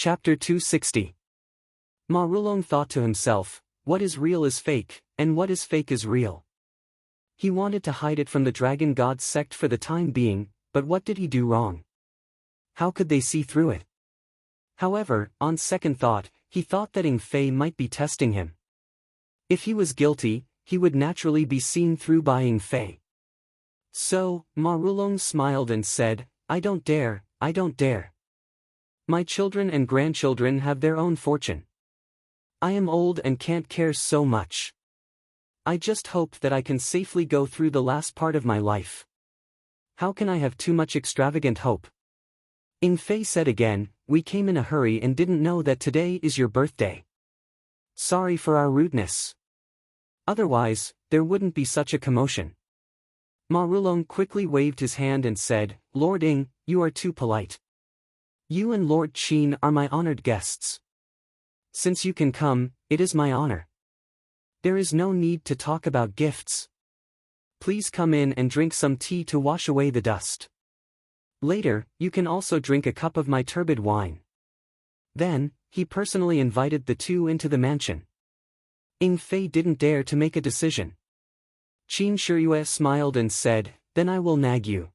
Chapter 260. Ma Rulong thought to himself, what is real is fake, and what is fake is real. He wanted to hide it from the Dragon God sect for the time being, but what did he do wrong? How could they see through it? However, on second thought, he thought that Ing Fei might be testing him. If he was guilty, he would naturally be seen through by Ing Fei. So, Ma Rulong smiled and said, I don't dare, I don't dare. My children and grandchildren have their own fortune. I am old and can't care so much. I just hope that I can safely go through the last part of my life. How can I have too much extravagant hope? Ing Fei said again, we came in a hurry and didn't know that today is your birthday. Sorry for our rudeness. Otherwise, there wouldn't be such a commotion. Ma Rulong quickly waved his hand and said, Lord Ing, you are too polite. You and Lord Qin are my honored guests. Since you can come, it is my honor. There is no need to talk about gifts. Please come in and drink some tea to wash away the dust. Later, you can also drink a cup of my turbid wine. Then, he personally invited the two into the mansion. Ing Fei didn't dare to make a decision. Qin Shiyue smiled and said, then I will nag you.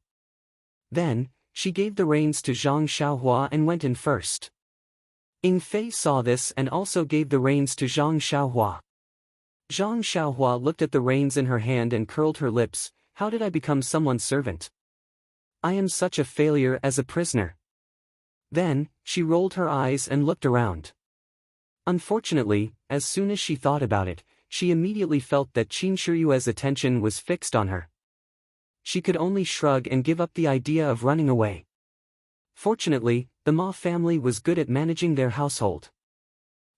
Then, she gave the reins to Zhang Xiaohua and went in first. Ing Fei saw this and also gave the reins to Zhang Xiaohua. Zhang Xiaohua looked at the reins in her hand and curled her lips, how did I become someone's servant? I am such a failure as a prisoner. Then, she rolled her eyes and looked around. Unfortunately, as soon as she thought about it, she immediately felt that Qin Shiyue's attention was fixed on her. She could only shrug and give up the idea of running away. Fortunately, the Ma family was good at managing their household.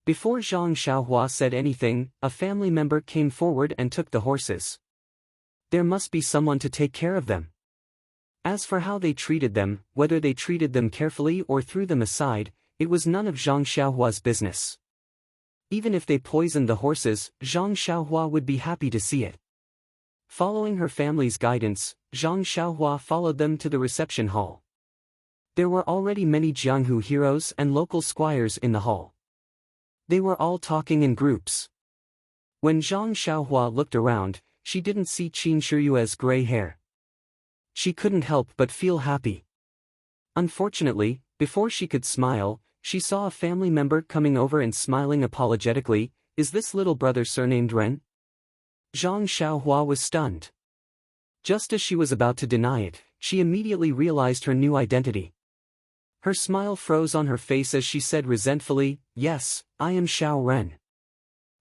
Before Zhang Xiaohua said anything, a family member came forward and took the horses. There must be someone to take care of them. As for how they treated them, whether they treated them carefully or threw them aside, it was none of Zhang Xiaohua's business. Even if they poisoned the horses, Zhang Xiaohua would be happy to see it. Following her family's guidance, Zhang Xiaohua followed them to the reception hall. There were already many Jianghu heroes and local squires in the hall. They were all talking in groups. When Zhang Xiaohua looked around, she didn't see Qin Shiyue's gray hair. She couldn't help but feel happy. Unfortunately, before she could smile, she saw a family member coming over and smiling apologetically, is this little brother surnamed Ren? Zhang Xiaohua was stunned. Just as she was about to deny it, she immediately realized her new identity. Her smile froze on her face as she said resentfully, yes, I am Xiao Ren.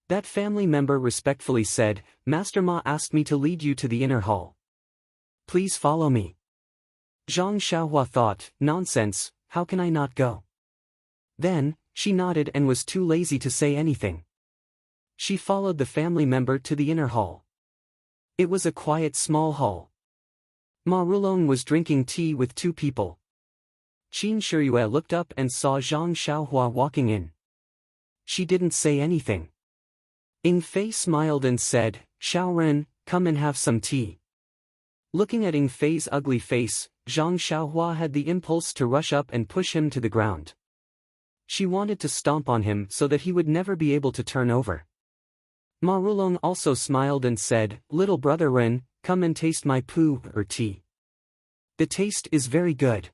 That family member respectfully said, Master Ma asked me to lead you to the inner hall. Please follow me. Zhang Xiaohua thought, nonsense, how can I not go? Then, she nodded and was too lazy to say anything. She followed the family member to the inner hall. It was a quiet small hall. Ma Rulong was drinking tea with two people. Qin Shiyue looked up and saw Zhang Xiaohua walking in. She didn't say anything. Ing Fei smiled and said, Xiao Ren, come and have some tea. Looking at Ing Fei's ugly face, Zhang Xiaohua had the impulse to rush up and push him to the ground. She wanted to stomp on him so that he would never be able to turn over. Ma Rulong also smiled and said, little brother Ren, come and taste my pu or tea. The taste is very good.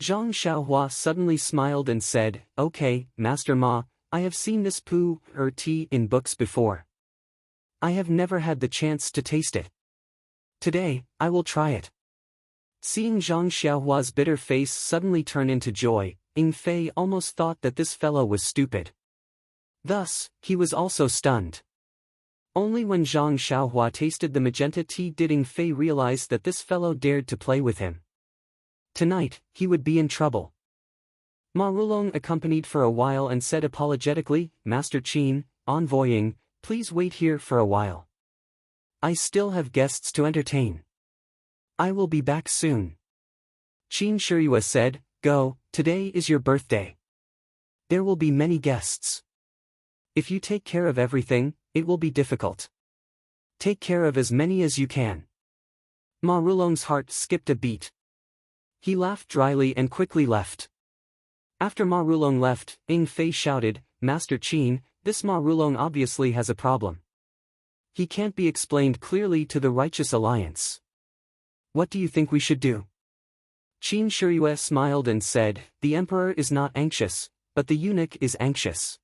Zhang Xiaohua suddenly smiled and said, okay, Master Ma, I have seen this pu or tea in books before. I have never had the chance to taste it. Today, I will try it. Seeing Zhang Xiaohua's bitter face suddenly turn into joy, Ing Fei almost thought that this fellow was stupid. Thus, he was also stunned. Only when Zhang Xiaohua tasted the magenta tea did Ing Fei realize that this fellow dared to play with him. Tonight, he would be in trouble. Ma Rulong accompanied for a while and said apologetically, Master Qin, envoying, please wait here for a while. I still have guests to entertain. I will be back soon. Qin Shiyue said, go, today is your birthday. There will be many guests. If you take care of everything, it will be difficult. Take care of as many as you can. Ma Rulong's heart skipped a beat. He laughed dryly and quickly left. After Ma Rulong left, Ying Fei shouted, "Master Qin, this Ma Rulong obviously has a problem. He can't be explained clearly to the Righteous Alliance. What do you think we should do?" Qin Shiyue smiled and said, "The emperor is not anxious, but the eunuch is anxious.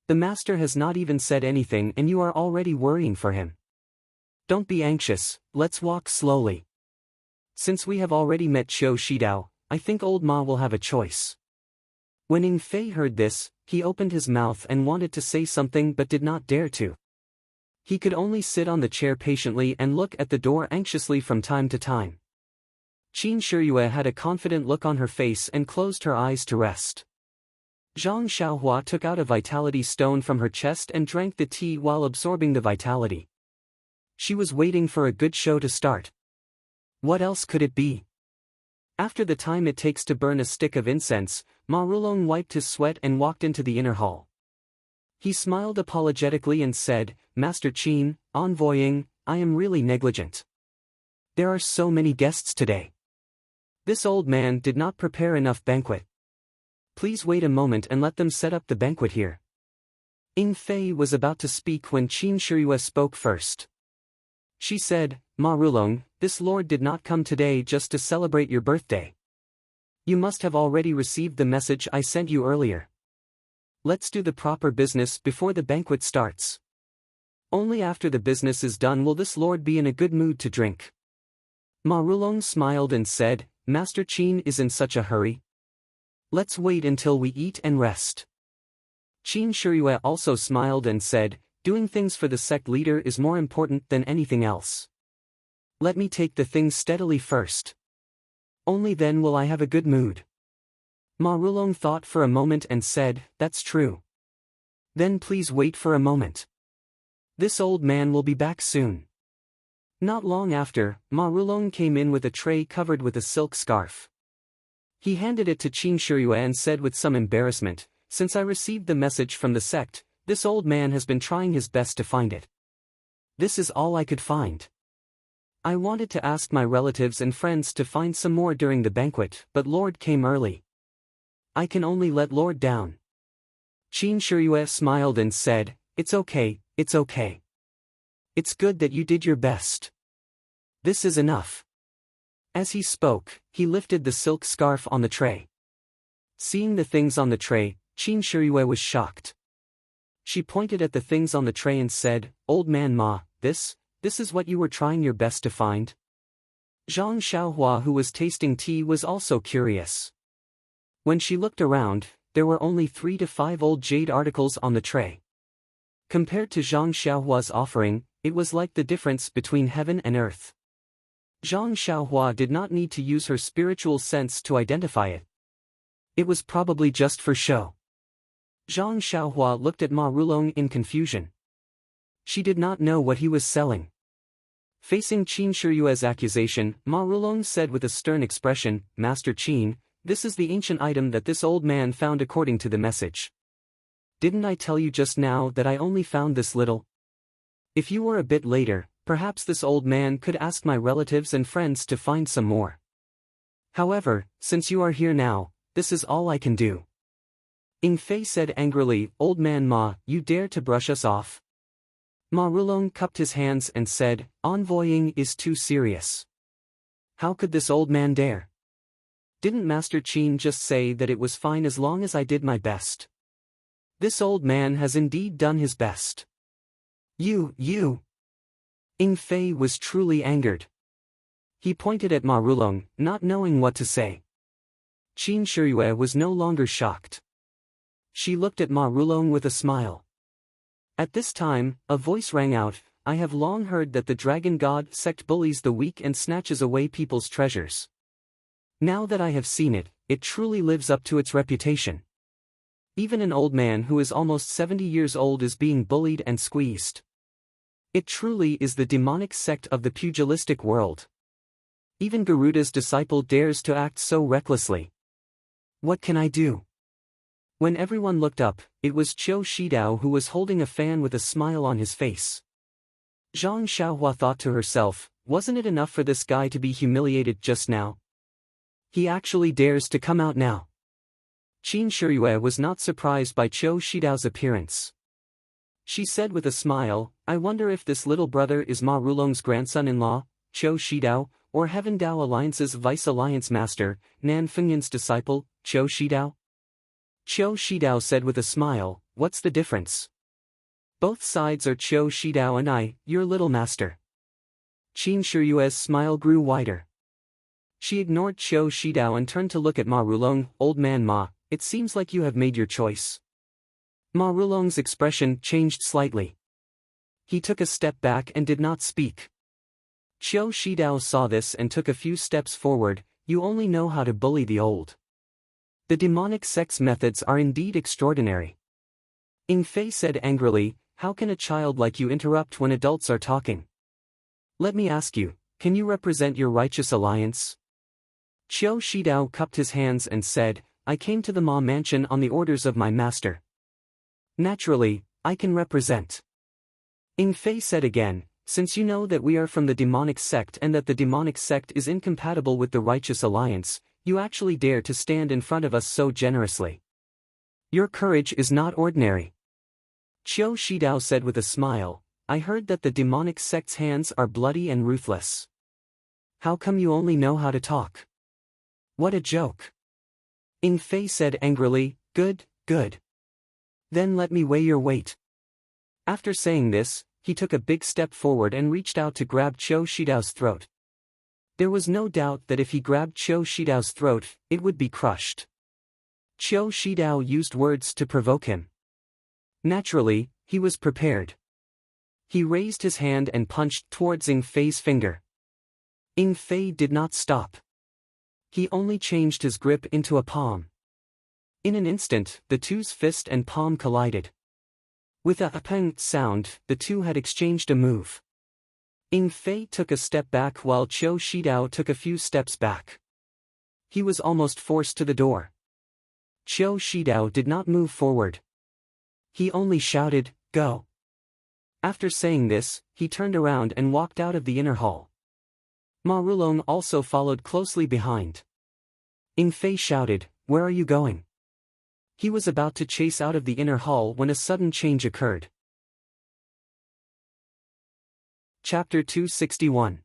The master has not even said anything and you are already worrying for him. Don't be anxious, let's walk slowly. Since we have already met Qiu Shidao, I think old Ma will have a choice." When Ying Fei heard this, he opened his mouth and wanted to say something but did not dare to. He could only sit on the chair patiently and look at the door anxiously from time to time. Qin Shiyue had a confident look on her face and closed her eyes to rest. Zhang Xiaohua took out a vitality stone from her chest and drank the tea while absorbing the vitality. She was waiting for a good show to start. What else could it be? After the time it takes to burn a stick of incense, Ma Rulong wiped his sweat and walked into the inner hall. He smiled apologetically and said, "Master Qin, envoying, I am really negligent. There are so many guests today. This old man did not prepare enough banquet. Please wait a moment and let them set up the banquet here." Ying Fei was about to speak when Qin Shiyue spoke first. She said, "Ma Rulong, this lord did not come today just to celebrate your birthday. You must have already received the message I sent you earlier. Let's do the proper business before the banquet starts. Only after the business is done will this lord be in a good mood to drink." Ma Rulong smiled and said, "Master Qin is in such a hurry. Let's wait until we eat and rest." Qin Shiyue also smiled and said, "Doing things for the sect leader is more important than anything else. Let me take the things steadily first. Only then will I have a good mood." Ma Rulong thought for a moment and said, "That's true. Then please wait for a moment. This old man will be back soon." Not long after, Ma Rulong came in with a tray covered with a silk scarf. He handed it to Qin Shiyue and said with some embarrassment, "Since I received the message from the sect, this old man has been trying his best to find it. This is all I could find. I wanted to ask my relatives and friends to find some more during the banquet, but Lord came early. I can only let Lord down." Qin Shiyue smiled and said, "It's okay, it's okay. It's good that you did your best. This is enough." As he spoke, he lifted the silk scarf on the tray. Seeing the things on the tray, Qin Shiyue was shocked. She pointed at the things on the tray and said, "Old man Ma, this is what you were trying your best to find?" Zhang Xiaohua, who was tasting tea, was also curious. When she looked around, there were only 3 to 5 old jade articles on the tray. Compared to Zhang Xiaohua's offering, it was like the difference between heaven and earth. Zhang Xiaohua did not need to use her spiritual sense to identify it. It was probably just for show. Zhang Xiaohua looked at Ma Rulong in confusion. She did not know what he was selling. Facing Qin Shiyue's accusation, Ma Rulong said with a stern expression, "Master Qin, this is the ancient item that this old man found according to the message. Didn't I tell you just now that I only found this little? If you were a bit later, perhaps this old man could ask my relatives and friends to find some more. However, since you are here now, this is all I can do." Ying Fei said angrily, "Old man Ma, you dare to brush us off?" Ma Rulong cupped his hands and said, "Envoying is too serious. How could this old man dare? Didn't Master Qin just say that it was fine as long as I did my best? This old man has indeed done his best. You. Ying Fei was truly angered. He pointed at Ma Rulong, not knowing what to say. Qin Shiyue was no longer shocked. She looked at Ma Rulong with a smile. At this time, a voice rang out, "I have long heard that the Dragon God sect bullies the weak and snatches away people's treasures. Now that I have seen it, it truly lives up to its reputation. Even an old man who is almost 70 years old is being bullied and squeezed. It truly is the demonic sect of the pugilistic world. Even Garuda's disciple dares to act so recklessly. What can I do?" When everyone looked up, it was Qiu Shidao who was holding a fan with a smile on his face. Zhang Xiaohua thought to herself, wasn't it enough for this guy to be humiliated just now? He actually dares to come out now. Qin Shiyue was not surprised by Qiu Shidao's appearance. She said with a smile, I wonder if this little brother is Ma Rulong's grandson-in-law, Qiu Shidao, or Heaven Dao Alliance's Vice Alliance Master, Nan Fengyan's disciple, Qiu Shidao? Qiu Shidao said with a smile, what's the difference? Both sides are Qiu Shidao and I, your little master. Qin Shiyue's smile grew wider. She ignored Qiu Shidao and turned to look at Ma Rulong. Old man Ma, it seems like you have made your choice. Ma Rulong's expression changed slightly. He took a step back and did not speak. Qiu Shidao saw this and took a few steps forward. You only know how to bully the old. The demonic sect's methods are indeed extraordinary. Ing Fei said angrily, how can a child like you interrupt when adults are talking? Let me ask you, can you represent your righteous alliance? Qiu Shidao cupped his hands and said, I came to the Ma mansion on the orders of my master. Naturally, I can represent. Ing Fei said again, since you know that we are from the demonic sect and that the demonic sect is incompatible with the righteous alliance, you actually dare to stand in front of us so generously. Your courage is not ordinary. Qiu Shidao said with a smile, I heard that the demonic sect's hands are bloody and ruthless. How come you only know how to talk? What a joke. Ing Fei said angrily, good, good. Then let me weigh your weight. After saying this, he took a big step forward and reached out to grab Qiu Shidao's throat. There was no doubt that if he grabbed Qiu Shidao's throat, it would be crushed. Qiu Shidao used words to provoke him. Naturally, he was prepared. He raised his hand and punched towards Ing Fei's finger. Ing Fei did not stop. He only changed his grip into a palm. In an instant, the two's fist and palm collided. With a peng sound, the two had exchanged a move. Ing Fei took a step back while Qiu Shidao took a few steps back. He was almost forced to the door. Qiu Shidao did not move forward. He only shouted, go. After saying this, he turned around and walked out of the inner hall. Ma Rulong also followed closely behind. Ing Fei shouted, where are you going? He was about to chase out of the inner hall when a sudden change occurred. Chapter 261.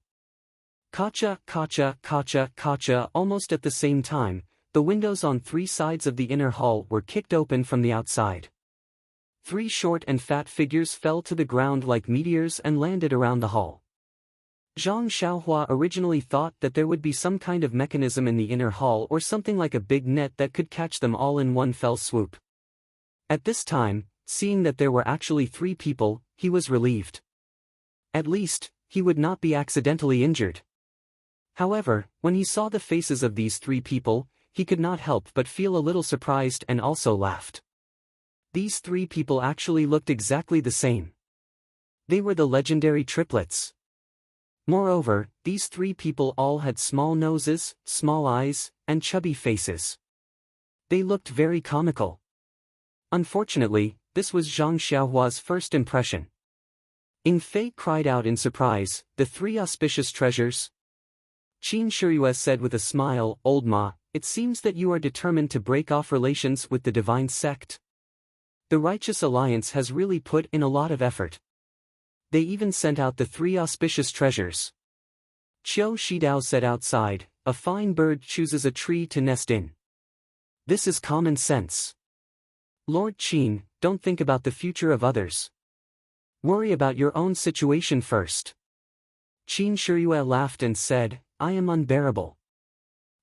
Kacha, kacha, kacha, kacha. Almost at the same time, the windows on three sides of the inner hall were kicked open from the outside. Three short and fat figures fell to the ground like meteors and landed around the hall. Zhang Xiaohua originally thought that there would be some kind of mechanism in the inner hall or something like a big net that could catch them all in one fell swoop. At this time, seeing that there were actually three people, he was relieved. At least, he would not be accidentally injured. However, when he saw the faces of these three people, he could not help but feel a little surprised and also laughed. These three people actually looked exactly the same. They were the legendary triplets. Moreover, these three people all had small noses, small eyes, and chubby faces. They looked very comical. Unfortunately, this was Zhang Xiaohua's first impression. Ing Fei cried out in surprise, the three auspicious treasures? Qin Shiyue said with a smile, Old Ma, it seems that you are determined to break off relations with the divine sect. The Righteous Alliance has really put in a lot of effort. They even sent out the three auspicious treasures. Qiu Shidao said outside, a fine bird chooses a tree to nest in. This is common sense. Lord Qin, don't think about the future of others. Worry about your own situation first. Qin Shiyue laughed and said, I am unbearable.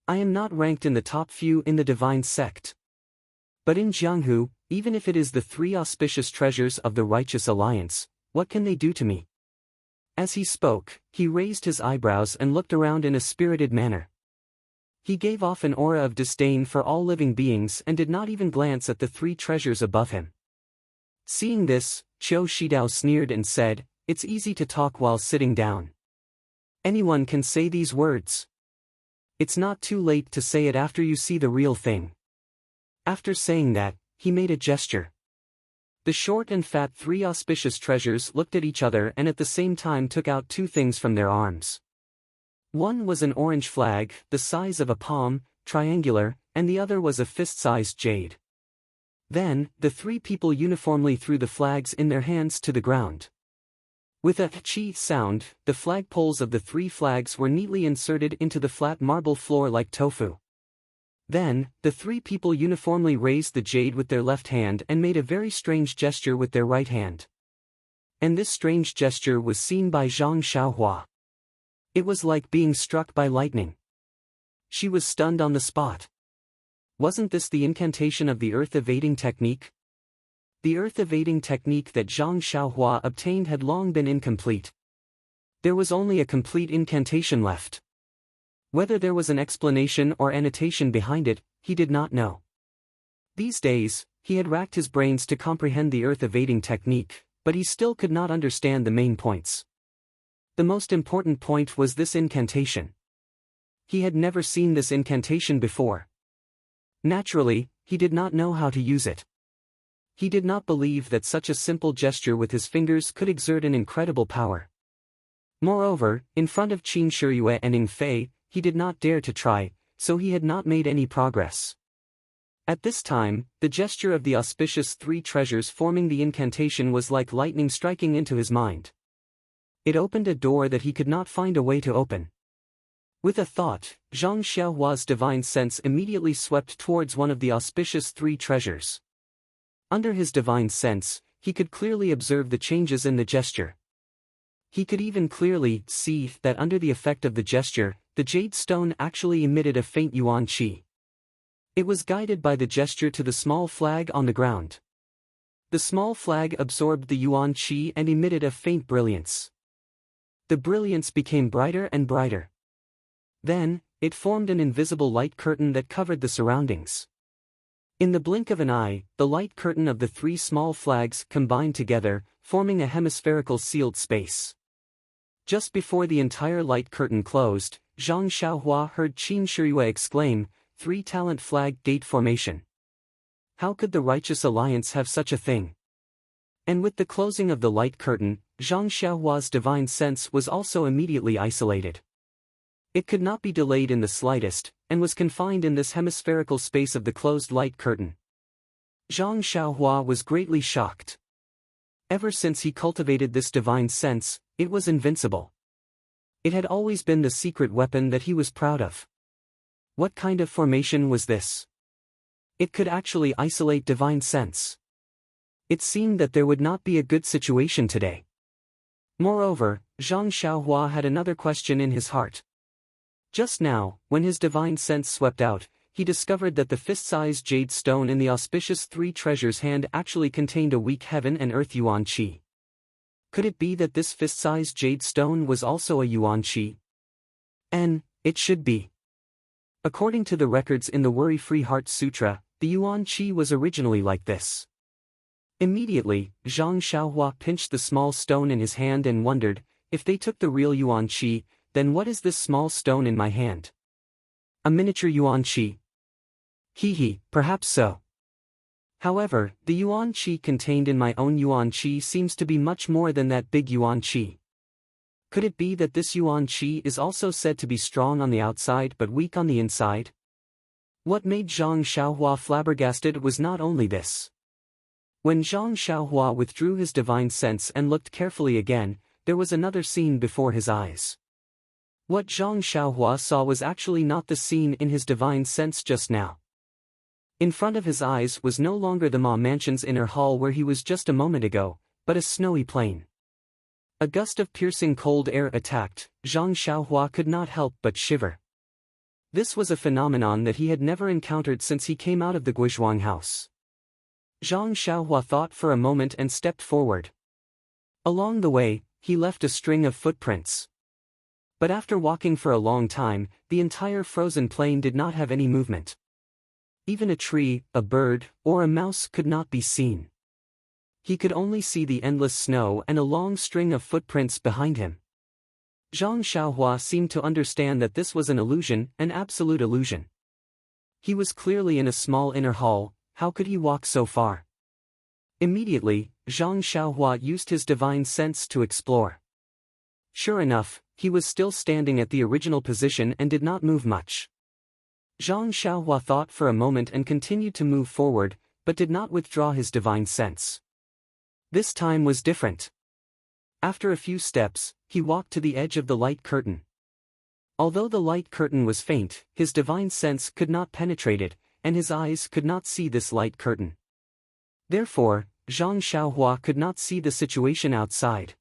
I am not ranked in the top few in the divine sect. But in Jianghu, even if it is the three auspicious treasures of the Righteous Alliance, what can they do to me? As he spoke, he raised his eyebrows and looked around in a spirited manner. He gave off an aura of disdain for all living beings and did not even glance at the three treasures above him. Seeing this, Qiu Shidao sneered and said, it's easy to talk while sitting down. Anyone can say these words. It's not too late to say it after you see the real thing. After saying that, he made a gesture. The short and fat three auspicious treasures looked at each other and at the same time took out two things from their arms. One was an orange flag, the size of a palm, triangular, and the other was a fist-sized jade. Then, the three people uniformly threw the flags in their hands to the ground. With a chi sound, the flagpoles of the three flags were neatly inserted into the flat marble floor like tofu. Then, the three people uniformly raised the jade with their left hand and made a very strange gesture with their right hand. And this strange gesture was seen by Zhang Xiaohua. It was like being struck by lightning. She was stunned on the spot. Wasn't this the incantation of the earth-evading technique? The earth-evading technique that Zhang Xiaohua obtained had long been incomplete. There was only a complete incantation left. Whether there was an explanation or annotation behind it, he did not know. These days, he had racked his brains to comprehend the earth-evading technique, but he still could not understand the main points. The most important point was this incantation. He had never seen this incantation before. Naturally, he did not know how to use it. He did not believe that such a simple gesture with his fingers could exert an incredible power. Moreover, in front of Qin Shiyue and Ning Fei, he did not dare to try, so he had not made any progress. At this time, the gesture of the auspicious three treasures forming the incantation was like lightning striking into his mind. It opened a door that he could not find a way to open. With a thought, Zhang Xiaohua's divine sense immediately swept towards one of the auspicious three treasures. Under his divine sense, he could clearly observe the changes in the gesture. He could even clearly see that under the effect of the gesture, the jade stone actually emitted a faint yuan qi. It was guided by the gesture to the small flag on the ground. The small flag absorbed the yuan qi and emitted a faint brilliance. The brilliance became brighter and brighter. Then, it formed an invisible light curtain that covered the surroundings. In the blink of an eye, the light curtain of the three small flags combined together, forming a hemispherical sealed space. Just before the entire light curtain closed, Zhang Xiaohua heard Qin Shiyue exclaim, "Three-talent flag gate formation. How could the Righteous Alliance have such a thing?" And with the closing of the light curtain, Zhang Xiaohua's divine sense was also immediately isolated. It could not be delayed in the slightest, and was confined in this hemispherical space of the closed light curtain. Zhang Xiaohua was greatly shocked. Ever since he cultivated this divine sense, it was invincible. It had always been the secret weapon that he was proud of. What kind of formation was this? It could actually isolate divine sense. It seemed that there would not be a good situation today. Moreover, Zhang Xiaohua had another question in his heart. Just now, when his divine sense swept out, he discovered that the fist-sized jade stone in the auspicious three treasures hand actually contained a weak heaven and earth yuan qi. Could it be that this fist-sized jade stone was also a yuan qi? And it should be. According to the records in the Worry-Free Heart Sutra, the yuan qi was originally like this. Immediately, Zhang Xiaohua pinched the small stone in his hand and wondered, if they took the real yuan qi, then what is this small stone in my hand? A miniature yuan qi? Perhaps so. However, the yuan qi contained in my own yuan qi seems to be much more than that big yuan qi. Could it be that this yuan qi is also said to be strong on the outside but weak on the inside? What made Zhang Xiaohua flabbergasted was not only this. When Zhang Xiaohua withdrew his divine sense and looked carefully again, there was another scene before his eyes. What Zhang Xiaohua saw was actually not the scene in his divine sense just now. In front of his eyes was no longer the Ma Mansion's inner hall where he was just a moment ago, but a snowy plain. A gust of piercing cold air attacked. Zhang Xiaohua could not help but shiver. This was a phenomenon that he had never encountered since he came out of the Guizhuang house. Zhang Xiaohua thought for a moment and stepped forward. Along the way, he left a string of footprints. But after walking for a long time, the entire frozen plain did not have any movement. Even a tree, a bird, or a mouse could not be seen. He could only see the endless snow and a long string of footprints behind him. Zhang Xiaohua seemed to understand that this was an illusion, an absolute illusion. He was clearly in a small inner hall. How could he walk so far? Immediately, Zhang Xiaohua used his divine sense to explore. Sure enough, he was still standing at the original position and did not move much. Zhang Xiaohua thought for a moment and continued to move forward, but did not withdraw his divine sense. This time was different. After a few steps, he walked to the edge of the light curtain. Although the light curtain was faint, his divine sense could not penetrate it, and his eyes could not see this light curtain. Therefore, Zhang Xiaohua could not see the situation outside.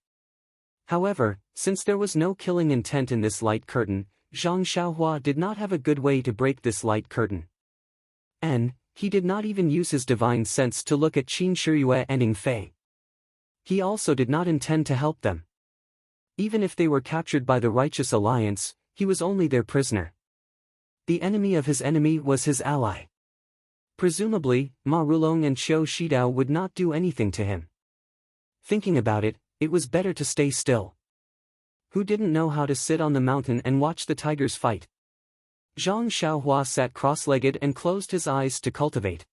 However, since there was no killing intent in this light curtain, Zhang Xiaohua did not have a good way to break this light curtain. And he did not even use his divine sense to look at Qin Shiyue and Ying Fei. He also did not intend to help them. Even if they were captured by the Righteous Alliance, he was only their prisoner. The enemy of his enemy was his ally. Presumably, Ma Rulong and Xiao Shidao would not do anything to him. Thinking about it, it was better to stay still. Who didn't know how to sit on the mountain and watch the tigers fight? Zhang Xiaohua sat cross-legged and closed his eyes to cultivate.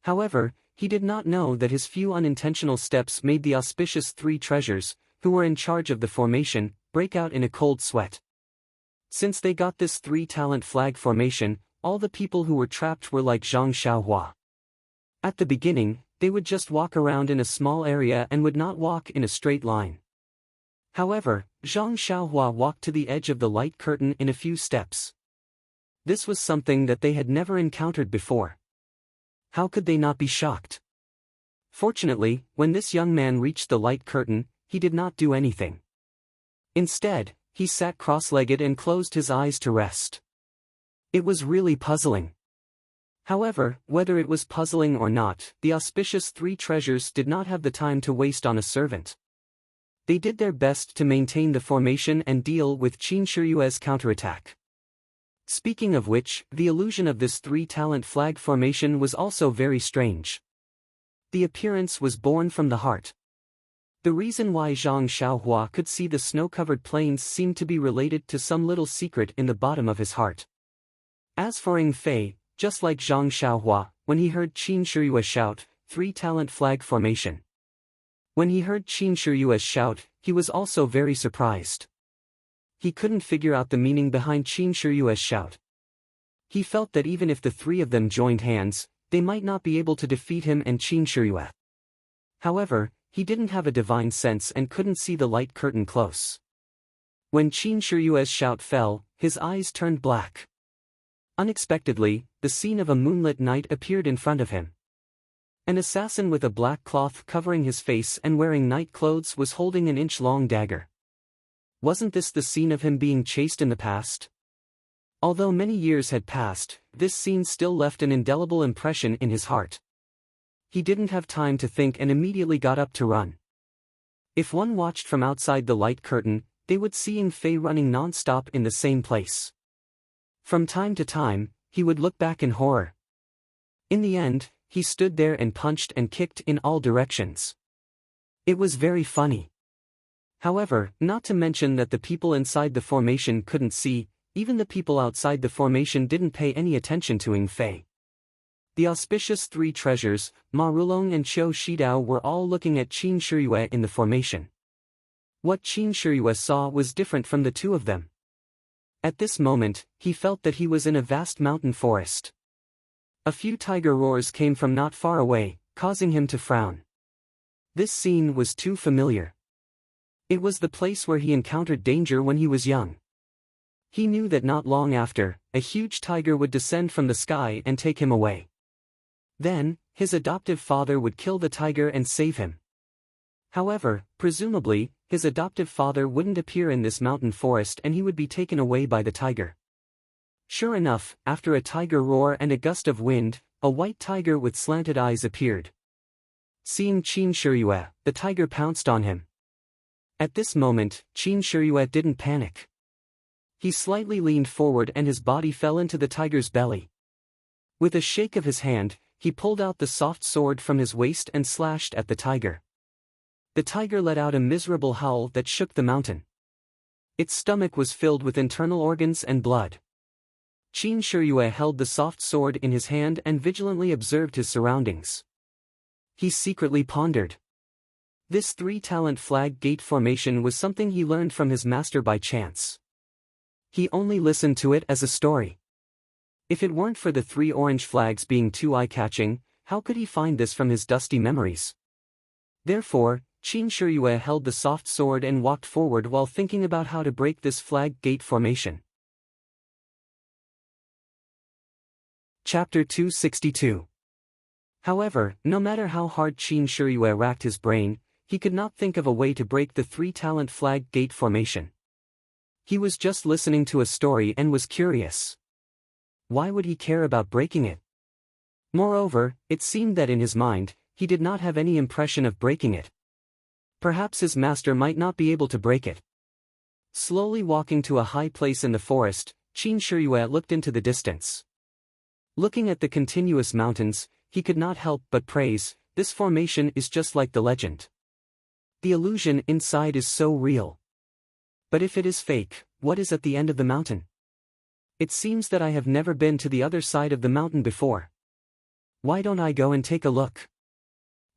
However, he did not know that his few unintentional steps made the auspicious three treasures, who were in charge of the formation, break out in a cold sweat. Since they got this three-talent flag formation, all the people who were trapped were like Zhang Xiaohua. At the beginning, they would just walk around in a small area and would not walk in a straight line. However, Zhang Xiaohua walked to the edge of the light curtain in a few steps. This was something that they had never encountered before. How could they not be shocked? Fortunately, when this young man reached the light curtain, he did not do anything. Instead, he sat cross-legged and closed his eyes to rest. It was really puzzling. However, whether it was puzzling or not, the auspicious three treasures did not have the time to waste on a servant. They did their best to maintain the formation and deal with Qin Shiyue's counterattack. Speaking of which, the illusion of this three-talent flag formation was also very strange. The appearance was born from the heart. The reason why Zhang Xiaohua could see the snow-covered plains seemed to be related to some little secret in the bottom of his heart. As for Ying Fei, just like Zhang Xiaohua, when he heard Qin Shiyue shout, three-talent flag formation. When he heard Qin Shiyue's shout, he was also very surprised. He couldn't figure out the meaning behind Qin Shiyue's shout. He felt that even if the three of them joined hands, they might not be able to defeat him and Qin Shiyue. However, he didn't have a divine sense and couldn't see the light curtain close. When Qin Shiyue's shout fell, his eyes turned black. Unexpectedly, the scene of a moonlit night appeared in front of him. An assassin with a black cloth covering his face and wearing night clothes was holding an inch-long dagger. Wasn't this the scene of him being chased in the past? Although many years had passed, this scene still left an indelible impression in his heart. He didn't have time to think and immediately got up to run. If one watched from outside the light curtain, they would see Ying Fei running non-stop in the same place. From time to time, he would look back in horror. In the end, he stood there and punched and kicked in all directions. It was very funny. However, not to mention that the people inside the formation couldn't see, even the people outside the formation didn't pay any attention to Ying Fei. The auspicious three treasures, Ma Rulong and Xiao Shidao were all looking at Qin Shiyue in the formation. What Qin Shiyue saw was different from the two of them. At this moment, he felt that he was in a vast mountain forest. A few tiger roars came from not far away, causing him to frown. This scene was too familiar. It was the place where he encountered danger when he was young. He knew that not long after, a huge tiger would descend from the sky and take him away. Then, his adoptive father would kill the tiger and save him. However, presumably, his adoptive father wouldn't appear in this mountain forest and he would be taken away by the tiger. Sure enough, after a tiger roar and a gust of wind, a white tiger with slanted eyes appeared. Seeing Qin Shiyue, the tiger pounced on him. At this moment, Qin Shiyue didn't panic. He slightly leaned forward and his body fell into the tiger's belly. With a shake of his hand, he pulled out the soft sword from his waist and slashed at the tiger. The tiger let out a miserable howl that shook the mountain. Its stomach was filled with internal organs and blood. Qin Shiyue held the soft sword in his hand and vigilantly observed his surroundings. He secretly pondered. This three-talent flag gate formation was something he learned from his master by chance. He only listened to it as a story. If it weren't for the 3 orange flags being too eye-catching, how could he find this from his dusty memories? Therefore, Qin Shiyue held the soft sword and walked forward while thinking about how to break this flag gate formation. Chapter 262. However, no matter how hard Qin Shiyue racked his brain, he could not think of a way to break the 3-talent flag gate formation. He was just listening to a story and was curious. Why would he care about breaking it? Moreover, it seemed that in his mind, he did not have any impression of breaking it. Perhaps his master might not be able to break it. Slowly walking to a high place in the forest, Qin Shiyue looked into the distance. Looking at the continuous mountains, he could not help but praise, this formation is just like the legend. The illusion inside is so real. But if it is fake, what is at the end of the mountain? It seems that I have never been to the other side of the mountain before. Why don't I go and take a look?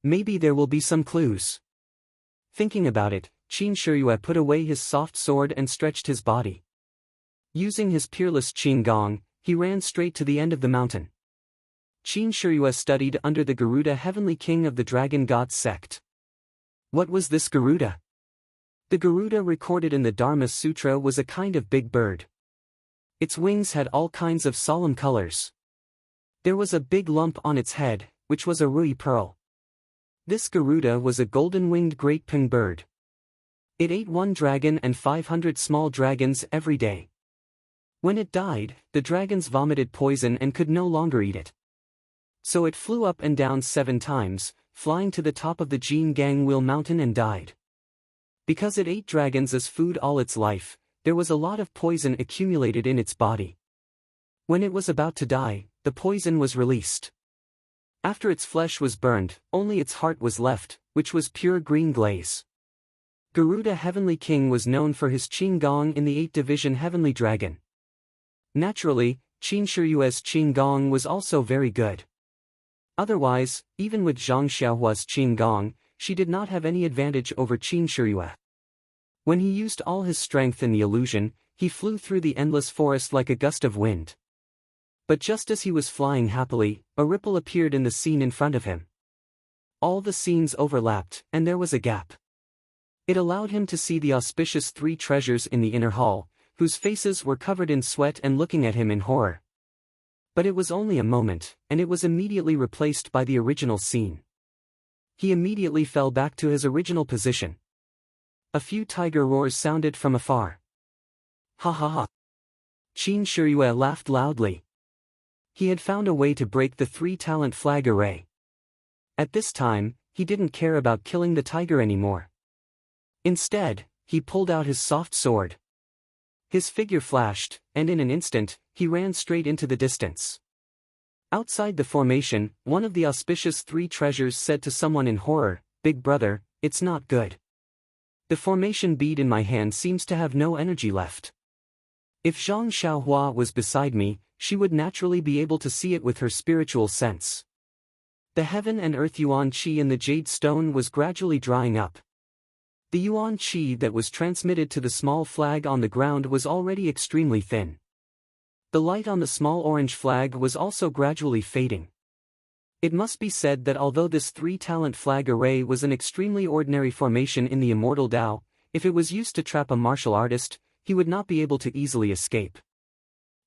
Maybe there will be some clues. Thinking about it, Qin Shiyue put away his soft sword and stretched his body. Using his peerless Qin Gong, he ran straight to the end of the mountain. Qin Shiyue studied under the Garuda heavenly king of the dragon god sect. What was this Garuda? The Garuda recorded in the Dharma Sutra was a kind of big bird. Its wings had all kinds of solemn colors. There was a big lump on its head, which was a ruby pearl. This Garuda was a golden-winged great peng bird. It ate 1 dragon and 500 small dragons every day. When it died, the dragons vomited poison and could no longer eat it. So it flew up and down 7 times, flying to the top of the Jin Gang Wheel mountain and died. Because it ate dragons as food all its life, there was a lot of poison accumulated in its body. When it was about to die, the poison was released. After its flesh was burned, only its heart was left, which was pure green glaze. Garuda Heavenly King was known for his Qin Gong in the 8th Division Heavenly Dragon. Naturally, Qin Shiyue's Qin Gong was also very good. Otherwise, even with Zhang Xiaohua's Qin Gong, she did not have any advantage over Qin Shiyue. When he used all his strength in the illusion, he flew through the endless forest like a gust of wind. But just as he was flying happily, a ripple appeared in the scene in front of him. All the scenes overlapped, and there was a gap. It allowed him to see the auspicious 3 treasures in the inner hall, whose faces were covered in sweat and looking at him in horror. But it was only a moment, and it was immediately replaced by the original scene. He immediately fell back to his original position. A few tiger roars sounded from afar. Ha ha ha! Qin Shiyue laughed loudly. He had found a way to break the 3-talent flag array. At this time, he didn't care about killing the tiger anymore. Instead, he pulled out his soft sword. His figure flashed, and in an instant, he ran straight into the distance. Outside the formation, one of the auspicious 3 treasures said to someone in horror, "Big brother, it's not good. The formation bead in my hand seems to have no energy left. If Zhang Xiaohua was beside me, she would naturally be able to see it with her spiritual sense." The heaven and earth yuan qi in the jade stone was gradually drying up. The yuan qi that was transmitted to the small flag on the ground was already extremely thin. The light on the small orange flag was also gradually fading. It must be said that although this 3-talent flag array was an extremely ordinary formation in the immortal Tao, if it was used to trap a martial artist, he would not be able to easily escape.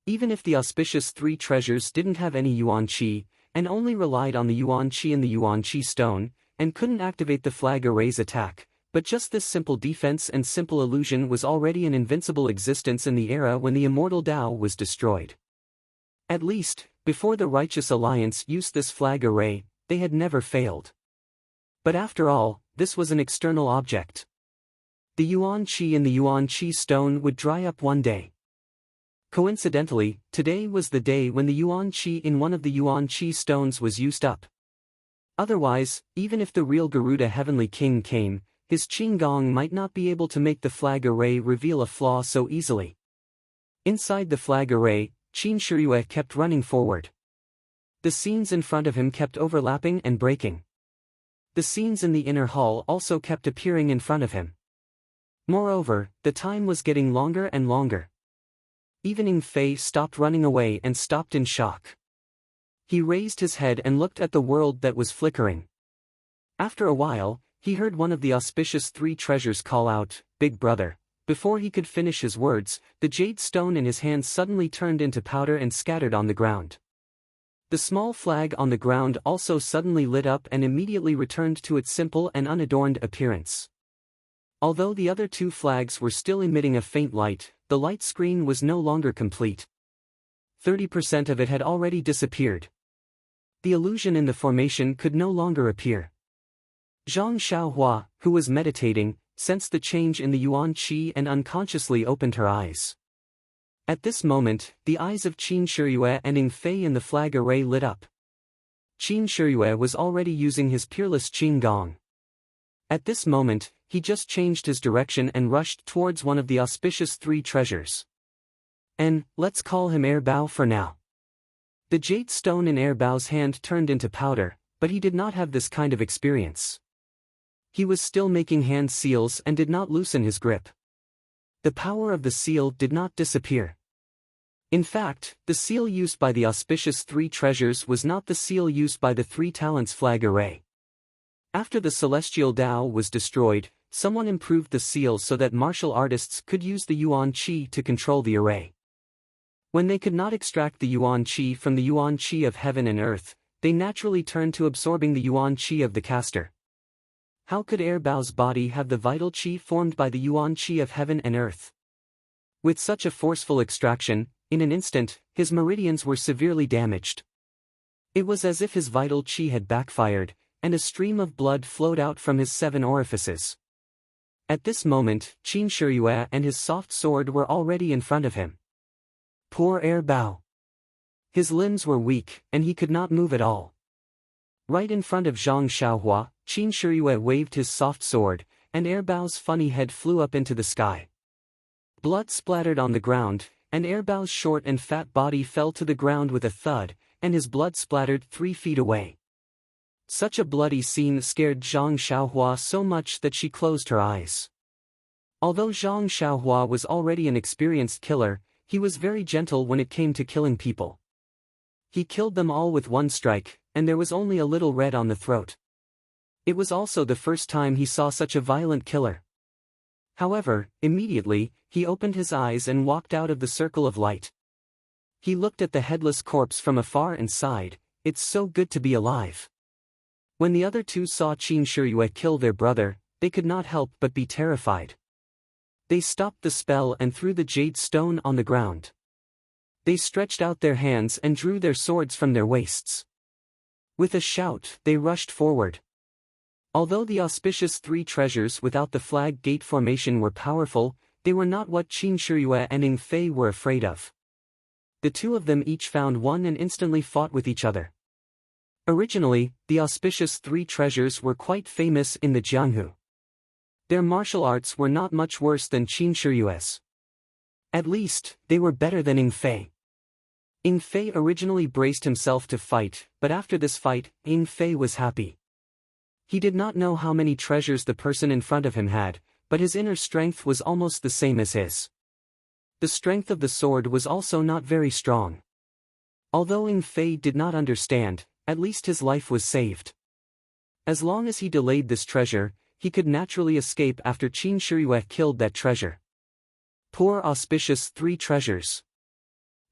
Even if the auspicious 3 treasures didn't have any yuan qi, and only relied on the yuan qi in the yuan qi stone, and couldn't activate the flag array's attack, but just this simple defense and simple illusion was already an invincible existence in the era when the immortal Tao was destroyed. At least, before the Righteous Alliance used this flag array, they had never failed. But after all, this was an external object. The yuan qi in the yuan qi stone would dry up one day. Coincidentally, today was the day when the yuan qi in one of the yuan qi stones was used up. Otherwise, even if the real Garuda Heavenly King came, his Qin Gong might not be able to make the flag array reveal a flaw so easily. Inside the flag array, Qin Shiyue kept running forward. The scenes in front of him kept overlapping and breaking. The scenes in the inner hall also kept appearing in front of him. Moreover, the time was getting longer and longer. Even Ing Fei stopped running away and stopped in shock. He raised his head and looked at the world that was flickering. After a while, he heard one of the auspicious three treasures call out, "Big brother." Before he could finish his words, the jade stone in his hand suddenly turned into powder and scattered on the ground. The small flag on the ground also suddenly lit up and immediately returned to its simple and unadorned appearance. Although the other two flags were still emitting a faint light, the light screen was no longer complete. 30% of it had already disappeared. The illusion in the formation could no longer appear. Zhang Xiaohua, who was meditating, sensed the change in the yuan qi and unconsciously opened her eyes. At this moment, the eyes of Qin Shiyue and Ing Fei in the flag array lit up. Qin Shiyue was already using his peerless Qin Gong. At this moment, he just changed his direction and rushed towards one of the auspicious three treasures. And, let's call him Air Bao for now. The jade stone in Air Bao's hand turned into powder, but he did not have this kind of experience. He was still making hand seals and did not loosen his grip. The power of the seal did not disappear. In fact, the seal used by the auspicious three treasures was not the seal used by the three talents flag array. After the celestial Dao was destroyed, someone improved the seal so that martial artists could use the yuan qi to control the array. When they could not extract the yuan qi from the yuan qi of heaven and earth, they naturally turned to absorbing the yuan qi of the caster. How could Air Bao's body have the vital qi formed by the yuan qi of heaven and earth? With such a forceful extraction, in an instant, his meridians were severely damaged. It was as if his vital qi had backfired, and a stream of blood flowed out from his 7 orifices. At this moment, Qin Shiyue and his soft sword were already in front of him. Poor Air Bao. His limbs were weak, and he could not move at all. Right in front of Zhang Xiaohua, Qin Shiyue waved his soft sword, and Air Bao's funny head flew up into the sky. Blood splattered on the ground, and Air Bao's short and fat body fell to the ground with a thud, and his blood splattered 3 feet away. Such a bloody scene scared Zhang Xiaohua so much that she closed her eyes. Although Zhang Xiaohua was already an experienced killer, he was very gentle when it came to killing people. He killed them all with one strike, and there was only a little red on the throat. It was also the first time he saw such a violent killer. However, immediately, he opened his eyes and walked out of the circle of light. He looked at the headless corpse from afar and sighed, "It's so good to be alive." When the other two saw Qin Shiyue kill their brother, they could not help but be terrified. They stopped the spell and threw the jade stone on the ground. They stretched out their hands and drew their swords from their waists. With a shout, they rushed forward. Although the auspicious three treasures without the flag gate formation were powerful, they were not what Qin Shiyue and Ing Fei were afraid of. The two of them each found one and instantly fought with each other. Originally, the auspicious three treasures were quite famous in the Jianghu. Their martial arts were not much worse than Qin Shiyue's. At least, they were better than Ing Fei. Ing Fei originally braced himself to fight, but after this fight, Ing Fei was happy. He did not know how many treasures the person in front of him had, but his inner strength was almost the same as his. The strength of the sword was also not very strong. Although Ing Fei did not understand, at least his life was saved. As long as he delayed this treasure, he could naturally escape after Qin Shiyue killed that treasure. Poor auspicious three treasures.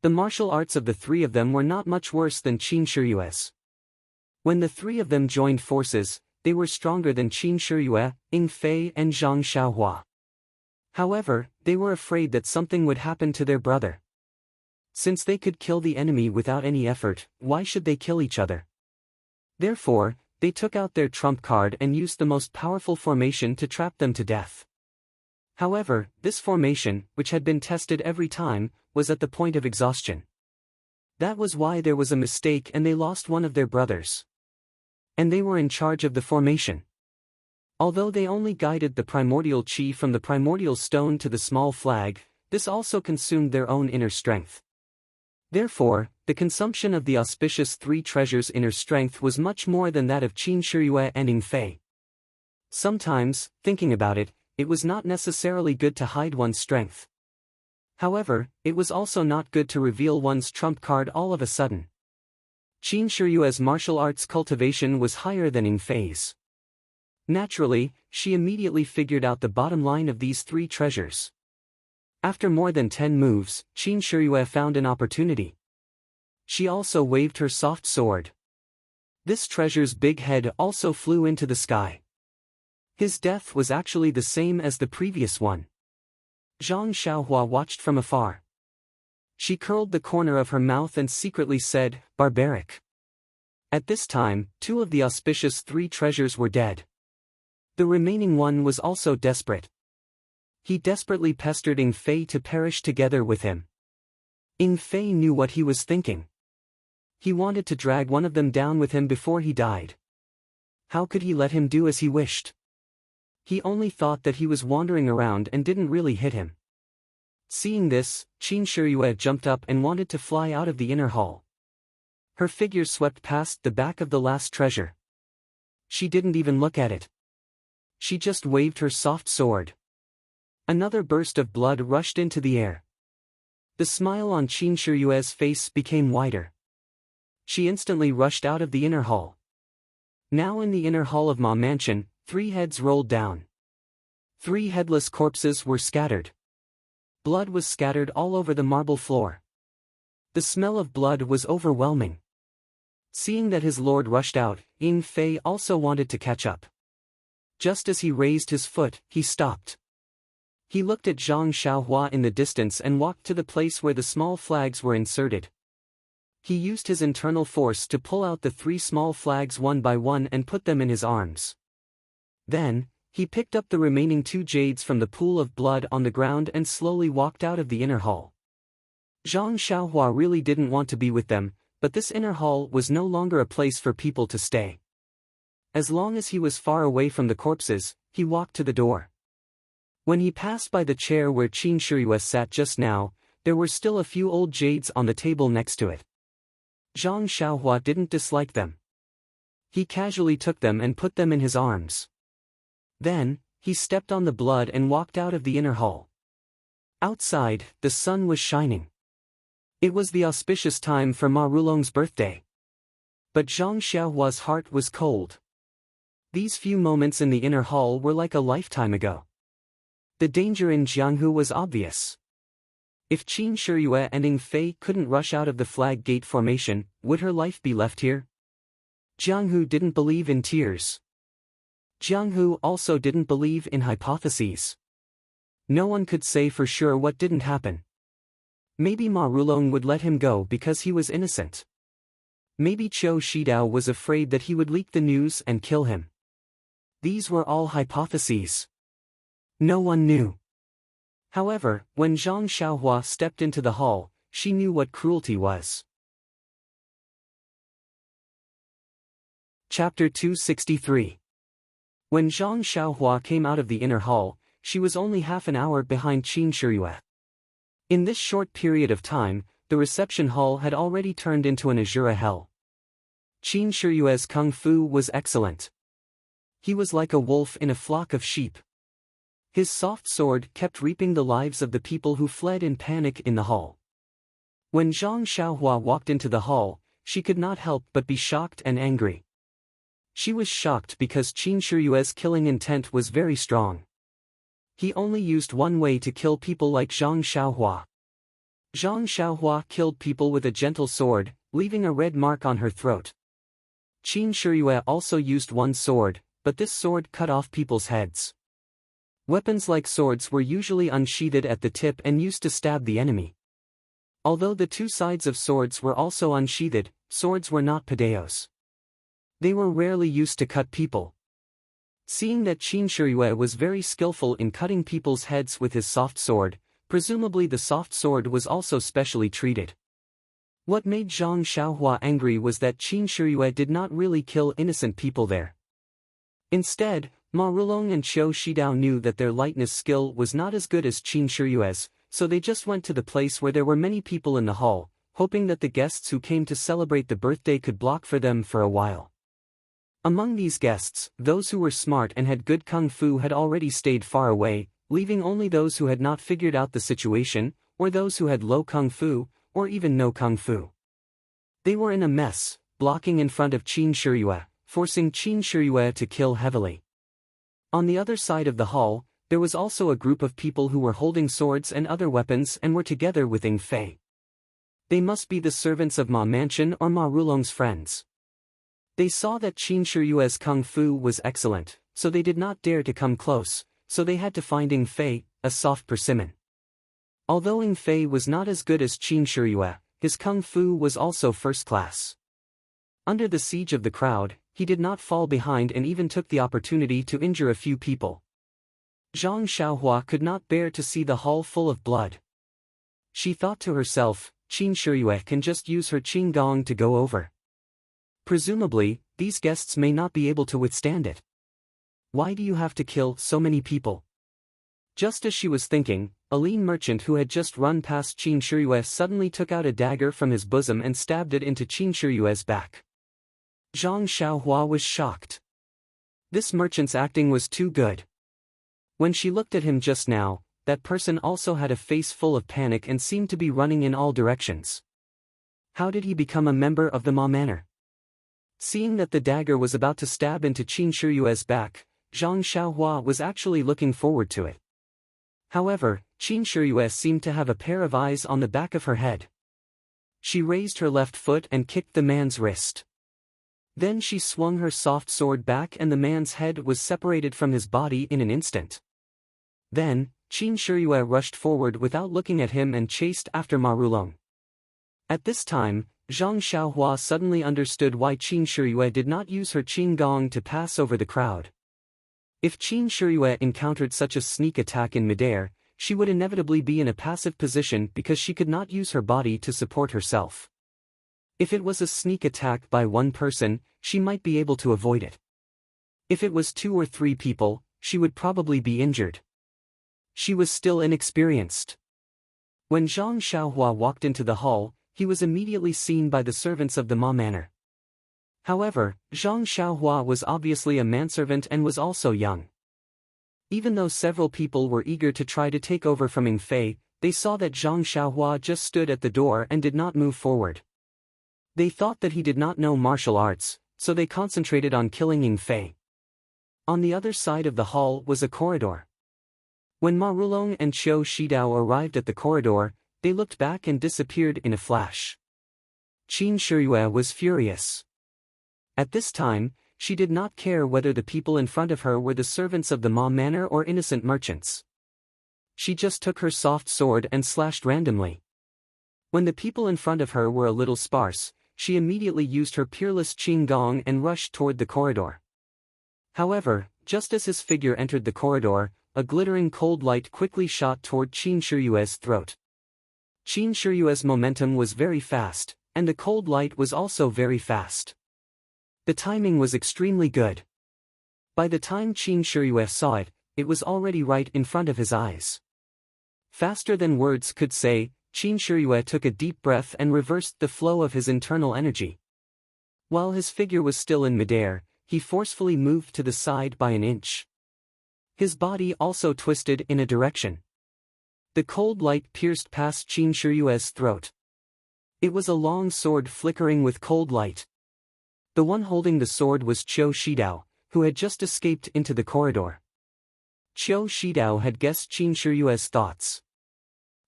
The martial arts of the three of them were not much worse than Qin Shiyue's. When the three of them joined forces, they were stronger than Qin Shiyue, Ing Fei and Zhang Xiaohua. However, they were afraid that something would happen to their brother. Since they could kill the enemy without any effort, why should they kill each other? Therefore, they took out their trump card and used the most powerful formation to trap them to death. However, this formation, which had been tested every time, was at the point of exhaustion. That was why there was a mistake and they lost one of their brothers. And they were in charge of the formation. Although they only guided the primordial chi from the primordial stone to the small flag, this also consumed their own inner strength. Therefore, the consumption of the auspicious three treasures' inner strength was much more than that of Qin Shiyue and Ing Fei. Sometimes, thinking about it, it was not necessarily good to hide one's strength. However, it was also not good to reveal one's trump card all of a sudden. Qin Shiyue's martial arts cultivation was higher than Yin Fei's. Naturally, she immediately figured out the bottom line of these three treasures. After more than 10 moves, Qin Shiyue found an opportunity. She also waved her soft sword. This treasure's big head also flew into the sky. His death was actually the same as the previous one. Zhang Xiaohua watched from afar. She curled the corner of her mouth and secretly said, "Barbaric." At this time, 2 of the auspicious 3 treasures were dead. The remaining one was also desperate. He desperately pestered Yin Fei to perish together with him. Yin Fei knew what he was thinking. He wanted to drag one of them down with him before he died. How could he let him do as he wished? He only thought that he was wandering around and didn't really hit him. Seeing this, Qin Shiyue jumped up and wanted to fly out of the inner hall. Her figure swept past the back of the last treasure. She didn't even look at it. She just waved her soft sword. Another burst of blood rushed into the air. The smile on Qin Shiyue's face became wider. She instantly rushed out of the inner hall. Now in the inner hall of Ma Mansion, 3 heads rolled down. 3 headless corpses were scattered. Blood was scattered all over the marble floor. The smell of blood was overwhelming. Seeing that his lord rushed out, Yin Fei also wanted to catch up. Just as he raised his foot, he stopped. He looked at Zhang Xiaohua in the distance and walked to the place where the small flags were inserted. He used his internal force to pull out the 3 small flags one by one and put them in his arms. Then, he picked up the remaining 2 jades from the pool of blood on the ground and slowly walked out of the inner hall. Zhang Xiaohua really didn't want to be with them, but this inner hall was no longer a place for people to stay. As long as he was far away from the corpses, he walked to the door. When he passed by the chair where Qin Shiyue sat just now, there were still a few old jades on the table next to it. Zhang Xiaohua didn't dislike them. He casually took them and put them in his arms. Then, he stepped on the blood and walked out of the inner hall. Outside, the sun was shining. It was the auspicious time for Ma Rulong's birthday. But Zhang Xiaohua's heart was cold. These few moments in the inner hall were like a lifetime ago. The danger in Jianghu was obvious. If Qin Shiyue and Yin Fei couldn't rush out of the flag gate formation, would her life be left here? Jianghu didn't believe in tears. Jianghu also didn't believe in hypotheses. No one could say for sure what didn't happen. Maybe Ma Rulong would let him go because he was innocent. Maybe Qiu Shidao was afraid that he would leak the news and kill him. These were all hypotheses. No one knew. However, when Zhang Xiaohua stepped into the hall, she knew what cruelty was. Chapter 263. When Zhang Xiaohua came out of the inner hall, she was only half an hour behind Qin Shiyue. In this short period of time, the reception hall had already turned into an azure hell. Qin Shiyue's kung fu was excellent. He was like a wolf in a flock of sheep. His soft sword kept reaping the lives of the people who fled in panic in the hall. When Zhang Xiaohua walked into the hall, she could not help but be shocked and angry. She was shocked because Qin Shiyue's killing intent was very strong. He only used one way to kill people like Zhang Xiaohua. Zhang Xiaohua killed people with a gentle sword, leaving a red mark on her throat. Qin Shiyue also used one sword, but this sword cut off people's heads. Weapons like swords were usually unsheathed at the tip and used to stab the enemy. Although the 2 sides of swords were also unsheathed, swords were not padeos. They were rarely used to cut people. Seeing that Qin Shiyue was very skillful in cutting people's heads with his soft sword, presumably the soft sword was also specially treated. What made Zhang Xiaohua angry was that Qin Shiyue did not really kill innocent people there. Instead, Ma Rulong and Qiu Shidao knew that their lightness skill was not as good as Qin Shiyue's, so they just went to the place where there were many people in the hall, hoping that the guests who came to celebrate the birthday could block for them for a while. Among these guests, those who were smart and had good kung fu had already stayed far away, leaving only those who had not figured out the situation, or those who had low kung fu, or even no kung fu. They were in a mess, blocking in front of Qin Shiyue, forcing Qin Shiyue to kill heavily. On the other side of the hall, there was also a group of people who were holding swords and other weapons and were together with Ying Fei. They must be the servants of Ma Mansion or Ma Rulong's friends. They saw that Qin Shiyue's kung fu was excellent, so they did not dare to come close, so they had to find Ying Fei, a soft persimmon. Although Ying Fei was not as good as Qin Shiyue, his kung fu was also first class. Under the siege of the crowd, he did not fall behind and even took the opportunity to injure a few people. Zhang Xiaohua could not bear to see the hall full of blood. She thought to herself, Qin Shiyue can just use her Qin Gong to go over. Presumably, these guests may not be able to withstand it. Why do you have to kill so many people? Just as she was thinking, a lean merchant who had just run past Qin Shiyue suddenly took out a dagger from his bosom and stabbed it into Qin Shiyue's back. Zhang Xiaohua was shocked. This merchant's acting was too good. When she looked at him just now, that person also had a face full of panic and seemed to be running in all directions. How did he become a member of the Ma Manor? Seeing that the dagger was about to stab into Qin Shiyue's back, Zhang Xiaohua was actually looking forward to it. However, Qin Shiyue seemed to have a pair of eyes on the back of her head. She raised her left foot and kicked the man's wrist. Then she swung her soft sword back and the man's head was separated from his body in an instant. Then, Qin Shiyue rushed forward without looking at him and chased after Ma Rulong. At this time, Zhang Xiaohua suddenly understood why Qin Shiyue did not use her Qin Gong to pass over the crowd. If Qin Shiyue encountered such a sneak attack in midair, she would inevitably be in a passive position because she could not use her body to support herself. If it was a sneak attack by one person, she might be able to avoid it. If it was 2 or 3 people, she would probably be injured. She was still inexperienced. When Zhang Xiaohua walked into the hall, he was immediately seen by the servants of the Ma Manor. However, Zhang Xiaohua was obviously a manservant and was also young. Even though several people were eager to try to take over from Ying Fei, they saw that Zhang Xiaohua just stood at the door and did not move forward. They thought that he did not know martial arts, so they concentrated on killing Ying Fei. On the other side of the hall was a corridor. When Ma Rulong and Qiu Shidao arrived at the corridor, they looked back and disappeared in a flash. Qin Shiyue was furious. At this time, she did not care whether the people in front of her were the servants of the Ma Manor or innocent merchants. She just took her soft sword and slashed randomly. When the people in front of her were a little sparse, she immediately used her peerless Qin Gong and rushed toward the corridor. However, just as his figure entered the corridor, a glittering cold light quickly shot toward Qin Shiyue's throat. Qin Shiyue's momentum was very fast, and the cold light was also very fast. The timing was extremely good. By the time Qin Shiyue saw it, it was already right in front of his eyes. Faster than words could say, Qin Shiyue took a deep breath and reversed the flow of his internal energy. While his figure was still in midair, he forcefully moved to the side by an inch. His body also twisted in a direction. The cold light pierced past Qin Shiyue's throat. It was a long sword flickering with cold light. The one holding the sword was Qiu Shidao, who had just escaped into the corridor. Qiu Shidao had guessed Qin Shiyue's thoughts.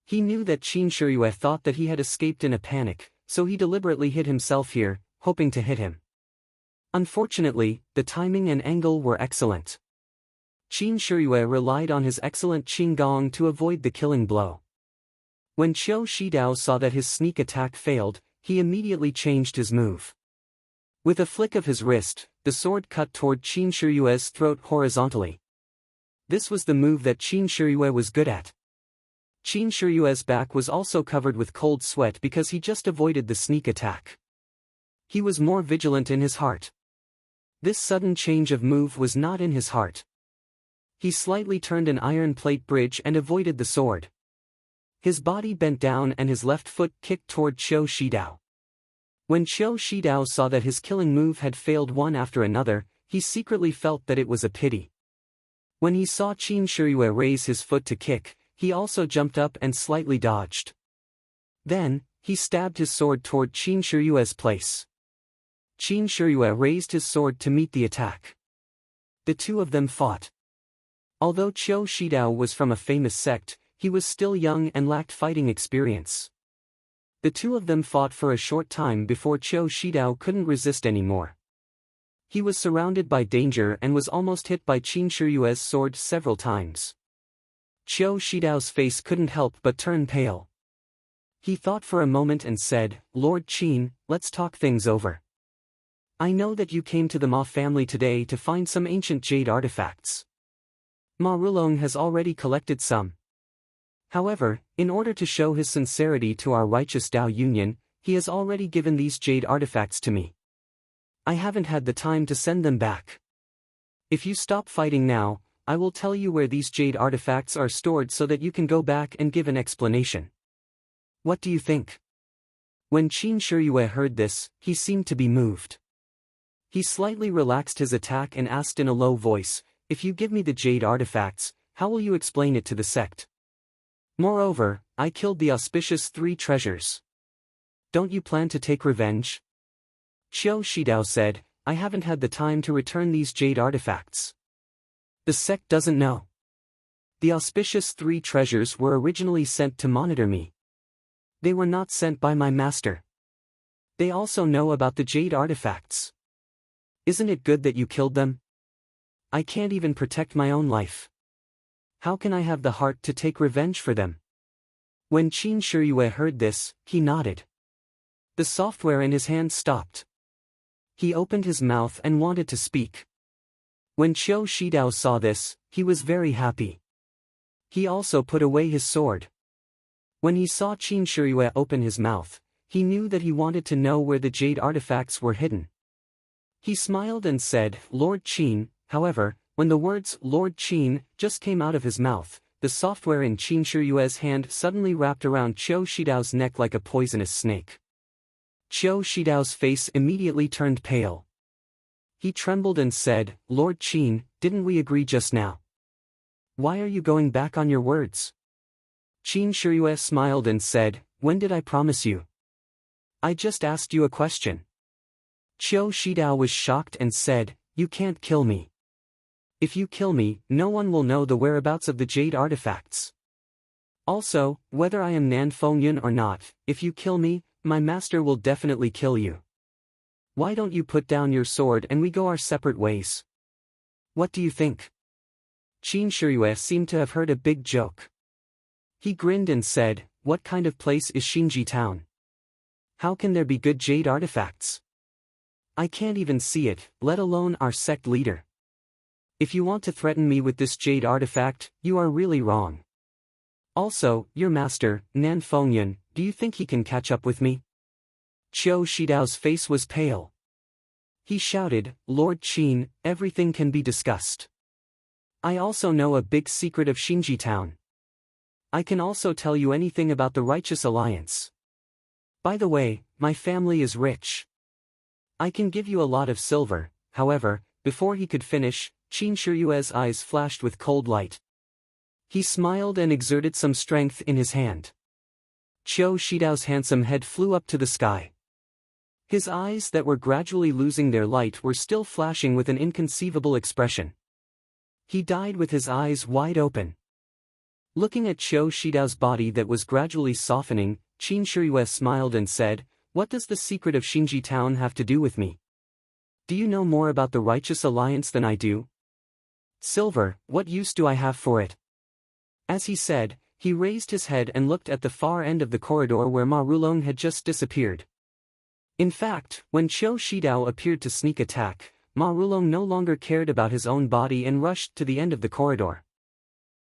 He knew that Qin Shiyue thought that he had escaped in a panic, so he deliberately hid himself here, hoping to hit him. Unfortunately, the timing and angle were excellent. Qin Shiyue relied on his excellent Qin Gong to avoid the killing blow. When Qiu Shidao saw that his sneak attack failed, he immediately changed his move. With a flick of his wrist, the sword cut toward Qin Shiyue's throat horizontally. This was the move that Qin Shiyue was good at. Qin Shiyue's back was also covered with cold sweat because he just avoided the sneak attack. He was more vigilant in his heart. This sudden change of move was not in his heart. He slightly turned an iron plate bridge and avoided the sword. His body bent down and his left foot kicked toward Qiu Shidao. When Qiu Shidao saw that his killing move had failed one after another, he secretly felt that it was a pity. When he saw Qin Shiyue raise his foot to kick, he also jumped up and slightly dodged. Then, he stabbed his sword toward Qin Shiyue's place. Qin Shiyue raised his sword to meet the attack. The two of them fought. Although Qiu Shidao was from a famous sect, he was still young and lacked fighting experience. The two of them fought for a short time before Qiu Shidao couldn't resist anymore. He was surrounded by danger and was almost hit by Qin Shiyue's sword several times. Qiu Shidao's face couldn't help but turn pale. He thought for a moment and said, "Lord Qin, let's talk things over. I know that you came to the Ma family today to find some ancient jade artifacts. Ma Rulong has already collected some. However, in order to show his sincerity to our righteous Dao Union, he has already given these jade artifacts to me. I haven't had the time to send them back. If you stop fighting now, I will tell you where these jade artifacts are stored so that you can go back and give an explanation. What do you think?" When Qin Shiyue heard this, he seemed to be moved. He slightly relaxed his attack and asked in a low voice, "If you give me the jade artifacts, how will you explain it to the sect? Moreover, I killed the auspicious 3 treasures. Don't you plan to take revenge?" Qiu Shidao said, "I haven't had the time to return these jade artifacts. The sect doesn't know. The auspicious 3 treasures were originally sent to monitor me. They were not sent by my master. They also know about the jade artifacts. Isn't it good that you killed them? I can't even protect my own life. How can I have the heart to take revenge for them?" When Qin Shiyue heard this, he nodded. The software in his hand stopped. He opened his mouth and wanted to speak. When Qiu Shidao saw this, he was very happy. He also put away his sword. When he saw Qin Shiyue open his mouth, he knew that he wanted to know where the jade artifacts were hidden. He smiled and said, "Lord Qin," however, when the words "Lord Qin" just came out of his mouth, the software in Qin Shiyue's hand suddenly wrapped around Qiu Shidao's neck like a poisonous snake. Qiu Shidao's face immediately turned pale. He trembled and said, "Lord Qin, didn't we agree just now? Why are you going back on your words?" Qin Shiyue smiled and said, "When did I promise you? I just asked you a question." Qiu Shidao was shocked and said, "You can't kill me. If you kill me, no one will know the whereabouts of the jade artifacts. Also, whether I am Nan Fengyun or not, if you kill me, my master will definitely kill you. Why don't you put down your sword and we go our separate ways? What do you think?" Qin Shiyue seemed to have heard a big joke. He grinned and said, "What kind of place is Xinji town? How can there be good jade artifacts? I can't even see it, let alone our sect leader. If you want to threaten me with this jade artifact, you are really wrong. Also, your master, Nan Fengyun, do you think he can catch up with me?" Qiu Shidao's face was pale. He shouted, "Lord Qin, everything can be discussed. I also know a big secret of Xinji town. I can also tell you anything about the Righteous Alliance. By the way, my family is rich. I can give you a lot of silver." However, before he could finish, Qin Shiyue's eyes flashed with cold light. He smiled and exerted some strength in his hand. Qiu Shidao's handsome head flew up to the sky. His eyes that were gradually losing their light were still flashing with an inconceivable expression. He died with his eyes wide open. Looking at Qiu Shidao's body that was gradually softening, Qin Shiyue smiled and said, "What does the secret of Xinji town have to do with me? Do you know more about the Righteous Alliance than I do? Silver, what use do I have for it?" As he said, he raised his head and looked at the far end of the corridor where Ma Rulong had just disappeared. In fact, when Qiu Shidao appeared to sneak attack, Ma Rulong no longer cared about his own body and rushed to the end of the corridor.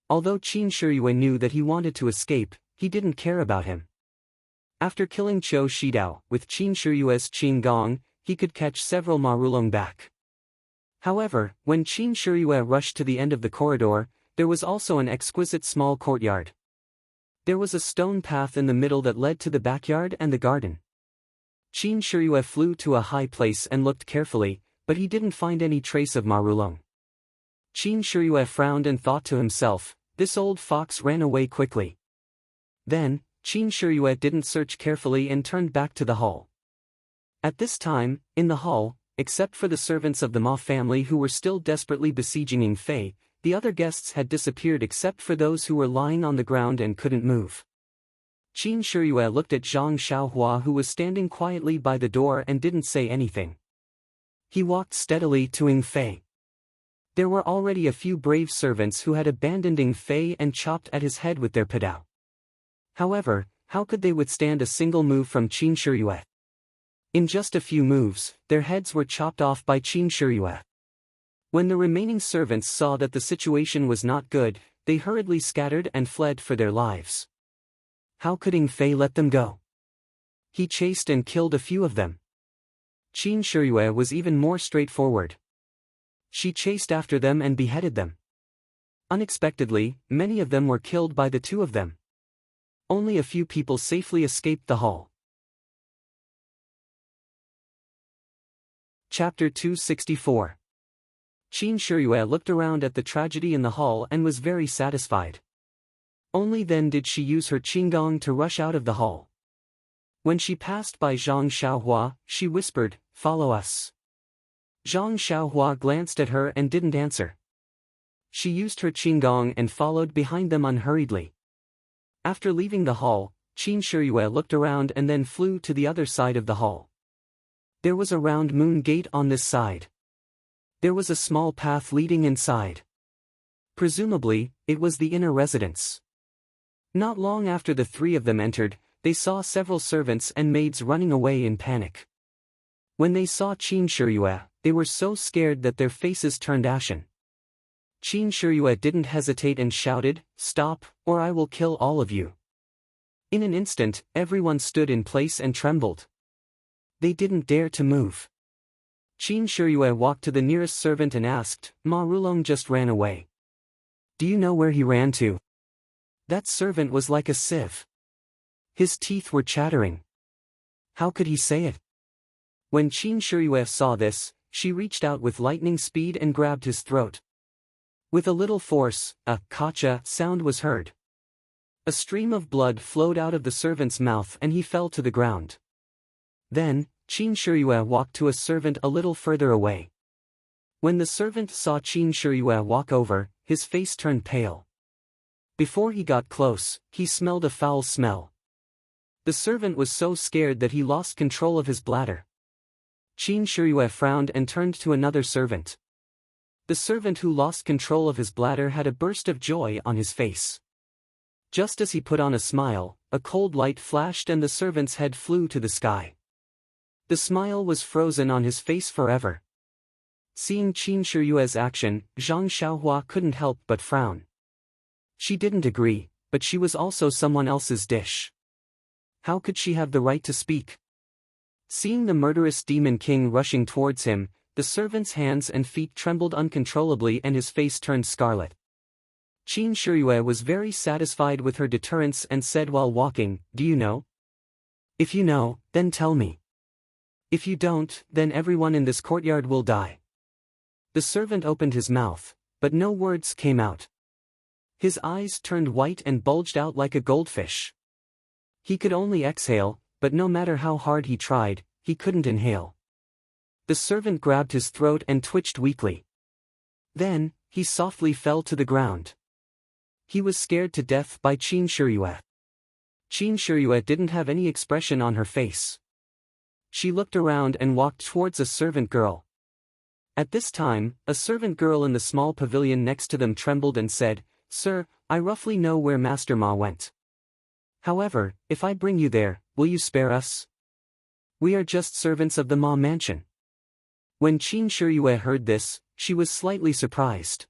Although Qin Shiyue knew that he wanted to escape, he didn't care about him. After killing Qiu Shidao, with Qin Shiyue's Qin Gong, he could catch several Ma Rulong back. However, when Qin Shiyue rushed to the end of the corridor, there was also an exquisite small courtyard. There was a stone path in the middle that led to the backyard and the garden. Qin Shiyue flew to a high place and looked carefully, but he didn't find any trace of Ma Rulong. Qin Shiyue frowned and thought to himself, This old fox ran away quickly. Then, Qin Shiyue didn't search carefully and turned back to the hall. At this time, in the hall, except for the servants of the Ma family who were still desperately besieging Ying Fei, the other guests had disappeared except for those who were lying on the ground and couldn't move. Qin Shiyue looked at Zhang Xiaohua, who was standing quietly by the door and didn't say anything. He walked steadily to Ying Fei. There were already a few brave servants who had abandoned Ying Fei and chopped at his head with their padao. However, how could they withstand a single move from Qin Shiyue? In just a few moves, their heads were chopped off by Qin Shiyue. When the remaining servants saw that the situation was not good, they hurriedly scattered and fled for their lives. How could Ying Fei let them go? He chased and killed a few of them. Qin Shiyue was even more straightforward. She chased after them and beheaded them. Unexpectedly, many of them were killed by the two of them. Only a few people safely escaped the hall. Chapter 264. Qin Shiyue looked around at the tragedy in the hall and was very satisfied. Only then did she use her qinggong to rush out of the hall. When she passed by Zhang Xiaohua, she whispered, "Follow us." Zhang Xiaohua glanced at her and didn't answer. She used her qinggong and followed behind them unhurriedly. After leaving the hall, Qin Shiyue looked around and then flew to the other side of the hall. There was a round moon gate on this side. There was a small path leading inside. Presumably, it was the inner residence. Not long after the three of them entered, they saw several servants and maids running away in panic. When they saw Qin Shiyue, they were so scared that their faces turned ashen. Qin Shiyue didn't hesitate and shouted, "Stop, or I will kill all of you." In an instant, everyone stood in place and trembled. They didn't dare to move. Qin Shiyue walked to the nearest servant and asked, "Ma Rulong just ran away. Do you know where he ran to?" That servant was like a sieve. His teeth were chattering. How could he say it? When Qin Shiyue saw this, she reached out with lightning speed and grabbed his throat. With a little force, a "kacha" sound was heard. A stream of blood flowed out of the servant's mouth and he fell to the ground. Then, Qin Shiyue walked to a servant a little further away. When the servant saw Qin Shiyue walk over, his face turned pale. Before he got close, he smelled a foul smell. The servant was so scared that he lost control of his bladder. Qin Shiyue frowned and turned to another servant. The servant who lost control of his bladder had a burst of joy on his face. Just as he put on a smile, a cold light flashed and the servant's head flew to the sky. The smile was frozen on his face forever. Seeing Qin Shiyue's action, Zhang Xiaohua couldn't help but frown. She didn't agree, but she was also someone else's dish. How could she have the right to speak? Seeing the murderous demon king rushing towards him, the servant's hands and feet trembled uncontrollably and his face turned scarlet. Qin Shiyue was very satisfied with her deterrence and said while walking, "Do you know? If you know, then tell me. If you don't, then everyone in this courtyard will die." The servant opened his mouth, but no words came out. His eyes turned white and bulged out like a goldfish. He could only exhale, but no matter how hard he tried, he couldn't inhale. The servant grabbed his throat and twitched weakly. Then, he softly fell to the ground. He was scared to death by Qin Shiyue. Qin Shiyue didn't have any expression on her face. She looked around and walked towards a servant girl. At this time, a servant girl in the small pavilion next to them trembled and said, "Sir, I roughly know where Master Ma went. However, if I bring you there, will you spare us? We are just servants of the Ma mansion." When Qin Shiyue heard this, she was slightly surprised.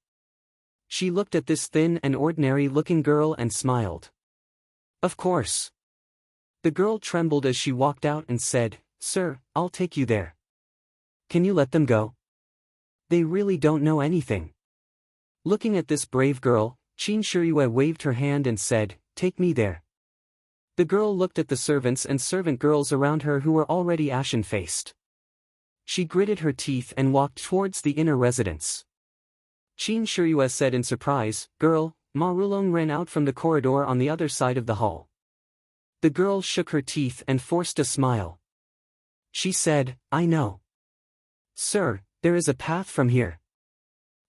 She looked at this thin and ordinary-looking girl and smiled. "Of course." The girl trembled as she walked out and said, "Sir, I'll take you there. Can you let them go? They really don't know anything." Looking at this brave girl, Qin Shiyue waved her hand and said, "Take me there." The girl looked at the servants and servant girls around her who were already ashen-faced. She gritted her teeth and walked towards the inner residence. Qin Shiyue said in surprise, "Girl, Ma Rulong ran out from the corridor on the other side of the hall. The girl shook her teeth and forced a smile. She said, I know. Sir, there is a path from here.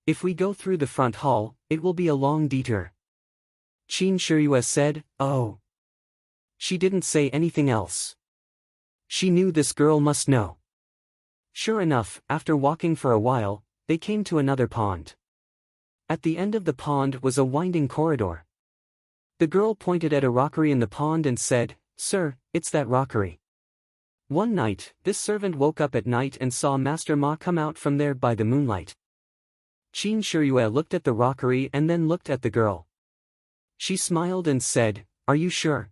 If we go through the front hall, it will be a long detour. Qin Shiyue said, oh. She didn't say anything else. She knew this girl must know. Sure enough, after walking for a while, they came to another pond. At the end of the pond was a winding corridor. The girl pointed at a rockery in the pond and said, Sir, it's that rockery. One night, this servant woke up at night and saw Master Ma come out from there by the moonlight. Qin Shiyue looked at the rockery and then looked at the girl. She smiled and said, Are you sure?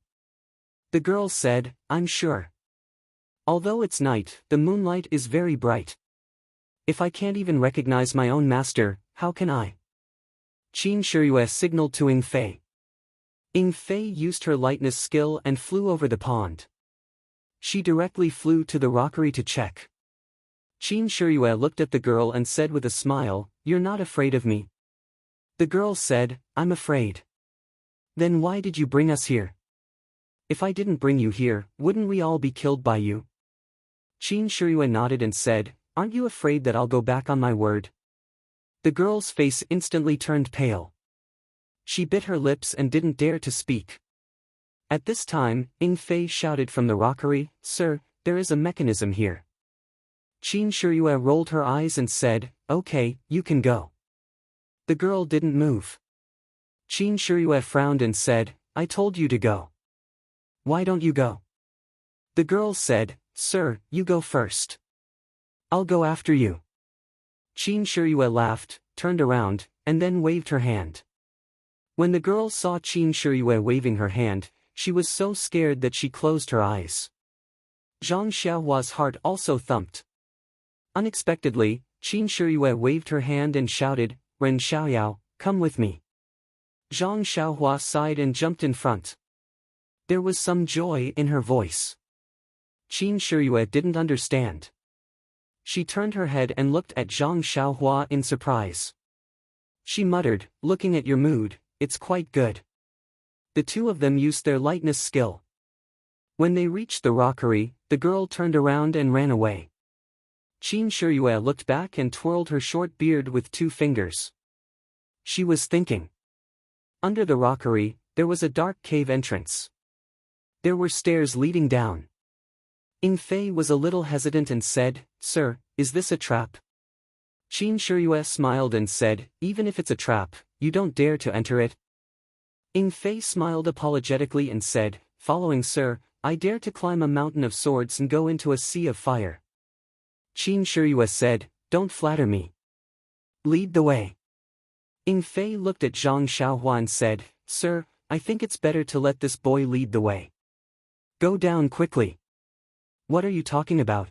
The girl said, I'm sure. Although it's night, the moonlight is very bright. If I can't even recognize my own master, how can I? Qin Shiyue signaled to Ying Fei. Ying Fei used her lightness skill and flew over the pond. She directly flew to the rockery to check. Qin Shiyue looked at the girl and said with a smile, You're not afraid of me? The girl said, I'm afraid. Then why did you bring us here? If I didn't bring you here, wouldn't we all be killed by you? Qin Shiyue nodded and said, Aren't you afraid that I'll go back on my word? The girl's face instantly turned pale. She bit her lips and didn't dare to speak. At this time, Ying Fei shouted from the rockery, Sir, there is a mechanism here. Qin Shiyue rolled her eyes and said, Okay, you can go. The girl didn't move. Qin Shiyue frowned and said, I told you to go. Why don't you go? The girl said, Sir, you go first. I'll go after you. Qin Shiyue laughed, turned around, and then waved her hand. When the girl saw Qin Shiyue waving her hand, she was so scared that she closed her eyes. Zhang Xiaohua's heart also thumped. Unexpectedly, Qin Shiyue waved her hand and shouted, Ren Xiaoyao, come with me. Zhang Xiaohua sighed and jumped in front. There was some joy in her voice. Qin Shiyue didn't understand. She turned her head and looked at Zhang Xiaohua in surprise. She muttered, Looking at your mood, it's quite good. The two of them used their lightness skill. When they reached the rockery, the girl turned around and ran away. Qin Shiyue looked back and twirled her short beard with 2 fingers. She was thinking. Under the rockery, there was a dark cave entrance. There were stairs leading down. Ying Fei was a little hesitant and said, Sir, is this a trap? Qin Shiyue smiled and said, Even if it's a trap, you don't dare to enter it. Ying Fei smiled apologetically and said, Following sir, I dare to climb a mountain of swords and go into a sea of fire. Qin Shiyue said, Don't flatter me. Lead the way. Ying Fei looked at Zhang Xiaohua and said, Sir, I think it's better to let this boy lead the way. Go down quickly. What are you talking about?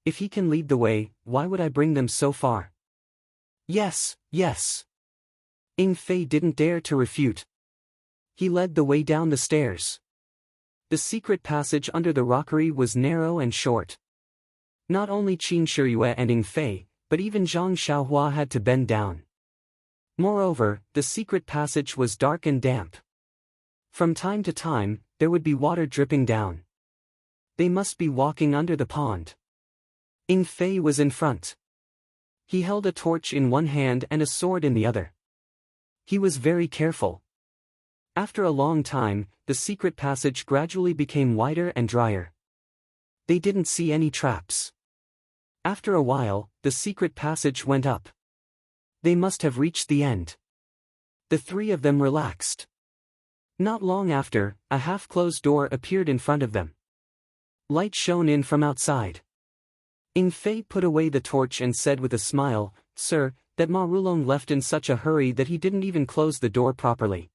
If he can lead the way, why would I bring them so far? Yes, yes. Ying Fei didn't dare to refute. He led the way down the stairs. The secret passage under the rockery was narrow and short. Not only Qin Shiyue and Ying Fei, but even Zhang Xiaohua had to bend down. Moreover, the secret passage was dark and damp. From time to time, there would be water dripping down. They must be walking under the pond. Ying Fei was in front. He held a torch in one hand and a sword in the other. He was very careful. After a long time, the secret passage gradually became wider and drier. They didn't see any traps. After a while, the secret passage went up. They must have reached the end. The 3 of them relaxed. Not long after, a half-closed door appeared in front of them. Light shone in from outside. Ying Fei put away the torch and said with a smile, Sir, that Ma Rulong left in such a hurry that he didn't even close the door properly.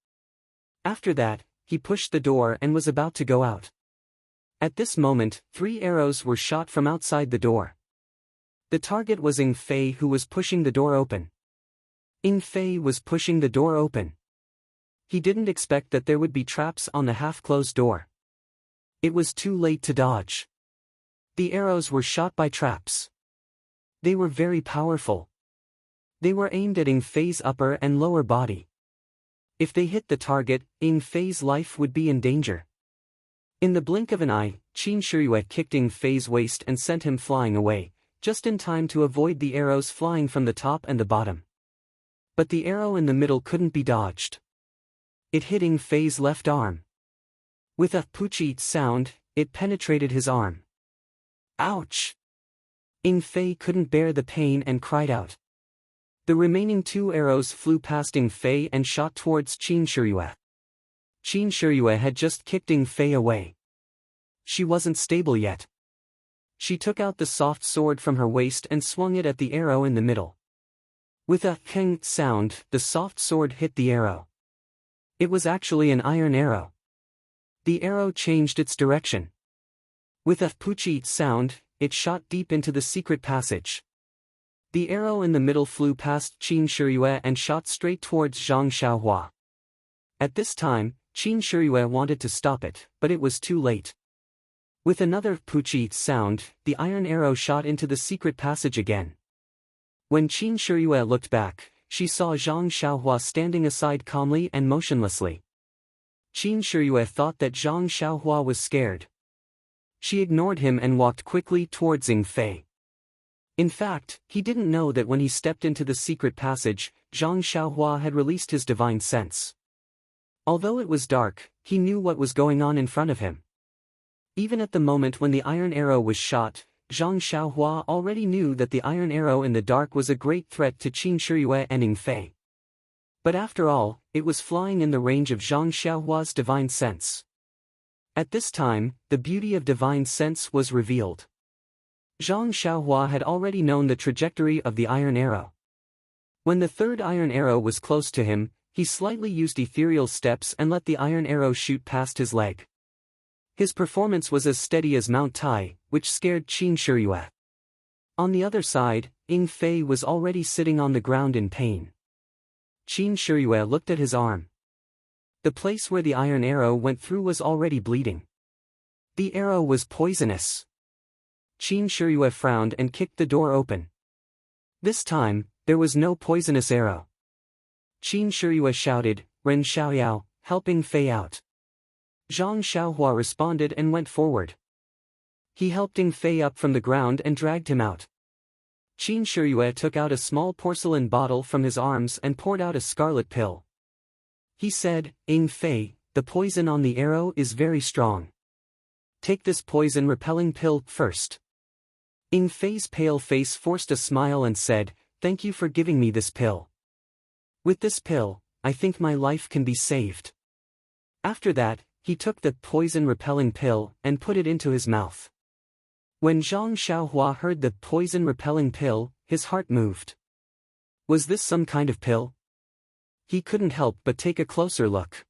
After that, he pushed the door and was about to go out. At this moment, 3 arrows were shot from outside the door. The target was Ying Fei, who was pushing the door open. Ying Fei was pushing the door open. He didn't expect that there would be traps on the half-closed door. It was too late to dodge. The arrows were shot by traps. They were very powerful. They were aimed at Ying Fei's upper and lower body. If they hit the target, Ing Fei's life would be in danger. In the blink of an eye, Qin Shiyue kicked Ing Fei's waist and sent him flying away, just in time to avoid the arrows flying from the top and the bottom. But the arrow in the middle couldn't be dodged. It hit Ing Fei's left arm. With a poochie sound, it penetrated his arm. Ouch! Ing Fei couldn't bear the pain and cried out. The remaining 2 arrows flew past Ing Fei and shot towards Qin Shiyue. Qin Shiyue had just kicked Ing Fei away. She wasn't stable yet. She took out the soft sword from her waist and swung it at the arrow in the middle. With a "keng" sound, the soft sword hit the arrow. It was actually an iron arrow. The arrow changed its direction. With a poochie sound, it shot deep into the secret passage. The arrow in the middle flew past Qin Shiyue and shot straight towards Zhang Xiaohua. At this time, Qin Shiyue wanted to stop it, but it was too late. With another poochie sound, the iron arrow shot into the secret passage again. When Qin Shiyue looked back, she saw Zhang Xiaohua standing aside calmly and motionlessly. Qin Shiyue thought that Zhang Xiaohua was scared. She ignored him and walked quickly towards Ing Fei. In fact, he didn't know that when he stepped into the secret passage, Zhang Xiaohua had released his divine sense. Although it was dark, he knew what was going on in front of him. Even at the moment when the iron arrow was shot, Zhang Xiaohua already knew that the iron arrow in the dark was a great threat to Qin Shiyue and Ing Fei. But after all, it was flying in the range of Zhang Xiaohua's divine sense. At this time, the beauty of divine sense was revealed. Zhang Xiaohua had already known the trajectory of the iron arrow. When the third iron arrow was close to him, he slightly used ethereal steps and let the iron arrow shoot past his leg. His performance was as steady as Mount Tai, which scared Qin Shiyue. On the other side, Ing Fei was already sitting on the ground in pain. Qin Shiyue looked at his arm. The place where the iron arrow went through was already bleeding. The arrow was poisonous. Qin Shiyue frowned and kicked the door open. This time, there was no poisonous arrow. Qin Shiyue shouted, "Ren Xiaoyao, help Ing Fei out." Zhang Xiaohua responded and went forward. He helped Ing Fei up from the ground and dragged him out. Qin Shiyue took out a small porcelain bottle from his arms and poured out a scarlet pill. He said, "Ing Fei, the poison on the arrow is very strong. Take this poison-repelling pill first." Ing Fei's pale face forced a smile and said, "Thank you for giving me this pill. With this pill, I think my life can be saved." After that, he took the poison-repelling pill and put it into his mouth. When Zhang Xiaohua heard the poison-repelling pill, his heart moved. Was this some kind of pill? He couldn't help but take a closer look.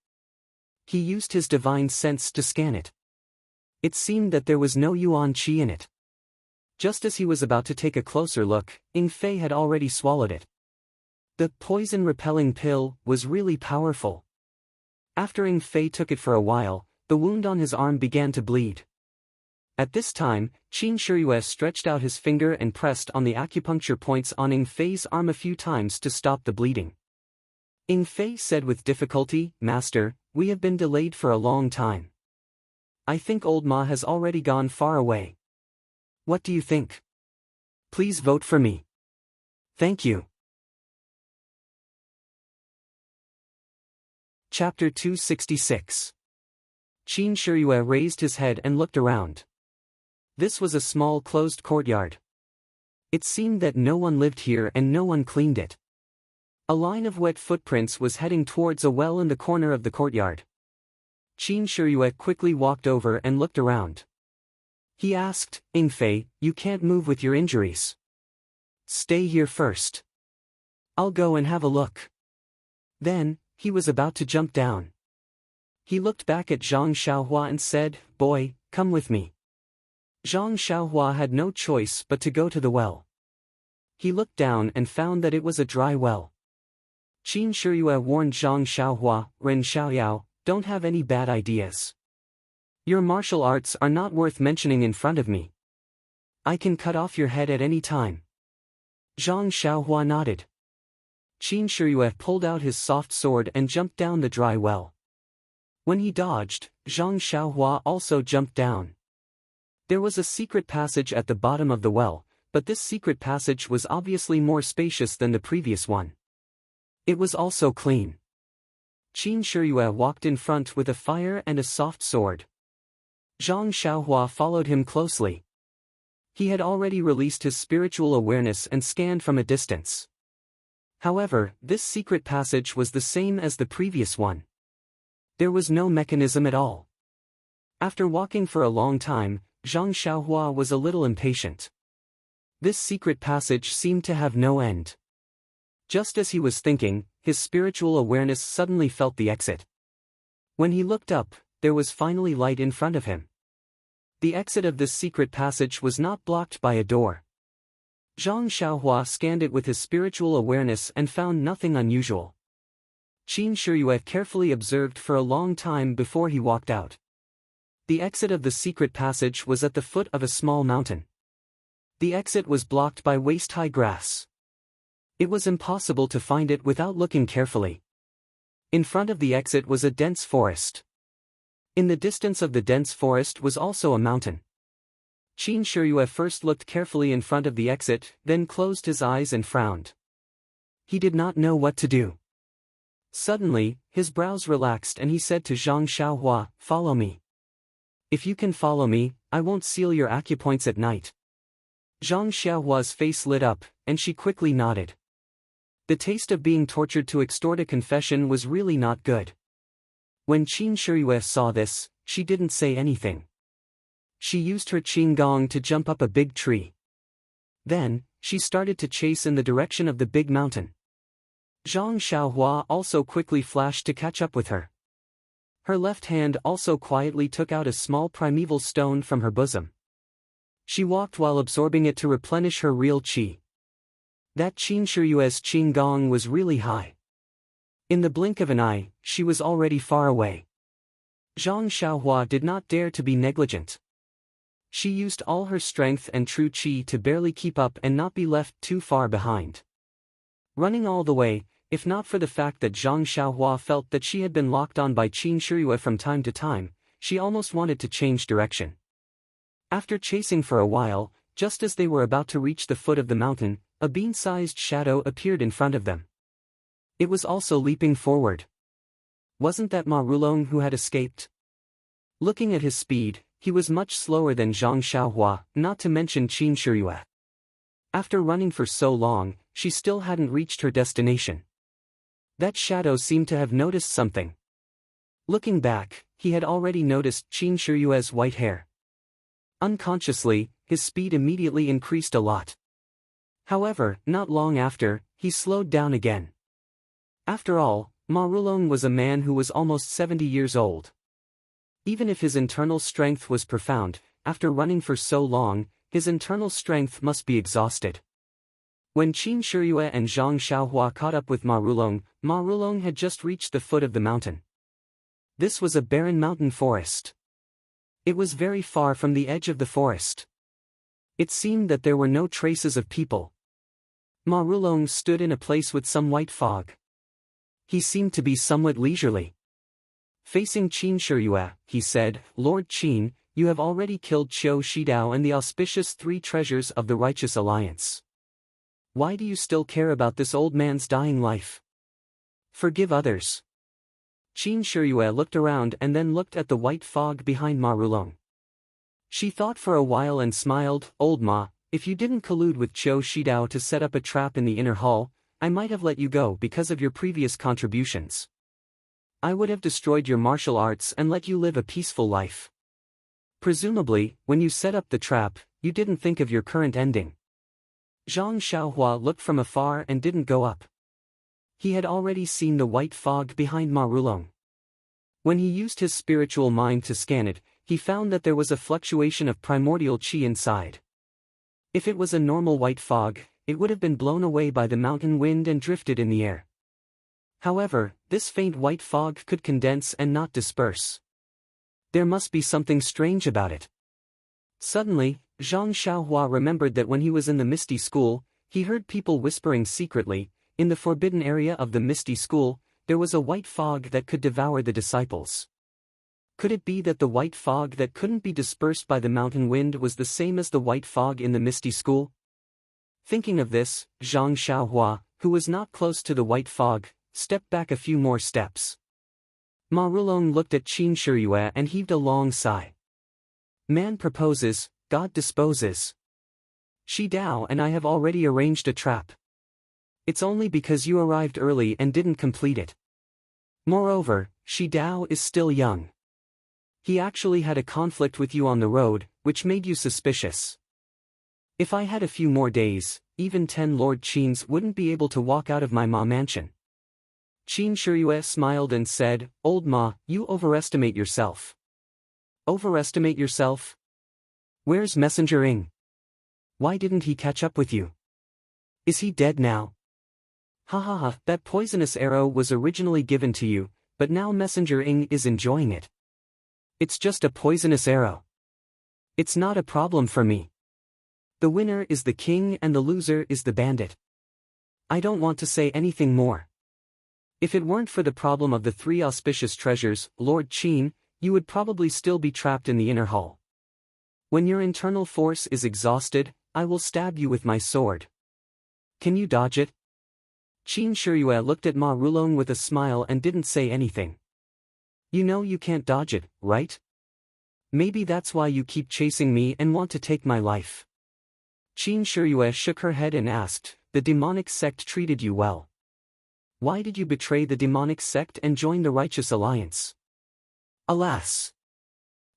He used his divine sense to scan it. It seemed that there was no yuan qi in it. Just as he was about to take a closer look, Ing Fei had already swallowed it. The poison-repelling pill was really powerful. After Ing Fei took it for a while, the wound on his arm began to bleed. At this time, Qin Shiyue stretched out his finger and pressed on the acupuncture points on Ing Fei's arm a few times to stop the bleeding. Ing Fei said with difficulty, "Master, we have been delayed for a long time. I think old Ma has already gone far away. What do you think? Please vote for me. Thank you." Chapter 266. Qin Shiyue raised his head and looked around. This was a small closed courtyard. It seemed that no one lived here and no one cleaned it. A line of wet footprints was heading towards a well in the corner of the courtyard. Qin Shiyue quickly walked over and looked around. He asked, "Ing Fei, you can't move with your injuries. Stay here first. I'll go and have a look." Then, he was about to jump down. He looked back at Zhang Xiaohua and said, "Boy, come with me." Zhang Xiaohua had no choice but to go to the well. He looked down and found that it was a dry well. Qin Shiyue warned Zhang Xiaohua, "Ren Xiaoyao, don't have any bad ideas. Your martial arts are not worth mentioning in front of me. I can cut off your head at any time." Zhang Xiaohua nodded. Qin Shiyue pulled out his soft sword and jumped down the dry well. When he dodged, Zhang Xiaohua also jumped down. There was a secret passage at the bottom of the well, but this secret passage was obviously more spacious than the previous one. It was also clean. Qin Shiyue walked in front with a fire and a soft sword. Zhang Xiaohua followed him closely. He had already released his spiritual awareness and scanned from a distance. However, this secret passage was the same as the previous one. There was no mechanism at all. After walking for a long time, Zhang Xiaohua was a little impatient. This secret passage seemed to have no end. Just as he was thinking, his spiritual awareness suddenly felt the exit. When he looked up, there was finally light in front of him. The exit of this secret passage was not blocked by a door. Zhang Xiaohua scanned it with his spiritual awareness and found nothing unusual. Qin Shiyue carefully observed for a long time before he walked out. The exit of the secret passage was at the foot of a small mountain. The exit was blocked by waist-high grass. It was impossible to find it without looking carefully. In front of the exit was a dense forest. In the distance of the dense forest was also a mountain. Qin Shiyue first looked carefully in front of the exit, then closed his eyes and frowned. He did not know what to do. Suddenly, his brows relaxed and he said to Zhang Xiaohua, "Follow me. If you can follow me, I won't seal your acupoints at night." Zhang Xiaohua's face lit up, and she quickly nodded. The taste of being tortured to extort a confession was really not good. When Qin Shiyue saw this, she didn't say anything. She used her qinggong to jump up a big tree. Then, she started to chase in the direction of the big mountain. Zhang Xiaohua also quickly flashed to catch up with her. Her left hand also quietly took out a small primeval stone from her bosom. She walked while absorbing it to replenish her real qi. That Qin Shiyue's qinggong was really high. In the blink of an eye, she was already far away. Zhang Xiaohua did not dare to be negligent. She used all her strength and true qi to barely keep up and not be left too far behind. Running all the way, if not for the fact that Zhang Xiaohua felt that she had been locked on by Qin Shiyue from time to time, she almost wanted to change direction. After chasing for a while, just as they were about to reach the foot of the mountain, a bean-sized shadow appeared in front of them. It was also leaping forward. Wasn't that Ma Rulong who had escaped? Looking at his speed, he was much slower than Zhang Xiaohua, not to mention Qin Shiyue. After running for so long, she still hadn't reached her destination. That shadow seemed to have noticed something. Looking back, he had already noticed Qin Shiyue's white hair. Unconsciously, his speed immediately increased a lot. However, not long after, he slowed down again. After all, Ma Rulong was a man who was almost 70 years old. Even if his internal strength was profound, after running for so long, his internal strength must be exhausted. When Qin Shiyue and Zhang Xiaohua caught up with Ma Rulong had just reached the foot of the mountain. This was a barren mountain forest. It was very far from the edge of the forest. It seemed that there were no traces of people. Ma Rulong stood in a place with some white fog. He seemed to be somewhat leisurely. Facing Qin Shiyue, he said, "Lord Qin, you have already killed Qiu Shidao and the auspicious 3 treasures of the Righteous Alliance. Why do you still care about this old man's dying life? Forgive others." Qin Shiyue looked around and then looked at the white fog behind Ma Rulong. She thought for a while and smiled, "Old Ma, if you didn't collude with Qiu Shidao to set up a trap in the inner hall, I might have let you go because of your previous contributions. I would have destroyed your martial arts and let you live a peaceful life. Presumably, when you set up the trap, you didn't think of your current ending." Zhang Xiaohua looked from afar and didn't go up. He had already seen the white fog behind Ma Rulong. When he used his spiritual mind to scan it, he found that there was a fluctuation of primordial qi inside. If it was a normal white fog, it would have been blown away by the mountain wind and drifted in the air. However, this faint white fog could condense and not disperse. There must be something strange about it. Suddenly, Zhang Xiaohua remembered that when he was in the Misty School, he heard people whispering secretly, in the forbidden area of the misty school, there was a white fog that could devour the disciples. Could it be that the white fog that couldn't be dispersed by the mountain wind was the same as the white fog in the misty school? Thinking of this, Zhang Xiaohua, who was not close to the white fog, stepped back a few more steps. Ma Rulong looked at Qin Shiyue and heaved a long sigh. Man proposes, God disposes. Shi Dao and I have already arranged a trap. It's only because you arrived early and didn't complete it. Moreover, Shi Dao is still young. He actually had a conflict with you on the road, which made you suspicious. If I had a few more days, even 10 Lord Qins wouldn't be able to walk out of my Ma mansion. Qin Shiyue smiled and said, Old Ma, you overestimate yourself. Overestimate yourself? Where's Messenger Ing? Why didn't he catch up with you? Is he dead now? Ha ha ha, that poisonous arrow was originally given to you, but now Messenger Ing is enjoying it. It's just a poisonous arrow. It's not a problem for me. The winner is the king and the loser is the bandit. I don't want to say anything more. If it weren't for the problem of the 3 auspicious treasures, Lord Qin, you would probably still be trapped in the inner hall. When your internal force is exhausted, I will stab you with my sword. Can you dodge it? Qin Shiyue looked at Ma Rulong with a smile and didn't say anything. You know you can't dodge it, right? Maybe that's why you keep chasing me and want to take my life. Qin Shiyue shook her head and asked, the demonic sect treated you well. Why did you betray the demonic sect and join the righteous alliance? Alas!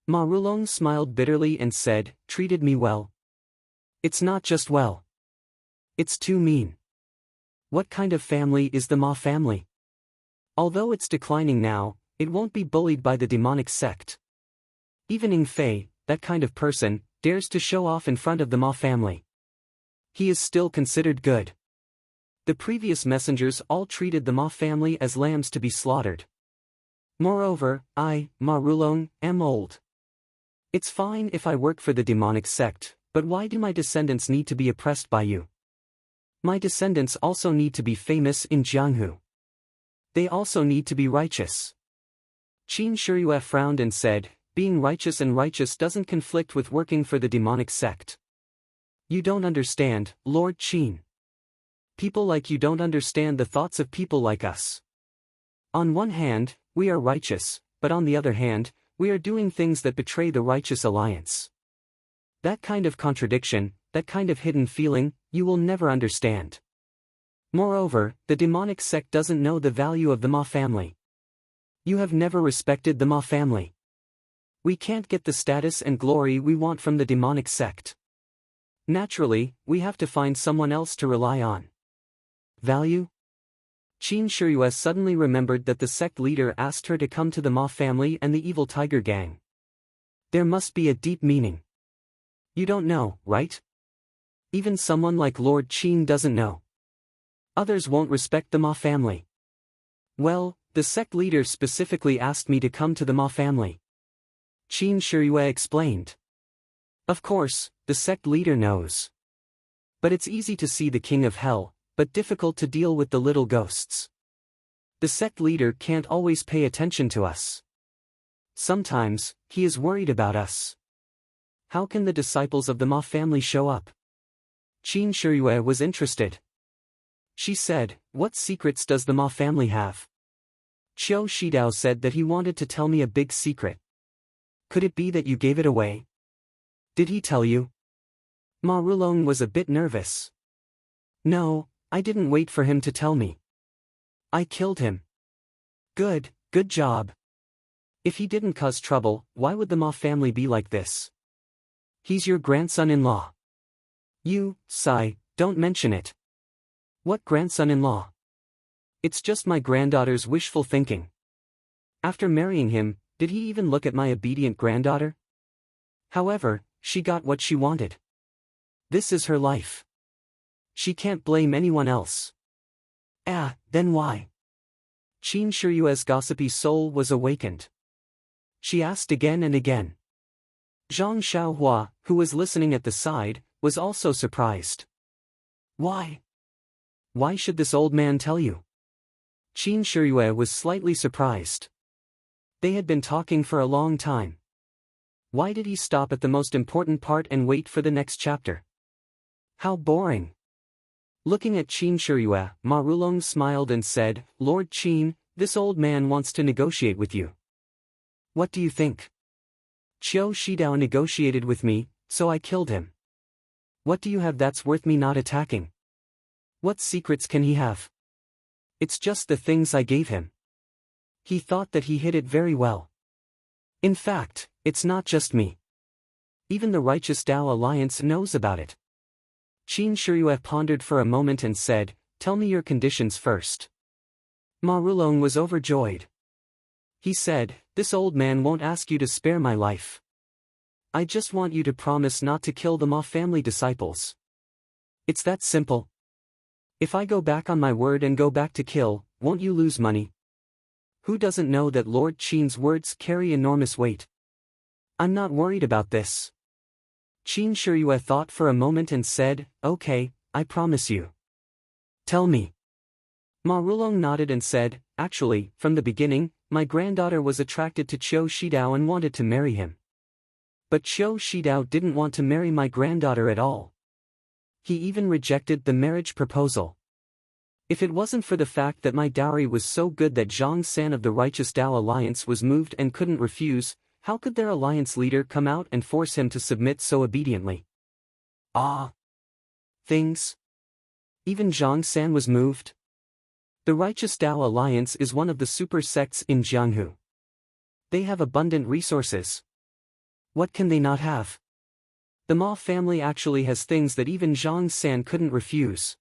Ma Rulong smiled bitterly and said, treated me well. It's not just well. It's too mean. What kind of family is the Ma family? Although it's declining now, it won't be bullied by the demonic sect. Even Ing Fei, that kind of person, dares to show off in front of the Ma family. He is still considered good. The previous messengers all treated the Ma family as lambs to be slaughtered. Moreover, I, Ma Rulong, am old. It's fine if I work for the demonic sect, but why do my descendants need to be oppressed by you? My descendants also need to be famous in Jianghu. They also need to be righteous. Qin Shiyue frowned and said, being righteous and righteous doesn't conflict with working for the demonic sect. You don't understand, Lord Qin. People like you don't understand the thoughts of people like us. On one hand, we are righteous, but on the other hand, we are doing things that betray the righteous alliance. That kind of contradiction, that kind of hidden feeling, you will never understand. Moreover, the demonic sect doesn't know the value of the Ma family. You have never respected the Ma family. We can't get the status and glory we want from the demonic sect. Naturally, we have to find someone else to rely on. Value? Qin Shiyue suddenly remembered that the sect leader asked her to come to the Ma family and the evil tiger gang. There must be a deep meaning. You don't know, right? Even someone like Lord Qin doesn't know. Others won't respect the Ma family. Well, the sect leader specifically asked me to come to the Ma family. Qin Shiyue explained. Of course, the sect leader knows. But it's easy to see the king of hell, but difficult to deal with the little ghosts. The sect leader can't always pay attention to us. Sometimes, he is worried about us. How can the disciples of the Ma family show up? Qin Shiyue was interested. She said, what secrets does the Ma family have? Qiu Shidao said that he wanted to tell me a big secret. Could it be that you gave it away? Did he tell you? Ma Rulong was a bit nervous. No, I didn't wait for him to tell me. I killed him. Good job. If he didn't cause trouble, why would the Ma family be like this? He's your grandson-in-law. You, Sai, don't mention it. What grandson-in-law? It's just my granddaughter's wishful thinking. After marrying him, did he even look at my obedient granddaughter? However, she got what she wanted. This is her life. She can't blame anyone else. Then why? Qin Shiyue's gossipy soul was awakened. She asked again and again. Zhang Xiaohua, who was listening at the side, was also surprised. Why? Why should this old man tell you? Qin Shiyue was slightly surprised. They had been talking for a long time. Why did he stop at the most important part and wait for the next chapter? How boring. Looking at Qin Shiyue, Ma Rulong smiled and said, Lord Qin, this old man wants to negotiate with you. What do you think? Qiu Shidao negotiated with me, so I killed him. What do you have that's worth me not attacking? What secrets can he have? It's just the things I gave him. He thought that he hid it very well. In fact, it's not just me. Even the Righteous Tao Alliance knows about it. Qin Shiyue pondered for a moment and said, Tell me your conditions first. Ma Rulong was overjoyed. He said, This old man won't ask you to spare my life. I just want you to promise not to kill the Ma family disciples. It's that simple. If I go back on my word and go back to kill, won't you lose money? Who doesn't know that Lord Qin's words carry enormous weight? I'm not worried about this. Qin Shiyue thought for a moment and said, Okay, I promise you. Tell me. Ma Rulong nodded and said, Actually, from the beginning, my granddaughter was attracted to Qiu Shidao and wanted to marry him. But Qiu Shidao didn't want to marry my granddaughter at all. He even rejected the marriage proposal. If it wasn't for the fact that my dowry was so good that Zhang San of the Righteous Tao Alliance was moved and couldn't refuse, how could their alliance leader come out and force him to submit so obediently? Things. Even Zhang San was moved. The Righteous Tao Alliance is one of the super sects in Jianghu. They have abundant resources. What can they not have? The Ma family actually has things that even Zhang San couldn't refuse.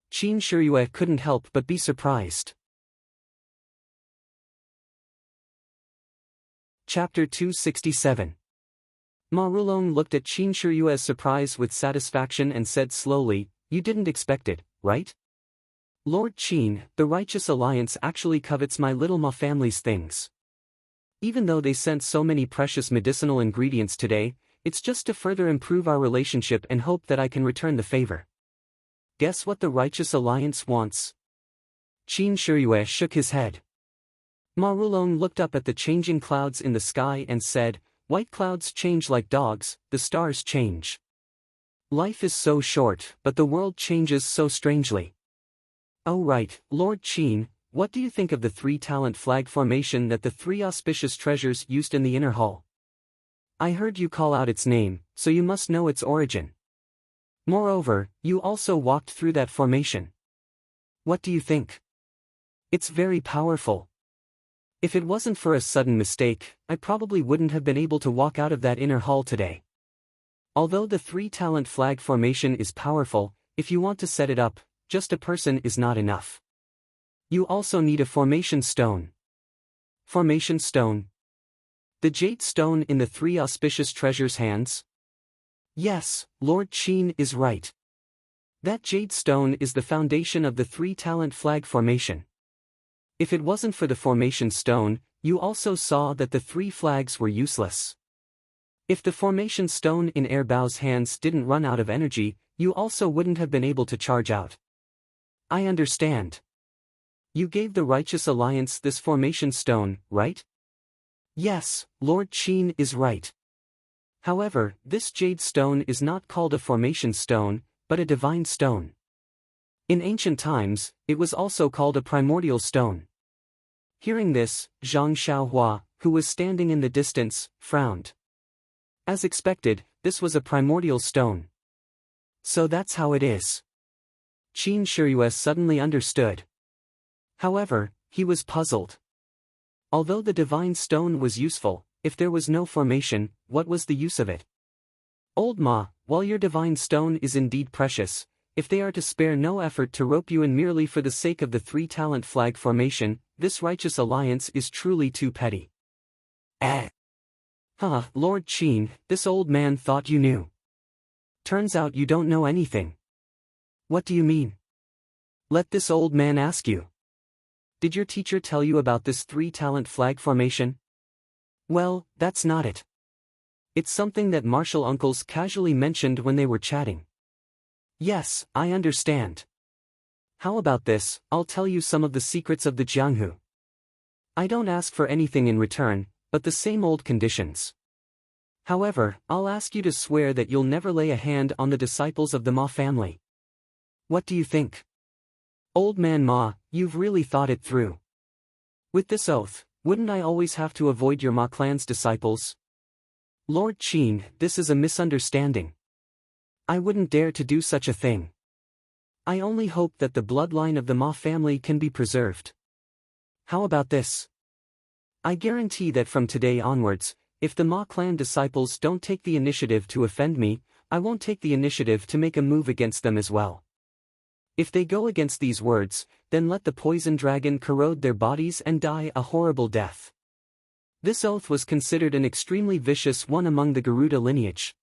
Qin Shiyue couldn't help but be surprised. Chapter 267. Ma Rulong looked at Qin Shiyue's surprise with satisfaction and said slowly, You didn't expect it, right? Lord Qin, the Righteous Alliance actually covets my little Ma family's things. Even though they sent so many precious medicinal ingredients today, it's just to further improve our relationship and hope that I can return the favor. Guess what the Righteous Alliance wants? Qin Shiyue shook his head. Ma Rulong looked up at the changing clouds in the sky and said, White clouds change like dogs, the stars change. Life is so short, but the world changes so strangely. Oh right, Lord Qin, what do you think of the three-talent flag formation that the three auspicious treasures used in the inner hall? I heard you call out its name, so you must know its origin. Moreover, you also walked through that formation. What do you think? It's very powerful. If it wasn't for a sudden mistake, I probably wouldn't have been able to walk out of that inner hall today. Although the three-talent flag formation is powerful, if you want to set it up, just a person is not enough. You also need a formation stone. Formation stone. The jade stone in the three auspicious treasures' hands? Yes, Lord Qin is right. That jade stone is the foundation of the three-talent flag formation. If it wasn't for the formation stone, you also saw that the three flags were useless. If the formation stone in Air Bao's hands didn't run out of energy, you also wouldn't have been able to charge out. I understand. You gave the Righteous Alliance this formation stone, right? Yes, Lord Qin is right. However, this jade stone is not called a formation stone, but a divine stone. In ancient times, it was also called a primordial stone. Hearing this, Zhang Xiaohua, who was standing in the distance, frowned. As expected, this was a primordial stone. So that's how it is. Qin Shiyue suddenly understood. However, he was puzzled. Although the divine stone was useful, if there was no formation, what was the use of it? Old Ma, while your divine stone is indeed precious, if they are to spare no effort to rope you in merely for the sake of the three-talent flag formation, this Righteous Alliance is truly too petty. Lord Qin, this old man thought you knew. Turns out you don't know anything. What do you mean? Let this old man ask you. Did your teacher tell you about this three-talent flag formation? Well, that's not it. It's something that martial uncles casually mentioned when they were chatting. Yes, I understand. How about this? I'll tell you some of the secrets of the Jianghu. I don't ask for anything in return, but the same old conditions. However, I'll ask you to swear that you'll never lay a hand on the disciples of the Ma family. What do you think? Old man Ma, you've really thought it through. With this oath, wouldn't I always have to avoid your Ma clan's disciples? Lord Qin, this is a misunderstanding. I wouldn't dare to do such a thing. I only hope that the bloodline of the Ma family can be preserved. How about this? I guarantee that from today onwards, if the Ma clan disciples don't take the initiative to offend me, I won't take the initiative to make a move against them as well. If they go against these words, then let the poison dragon corrode their bodies and die a horrible death. This oath was considered an extremely vicious one among the Garuda lineage.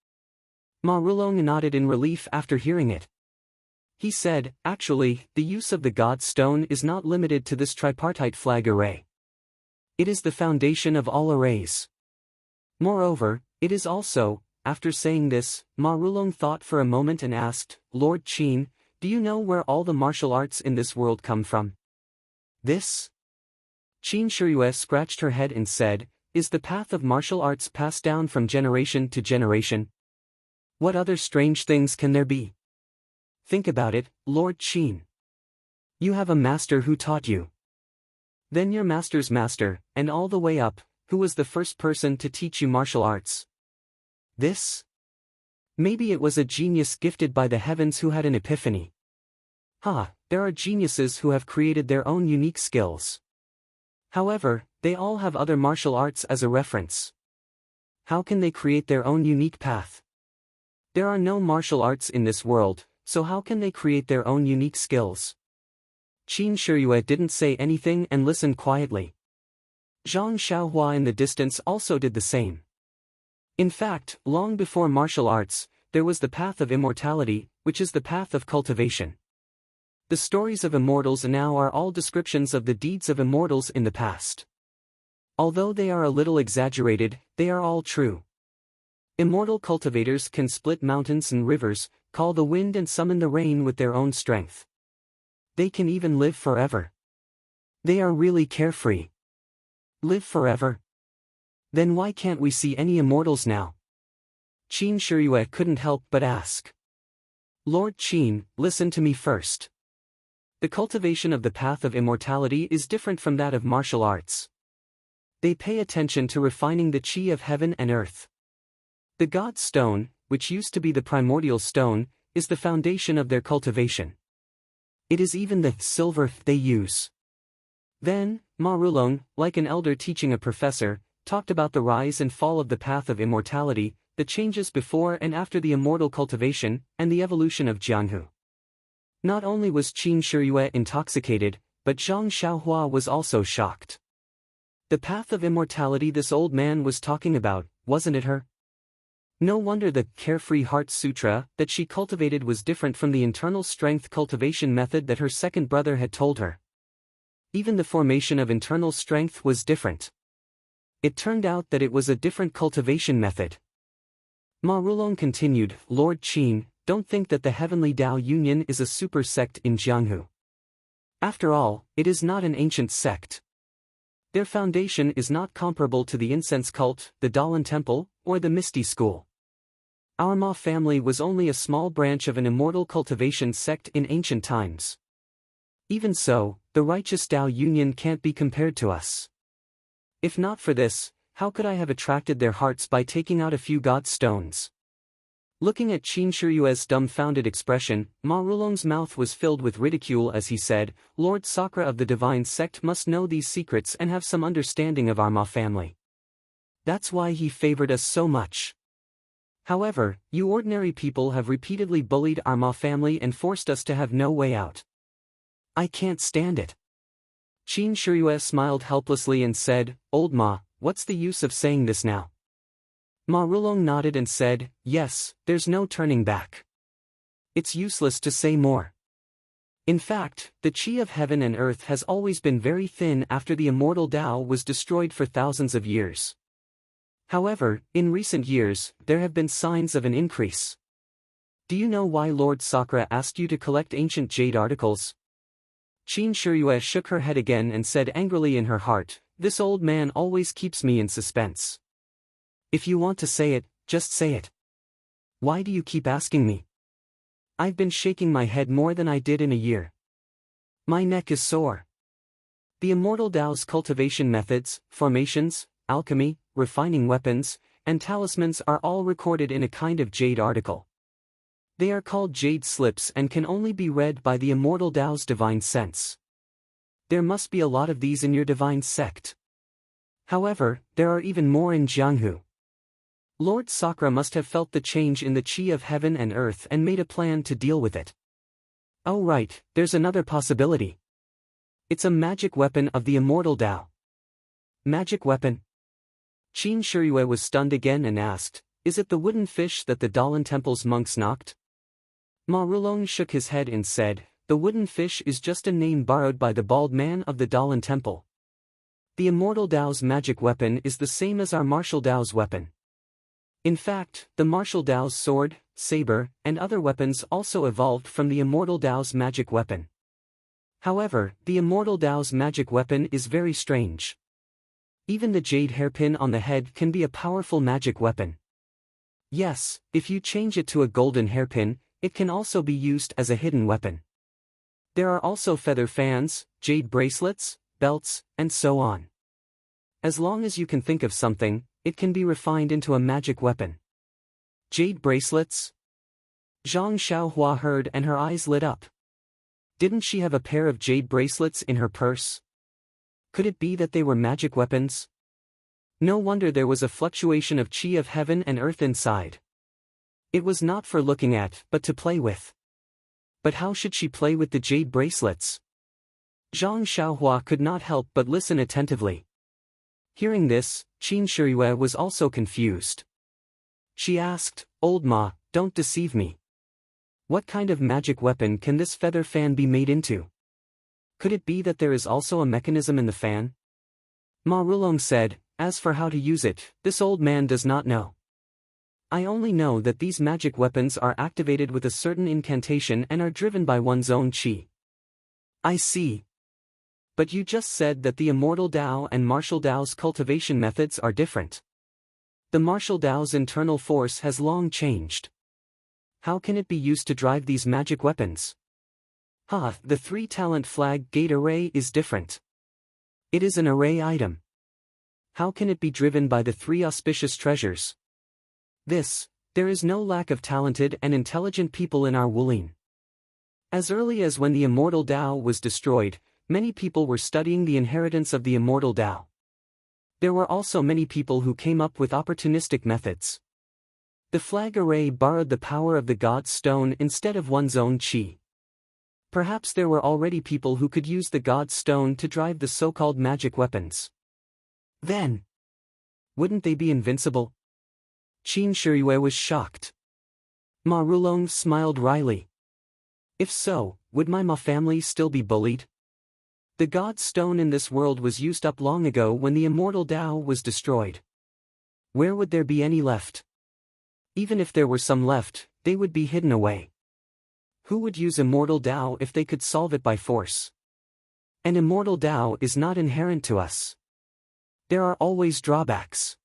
Ma Rulong nodded in relief after hearing it. He said, actually, the use of the God Stone is not limited to this tripartite flag array. It is the foundation of all arrays. Moreover, it is also, after saying this, Ma Rulong thought for a moment and asked, Lord Qin, do you know where all the martial arts in this world come from? This? Qin Shiyue scratched her head and said, is the path of martial arts passed down from generation to generation? What other strange things can there be? Think about it, Lord Qin. You have a master who taught you. Then your master's master, and all the way up, who was the first person to teach you martial arts? This? Maybe it was a genius gifted by the heavens who had an epiphany. There are geniuses who have created their own unique skills. However, they all have other martial arts as a reference. How can they create their own unique path? There are no martial arts in this world, so how can they create their own unique skills? Qin Shiyue didn't say anything and listened quietly. Zhang Xiaohua in the distance also did the same. In fact, long before martial arts, there was the path of immortality, which is the path of cultivation. The stories of immortals now are all descriptions of the deeds of immortals in the past. Although they are a little exaggerated, they are all true. Immortal cultivators can split mountains and rivers, call the wind and summon the rain with their own strength. They can even live forever. They are really carefree. Live forever? Then why can't we see any immortals now? Qin Shiyue couldn't help but ask. Lord Qin, listen to me first. The cultivation of the path of immortality is different from that of martial arts. They pay attention to refining the qi of heaven and earth. The God Stone, which used to be the primordial stone, is the foundation of their cultivation. It is even the silver they use. Then, Ma Rulong, like an elder teaching a professor, talked about the rise and fall of the path of immortality, the changes before and after the immortal cultivation, and the evolution of Jianghu. Not only was Qin Shiyue intoxicated, but Zhang Xiaohua was also shocked. The path of immortality this old man was talking about, wasn't it her? No wonder the Carefree Heart Sutra that she cultivated was different from the internal strength cultivation method that her second brother had told her. Even the formation of internal strength was different. It turned out that it was a different cultivation method. Ma Rulong continued, Lord Qin, don't think that the Heavenly Tao Union is a super sect in Jianghu. After all, it is not an ancient sect. Their foundation is not comparable to the incense cult, the Dalan Temple, or the Misty School. Our Ma family was only a small branch of an immortal cultivation sect in ancient times. Even so, the righteous Tao Union can't be compared to us. If not for this, how could I have attracted their hearts by taking out a few God stones? Looking at Qin Shiyue's dumbfounded expression, Ma Rulong's mouth was filled with ridicule as he said, Lord Sakra of the divine sect must know these secrets and have some understanding of our Ma family. That's why he favored us so much. However, you ordinary people have repeatedly bullied our Ma family and forced us to have no way out. I can't stand it. Qin Shiyue smiled helplessly and said, Old Ma, what's the use of saying this now? Ma Rulong nodded and said, yes, there's no turning back. It's useless to say more. In fact, the qi of heaven and earth has always been very thin after the immortal Tao was destroyed for thousands of years. However, in recent years, there have been signs of an increase. Do you know why Lord Sakra asked you to collect ancient jade articles? Qin Shiyue shook her head again and said angrily in her heart, "This old man always keeps me in suspense. If you want to say it, just say it. Why do you keep asking me? I've been shaking my head more than I did in a year. My neck is sore." The Immortal Tao's cultivation methods, formations, alchemy, refining weapons, and talismans are all recorded in a kind of jade article. They are called jade slips and can only be read by the Immortal Tao's divine sense. There must be a lot of these in your divine sect. However, there are even more in Jianghu. Lord Sakra must have felt the change in the qi of heaven and earth and made a plan to deal with it. Oh right, there's another possibility. It's a magic weapon of the Immortal Tao. Magic weapon? Qin Shiyue was stunned again and asked, "Is it the wooden fish that the Dalan Temple's monks knocked?" Ma Rulong shook his head and said, "The wooden fish is just a name borrowed by the bald man of the Dalan Temple. The Immortal Tao's magic weapon is the same as our martial Tao's weapon. In fact, the martial Tao's sword, saber, and other weapons also evolved from the Immortal Tao's magic weapon. However, the Immortal Tao's magic weapon is very strange. Even the jade hairpin on the head can be a powerful magic weapon. Yes, if you change it to a golden hairpin, it can also be used as a hidden weapon. There are also feather fans, jade bracelets, belts, and so on. As long as you can think of something, it can be refined into a magic weapon." Jade bracelets? Zhang Xiaohua heard and her eyes lit up. Didn't she have a pair of jade bracelets in her purse? Could it be that they were magic weapons? No wonder there was a fluctuation of qi of heaven and earth inside. It was not for looking at, but to play with. But how should she play with the jade bracelets? Zhang Xiaohua could not help but listen attentively. Hearing this, Qin Shiyue was also confused. She asked, "Old Ma, don't deceive me. What kind of magic weapon can this feather fan be made into? Could it be that there is also a mechanism in the fan?" Ma Rulong said, "As for how to use it, this old man does not know. I only know that these magic weapons are activated with a certain incantation and are driven by one's own qi." "I see. But you just said that the Immortal Tao and Martial Tao's cultivation methods are different. The Martial Tao's internal force has long changed. How can it be used to drive these magic weapons?" The 3-talent flag gate array is different. It is an array item. How can it be driven by the 3 auspicious treasures? There is no lack of talented and intelligent people in our Wulin. As early as when the Immortal Tao was destroyed, many people were studying the inheritance of the Immortal Tao. There were also many people who came up with opportunistic methods. The flag array borrowed the power of the God's stone instead of one's own qi. Perhaps there were already people who could use the God's stone to drive the so-called magic weapons. Then, wouldn't they be invincible? Qin Shiyue was shocked. Ma Rulong smiled wryly. If so, would my Ma family still be bullied? The God's stone in this world was used up long ago when the Immortal Tao was destroyed. Where would there be any left? Even if there were some left, they would be hidden away. Who would use Immortal Tao if they could solve it by force? An Immortal Tao is not inherent to us. There are always drawbacks.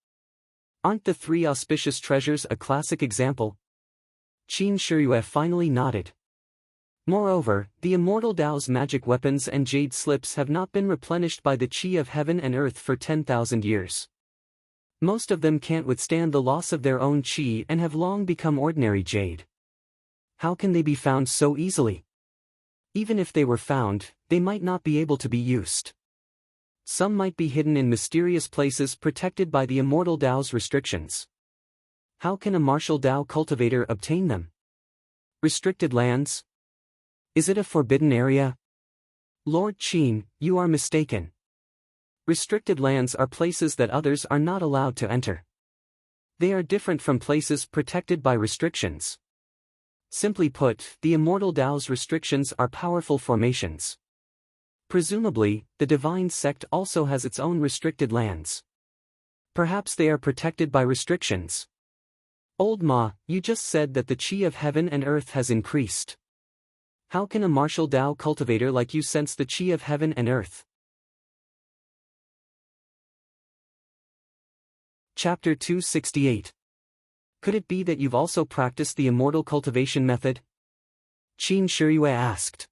Aren't the 3 auspicious treasures a classic example? Qin Shiyue finally nodded. Moreover, the Immortal Tao's magic weapons and jade slips have not been replenished by the qi of heaven and earth for 10,000 years. Most of them can't withstand the loss of their own qi and have long become ordinary jade. How can they be found so easily? Even if they were found, they might not be able to be used. Some might be hidden in mysterious places protected by the Immortal Tao's restrictions. How can a martial Tao cultivator obtain them? Restricted lands? Is it a forbidden area? Lord Qin, you are mistaken. Restricted lands are places that others are not allowed to enter. They are different from places protected by restrictions. Simply put, the Immortal Tao's restrictions are powerful formations. Presumably, the divine sect also has its own restricted lands. Perhaps they are protected by restrictions. Old Ma, you just said that the qi of heaven and earth has increased. How can a martial Tao cultivator like you sense the qi of heaven and earth? Chapter 268. Could it be that you've also practiced the immortal cultivation method? Qin Shiyue asked.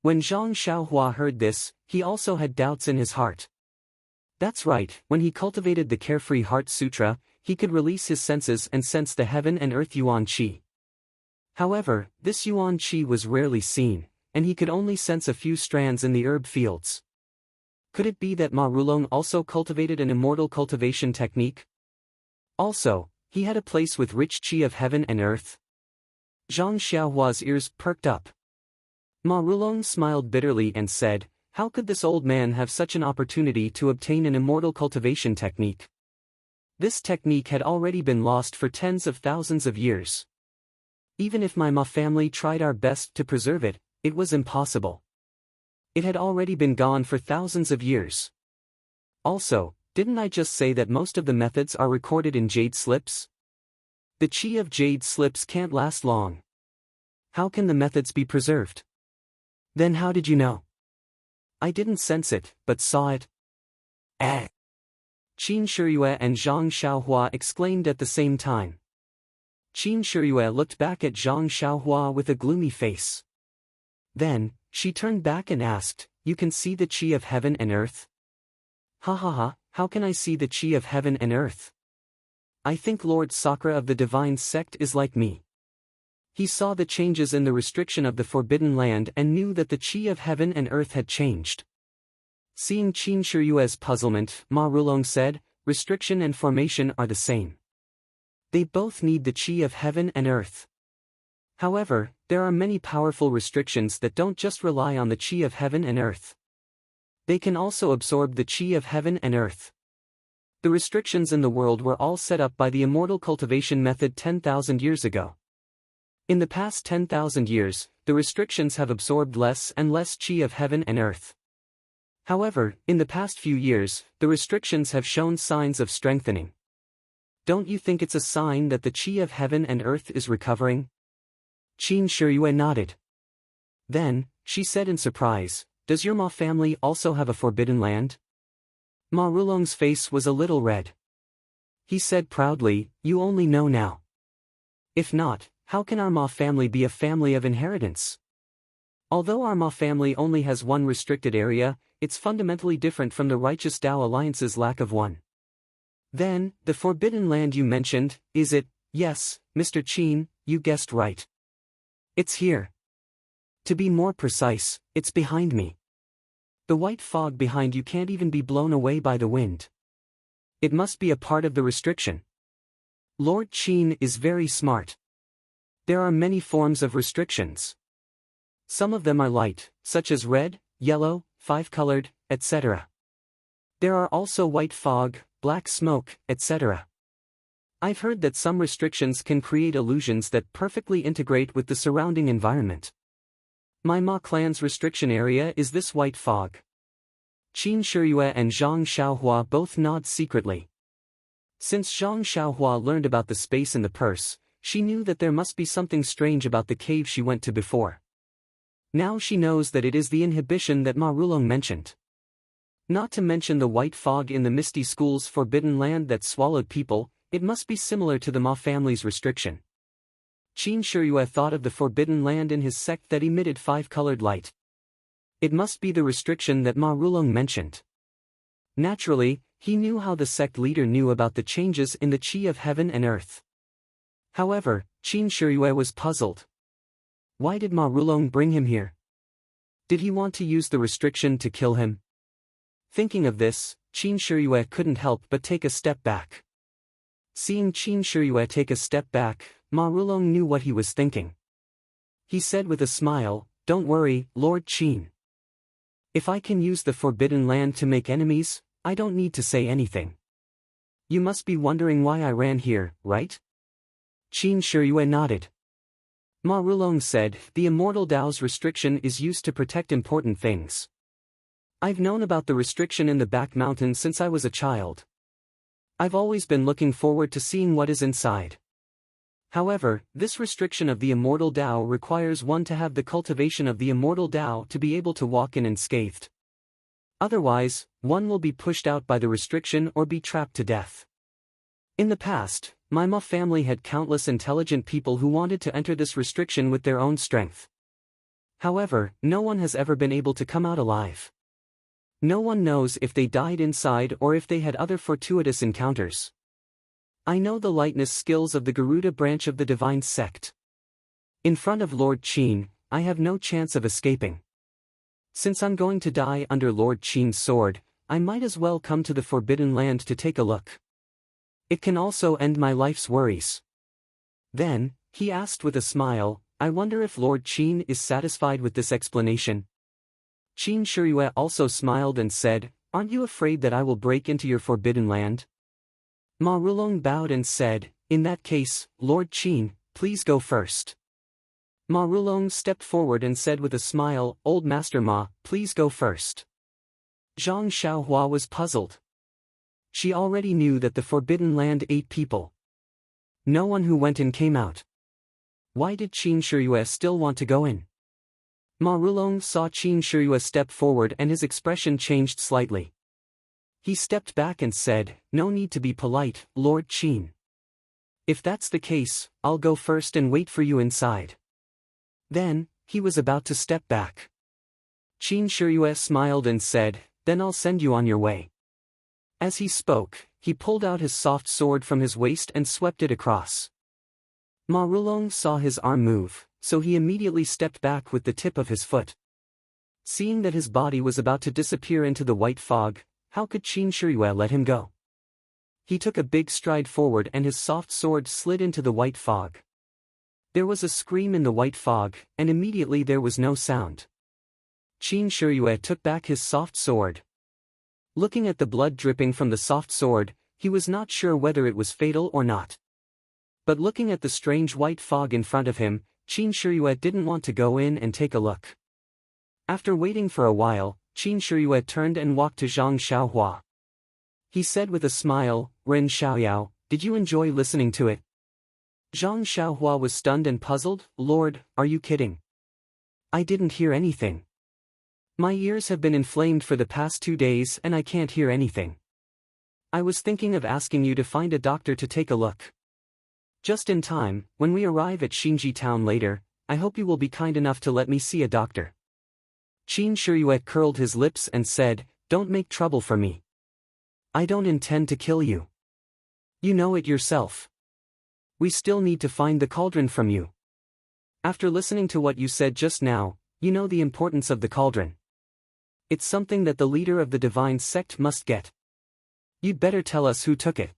When Zhang Xiaohua heard this, he also had doubts in his heart. That's right, when he cultivated the Carefree Heart Sutra, he could release his senses and sense the heaven and earth Yuan Qi. However, this Yuan Qi was rarely seen, and he could only sense a few strands in the herb fields. Could it be that Ma Rulong also cultivated an immortal cultivation technique? Also, he had a place with rich qi of heaven and earth. Zhang Xiaohua's ears perked up. Ma Rulong smiled bitterly and said, how could this old man have such an opportunity to obtain an immortal cultivation technique? This technique had already been lost for tens of thousands of years. Even if my Ma family tried our best to preserve it, it was impossible. It had already been gone for thousands of years. Also, didn't I just say that most of the methods are recorded in jade slips? The qi of jade slips can't last long. How can the methods be preserved? Then how did you know? I didn't sense it, but saw it. Eh. Qin Shiyue and Zhang Xiaohua exclaimed at the same time. Qin Shiyue looked back at Zhang Xiaohua with a gloomy face. Then, she turned back and asked, you can see the qi of heaven and earth? Ha ha ha, how can I see the qi of heaven and earth? I think Lord Sakura of the divine sect is like me. He saw the changes in the restriction of the Forbidden Land and knew that the qi of heaven and earth had changed. Seeing Qin Shiyue's puzzlement, Ma Rulong said, restriction and formation are the same. They both need the qi of heaven and earth. However, there are many powerful restrictions that don't just rely on the qi of heaven and earth. They can also absorb the qi of heaven and earth. The restrictions in the world were all set up by the immortal cultivation method 10,000 years ago. In the past 10,000 years, the restrictions have absorbed less and less qi of heaven and earth. However, in the past few years, the restrictions have shown signs of strengthening. Don't you think it's a sign that the qi of heaven and earth is recovering? Qin Shiyue nodded. Then, she said in surprise, does your Ma family also have a forbidden land? Ma Rulong's face was a little red. He said proudly, you only know now. If not, how can our Ma family be a family of inheritance? Although our Ma family only has one restricted area, it's fundamentally different from the Righteous Tao Alliance's lack of one. Then, the forbidden land you mentioned, is it? Yes, Mr. Qin, you guessed right. It's here. To be more precise, it's behind me. The white fog behind you can't even be blown away by the wind. It must be a part of the restriction. Lord Qin is very smart. There are many forms of restrictions. Some of them are light, such as red, yellow, five-colored, etc. There are also white fog, black smoke, etc. I've heard that some restrictions can create illusions that perfectly integrate with the surrounding environment. My Ma clan's restriction area is this white fog. Qin Shiyue and Zhang Xiaohua both nod secretly. Since Zhang Xiaohua learned about the space in the purse, she knew that there must be something strange about the cave she went to before. Now she knows that it is the inhibition that Ma Rulong mentioned. Not to mention the white fog in the Misty School's forbidden land that swallowed people, it must be similar to the Ma family's restriction. Qin Shiyue thought of the forbidden land in his sect that emitted five-colored light. It must be the restriction that Ma Rulong mentioned. Naturally, he knew how the sect leader knew about the changes in the qi of heaven and earth. However, Qin Shiyue was puzzled. Why did Ma Rulong bring him here? Did he want to use the restriction to kill him? Thinking of this, Qin Shiyue couldn't help but take a step back. Seeing Qin Shiyue take a step back, Ma Rulong knew what he was thinking. He said with a smile, "Don't worry, Lord Qin. If I can use the forbidden land to make enemies, I don't need to say anything. You must be wondering why I ran here, right?" Qin Shiyue nodded. Ma Rulong said, "The Immortal Tao's restriction is used to protect important things. I've known about the restriction in the back mountain since I was a child. I've always been looking forward to seeing what is inside. However, this restriction of the immortal Tao requires one to have the cultivation of the immortal Tao to be able to walk in unscathed. Otherwise, one will be pushed out by the restriction or be trapped to death. In the past, my Ma family had countless intelligent people who wanted to enter this restriction with their own strength. However, no one has ever been able to come out alive. No one knows if they died inside or if they had other fortuitous encounters. I know the lightness skills of the Garuda branch of the divine sect. In front of Lord Qin, I have no chance of escaping. Since I'm going to die under Lord Qin's sword, I might as well come to the Forbidden Land to take a look. It can also end my life's worries. Then, he asked with a smile, I wonder if Lord Qin is satisfied with this explanation. Qin Shiyue also smiled and said, aren't you afraid that I will break into your Forbidden Land? Ma Rulong bowed and said, in that case, Lord Qin, please go first. Ma Rulong stepped forward and said with a smile, Old Master Ma, please go first. Zhang Xiaohua was puzzled. She already knew that the Forbidden Land ate people. No one who went in came out. Why did Qin Shiyue still want to go in? Ma Rulong saw Qin Shiyue step forward and his expression changed slightly. He stepped back and said, no need to be polite, Lord Qin. If that's the case, I'll go first and wait for you inside. Then, he was about to step back. Qin Shiyue smiled and said, then I'll send you on your way. As he spoke, he pulled out his soft sword from his waist and swept it across. Ma Rulong saw his arm move, so he immediately stepped back with the tip of his foot. Seeing that his body was about to disappear into the white fog, how could Qin Shiyue let him go? He took a big stride forward and his soft sword slid into the white fog. There was a scream in the white fog, and immediately there was no sound. Qin Shiyue took back his soft sword. Looking at the blood dripping from the soft sword, he was not sure whether it was fatal or not. But looking at the strange white fog in front of him, Qin Shiyue didn't want to go in and take a look. After waiting for a while, Qin Shiyue turned and walked to Zhang Xiaohua. He said with a smile, Ren Xiaoyao, did you enjoy listening to it? Zhang Xiaohua was stunned and puzzled, Lord, are you kidding? I didn't hear anything. My ears have been inflamed for the past 2 days and I can't hear anything. I was thinking of asking you to find a doctor to take a look. Just in time, when we arrive at Xinji town later, I hope you will be kind enough to let me see a doctor. Qin Shiyue curled his lips and said, don't make trouble for me. I don't intend to kill you. You know it yourself. We still need to find the cauldron from you. After listening to what you said just now, you know the importance of the cauldron. It's something that the leader of the divine sect must get. You'd better tell us who took it.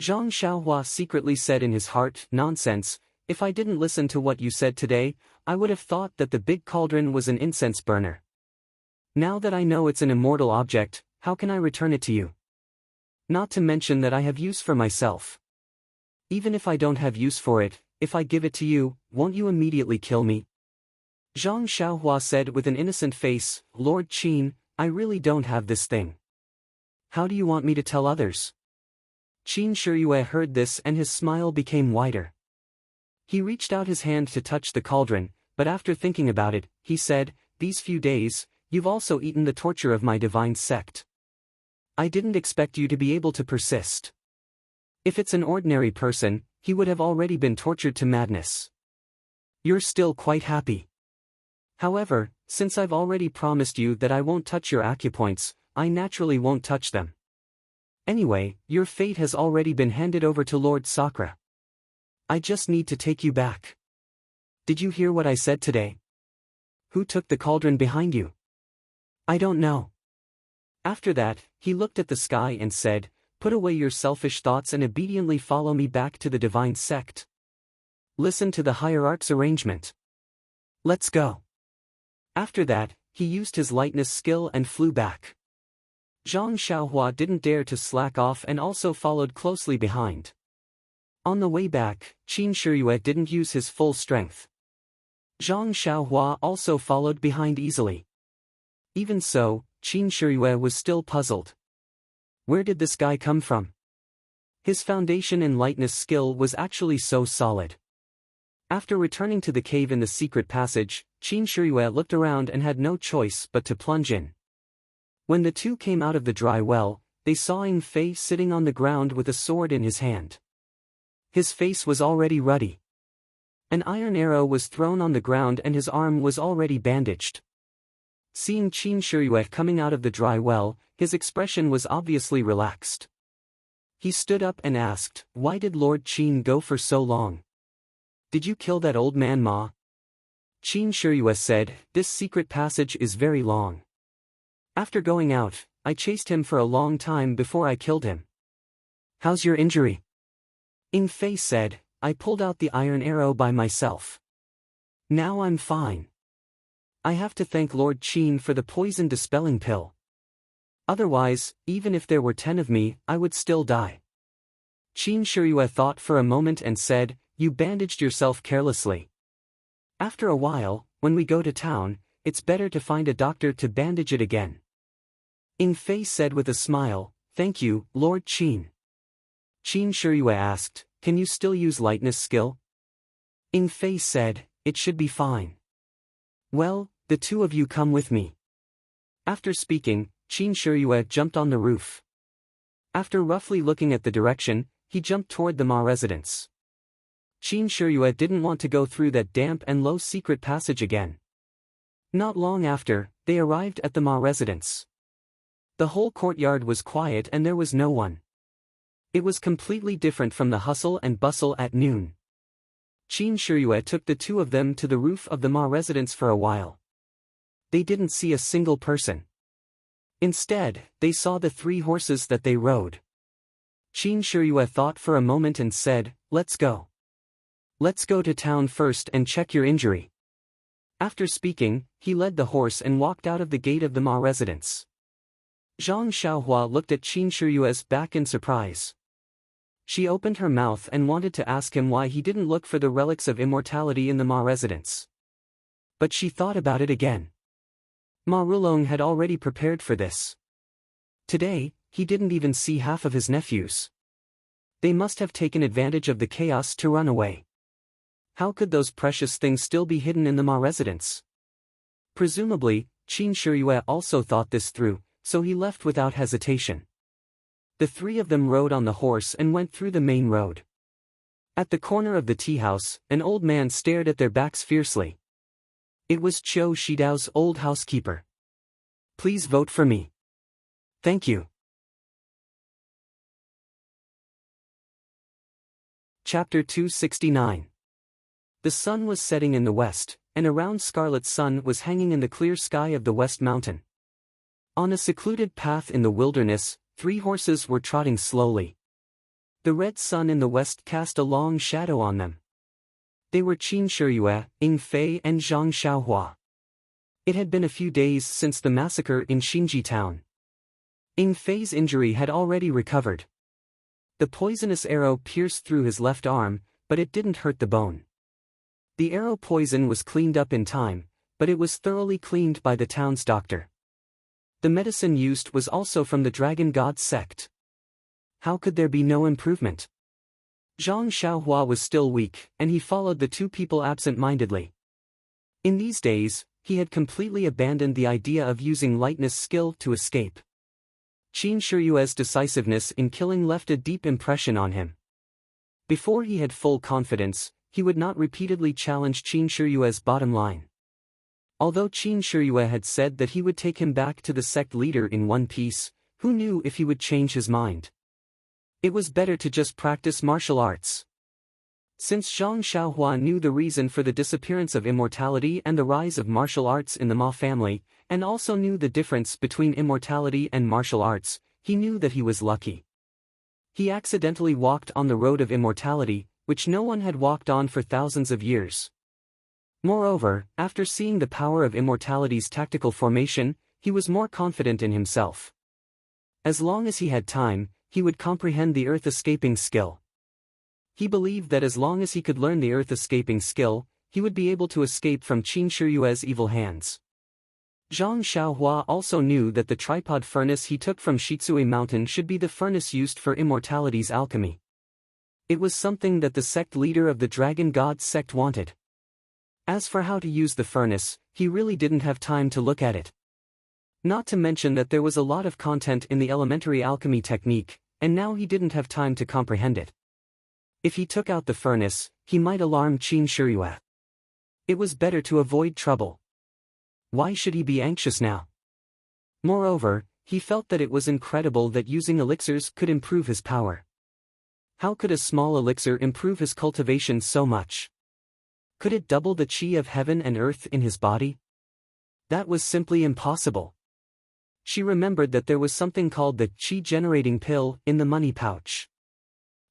Zhang Xiaohua secretly said in his heart, nonsense, if I didn't listen to what you said today, I would have thought that the big cauldron was an incense burner. Now that I know it's an immortal object, how can I return it to you? Not to mention that I have use for myself. Even if I don't have use for it, if I give it to you, won't you immediately kill me? Zhang Xiaohua said with an innocent face, Lord Qin, I really don't have this thing. How do you want me to tell others? Qin Shiyue heard this and his smile became wider. He reached out his hand to touch the cauldron, but after thinking about it, he said, these few days, you've also eaten the torture of my divine sect. I didn't expect you to be able to persist. If it's an ordinary person, he would have already been tortured to madness. You're still quite happy. However, since I've already promised you that I won't touch your acupoints, I naturally won't touch them. Anyway, your fate has already been handed over to Lord Sakura. I just need to take you back. Did you hear what I said today? Who took the cauldron behind you? I don't know. After that, he looked at the sky and said, put away your selfish thoughts and obediently follow me back to the divine sect. Listen to the hierarch's arrangement. Let's go. After that, he used his lightness skill and flew back. Zhang Xiaohua didn't dare to slack off and also followed closely behind. On the way back, Qin Shiyue didn't use his full strength. Zhang Xiaohua also followed behind easily. Even so, Qin Shiyue was still puzzled. Where did this guy come from? His foundation in lightness skill was actually so solid. After returning to the cave in the secret passage, Qin Shiyue looked around and had no choice but to plunge in. When the two came out of the dry well, they saw Ing Fei sitting on the ground with a sword in his hand. His face was already ruddy. An iron arrow was thrown on the ground and his arm was already bandaged. Seeing Qin Shiyue coming out of the dry well, his expression was obviously relaxed. He stood up and asked, "Why did Lord Qin go for so long? Did you kill that old man Ma?" Qin Shiyue said, "This secret passage is very long. After going out, I chased him for a long time before I killed him." "How's your injury?" Ing Fei said, "I pulled out the iron arrow by myself. Now I'm fine. I have to thank Lord Qin for the poison dispelling pill. Otherwise, even if there were 10 of me, I would still die." Qin Shiyue thought for a moment and said, "You bandaged yourself carelessly. After a while, when we go to town, it's better to find a doctor to bandage it again." Ing Fei said with a smile, "Thank you, Lord Qin." Qin Shiyue asked, "Can you still use lightness skill?" Ing Fei said, "It should be fine." "Well, the two of you come with me." After speaking, Qin Shiyue jumped on the roof. After roughly looking at the direction, he jumped toward the Ma residence. Qin Shiyue didn't want to go through that damp and low secret passage again. Not long after, they arrived at the Ma residence. The whole courtyard was quiet and there was no one. It was completely different from the hustle and bustle at noon. Qin Shiyue took the two of them to the roof of the Ma residence for a while. They didn't see a single person. Instead, they saw the 3 horses that they rode. Qin Shiyue thought for a moment and said, "Let's go. Let's go to town first and check your injury." After speaking, he led the horse and walked out of the gate of the Ma residence. Zhang Xiaohua looked at Qin Shiyue's back in surprise. She opened her mouth and wanted to ask him why he didn't look for the relics of immortality in the Ma residence. But she thought about it again. Ma Rulong had already prepared for this. Today, he didn't even see half of his nephews. They must have taken advantage of the chaos to run away. How could those precious things still be hidden in the Ma residence? Presumably, Qin Shiyue also thought this through, so he left without hesitation. The 3 of them rode on the horse and went through the main road. At the corner of the tea house, an old man stared at their backs fiercely. It was Qiu Shidao's old housekeeper. "Please vote for me. Thank you." Chapter 269. The sun was setting in the west, and a round scarlet sun was hanging in the clear sky of the West Mountain. On a secluded path in the wilderness, 3 horses were trotting slowly. The red sun in the west cast a long shadow on them. They were Qin Shiyue, Ing Fei and Zhang Xiaohua. It had been a few days since the massacre in Xinji town. Ing Fei's injury had already recovered. The poisonous arrow pierced through his left arm, but it didn't hurt the bone. The arrow poison was cleaned up in time, but it was thoroughly cleaned by the town's doctor. The medicine used was also from the Dragon God sect. How could there be no improvement? Zhang Xiaohua was still weak, and he followed the 2 people absent-mindedly. In these days, he had completely abandoned the idea of using lightness skill to escape. Qin Shiyue's decisiveness in killing left a deep impression on him. Before he had full confidence, he would not repeatedly challenge Qin Shiyue's bottom line. Although Qin Shiyue had said that he would take him back to the sect leader in one piece, who knew if he would change his mind? It was better to just practice martial arts. Since Zhang Xiaohua knew the reason for the disappearance of immortality and the rise of martial arts in the Ma family, and also knew the difference between immortality and martial arts, he knew that he was lucky. He accidentally walked on the road of immortality, which no one had walked on for thousands of years. Moreover, after seeing the power of immortality's tactical formation, he was more confident in himself. As long as he had time, he would comprehend the earth-escaping skill. He believed that as long as he could learn the earth-escaping skill, he would be able to escape from Qin Shiyue's evil hands. Zhang Xiaohua also knew that the tripod furnace he took from Shizue Mountain should be the furnace used for immortality's alchemy. It was something that the sect leader of the Dragon God sect wanted. As for how to use the furnace, he really didn't have time to look at it. Not to mention that there was a lot of content in the elementary alchemy technique, and now he didn't have time to comprehend it. If he took out the furnace, he might alarm Qin Shiyue. It was better to avoid trouble. Why should he be anxious now? Moreover, he felt that it was incredible that using elixirs could improve his power. How could a small elixir improve his cultivation so much? Could it double the qi of heaven and earth in his body? That was simply impossible. She remembered that there was something called the qi-generating pill in the money pouch.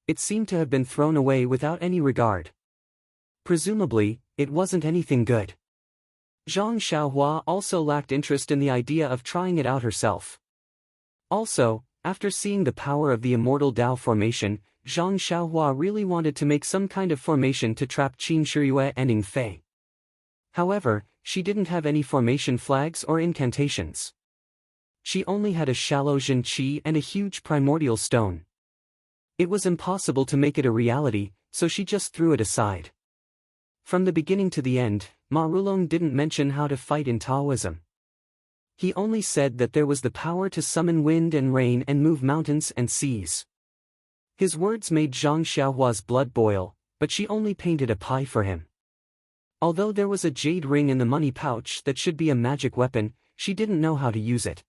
It seemed to have been thrown away without any regard. Presumably, it wasn't anything good. Zhang Xiaohua also lacked interest in the idea of trying it out herself. Also, after seeing the power of the immortal Tao formation, Zhang Xiaohua really wanted to make some kind of formation to trap Qin Shiyue and Ning Fei. However, she didn't have any formation flags or incantations. She only had a shallow Jin Qi and a huge primordial stone. It was impossible to make it a reality, so she just threw it aside. From the beginning to the end, Ma Rulong didn't mention how to fight in Taoism. He only said that there was the power to summon wind and rain and move mountains and seas. His words made Zhang Xiaohua's blood boil, but she only painted a pie for him. Although there was a jade ring in the money pouch that should be a magic weapon, she didn't know how to use it.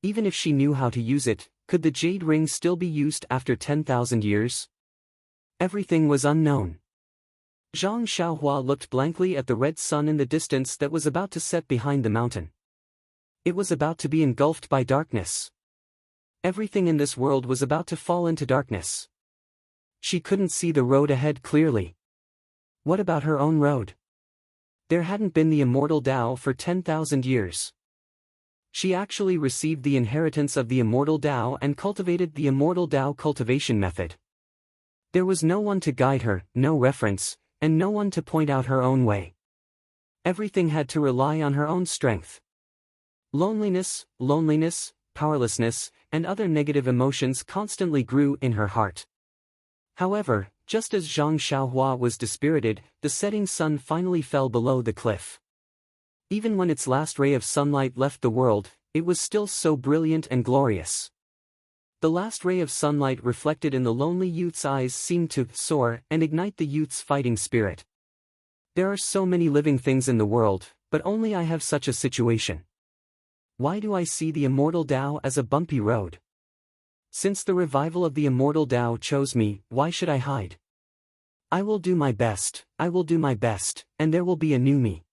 Even if she knew how to use it, could the jade ring still be used after 10,000 years? Everything was unknown. Zhang Xiaohua looked blankly at the red sun in the distance that was about to set behind the mountain. It was about to be engulfed by darkness. Everything in this world was about to fall into darkness. She couldn't see the road ahead clearly. What about her own road? There hadn't been the immortal Tao for 10,000 years. She actually received the inheritance of the immortal Tao and cultivated the immortal Tao cultivation method. There was no one to guide her, no reference, and no one to point out her own way. Everything had to rely on her own strength. Loneliness, powerlessness, and other negative emotions constantly grew in her heart. However, just as Zhang Xiaohua was dispirited, the setting sun finally fell below the cliff. Even when its last ray of sunlight left the world, it was still so brilliant and glorious. The last ray of sunlight reflected in the lonely youth's eyes seemed to soar and ignite the youth's fighting spirit. There are so many living things in the world, but only I have such a situation. Why do I see the immortal Tao as a bumpy road? Since the revival of the immortal Tao chose me, why should I hide? I will do my best, and there will be a new me.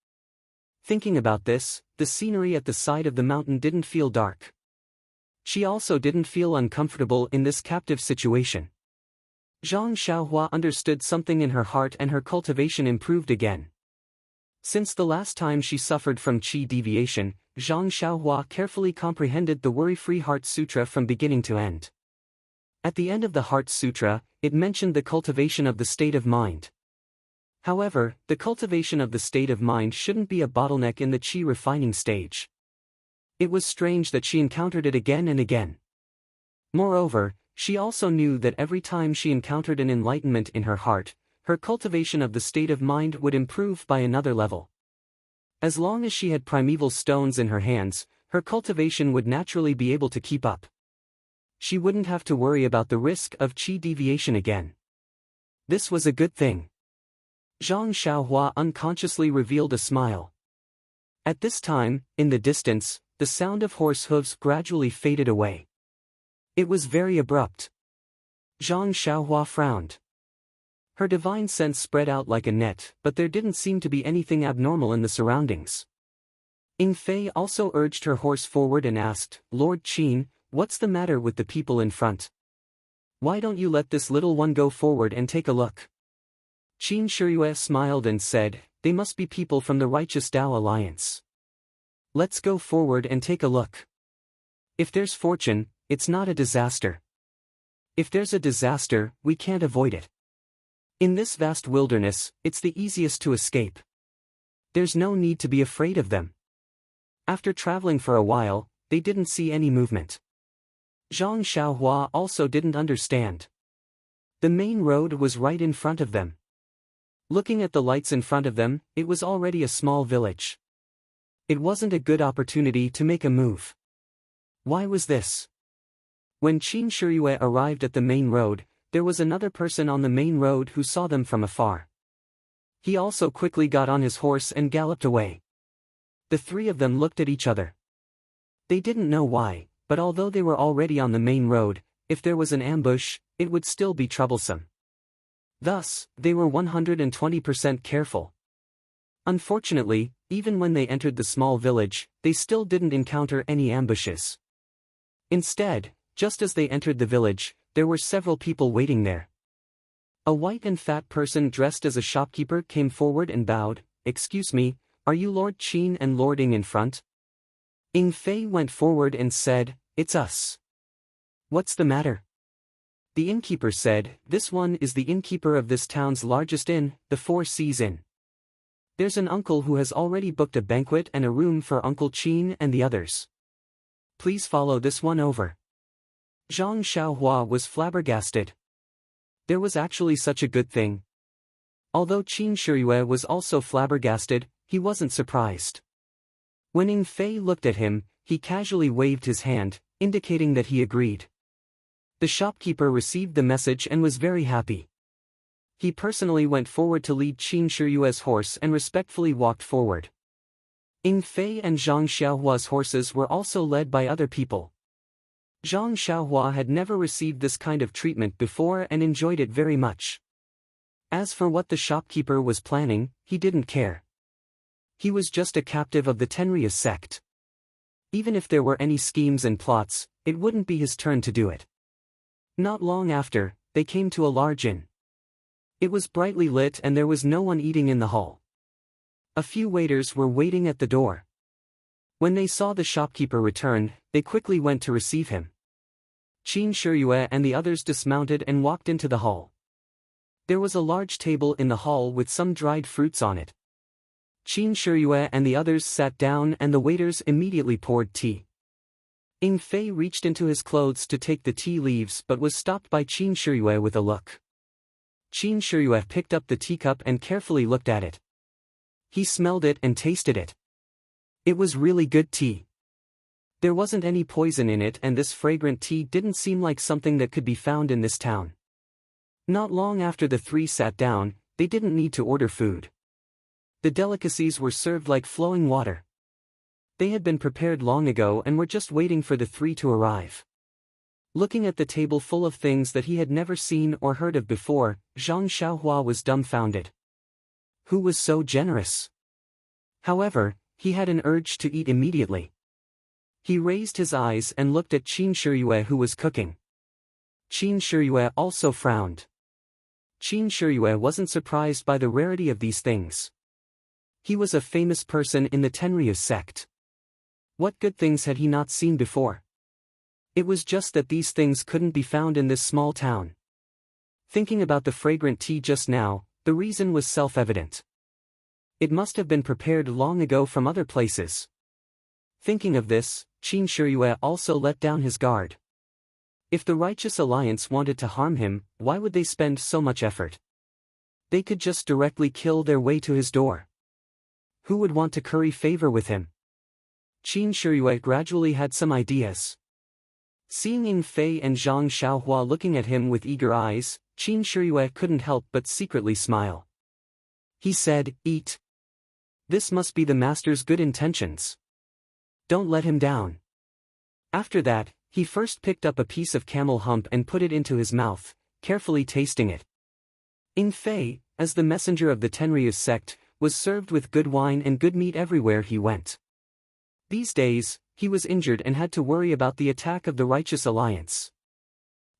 Thinking about this, the scenery at the side of the mountain didn't feel dark. She also didn't feel uncomfortable in this captive situation. Zhang Xiaohua understood something in her heart and her cultivation improved again. Since the last time she suffered from qi deviation, Zhang Xiaohua carefully comprehended the Worry-Free Heart Sutra from beginning to end. At the end of the Heart Sutra, it mentioned the cultivation of the state of mind. However, the cultivation of the state of mind shouldn't be a bottleneck in the qi refining stage. It was strange that she encountered it again and again. Moreover, she also knew that every time she encountered an enlightenment in her heart, her cultivation of the state of mind would improve by another level. As long as she had primeval stones in her hands, her cultivation would naturally be able to keep up. She wouldn't have to worry about the risk of qi deviation again. This was a good thing. Zhang Xiaohua unconsciously revealed a smile. At this time, in the distance, the sound of horse hooves gradually faded away. It was very abrupt. Zhang Xiaohua frowned. Her divine sense spread out like a net, but there didn't seem to be anything abnormal in the surroundings. Ning Fei also urged her horse forward and asked, "Lord Qin, what's the matter with the people in front? Why don't you let this little one go forward and take a look?" Qin Shiyue smiled and said, "They must be people from the Righteous Tao Alliance. Let's go forward and take a look. If there's fortune, it's not a disaster. If there's a disaster, we can't avoid it. In this vast wilderness, it's the easiest to escape. There's no need to be afraid of them." After traveling for a while, they didn't see any movement. Zhang Xiaohua also didn't understand. The main road was right in front of them. Looking at the lights in front of them, it was already a small village. It wasn't a good opportunity to make a move. Why was this? When Qin Shiyue arrived at the main road, there was another person on the main road who saw them from afar. He also quickly got on his horse and galloped away. The three of them looked at each other. They didn't know why, but although they were already on the main road, if there was an ambush, it would still be troublesome. Thus, they were 120% careful. Unfortunately, even when they entered the small village, they still didn't encounter any ambushes. Instead, just as they entered the village, there were several people waiting there. A white and fat person dressed as a shopkeeper came forward and bowed. "Excuse me, are you Lord Qin and Lord Ing in front?" Ing Fei went forward and said, "It's us." "What's the matter?" The innkeeper said, "This one is the innkeeper of this town's largest inn, the Four Seas Inn. There's an uncle who has already booked a banquet and a room for Uncle Qin and the others. Please follow this one over." Zhang Xiaohua was flabbergasted. There was actually such a good thing. Although Qin Shiyue was also flabbergasted, he wasn't surprised. When Ing Fei looked at him, he casually waved his hand, indicating that he agreed. The shopkeeper received the message and was very happy. He personally went forward to lead Qin Shiyue's horse and respectfully walked forward. Ing Fei and Zhang Xiaohua's horses were also led by other people. Zhang Xiaohua had never received this kind of treatment before and enjoyed it very much. As for what the shopkeeper was planning, he didn't care. He was just a captive of the Tenryus sect. Even if there were any schemes and plots, it wouldn't be his turn to do it. Not long after, they came to a large inn. It was brightly lit and there was no one eating in the hall. A few waiters were waiting at the door. When they saw the shopkeeper return, they quickly went to receive him. Qin Shiyue and the others dismounted and walked into the hall. There was a large table in the hall with some dried fruits on it. Qin Shiyue and the others sat down and the waiters immediately poured tea. Ing Fei reached into his clothes to take the tea leaves but was stopped by Qin Shiyue with a look. Qin Shiyue picked up the teacup and carefully looked at it. He smelled it and tasted it. It was really good tea. There wasn't any poison in it and this fragrant tea didn't seem like something that could be found in this town. Not long after the three sat down, they didn't need to order food. The delicacies were served like flowing water. They had been prepared long ago and were just waiting for the three to arrive. Looking at the table full of things that he had never seen or heard of before, Zhang Xiaohua was dumbfounded. Who was so generous? However, he had an urge to eat immediately. He raised his eyes and looked at Qin Shiyue who was cooking. Qin Shiyue also frowned. Qin Shiyue wasn't surprised by the rarity of these things. He was a famous person in the Tenryus sect. What good things had he not seen before? It was just that these things couldn't be found in this small town. Thinking about the fragrant tea just now, the reason was self-evident. It must have been prepared long ago from other places. Thinking of this, Qin Shiyue also let down his guard. If the Righteous Alliance wanted to harm him, why would they spend so much effort? They could just directly kill their way to his door. Who would want to curry favor with him? Qin Shiyue gradually had some ideas. Seeing Ing Fei and Zhang Xiaohua looking at him with eager eyes, Qin Shiyue couldn't help but secretly smile. He said, "Eat. This must be the master's good intentions. Don't let him down." After that, he first picked up a piece of camel hump and put it into his mouth, carefully tasting it. Ing Fei, as the messenger of the Tenryus sect, was served with good wine and good meat everywhere he went. These days, he was injured and had to worry about the attack of the Righteous Alliance.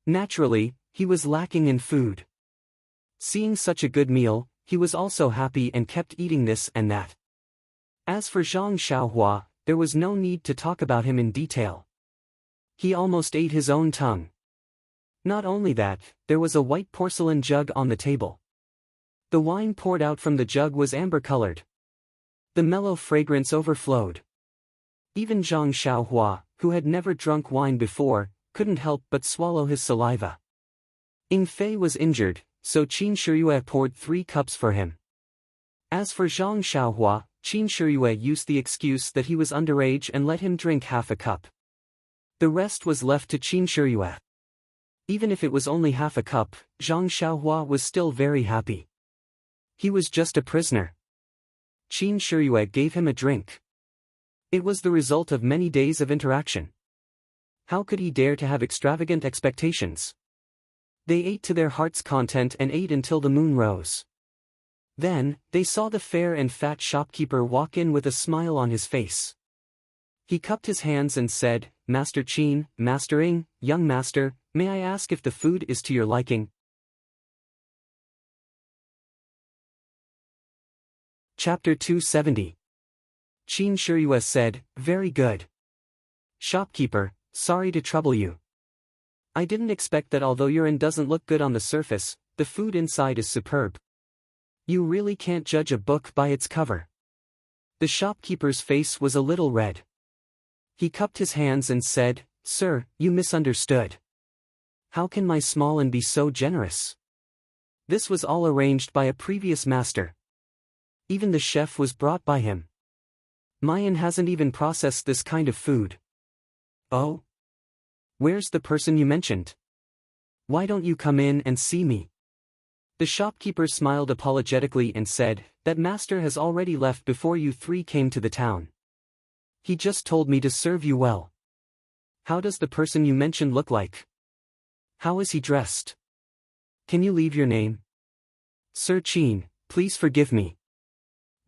Naturally, he was lacking in food. Seeing such a good meal, he was also happy and kept eating this and that. As for Zhang Xiaohua, there was no need to talk about him in detail. He almost ate his own tongue. Not only that, there was a white porcelain jug on the table. The wine poured out from the jug was amber-colored. The mellow fragrance overflowed. Even Zhang Xiaohua, who had never drunk wine before, couldn't help but swallow his saliva. Ying Fei was injured, so Qin Shiyue poured 3 cups for him. As for Zhang Xiaohua, Qin Shiyue used the excuse that he was underage and let him drink half a cup. The rest was left to Qin Shiyue. Even if it was only half a cup, Zhang Xiaohua was still very happy. He was just a prisoner. Qin Shiyue gave him a drink. It was the result of many days of interaction. How could he dare to have extravagant expectations? They ate to their heart's content and ate until the moon rose. Then, they saw the fair and fat shopkeeper walk in with a smile on his face. He cupped his hands and said, "Master Qin, Master Ying, young master, may I ask if the food is to your liking?" Chapter 270. Qin Shiyue said, "Very good. Shopkeeper, sorry to trouble you. I didn't expect that although your inn doesn't look good on the surface, the food inside is superb. You really can't judge a book by its cover." The shopkeeper's face was a little red. He cupped his hands and said, "Sir, you misunderstood. How can my small inn be so generous? This was all arranged by a previous master. Even the chef was brought by him. My inn hasn't even processed this kind of food." "Oh? Where's the person you mentioned? Why don't you come in and see me?" The shopkeeper smiled apologetically and said, "That master has already left before you 3 came to the town. He just told me to serve you well." "How does the person you mentioned look like? How is he dressed? Can you leave your name?" "Sir Qin, please forgive me.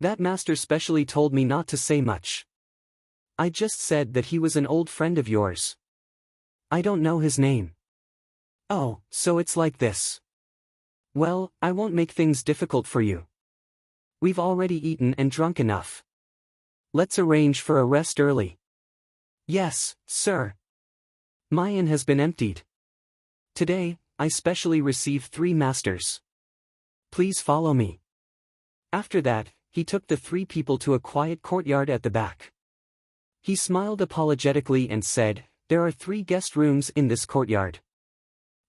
That master specially told me not to say much. I just said that he was an old friend of yours. I don't know his name." "Oh, so it's like this. Well, I won't make things difficult for you. We've already eaten and drunk enough. Let's arrange for a rest early." "Yes, sir. My inn has been emptied. Today, I specially received 3 masters. Please follow me." After that, he took the 3 people to a quiet courtyard at the back. He smiled apologetically and said, "There are 3 guest rooms in this courtyard.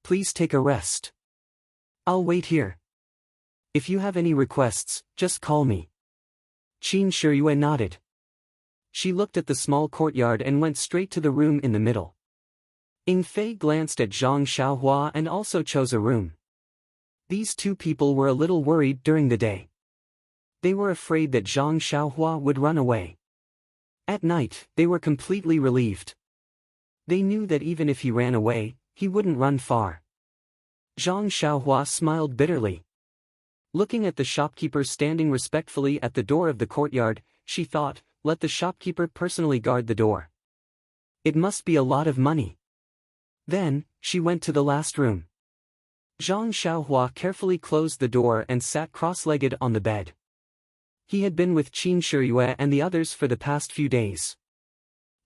Please take a rest. I'll wait here. If you have any requests, just call me." Qin Shiyue nodded. She looked at the small courtyard and went straight to the room in the middle. Ying Fei glanced at Zhang Xiaohua and also chose a room. These 2 people were a little worried during the day. They were afraid that Zhang Xiaohua would run away. At night, they were completely relieved. They knew that even if he ran away, he wouldn't run far. Zhang Xiaohua smiled bitterly. Looking at the shopkeeper standing respectfully at the door of the courtyard, she thought, let the shopkeeper personally guard the door. It must be a lot of money. Then, she went to the last room. Zhang Xiaohua carefully closed the door and sat cross-legged on the bed. He had been with Qin Shiyue and the others for the past few days.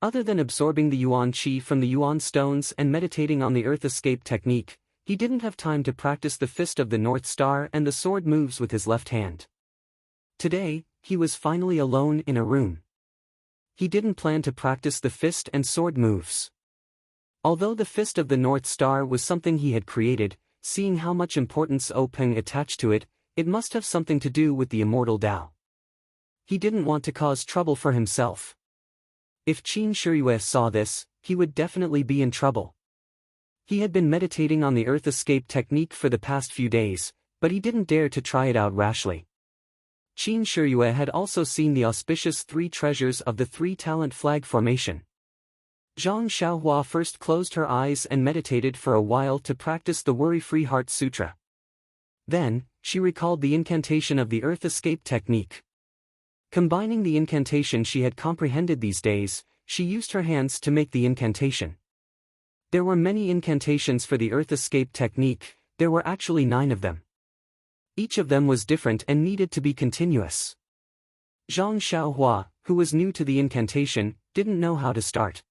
Other than absorbing the yuan qi from the yuan stones and meditating on the earth escape technique, he didn't have time to practice the fist of the North Star and the sword moves with his left hand. Today, he was finally alone in a room. He didn't plan to practice the fist and sword moves. Although the fist of the North Star was something he had created, seeing how much importance Peng attached to it, it must have something to do with the immortal Tao. He didn't want to cause trouble for himself. If Qin Shiyue saw this, he would definitely be in trouble. He had been meditating on the earth escape technique for the past few days, but he didn't dare to try it out rashly. Qin Shiyue had also seen the auspicious 3 treasures of the 3-talent flag formation. Zhang Xiaohua first closed her eyes and meditated for a while to practice the Worry-Free Heart Sutra. Then, she recalled the incantation of the earth escape technique. Combining the incantation she had comprehended these days, she used her hands to make the incantation. There were many incantations for the earth escape technique, there were actually 9 of them. Each of them was different and needed to be continuous. Zhang Xiaohua, who was new to the incantation, didn't know how to start.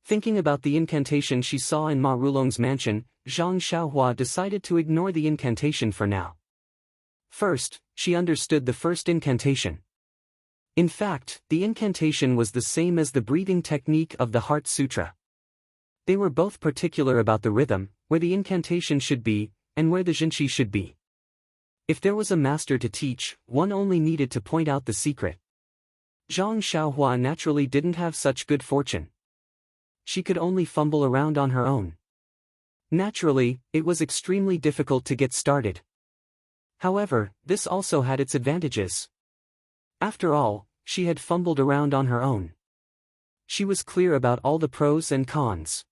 Thinking about the incantation she saw in Ma Rulong's mansion, Zhang Xiaohua decided to ignore the incantation for now. First, she understood the first incantation. In fact, the incantation was the same as the breathing technique of the Heart Sutra. They were both particular about the rhythm, where the incantation should be, and where the jinshi should be. If there was a master to teach, one only needed to point out the secret. Zhang Xiaohua naturally didn't have such good fortune. She could only fumble around on her own. Naturally, it was extremely difficult to get started. However, this also had its advantages. After all, she had fumbled around on her own. She was clear about all the pros and cons.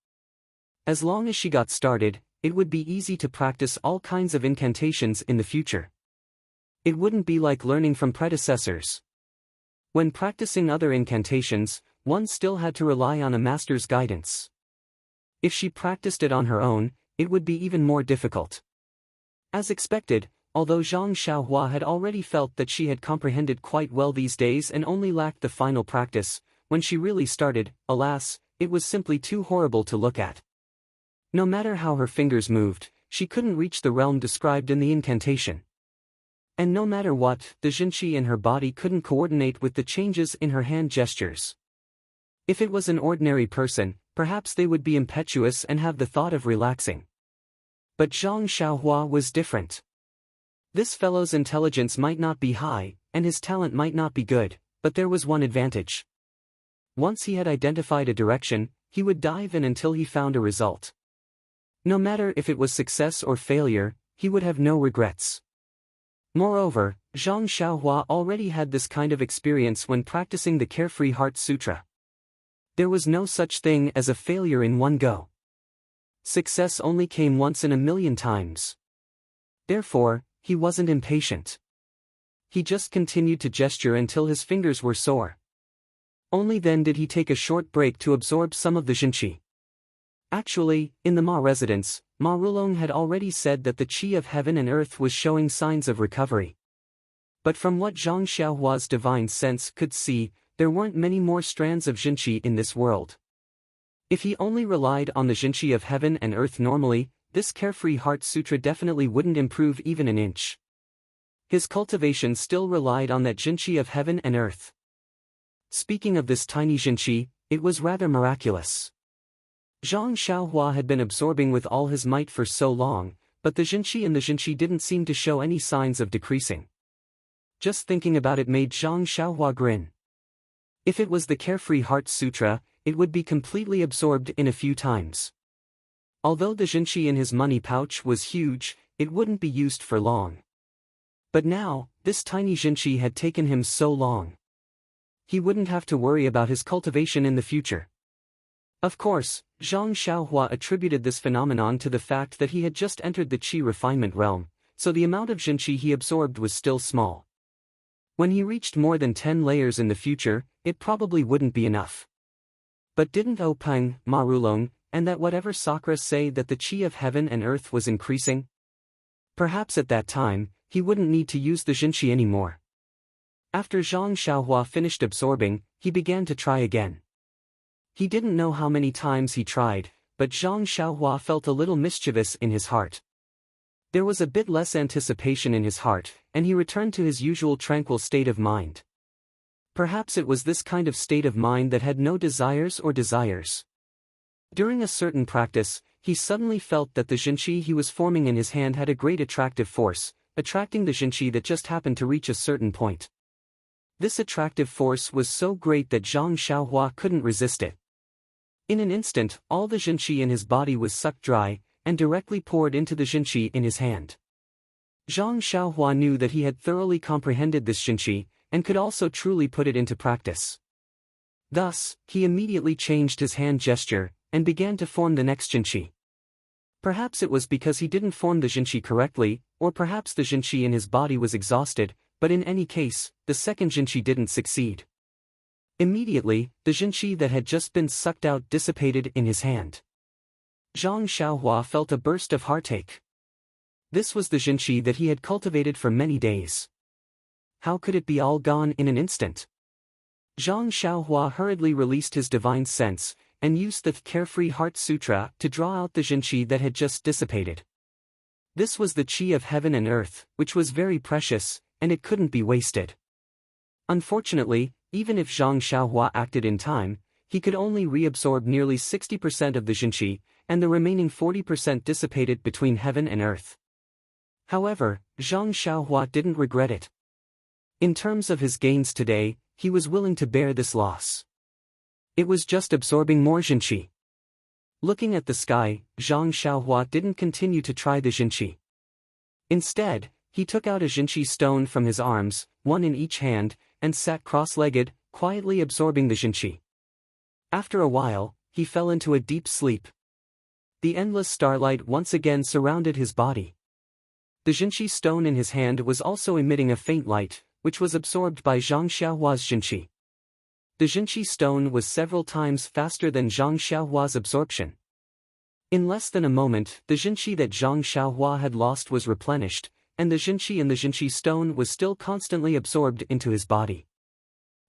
As long as she got started, it would be easy to practice all kinds of incantations in the future. It wouldn't be like learning from predecessors. When practicing other incantations, one still had to rely on a master's guidance. If she practiced it on her own, it would be even more difficult. As expected, although Zhang Xiaohua had already felt that she had comprehended quite well these days and only lacked the final practice, when she really started, alas, it was simply too horrible to look at. No matter how her fingers moved, she couldn't reach the realm described in the incantation. And no matter what, the jinshi in her body couldn't coordinate with the changes in her hand gestures. If it was an ordinary person, perhaps they would be impetuous and have the thought of relaxing. But Zhang Xiaohua was different. This fellow's intelligence might not be high, and his talent might not be good, but there was one advantage. Once he had identified a direction, he would dive in until he found a result. No matter if it was success or failure, he would have no regrets. Moreover, Zhang Xiaohua already had this kind of experience when practicing the Carefree Heart Sutra. There was no such thing as a failure in one go. Success only came once in a million times. Therefore, he wasn't impatient. He just continued to gesture until his fingers were sore. Only then did he take a short break to absorb some of the jinshi. Actually, in the Ma residence, Ma Rulong had already said that the qi of heaven and earth was showing signs of recovery. But from what Zhang Xiaohua's divine sense could see, there weren't many more strands of jinshi in this world. If he only relied on the jinshi of heaven and earth normally, this Carefree Heart Sutra definitely wouldn't improve even an inch. His cultivation still relied on that jinshi of heaven and earth. Speaking of this tiny jinshi, it was rather miraculous. Zhang Xiaohua had been absorbing with all his might for so long, but the jinshi in the jinshi didn't seem to show any signs of decreasing. Just thinking about it made Zhang Xiaohua grin. If it was the Carefree Heart Sutra, it would be completely absorbed in a few times. Although the jinshi in his money pouch was huge, it wouldn't be used for long. But now, this tiny jinshi had taken him so long. He wouldn't have to worry about his cultivation in the future. Of course, Zhang Xiaohua attributed this phenomenon to the fact that he had just entered the qi refinement realm, so the amount of jinshi he absorbed was still small. When he reached more than 10 layers in the future, it probably wouldn't be enough. But didn't Openg, Ma Rulong, and that whatever Sakra say that the qi of heaven and earth was increasing? Perhaps at that time, he wouldn't need to use the jinshi anymore. After Zhang Xiaohua finished absorbing, he began to try again. He didn't know how many times he tried, but Zhang Xiaohua felt a little mischievous in his heart. There was a bit less anticipation in his heart, and he returned to his usual tranquil state of mind. Perhaps it was this kind of state of mind that had no desires or desires. During a certain practice, he suddenly felt that the jinshi he was forming in his hand had a great attractive force, attracting the jinshi that just happened to reach a certain point. This attractive force was so great that Zhang Xiaohua couldn't resist it. In an instant, all the jinshi in his body was sucked dry, and directly poured into the jinshi in his hand. Zhang Xiaohua knew that he had thoroughly comprehended this jinshi, and could also truly put it into practice. Thus, he immediately changed his hand gesture, and began to form the next jinshi. Perhaps it was because he didn't form the jinshi correctly, or perhaps the jinshi in his body was exhausted, but in any case, the second jinshi didn't succeed. Immediately, the jinshi that had just been sucked out dissipated in his hand. Zhang Xiaohua felt a burst of heartache. This was the jinshi that he had cultivated for many days. How could it be all gone in an instant? Zhang Xiaohua hurriedly released his divine sense, and used the Carefree Heart Sutra to draw out the jinshi that had just dissipated. This was the qi of heaven and earth, which was very precious, and it couldn't be wasted. Unfortunately, even if Zhang Xiaohua acted in time, he could only reabsorb nearly 60% of the Jinqi, and the remaining 40% dissipated between heaven and earth. However, Zhang Xiaohua didn't regret it. In terms of his gains today, he was willing to bear this loss. It was just absorbing more Jinqi. Looking at the sky, Zhang Xiaohua didn't continue to try the Jinqi. Instead, he took out a Jinqi stone from his arms, one in each hand, and sat cross-legged, quietly absorbing the Jinqi. After a while, he fell into a deep sleep. The endless starlight once again surrounded his body. The Jinqi stone in his hand was also emitting a faint light, which was absorbed by Zhang Xiaohua's Jinqi. The Jinqi stone was several times faster than Zhang Xiaohua's absorption. In less than a moment, the Jinqi that Zhang Xiaohua had lost was replenished, and the Jinqi in the Jinqi stone was still constantly absorbed into his body.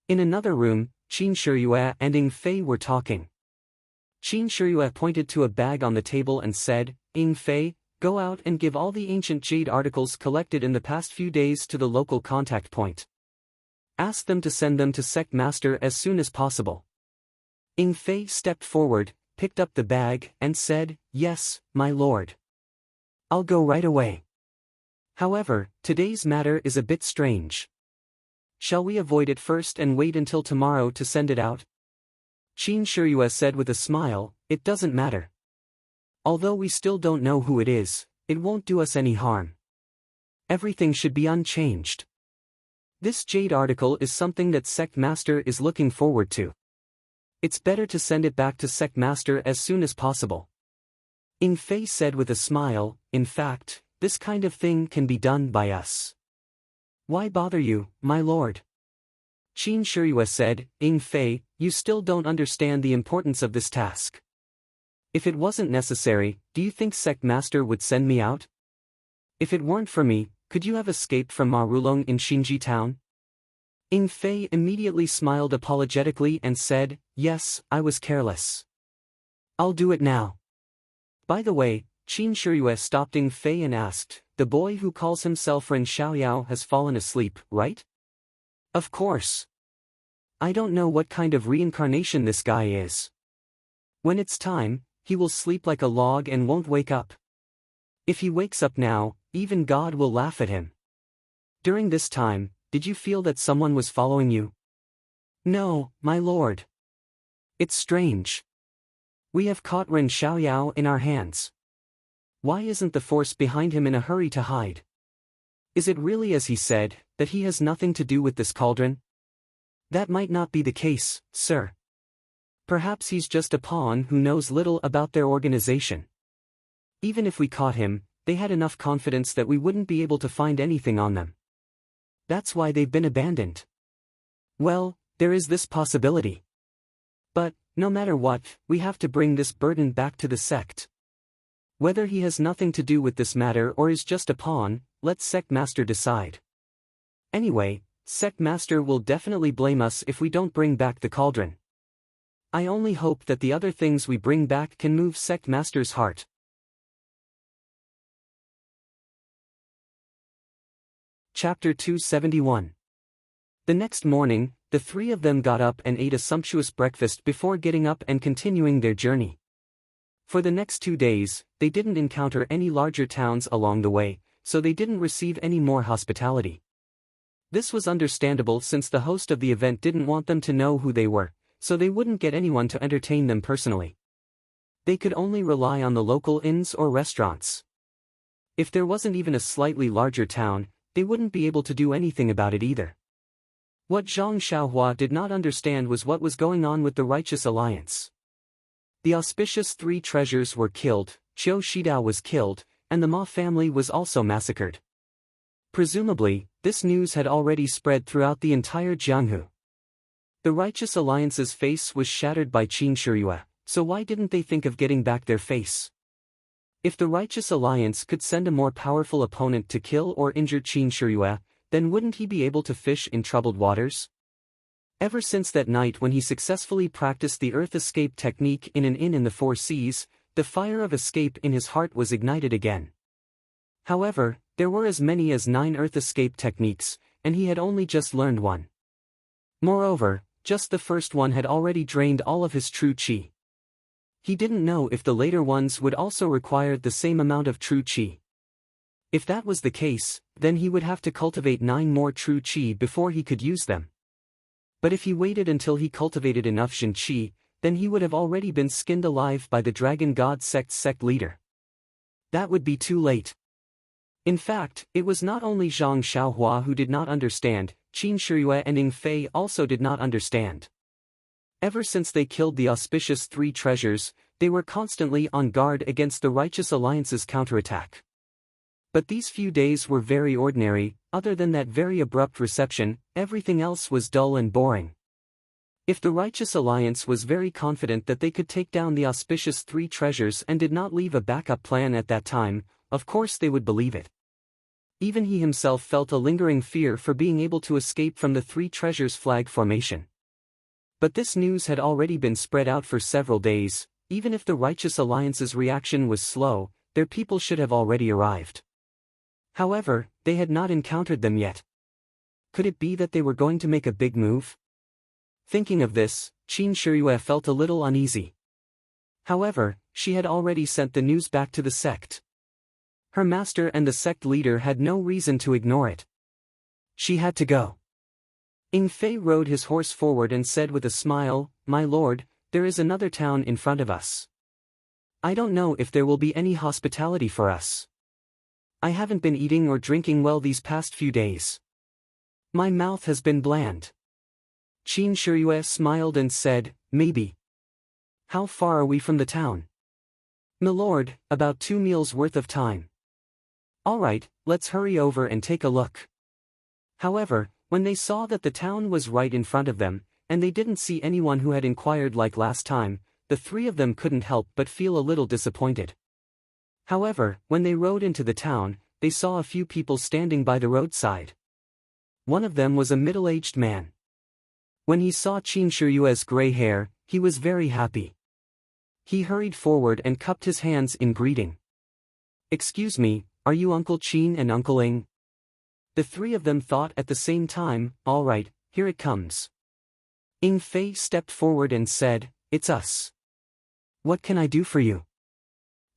In another room, Qin Shiyue and Ying Fei were talking. Qin Shiyue pointed to a bag on the table and said, "Ying Fei, go out and give all the ancient jade articles collected in the past few days to the local contact point. Ask them to send them to Sect Master as soon as possible." Ying Fei stepped forward, picked up the bag, and said, "Yes, my lord. I'll go right away. However, today's matter is a bit strange. Shall we avoid it first and wait until tomorrow to send it out?" Qin Shiyue said with a smile, "It doesn't matter. Although we still don't know who it is, it won't do us any harm. Everything should be unchanged. This jade article is something that Sect Master is looking forward to. It's better to send it back to Sect Master as soon as possible." Ying Fei said with a smile, "In fact, this kind of thing can be done by us. Why bother you, my lord?" Qin Shiyue said, "Ying Fei, you still don't understand the importance of this task. If it wasn't necessary, do you think Sect Master would send me out? If it weren't for me, could you have escaped from Marulong in Xinji town?" Ying Fei immediately smiled apologetically and said, "Yes, I was careless. I'll do it now." By the way, Qin Shiyue stopped Ying Fei and asked, "The boy who calls himself Ren Xiaoyao has fallen asleep, right?" "Of course. I don't know what kind of reincarnation this guy is. When it's time, he will sleep like a log and won't wake up. If he wakes up now, even God will laugh at him." "During this time, did you feel that someone was following you?" "No, my lord. It's strange. We have caught Ren Xiaoyao in our hands. Why isn't the force behind him in a hurry to hide? Is it really as he said, that he has nothing to do with this cauldron?" "That might not be the case, sir. Perhaps he's just a pawn who knows little about their organization. Even if we caught him, they had enough confidence that we wouldn't be able to find anything on them. That's why they've been abandoned." "Well, there is this possibility. But, no matter what, we have to bring this burden back to the sect. Whether he has nothing to do with this matter or is just a pawn, let Sect Master decide. Anyway, Sect Master will definitely blame us if we don't bring back the cauldron. I only hope that the other things we bring back can move Sect Master's heart." Chapter 271. The next morning, the three of them got up and ate a sumptuous breakfast before getting up and continuing their journey. For the next 2 days, they didn't encounter any larger towns along the way, so they didn't receive any more hospitality. This was understandable since the host of the event didn't want them to know who they were, so they wouldn't get anyone to entertain them personally. They could only rely on the local inns or restaurants. If there wasn't even a slightly larger town, they wouldn't be able to do anything about it either. What Zhang Xiaohua did not understand was what was going on with the Righteous Alliance. The auspicious three treasures were killed, Qiu Shidao was killed, and the Ma family was also massacred. Presumably, this news had already spread throughout the entire Jianghu. The Righteous Alliance's face was shattered by Qin Shiyue, so why didn't they think of getting back their face? If the Righteous Alliance could send a more powerful opponent to kill or injure Qin Shiyue, then wouldn't he be able to fish in troubled waters? Ever since that night when he successfully practiced the Earth Escape technique in an inn in the Four Seas, the fire of escape in his heart was ignited again. However, there were as many as 9 Earth Escape techniques, and he had only just learned one. Moreover, just the first one had already drained all of his true qi. He didn't know if the later ones would also require the same amount of true qi. If that was the case, then he would have to cultivate 9 more true qi before he could use them. But if he waited until he cultivated enough Jin qi, then he would have already been skinned alive by the Dragon God sect's sect leader. That would be too late. In fact, it was not only Zhang Xiaohua who did not understand, Qin Shiyue and Ying Fei also did not understand. Ever since they killed the auspicious 3 treasures, they were constantly on guard against the Righteous Alliance's counterattack. But these few days were very ordinary. Other than that very abrupt reception, everything else was dull and boring. If the Righteous Alliance was very confident that they could take down the auspicious 3 treasures and did not leave a backup plan at that time, of course they would believe it. Even he himself felt a lingering fear for being able to escape from the 3 treasures flag formation. But this news had already been spread out for several days. Even if the Righteous Alliance's reaction was slow, their people should have already arrived. However, they had not encountered them yet. Could it be that they were going to make a big move? Thinking of this, Qin Shiyue felt a little uneasy. However, she had already sent the news back to the sect. Her master and the sect leader had no reason to ignore it. She had to go. Ying Fei rode his horse forward and said with a smile, "My lord, there is another town in front of us. I don't know if there will be any hospitality for us. I haven't been eating or drinking well these past few days. My mouth has been bland." Qin Shiyue smiled and said, "Maybe. How far are we from the town?" "Milord, about 2 meals worth of time." "All right, let's hurry over and take a look." However, when they saw that the town was right in front of them, and they didn't see anyone who had inquired like last time, the 3 of them couldn't help but feel a little disappointed. However, when they rode into the town, they saw a few people standing by the roadside. One of them was a middle-aged man. When he saw Qin Shiyue's gray hair, he was very happy. He hurried forward and cupped his hands in greeting. "Excuse me, are you Uncle Qin and Uncle Ying?" The 3 of them thought at the same time. "All right, here it comes." Ying Fei stepped forward and said, "It's us. What can I do for you?"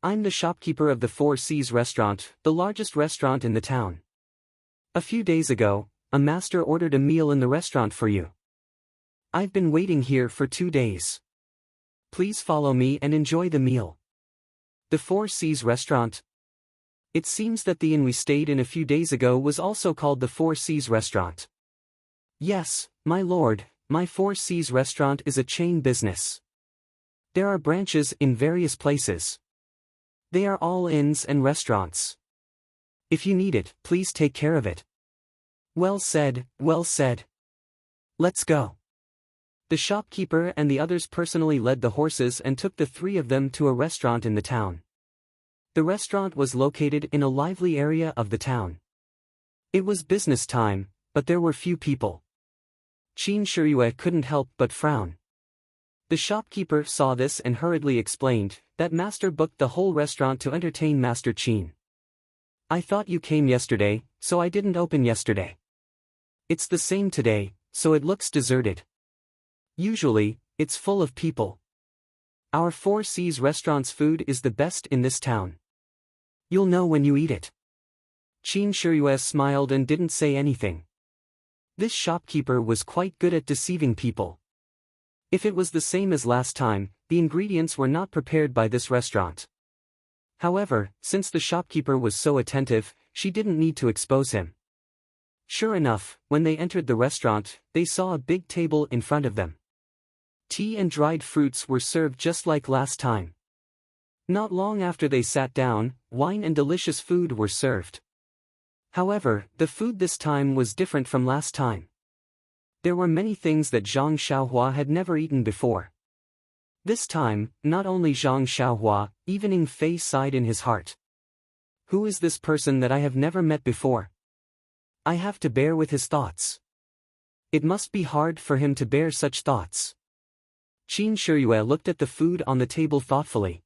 "I'm the shopkeeper of the Four Seas restaurant, the largest restaurant in the town. A few days ago, a master ordered a meal in the restaurant for you. I've been waiting here for 2 days. Please follow me and enjoy the meal." The Four Seas restaurant? It seems that the inn we stayed in a few days ago was also called the Four Seas restaurant. "Yes, my lord, my Four Seas restaurant is a chain business. There are branches in various places. They are all inns and restaurants. If you need it, please take care of it." "Well said, well said. Let's go." The shopkeeper and the others personally led the horses and took the 3 of them to a restaurant in the town. The restaurant was located in a lively area of the town. It was business time, but there were few people. Qin Shiyue couldn't help but frown. The shopkeeper saw this and hurriedly explained that master booked the whole restaurant to entertain Master Qin. "I thought you came yesterday, so I didn't open yesterday. It's the same today, so it looks deserted. Usually, it's full of people. Our Four Seas restaurant's food is the best in this town. You'll know when you eat it." Qin Shiyue smiled and didn't say anything. This shopkeeper was quite good at deceiving people. If it was the same as last time, the ingredients were not prepared by this restaurant. However, since the shopkeeper was so attentive, she didn't need to expose him. Sure enough, when they entered the restaurant, they saw a big table in front of them. Tea and dried fruits were served just like last time. Not long after they sat down, wine and delicious food were served. However, the food this time was different from last time. There were many things that Zhang Xiaohua had never eaten before. This time, not only Zhang Xiaohua, even Ying Fei sighed in his heart. Who is this person that I have never met before? I have to bear with his thoughts. It must be hard for him to bear such thoughts. Qin Shiyue looked at the food on the table thoughtfully.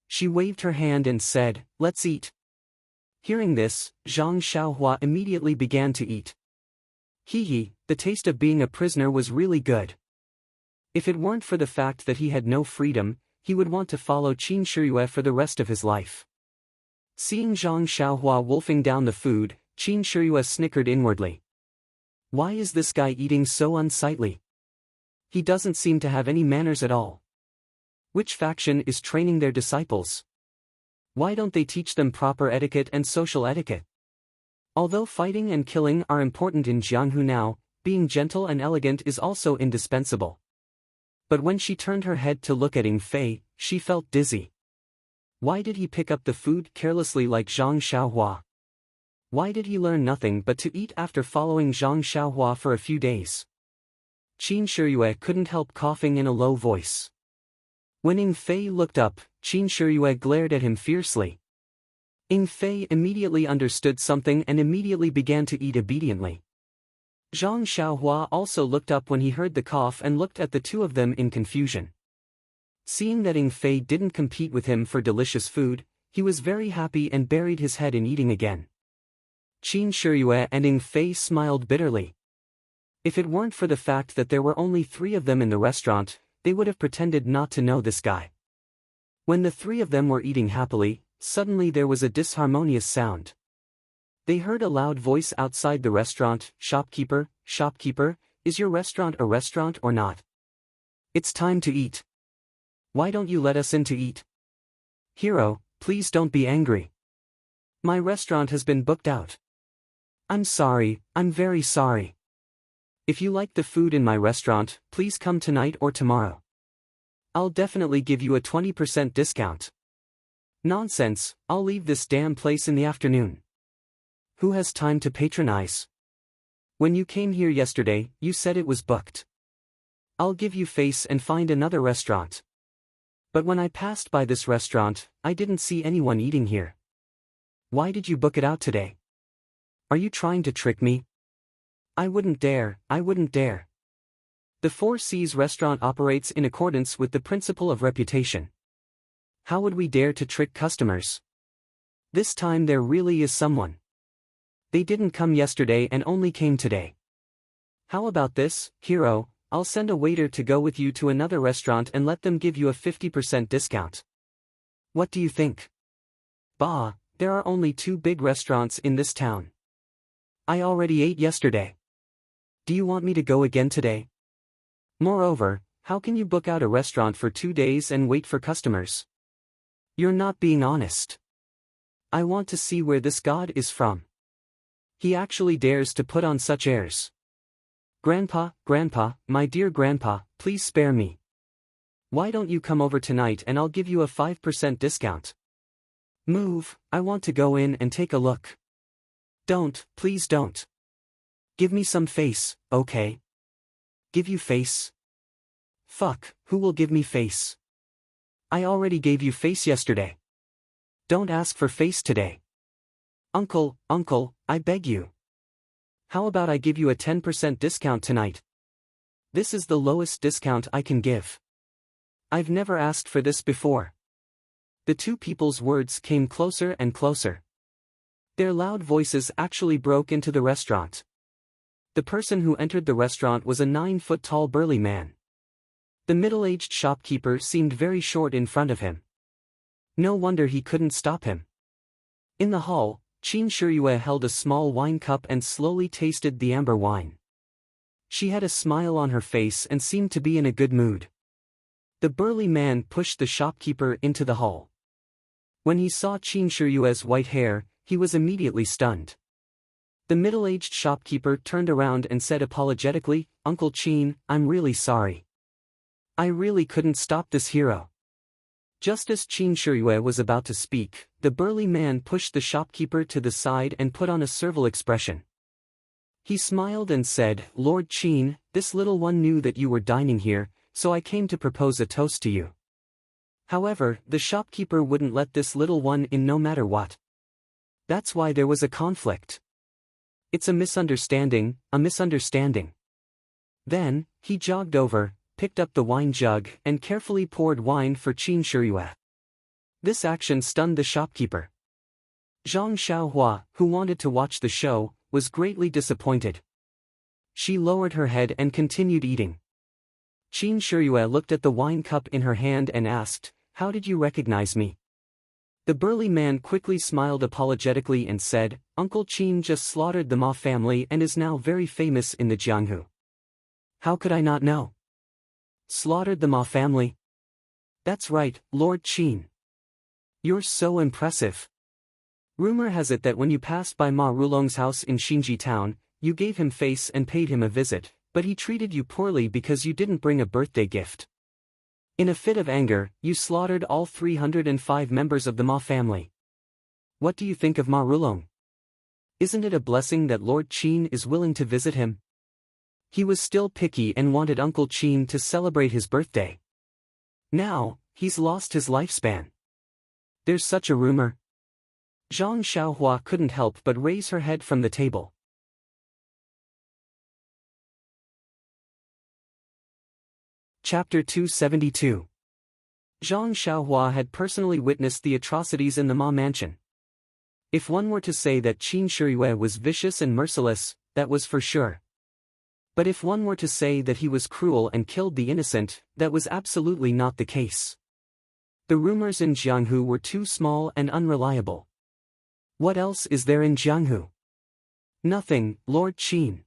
She waved her hand and said, "Let's eat." Hearing this, Zhang Xiaohua immediately began to eat. Hee, the taste of being a prisoner was really good. If it weren't for the fact that he had no freedom, he would want to follow Qin Shiyue for the rest of his life. Seeing Zhang Xiaohua wolfing down the food, Qin Shiyue snickered inwardly. Why is this guy eating so unsightly? He doesn't seem to have any manners at all. Which faction is training their disciples? Why don't they teach them proper etiquette and social etiquette? Although fighting and killing are important in Jianghu now, being gentle and elegant is also indispensable. But when she turned her head to look at Ying Fei, she felt dizzy. Why did he pick up the food carelessly like Zhang Xiaohua? Why did he learn nothing but to eat after following Zhang Xiaohua for a few days? Qin Shiyue couldn't help coughing in a low voice. When Ying Fei looked up, Qin Shiyue glared at him fiercely. Ying Fei immediately understood something and immediately began to eat obediently. Zhang Xiaohua also looked up when he heard the cough and looked at the two of them in confusion. Seeing that Ying Fei didn't compete with him for delicious food, he was very happy and buried his head in eating again. Qin Shiyue and Ying Fei smiled bitterly. If it weren't for the fact that there were only 3 of them in the restaurant, they would have pretended not to know this guy. When the 3 of them were eating happily, suddenly there was a disharmonious sound. They heard a loud voice outside the restaurant, "Shopkeeper, shopkeeper, is your restaurant a restaurant or not? It's time to eat. Why don't you let us in to eat? Hero, please don't be angry. My restaurant has been booked out. I'm sorry, I'm very sorry. If you like the food in my restaurant, please come tonight or tomorrow. I'll definitely give you a 20% discount. Nonsense, I'll leave this damn place in the afternoon. Who has time to patronize? When you came here yesterday, you said it was booked. I'll give you face and find another restaurant. But when I passed by this restaurant, I didn't see anyone eating here. Why did you book it out today? Are you trying to trick me? I wouldn't dare, I wouldn't dare. The Four Seas restaurant operates in accordance with the principle of reputation. How would we dare to trick customers? This time there really is someone. They didn't come yesterday and only came today. How about this, Hero? I'll send a waiter to go with you to another restaurant and let them give you a 50% discount. What do you think? Bah, there are only 2 big restaurants in this town. I already ate yesterday. Do you want me to go again today? Moreover, how can you book out a restaurant for 2 days and wait for customers? You're not being honest. I want to see where this god is from. He actually dares to put on such airs. Grandpa, my dear grandpa, please spare me. Why don't you come over tonight and I'll give you a 5% discount? Move, I want to go in and take a look. Don't, please don't. Give me some face, okay? Give you face? Fuck, who will give me face? I already gave you face yesterday. Don't ask for face today. Uncle, I beg you. How about I give you a 10% discount tonight? This is the lowest discount I can give. I've never asked for this before. The 2 people's words came closer and closer. Their loud voices actually broke into the restaurant. The person who entered the restaurant was a 9-foot-tall burly man. The middle-aged shopkeeper seemed very short in front of him. No wonder he couldn't stop him. In the hall, Qin Shiyue held a small wine cup and slowly tasted the amber wine. She had a smile on her face and seemed to be in a good mood. The burly man pushed the shopkeeper into the hall. When he saw Qin Shiyue's white hair, he was immediately stunned. The middle-aged shopkeeper turned around and said apologetically, "Uncle Qin, I'm really sorry. I really couldn't stop this hero." Just as Qin Shiyue was about to speak, the burly man pushed the shopkeeper to the side and put on a servile expression. He smiled and said, "Lord Qin, this little one knew that you were dining here, so I came to propose a toast to you." However, the shopkeeper wouldn't let this little one in no matter what. That's why there was a conflict. It's a misunderstanding, a misunderstanding. Then, he jogged over, picked up the wine jug and carefully poured wine for Qin Shiyue. This action stunned the shopkeeper. Zhang Xiaohua, who wanted to watch the show, was greatly disappointed. She lowered her head and continued eating. Qin Shiyue looked at the wine cup in her hand and asked, "How did you recognize me?" The burly man quickly smiled apologetically and said, "Uncle Qin just slaughtered the Ma family and is now very famous in the Jianghu." "How could I not know?" "Slaughtered the Ma family?" "That's right, Lord Qin. You're so impressive. Rumor has it that when you passed by Ma Rulong's house in Xinji town, you gave him face and paid him a visit, but he treated you poorly because you didn't bring a birthday gift. In a fit of anger, you slaughtered all 305 members of the Ma family. What do you think of Ma Rulong? Isn't it a blessing that Lord Qin is willing to visit him?" He was still picky and wanted Uncle Qin to celebrate his birthday. Now, he's lost his lifespan. There's such a rumor. Zhang Xiaohua couldn't help but raise her head from the table. Chapter 272. Zhang Xiaohua had personally witnessed the atrocities in the Ma mansion. If one were to say that Qin Shiyue was vicious and merciless, that was for sure. But if one were to say that he was cruel and killed the innocent, that was absolutely not the case. The rumors in Jianghu were too small and unreliable. What else is there in Jianghu? Nothing, Lord Qin.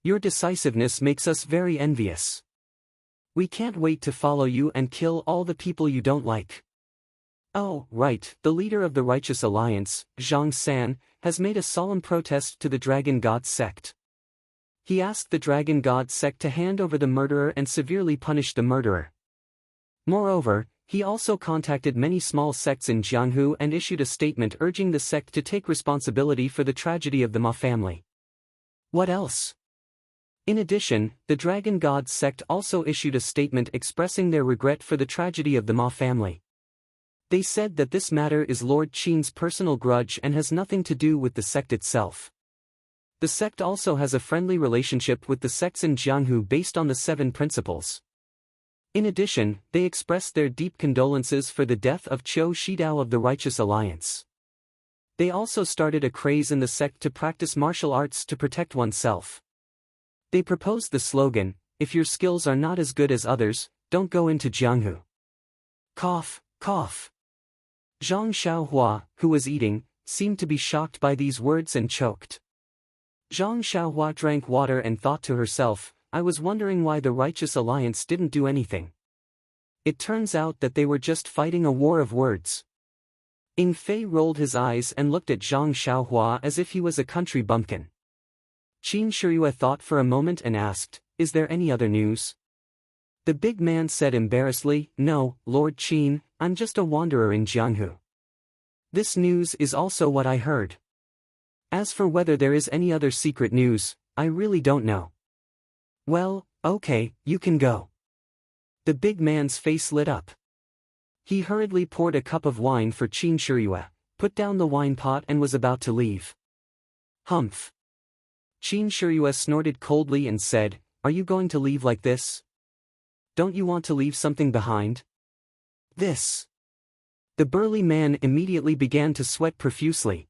Your decisiveness makes us very envious. We can't wait to follow you and kill all the people you don't like. Oh, right, the leader of the Righteous Alliance, Zhang San, has made a solemn protest to the Dragon God sect. He asked the Dragon God sect to hand over the murderer and severely punish the murderer. Moreover, he also contacted many small sects in Jianghu and issued a statement urging the sect to take responsibility for the tragedy of the Ma family. What else? In addition, the Dragon God sect also issued a statement expressing their regret for the tragedy of the Ma family. They said that this matter is Lord Qin's personal grudge and has nothing to do with the sect itself. The sect also has a friendly relationship with the sects in Jianghu based on the 7 principles. In addition, they expressed their deep condolences for the death of Qiu Shidao of the Righteous Alliance. They also started a craze in the sect to practice martial arts to protect oneself. They proposed the slogan, "If your skills are not as good as others, don't go into Jianghu." Cough, cough. Zhang Xiaohua, who was eating, seemed to be shocked by these words and choked. Zhang Xiaohua drank water and thought to herself, "I was wondering why the Righteous Alliance didn't do anything. It turns out that they were just fighting a war of words." Ing Fei rolled his eyes and looked at Zhang Xiaohua as if he was a country bumpkin. Qin Shiyue thought for a moment and asked, "Is there any other news?" The big man said embarrassedly, "No, Lord Qin, I'm just a wanderer in Jianghu. This news is also what I heard. As for whether there is any other secret news, I really don't know." "Well, okay, you can go." The big man's face lit up. He hurriedly poured a cup of wine for Qin Shiyue, put down the wine pot and was about to leave. "Humph." Qin Shiyue snorted coldly and said, "Are you going to leave like this? Don't you want to leave something behind?" "This." The burly man immediately began to sweat profusely.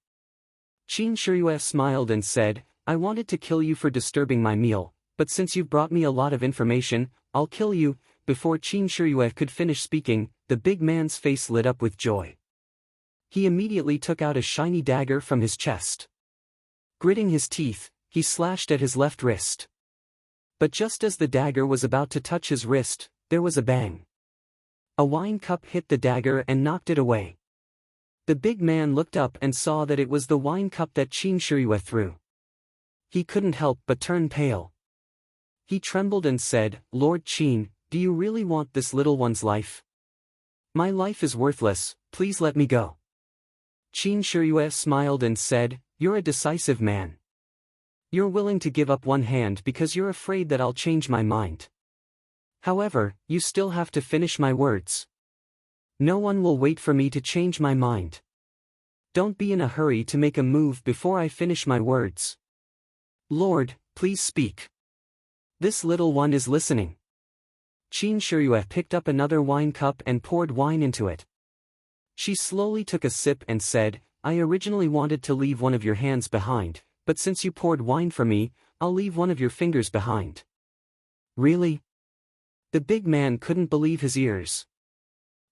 Qin Shiyue smiled and said, "I wanted to kill you for disturbing my meal, but since you've brought me a lot of information, I'll kill you." Before Qin Shiyue could finish speaking, the big man's face lit up with joy. He immediately took out a shiny dagger from his chest. Gritting his teeth, he slashed at his left wrist. But just as the dagger was about to touch his wrist, there was a bang. A wine cup hit the dagger and knocked it away. The big man looked up and saw that it was the wine cup that Qin Shiyue threw. He couldn't help but turn pale. He trembled and said, "Lord Qin, do you really want this little one's life? My life is worthless, please let me go." Qin Shiyue smiled and said, "You're a decisive man. You're willing to give up one hand because you're afraid that I'll change my mind. However, you still have to finish my words. No one will wait for me to change my mind. Don't be in a hurry to make a move before I finish my words. Lord, please speak. This little one is listening." Qin Shiyue picked up another wine cup and poured wine into it. She slowly took a sip and said, "I originally wanted to leave one of your hands behind, but since you poured wine for me, I'll leave one of your fingers behind. Really? The big man couldn't believe his ears.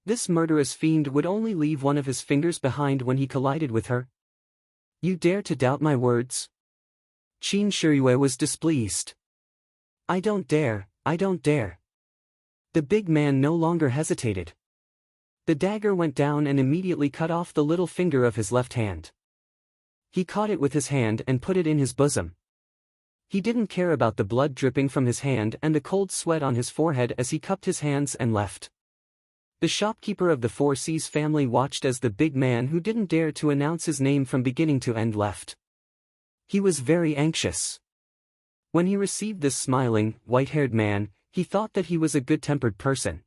This murderous fiend would only leave one of his fingers behind when he collided with her? You dare to doubt my words? Qin Shiyue was displeased. I don't dare, I don't dare. The big man no longer hesitated. The dagger went down and immediately cut off the little finger of his left hand. He caught it with his hand and put it in his bosom. He didn't care about the blood dripping from his hand and the cold sweat on his forehead as he cupped his hands and left. The shopkeeper of the Four Seas family watched as the big man who didn't dare to announce his name from beginning to end left. He was very anxious. When he received this smiling, white-haired man, he thought that he was a good-tempered person.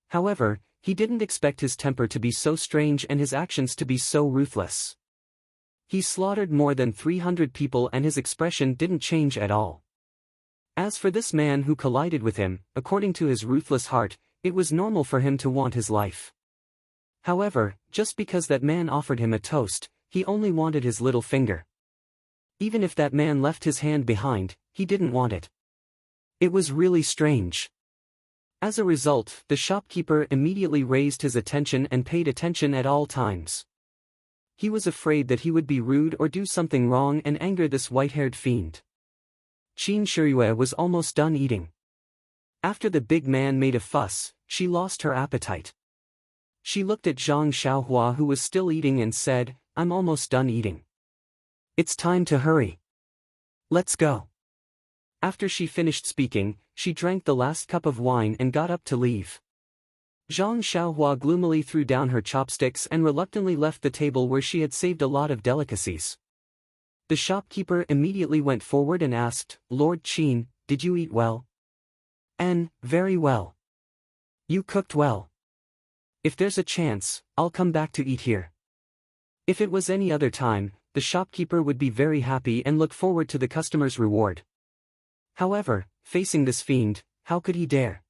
However, he didn't expect his temper to be so strange and his actions to be so ruthless. He slaughtered more than 300 people and his expression didn't change at all. As for this man who collided with him, according to his ruthless heart, it was normal for him to want his life. However, just because that man offered him a toast, he only wanted his little finger. Even if that man left his hand behind, he didn't want it. It was really strange. As a result, the shopkeeper immediately raised his attention and paid attention at all times. He was afraid that he would be rude or do something wrong and anger this white-haired fiend. Qin Shiyue was almost done eating. After the big man made a fuss, she lost her appetite. She looked at Zhang Xiaohua who was still eating and said, I'm almost done eating. It's time to hurry. Let's go. After she finished speaking, she drank the last cup of wine and got up to leave. Zhang Xiaohua gloomily threw down her chopsticks and reluctantly left the table where she had saved a lot of delicacies. The shopkeeper immediately went forward and asked, Lord Qin, did you eat well? Very well. You cooked well. If there's a chance, I'll come back to eat here. If it was any other time, the shopkeeper would be very happy and look forward to the customer's reward. However, facing this fiend, how could he dare?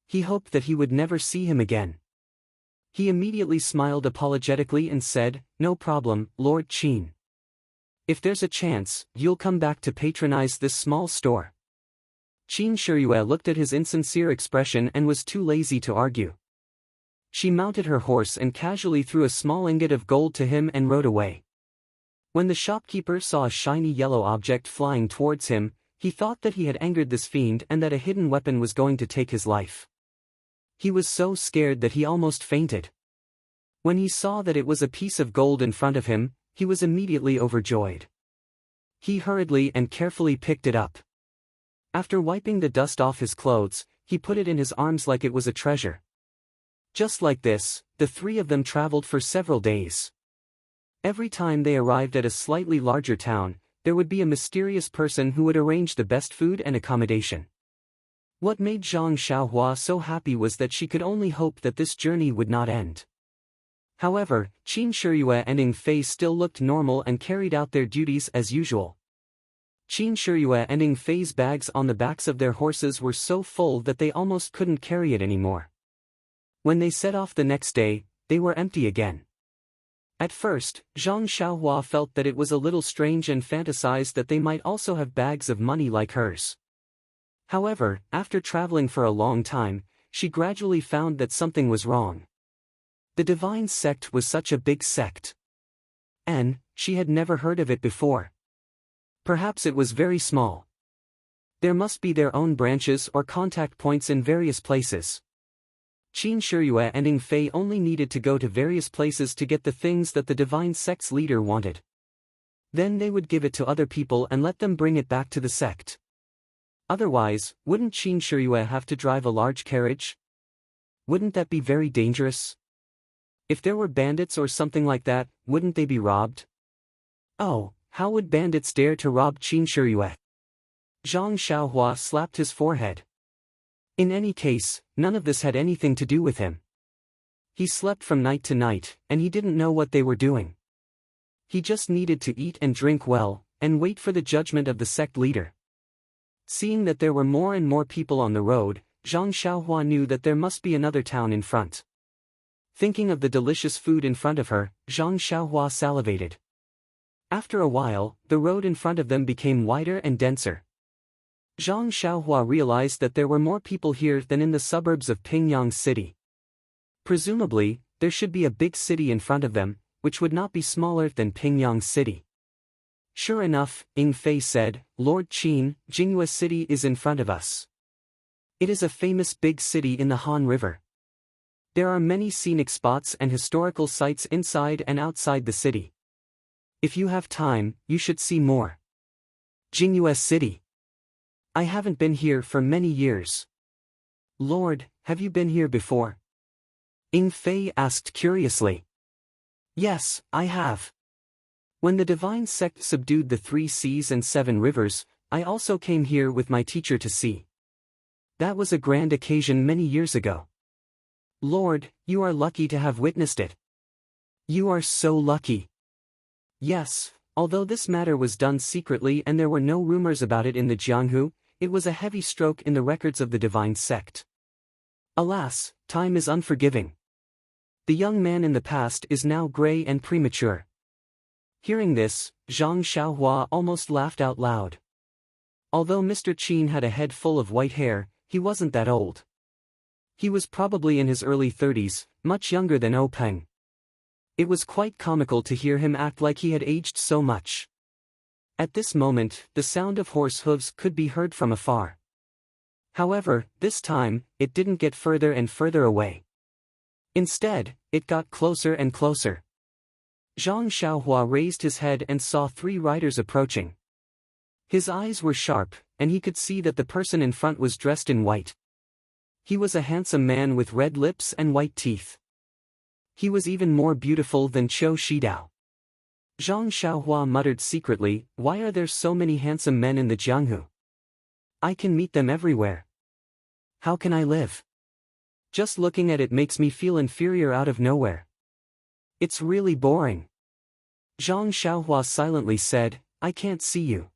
He hoped that he would never see him again. He immediately smiled apologetically and said, No problem, Lord Qin. If there's a chance, you'll come back to patronize this small store. Qin Shiyue looked at his insincere expression and was too lazy to argue. She mounted her horse and casually threw a small ingot of gold to him and rode away. When the shopkeeper saw a shiny yellow object flying towards him, he thought that he had angered this fiend and that a hidden weapon was going to take his life. He was so scared that he almost fainted. When he saw that it was a piece of gold in front of him, he was immediately overjoyed. He hurriedly and carefully picked it up. After wiping the dust off his clothes, he put it in his arms like it was a treasure. Just like this, the three of them traveled for several days. Every time they arrived at a slightly larger town, there would be a mysterious person who would arrange the best food and accommodation. What made Zhang Xiaohua so happy was that she could only hope that this journey would not end. However, Qin Shiyue and Ing Fei still looked normal and carried out their duties as usual. Qin Shiyue and Ing Fei's bags on the backs of their horses were so full that they almost couldn't carry it anymore. When they set off the next day, they were empty again. At first, Zhang Xiaohua felt that it was a little strange and fantasized that they might also have bags of money like hers. However, after traveling for a long time, she gradually found that something was wrong. The divine sect was such a big sect. And she had never heard of it before. Perhaps it was very small. There must be their own branches or contact points in various places. Qin Shiyue and Ing Fei only needed to go to various places to get the things that the divine sect's leader wanted. Then they would give it to other people and let them bring it back to the sect. Otherwise, wouldn't Qin Shiyue have to drive a large carriage? Wouldn't that be very dangerous? If there were bandits or something like that, wouldn't they be robbed? Oh, how would bandits dare to rob Qin Shiyue? Zhang Xiaohua slapped his forehead. In any case, none of this had anything to do with him. He slept from night to night, and he didn't know what they were doing. He just needed to eat and drink well, and wait for the judgment of the sect leader. Seeing that there were more and more people on the road, Zhang Xiaohua knew that there must be another town in front. Thinking of the delicious food in front of her, Zhang Xiaohua salivated. After a while, the road in front of them became wider and denser. Zhang Xiaohua realized that there were more people here than in the suburbs of Pingyang City. Presumably, there should be a big city in front of them, which would not be smaller than Pingyang City. Sure enough, Ying Fei said, Lord Qin, Jinghua City is in front of us. It is a famous big city in the Han River. There are many scenic spots and historical sites inside and outside the city. If you have time, you should see more. Jinghua City. I haven't been here for many years. Lord, have you been here before? Ying Fei asked curiously. Yes, I have. When the divine sect subdued the 3 seas and 7 rivers, I also came here with my teacher to see. That was a grand occasion many years ago. Lord, you are lucky to have witnessed it. You are so lucky. Yes, although this matter was done secretly and there were no rumors about it in the Jianghu, it was a heavy stroke in the records of the divine sect. Alas, time is unforgiving. The young man in the past is now gray and premature. Hearing this, Zhang Xiaohua almost laughed out loud. Although Mr. Qin had a head full of white hair, he wasn't that old. He was probably in his early 30s, much younger than O Peng. It was quite comical to hear him act like he had aged so much. At this moment, the sound of horse hooves could be heard from afar. However, this time, it didn't get further and further away. Instead, it got closer and closer. Zhang Xiaohua raised his head and saw 3 riders approaching. His eyes were sharp, and he could see that the person in front was dressed in white. He was a handsome man with red lips and white teeth. He was even more beautiful than Qiu Shidao. Zhang Xiaohua muttered secretly, why are there so many handsome men in the Jianghu? I can meet them everywhere. How can I live? Just looking at it makes me feel inferior out of nowhere. It's really boring. Zhang Xiaohua silently said, I can't see you.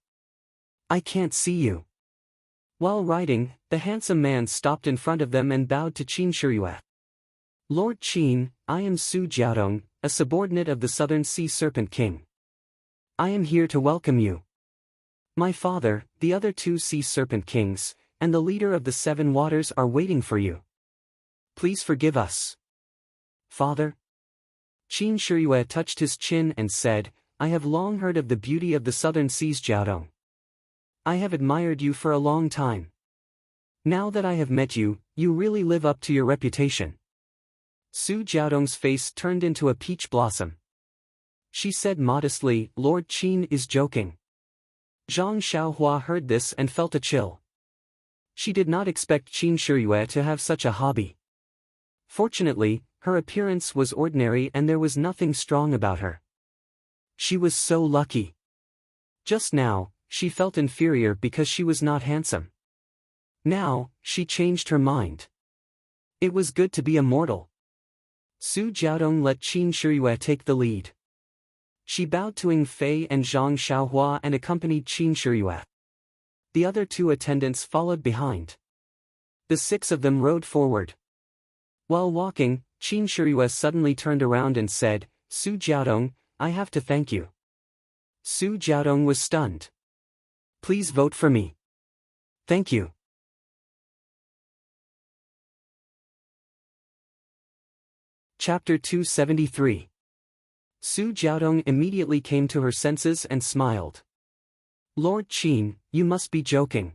I can't see you. While riding, the handsome man stopped in front of them and bowed to Qin Shiyue. Lord Qin, I am Su Jiaodong, a subordinate of the Southern Sea Serpent King. I am here to welcome you. My father, the other 2 Sea Serpent Kings, and the leader of the 7 waters are waiting for you. Please forgive us. Father? Qin Shiyue touched his chin and said, I have long heard of the beauty of the southern seas, Jiaodong. I have admired you for a long time. Now that I have met you, you really live up to your reputation. Su Jiaodong's face turned into a peach blossom. She said modestly, Lord Qin is joking. Zhang Xiaohua heard this and felt a chill. She did not expect Qin Shiyue to have such a hobby. Fortunately, her appearance was ordinary and there was nothing strong about her. She was so lucky. Just now, she felt inferior because she was not handsome. Now, she changed her mind. It was good to be a mortal. Su Jiaodong let Qin Shiyue take the lead. She bowed to Ying Fei and Zhang Xiaohua and accompanied Qin Shiyue. The other 2 attendants followed behind. The 6 of them rode forward. While walking, Qin Shiyue suddenly turned around and said, Su Jiaodong, I have to thank you. Su Jiaodong was stunned. Please vote for me. Thank you. Chapter 273. Su Jiaodong immediately came to her senses and smiled. Lord Qin, you must be joking.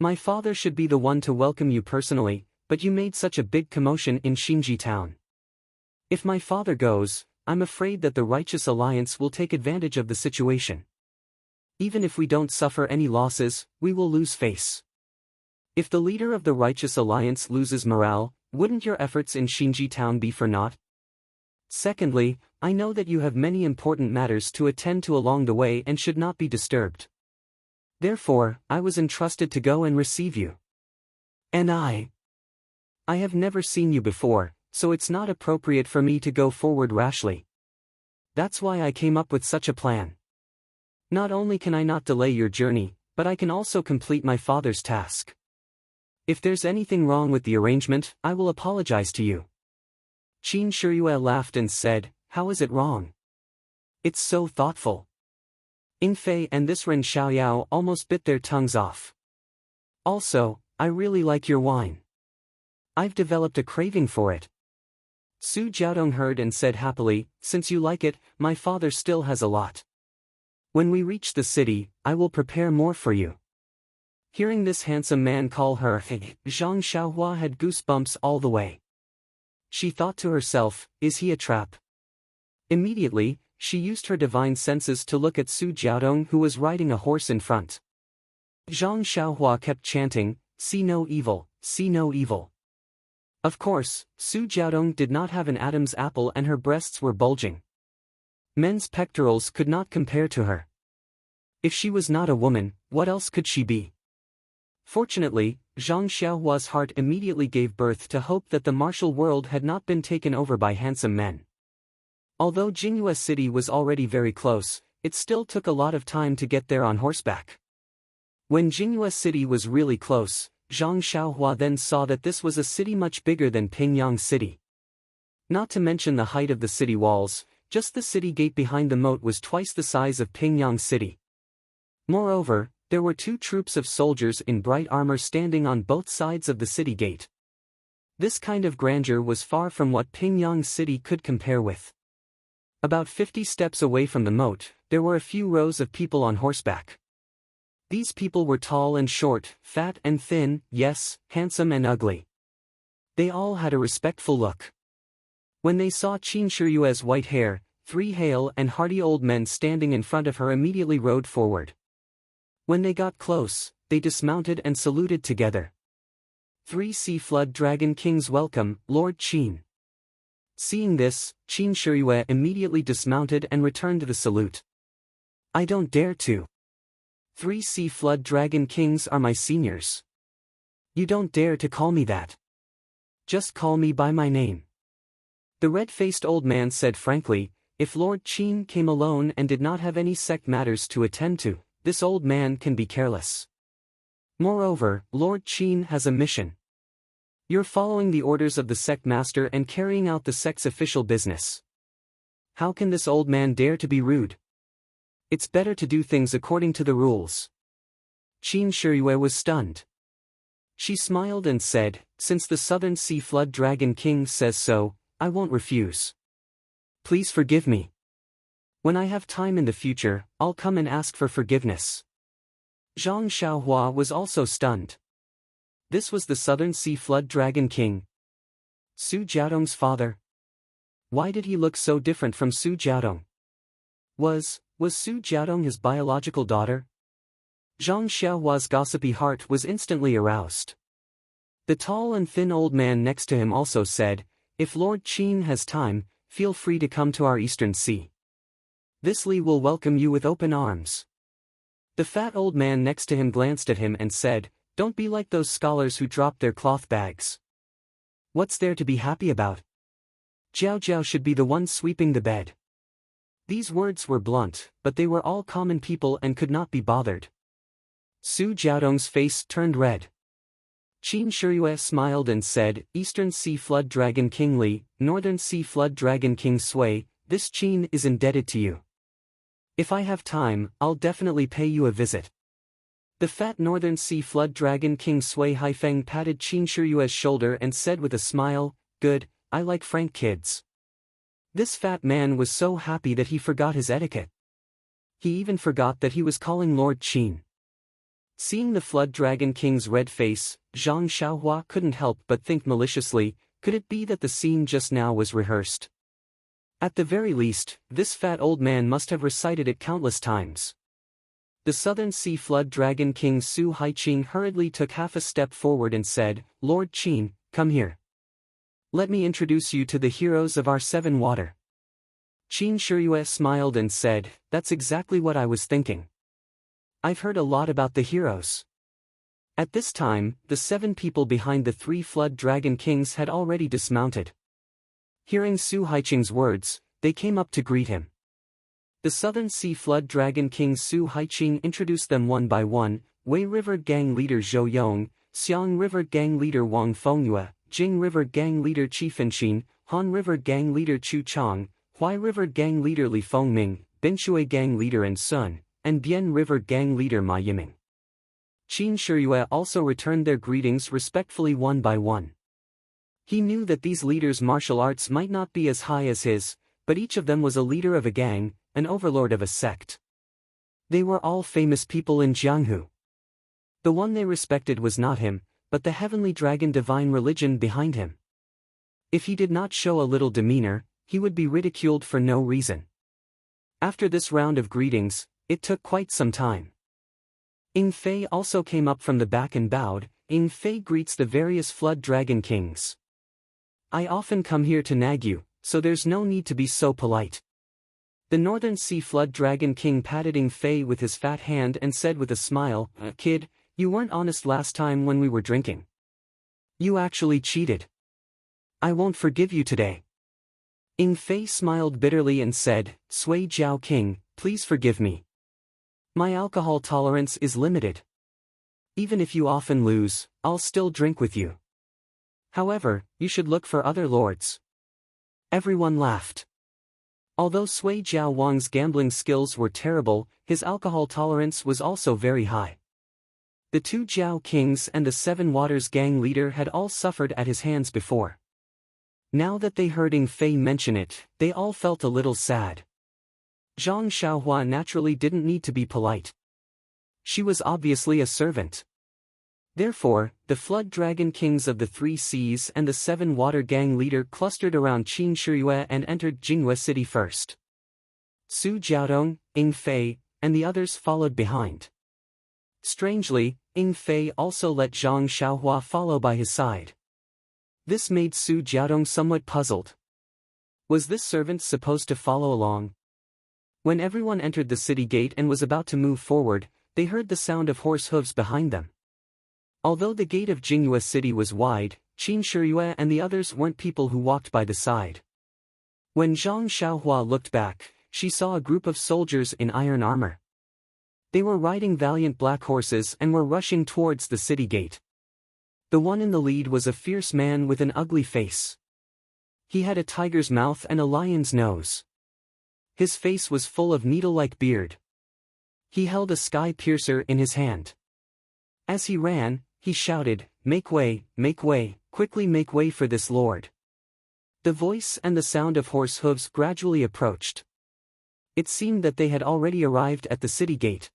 My father should be the one to welcome you personally, but you made such a big commotion in Xinji town. If my father goes, I'm afraid that the Righteous Alliance will take advantage of the situation. Even if we don't suffer any losses, we will lose face. If the leader of the Righteous Alliance loses morale, wouldn't your efforts in Xinji town be for naught? Secondly, I know that you have many important matters to attend to along the way and should not be disturbed. Therefore, I was entrusted to go and receive you. And I have never seen you before, so it's not appropriate for me to go forward rashly. That's why I came up with such a plan. Not only can I not delay your journey, but I can also complete my father's task. If there's anything wrong with the arrangement, I will apologize to you. Qin Shiyue laughed and said, how is it wrong? It's so thoughtful. Ing Fei and this Ren Xiaoyao almost bit their tongues off. Also, I really like your wine. I've developed a craving for it. Su Jiaodong heard and said happily, since you like it, my father still has a lot. When we reach the city, I will prepare more for you. Hearing this handsome man call her, Zhang Xiaohua had goosebumps all the way. She thought to herself, is he a trap? Immediately, she used her divine senses to look at Su Jiaodong who was riding a horse in front. Zhang Xiaohua kept chanting, see no evil, see no evil. Of course, Su Jiaodong did not have an Adam's apple and her breasts were bulging. Men's pectorals could not compare to her. If she was not a woman, what else could she be? Fortunately, Zhang Xiaohua's heart immediately gave birth to hope that the martial world had not been taken over by handsome men. Although Jingyue City was already very close, it still took a lot of time to get there on horseback. When Jingyue City was really close, Zhang Xiaohua then saw that this was a city much bigger than Pingyang City. Not to mention the height of the city walls, just the city gate behind the moat was twice the size of Pingyang City. Moreover, there were 2 troops of soldiers in bright armor standing on both sides of the city gate. This kind of grandeur was far from what Pingyang City could compare with. About 50 steps away from the moat, there were a few rows of people on horseback. These people were tall and short, fat and thin, yes, handsome and ugly. They all had a respectful look. When they saw Qin Shiyue's white hair, 3 hale and hearty old men standing in front of her immediately rode forward. When they got close, they dismounted and saluted together. 3 Sea Flood Dragon Kings welcome, Lord Qin. Seeing this, Qin Shiyue immediately dismounted and returned the salute. I don't dare to. 3 Sea Flood Dragon Kings are my seniors. You don't dare to call me that. Just call me by my name. The red-faced old man said frankly, if Lord Qin came alone and did not have any sect matters to attend to, this old man can be careless. Moreover, Lord Qin has a mission. You're following the orders of the sect master and carrying out the sect's official business. How can this old man dare to be rude? It's better to do things according to the rules. Qin Shiyue was stunned. She smiled and said, since the Southern Sea Flood Dragon King says so, I won't refuse. Please forgive me. When I have time in the future, I'll come and ask for forgiveness. Zhang Xiaohua was also stunned. This was the Southern Sea Flood Dragon King. Su Jiaodong's father. Why did he look so different from Su Jiaodong? Was Su Jiaodong his biological daughter? Zhang Xiaohua's gossipy heart was instantly aroused. The tall and thin old man next to him also said, if Lord Qin has time, feel free to come to our Eastern Sea. This Li will welcome you with open arms. The fat old man next to him glanced at him and said, don't be like those scholars who dropped their cloth bags. What's there to be happy about? Jiao Jiao should be the one sweeping the bed. These words were blunt, but they were all common people and could not be bothered. Su Jiaodong's face turned red. Qin Shiyue smiled and said, Eastern Sea Flood Dragon King Li, Northern Sea Flood Dragon King Sui, this Qin is indebted to you. If I have time, I'll definitely pay you a visit. The fat Northern Sea Flood Dragon King Sui Haifeng patted Qin Shiyue's shoulder and said with a smile, good, I like frank kids. This fat man was so happy that he forgot his etiquette. He even forgot that he was calling Lord Qin. Seeing the Flood Dragon King's red face, Zhang Xiaohua couldn't help but think maliciously, could it be that the scene just now was rehearsed? At the very least, this fat old man must have recited it countless times. The Southern Sea Flood Dragon King Su Haiqing hurriedly took half a step forward and said, Lord Qin, come here. Let me introduce you to the heroes of our 7 water. Qin Shiyue smiled and said, that's exactly what I was thinking. I've heard a lot about the heroes. At this time, the 7 people behind the 3 Flood Dragon Kings had already dismounted. Hearing Su Haiqing's words, they came up to greet him. The Southern Sea Flood Dragon King Su Haiqing introduced them one by one, Wei River Gang Leader Zhou Yong, Xiang River Gang Leader Wang Fengyue, Jing River Gang Leader Qi Fenxin, Han River Gang Leader Chu Chang, Huai River Gang Leader Li Fengming, Binshui Gang Leader and Sun, and Bian River gang leader Ma Yiming. Qin Shiyue also returned their greetings respectfully one by one. He knew that these leaders' martial arts might not be as high as his, but each of them was a leader of a gang, an overlord of a sect. They were all famous people in Jianghu. The one they respected was not him, but the heavenly dragon divine religion behind him. If he did not show a little demeanor, he would be ridiculed for no reason. After this round of greetings, it took quite some time. Ying Fei also came up from the back and bowed. Ying Fei greets the various flood dragon kings. I often come here to nag you, so there's no need to be so polite. The Northern Sea Flood Dragon King patted Ying Fei with his fat hand and said with a smile, Kid, you weren't honest last time when we were drinking. You actually cheated. I won't forgive you today. Ying Fei smiled bitterly and said, Sui Jiao King, please forgive me. My alcohol tolerance is limited. Even if you often lose, I'll still drink with you. However, you should look for other lords. Everyone laughed. Although Sui Jiao Wang's gambling skills were terrible, his alcohol tolerance was also very high. The two Jiao kings and the Seven Waters gang leader had all suffered at his hands before. Now that they heard Ying Fei mention it, they all felt a little sad. Zhang Xiaohua naturally didn't need to be polite. She was obviously a servant. Therefore, the Flood Dragon Kings of the Three Seas and the Seven Water Gang leader clustered around Qin Shiyue and entered Jinghua City first. Su Jiaodong, Ying Fei, and the others followed behind. Strangely, Ying Fei also let Zhang Xiaohua follow by his side. This made Su Jiaodong somewhat puzzled. Was this servant supposed to follow along? When everyone entered the city gate and was about to move forward, they heard the sound of horse hooves behind them. Although the gate of Jinghua City was wide, Qin Shiyue and the others weren't people who walked by the side. When Zhang Xiaohua looked back, she saw a group of soldiers in iron armor. They were riding valiant black horses and were rushing towards the city gate. The one in the lead was a fierce man with an ugly face. He had a tiger's mouth and a lion's nose. His face was full of needle-like beard. He held a sky piercer in his hand. As he ran, he shouted, make way, quickly make way for this lord. The voice and the sound of horse hooves gradually approached. It seemed that they had already arrived at the city gate.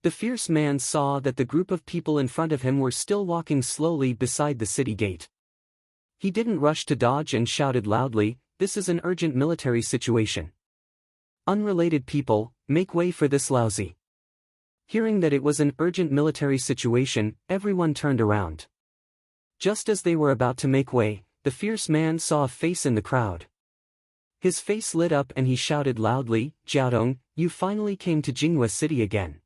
The fierce man saw that the group of people in front of him were still walking slowly beside the city gate. He didn't rush to dodge and shouted loudly, this is an urgent military situation. Unrelated people, make way for this lousy. Hearing that it was an urgent military situation, everyone turned around. Just as they were about to make way, the fierce man saw a face in the crowd. His face lit up and he shouted loudly, Jiaodong, you finally came to Jinghua City again.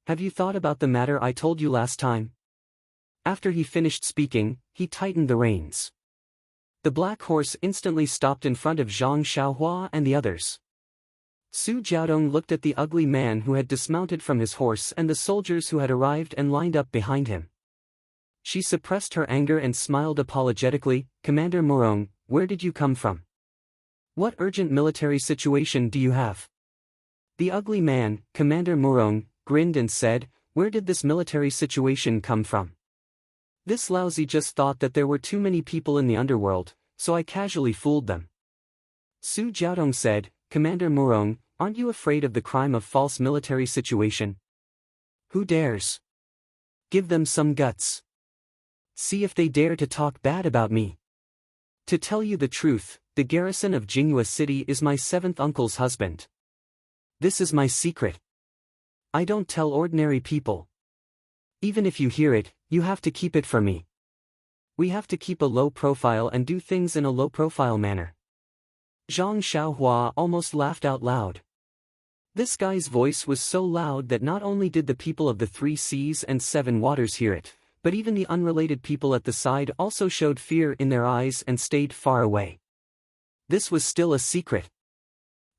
Have you thought about the matter I told you last time? After he finished speaking, he tightened the reins. The black horse instantly stopped in front of Zhang Xiaohua and the others. Su Jiaodong looked at the ugly man who had dismounted from his horse and the soldiers who had arrived and lined up behind him. She suppressed her anger and smiled apologetically, Commander Morong, where did you come from? What urgent military situation do you have? The ugly man, Commander Morong, grinned and said, where did this military situation come from? This lousy just thought that there were too many people in the underworld, so I casually fooled them. Su Jiaodong said, Commander Morong, aren't you afraid of the crime of false military situation? Who dares? Give them some guts. See if they dare to talk bad about me. To tell you the truth, the garrison of Jinghua City is my seventh uncle's husband. This is my secret. I don't tell ordinary people. Even if you hear it, you have to keep it from me. We have to keep a low profile and do things in a low profile manner. Zhang Xiaohua almost laughed out loud. This guy's voice was so loud that not only did the people of the Three Seas and Seven Waters hear it, but even the unrelated people at the side also showed fear in their eyes and stayed far away. This was still a secret.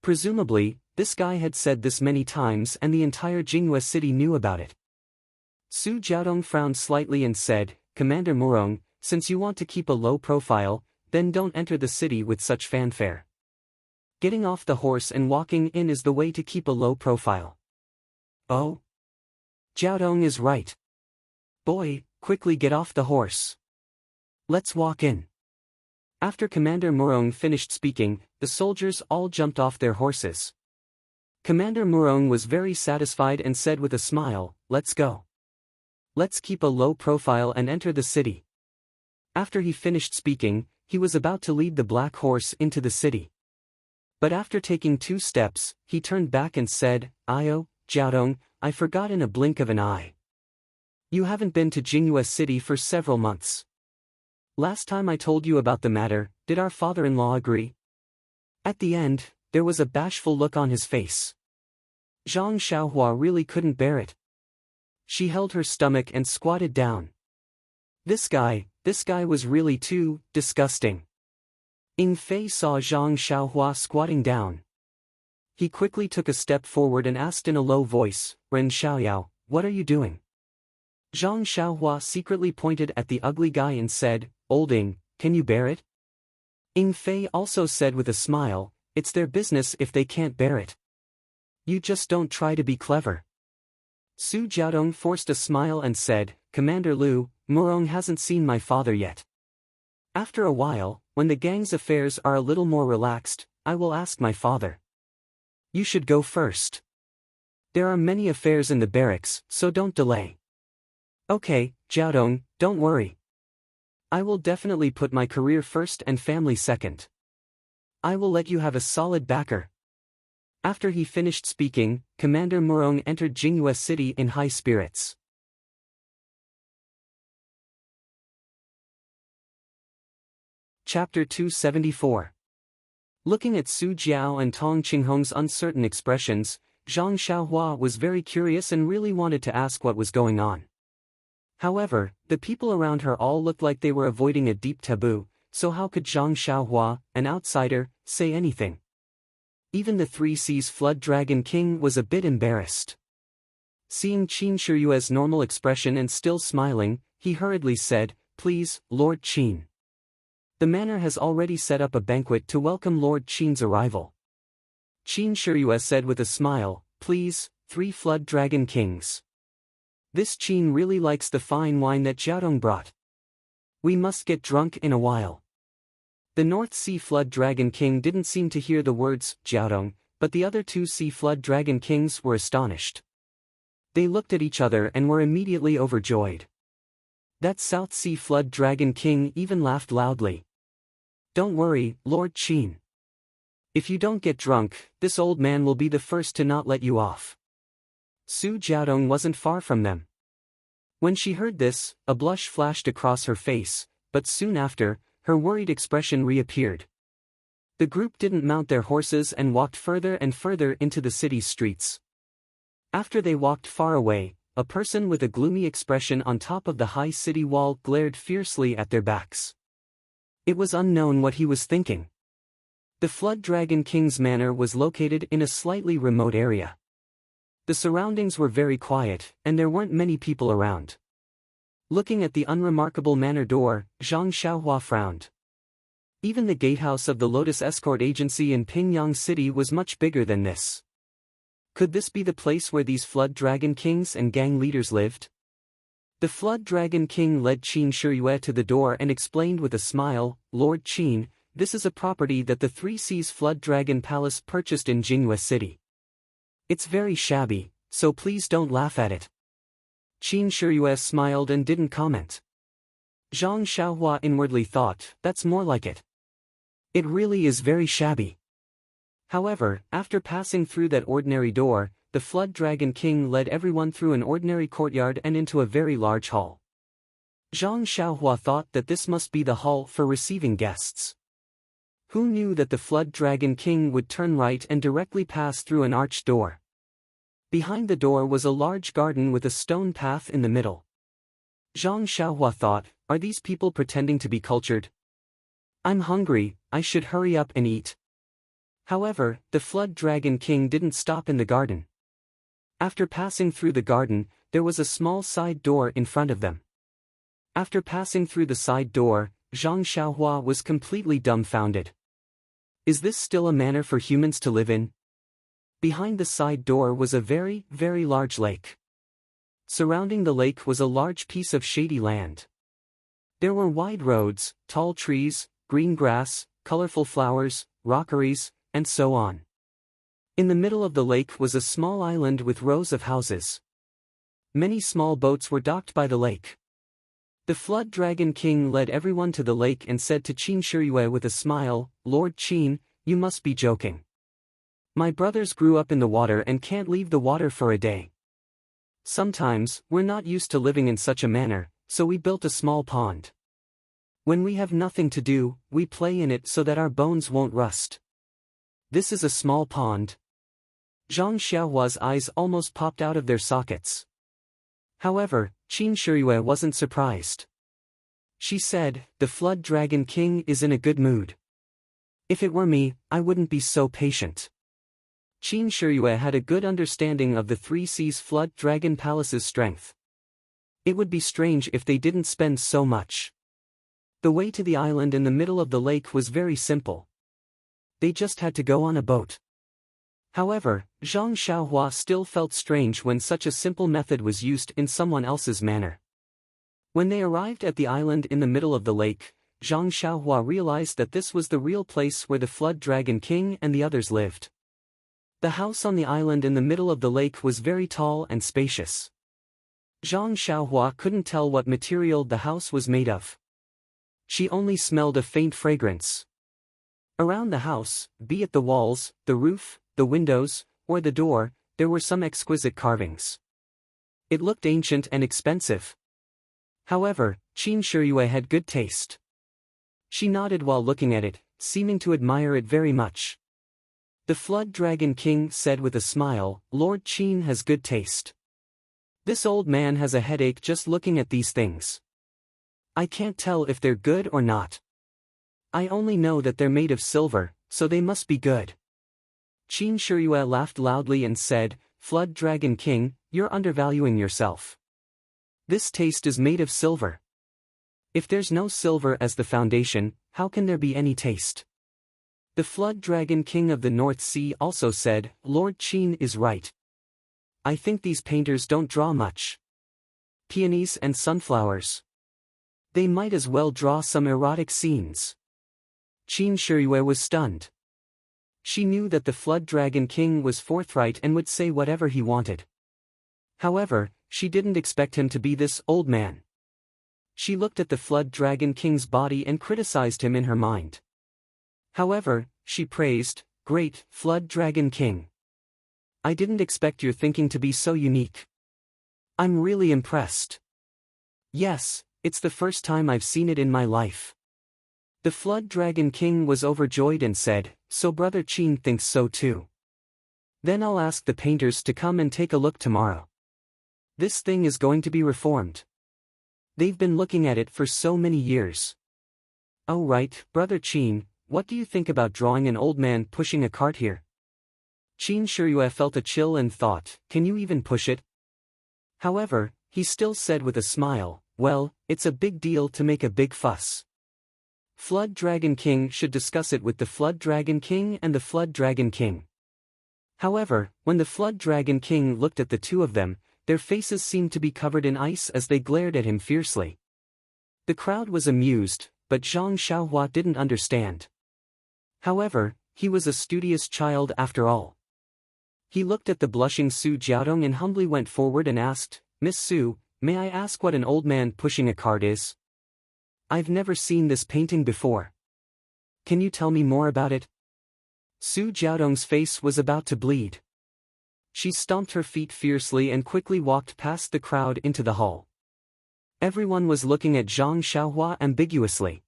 Presumably, this guy had said this many times and the entire Jinghua City knew about it. Su Jiaodong frowned slightly and said, Commander Morong, since you want to keep a low profile, then don't enter the city with such fanfare. Getting off the horse and walking in is the way to keep a low profile. Oh? Jiao Dong is right. Boy, quickly get off the horse. Let's walk in. After Commander Murong finished speaking, the soldiers all jumped off their horses. Commander Murong was very satisfied and said with a smile, "Let's go. Let's keep a low profile and enter the city." After he finished speaking, he was about to lead the black horse into the city. But after taking 2 steps, he turned back and said, "Io, Jiaodong, I forgot in a blink of an eye. You haven't been to Jinghua City for several months. Last time I told you about the matter, did our father-in-law agree?" At the end, there was a bashful look on his face. Zhang Xiaohua really couldn't bear it. She held her stomach and squatted down. This guy was really too disgusting. Ying Fei saw Zhang Xiaohua squatting down. He quickly took a step forward and asked in a low voice, "Ren Xiaoyao, what are you doing?" Zhang Xiaohua secretly pointed at the ugly guy and said, "Old Ying, can you bear it?" Ying Fei also said with a smile, "It's their business if they can't bear it. You just don't try to be clever." Su Jiaodong forced a smile and said, "Commander Liu, Murong hasn't seen my father yet. After a while, when the gang's affairs are a little more relaxed, I will ask my father. You should go first. There are many affairs in the barracks, so don't delay." "Okay, Jiaodong, don't worry. I will definitely put my career first and family second. I will let you have a solid backer." After he finished speaking, Commander Murong entered Jinghua City in high spirits. Chapter 274. Looking at Su Jiao and Tong Qinghong's uncertain expressions, Zhang Xiaohua was very curious and really wanted to ask what was going on. However, the people around her all looked like they were avoiding a deep taboo, so how could Zhang Xiaohua, an outsider, say anything? Even the Three Seas Flood Dragon King was a bit embarrassed. Seeing Qin Shiyue's normal expression and still smiling, he hurriedly said, "Please, Lord Qin. The manor has already set up a banquet to welcome Lord Qin's arrival." Qin Shiyue said with a smile, "Please, 3 Flood Dragon Kings. This Qin really likes the fine wine that Jiaodong brought. We must get drunk in a while." The North Sea Flood Dragon King didn't seem to hear the words, Jiaodong, but the other 2 Sea Flood Dragon Kings were astonished. They looked at each other and were immediately overjoyed. That South Sea Flood Dragon King even laughed loudly. "Don't worry, Lord Qin. If you don't get drunk, this old man will be the first to not let you off." Su Jiaodong wasn't far from them. When she heard this, a blush flashed across her face, but soon after, her worried expression reappeared. The group didn't mount their horses and walked further and further into the city's streets. After they walked far away, a person with a gloomy expression on top of the high city wall glared fiercely at their backs. It was unknown what he was thinking. The Flood Dragon King's manor was located in a slightly remote area. The surroundings were very quiet, and there weren't many people around. Looking at the unremarkable manor door, Zhang Xiaohua frowned. Even the gatehouse of the Lotus Escort Agency in Pingyang City was much bigger than this. Could this be the place where these Flood Dragon Kings and gang leaders lived? The Flood Dragon King led Qin Shiyue to the door and explained with a smile, "Lord Qin, this is a property that the Three Seas Flood Dragon Palace purchased in Jinghua City. It's very shabby, so please don't laugh at it." Qin Shiyue smiled and didn't comment. Zhang Xiaohua inwardly thought, "That's more like it. It really is very shabby." However, after passing through that ordinary door, the Flood Dragon King led everyone through an ordinary courtyard and into a very large hall. Zhang Xiaohua thought that this must be the hall for receiving guests. Who knew that the Flood Dragon King would turn right and directly pass through an arched door? Behind the door was a large garden with a stone path in the middle. Zhang Xiaohua thought, "Are these people pretending to be cultured? I'm hungry, I should hurry up and eat." However, the Flood Dragon King didn't stop in the garden. After passing through the garden, there was a small side door in front of them. After passing through the side door, Zhang Xiaohua was completely dumbfounded. Is this still a manor for humans to live in? Behind the side door was a very, very large lake. Surrounding the lake was a large piece of shady land. There were wide roads, tall trees, green grass, colorful flowers, rockeries, and so on. In the middle of the lake was a small island with rows of houses. Many small boats were docked by the lake. The Flood Dragon King led everyone to the lake and said to Qin Shiyue with a smile, "Lord Qin, you must be joking. My brothers grew up in the water and can't leave the water for a day. Sometimes, we're not used to living in such a manner, so we built a small pond. When we have nothing to do, we play in it so that our bones won't rust. This is a small pond." Zhang Xiaohua's eyes almost popped out of their sockets. However, Qin Shiyue wasn't surprised. She said, "The Flood Dragon King is in a good mood. If it were me, I wouldn't be so patient." Qin Shiyue had a good understanding of the Three Seas Flood Dragon Palace's strength. It would be strange if they didn't spend so much. The way to the island in the middle of the lake was very simple. They just had to go on a boat. However, Zhang Xiaohua still felt strange when such a simple method was used in someone else's manner. When they arrived at the island in the middle of the lake, Zhang Xiaohua realized that this was the real place where the Flood Dragon King and the others lived. The house on the island in the middle of the lake was very tall and spacious. Zhang Xiaohua couldn't tell what material the house was made of. She only smelled a faint fragrance. Around the house, be it the walls, the roof, the windows, or the door, there were some exquisite carvings. It looked ancient and expensive. However, Qin Shiyue had good taste. She nodded while looking at it, seeming to admire it very much. The Flood Dragon King said with a smile, "Lord Qin has good taste. This old man has a headache just looking at these things. I can't tell if they're good or not. I only know that they're made of silver, so they must be good." Qin Shiyue laughed loudly and said, "Flood Dragon King, you're undervaluing yourself. This taste is made of silver. If there's no silver as the foundation, how can there be any taste?" The Flood Dragon King of the North Sea also said, "Lord Qin is right. I think these painters don't draw much. Peonies and sunflowers. They might as well draw some erotic scenes." Qin Shiyue was stunned. She knew that the Flood Dragon King was forthright and would say whatever he wanted. However, she didn't expect him to be this old man. She looked at the Flood Dragon King's body and criticized him in her mind. However, she praised, "Great, Flood Dragon King. I didn't expect your thinking to be so unique. I'm really impressed. Yes, it's the first time I've seen it in my life." The Flood Dragon King was overjoyed and said, "So Brother Qin thinks so too. Then I'll ask the painters to come and take a look tomorrow. This thing is going to be reformed. They've been looking at it for so many years." "Oh right, Brother Qin, what do you think about drawing an old man pushing a cart here?" Qin Shiyue felt a chill and thought, "Can you even push it?" However, he still said with a smile, "Well, it's a big deal to make a big fuss. Flood Dragon King should discuss it with the Flood Dragon King and the Flood Dragon King." However, when the Flood Dragon King looked at the two of them, their faces seemed to be covered in ice as they glared at him fiercely. The crowd was amused, but Zhang Xiaohua didn't understand. However, he was a studious child after all. He looked at the blushing Su Jiaodong and humbly went forward and asked, "Miss Su, may I ask what an old man pushing a cart is? I've never seen this painting before. Can you tell me more about it?" Su Jiaodong's face was about to bleed. She stomped her feet fiercely and quickly walked past the crowd into the hall. Everyone was looking at Zhang Xiaohua ambiguously.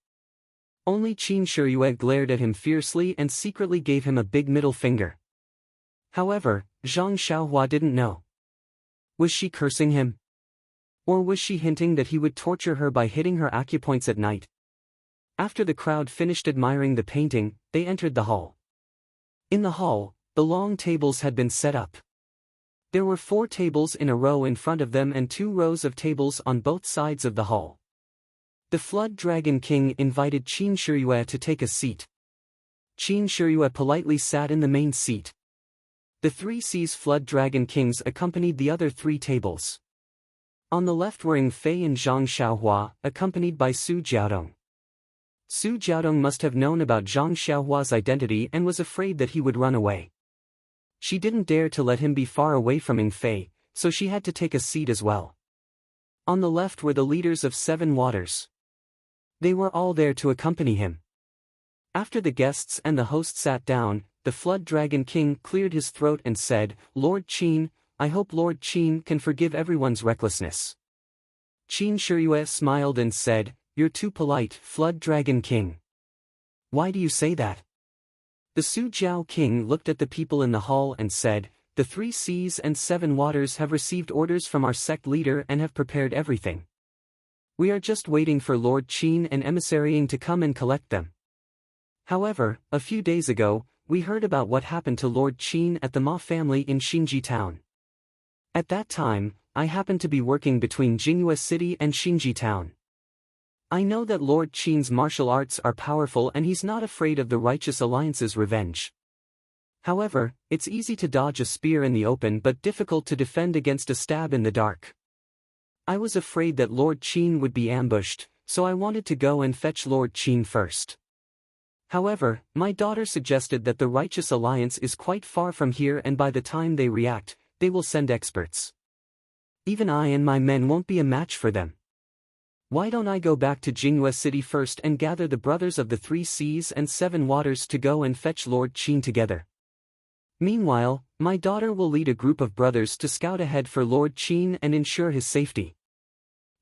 Only Qin Shiyue glared at him fiercely and secretly gave him a big middle finger. However, Zhang Xiaohua didn't know. Was she cursing him? Or was she hinting that he would torture her by hitting her acupoints at night? After the crowd finished admiring the painting, they entered the hall. In the hall, the long tables had been set up. There were 4 tables in a row in front of them and 2 rows of tables on both sides of the hall. The Flood Dragon King invited Qin Shiyue to take a seat. Qin Shiyue politely sat in the main seat. The 3 seas flood dragon kings accompanied the other 3 tables. On the left were Ing Fei and Zhang Xiaohua, accompanied by Su Jiaodong. Su Jiaodong must have known about Zhang Xiaohua's identity and was afraid that he would run away. She didn't dare to let him be far away from Ing Fei, so she had to take a seat as well. On the left were the leaders of 7 waters. They were all there to accompany him. After the guests and the host sat down, the Flood Dragon King cleared his throat and said, "Lord Qin, I hope Lord Qin can forgive everyone's recklessness." Qin Shiyue smiled and said, "You're too polite, Flood Dragon King." "Why do you say that?" The Su Jiao King looked at the people in the hall and said, "The 3 seas and 7 waters have received orders from our sect leader and have prepared everything. We are just waiting for Lord Qin and Emissary Ing to come and collect them. However, a few days ago, we heard about what happened to Lord Qin at the Ma family in Xinji town. At that time, I happened to be working between Jingyue City and Xinji town. I know that Lord Qin's martial arts are powerful and he's not afraid of the Righteous Alliance's revenge. However, it's easy to dodge a spear in the open but difficult to defend against a stab in the dark. I was afraid that Lord Qin would be ambushed, so I wanted to go and fetch Lord Qin first. However, my daughter suggested that the Righteous Alliance is quite far from here and by the time they react, they will send experts. Even I and my men won't be a match for them. Why don't I go back to Jingyue City first and gather the brothers of the 3 seas and 7 waters to go and fetch Lord Qin together? Meanwhile, my daughter will lead a group of brothers to scout ahead for Lord Qin and ensure his safety.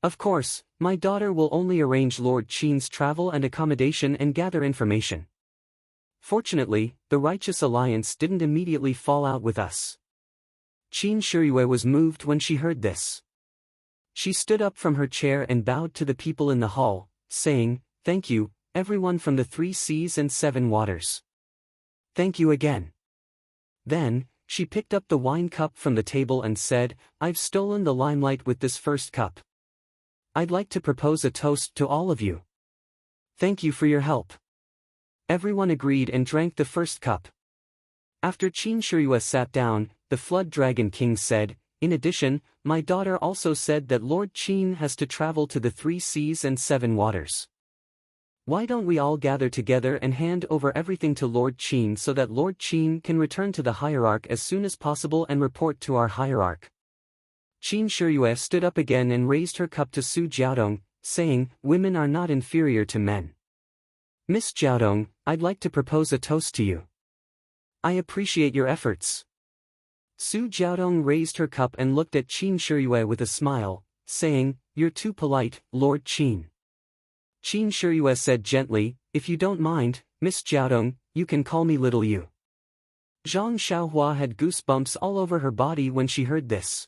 Of course, my daughter will only arrange Lord Qin's travel and accommodation and gather information. Fortunately, the Righteous Alliance didn't immediately fall out with us." Qin Shiyue was moved when she heard this. She stood up from her chair and bowed to the people in the hall, saying, "Thank you, everyone from the 3 seas and 7 waters. Thank you again." Then, she picked up the wine cup from the table and said, "I've stolen the limelight with this first cup. I'd like to propose a toast to all of you. Thank you for your help." Everyone agreed and drank the first cup. After Qin Shiyue sat down, the Flood Dragon King said, "In addition, my daughter also said that Lord Qin has to travel to the 3 seas and 7 waters. Why don't we all gather together and hand over everything to Lord Qin so that Lord Qin can return to the hierarch as soon as possible and report to our hierarch?" Qin Shiyue stood up again and raised her cup to Su Jiaodong, saying, "Women are not inferior to men. Miss Jiaodong, I'd like to propose a toast to you. I appreciate your efforts." Su Jiaodong raised her cup and looked at Qin Shiyue with a smile, saying, "You're too polite, Lord Qin." Qin Shiyue said gently, "If you don't mind, Miss Jiaodong, you can call me Little You." Zhang Xiaohua had goosebumps all over her body when she heard this.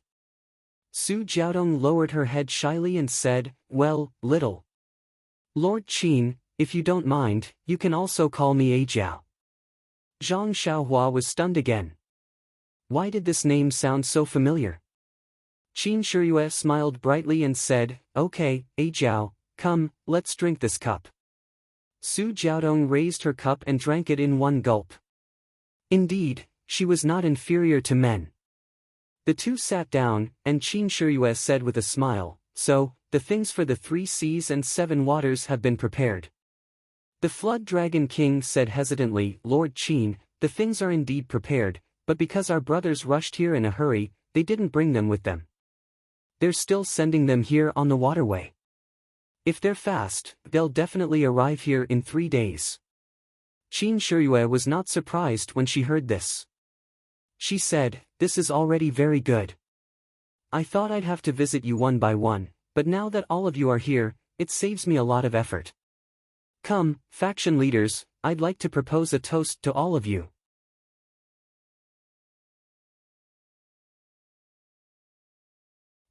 Su Jiaodong lowered her head shyly and said, "Well, Little Lord Qin, if you don't mind, you can also call me Ajiao." Zhang Xiaohua was stunned again. Why did this name sound so familiar? Qin Shiyue smiled brightly and said, "Okay, Ajiao, come, let's drink this cup." Su Jiaodong raised her cup and drank it in one gulp. Indeed, she was not inferior to men. The two sat down, and Qin Shiyue said with a smile, "So, the things for the 3 seas and 7 waters have been prepared." The Flood Dragon King said hesitantly, "Lord Qin, the things are indeed prepared, but because our brothers rushed here in a hurry, they didn't bring them with them. They're still sending them here on the waterway. If they're fast, they'll definitely arrive here in 3 days." Qin Shiyue was not surprised when she heard this. She said, "This is already very good. I thought I'd have to visit you one by one, but now that all of you are here, it saves me a lot of effort. Come, faction leaders, I'd like to propose a toast to all of you."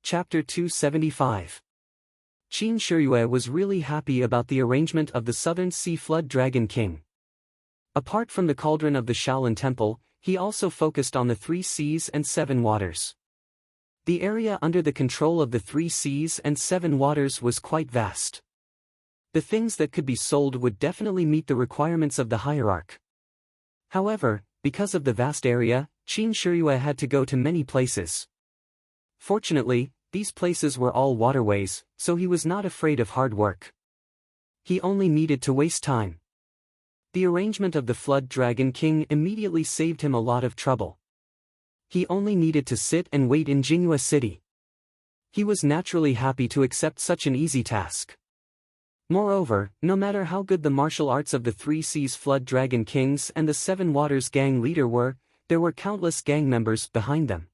Chapter 275. Qin Shiyue was really happy about the arrangement of the Southern Sea Flood Dragon King. Apart from the cauldron of the Shaolin Temple, he also focused on the 3 seas and 7 waters. The area under the control of the 3 seas and 7 waters was quite vast. The things that could be sold would definitely meet the requirements of the hierarch. However, because of the vast area, Qin Shiyue had to go to many places. Fortunately, these places were all waterways, so he was not afraid of hard work. He only needed to waste time. The arrangement of the Flood Dragon King immediately saved him a lot of trouble. He only needed to sit and wait in Jinghua City. He was naturally happy to accept such an easy task. Moreover, no matter how good the martial arts of the Three Seas Flood Dragon Kings and the Seven Waters gang leader were, there were countless gang members behind them.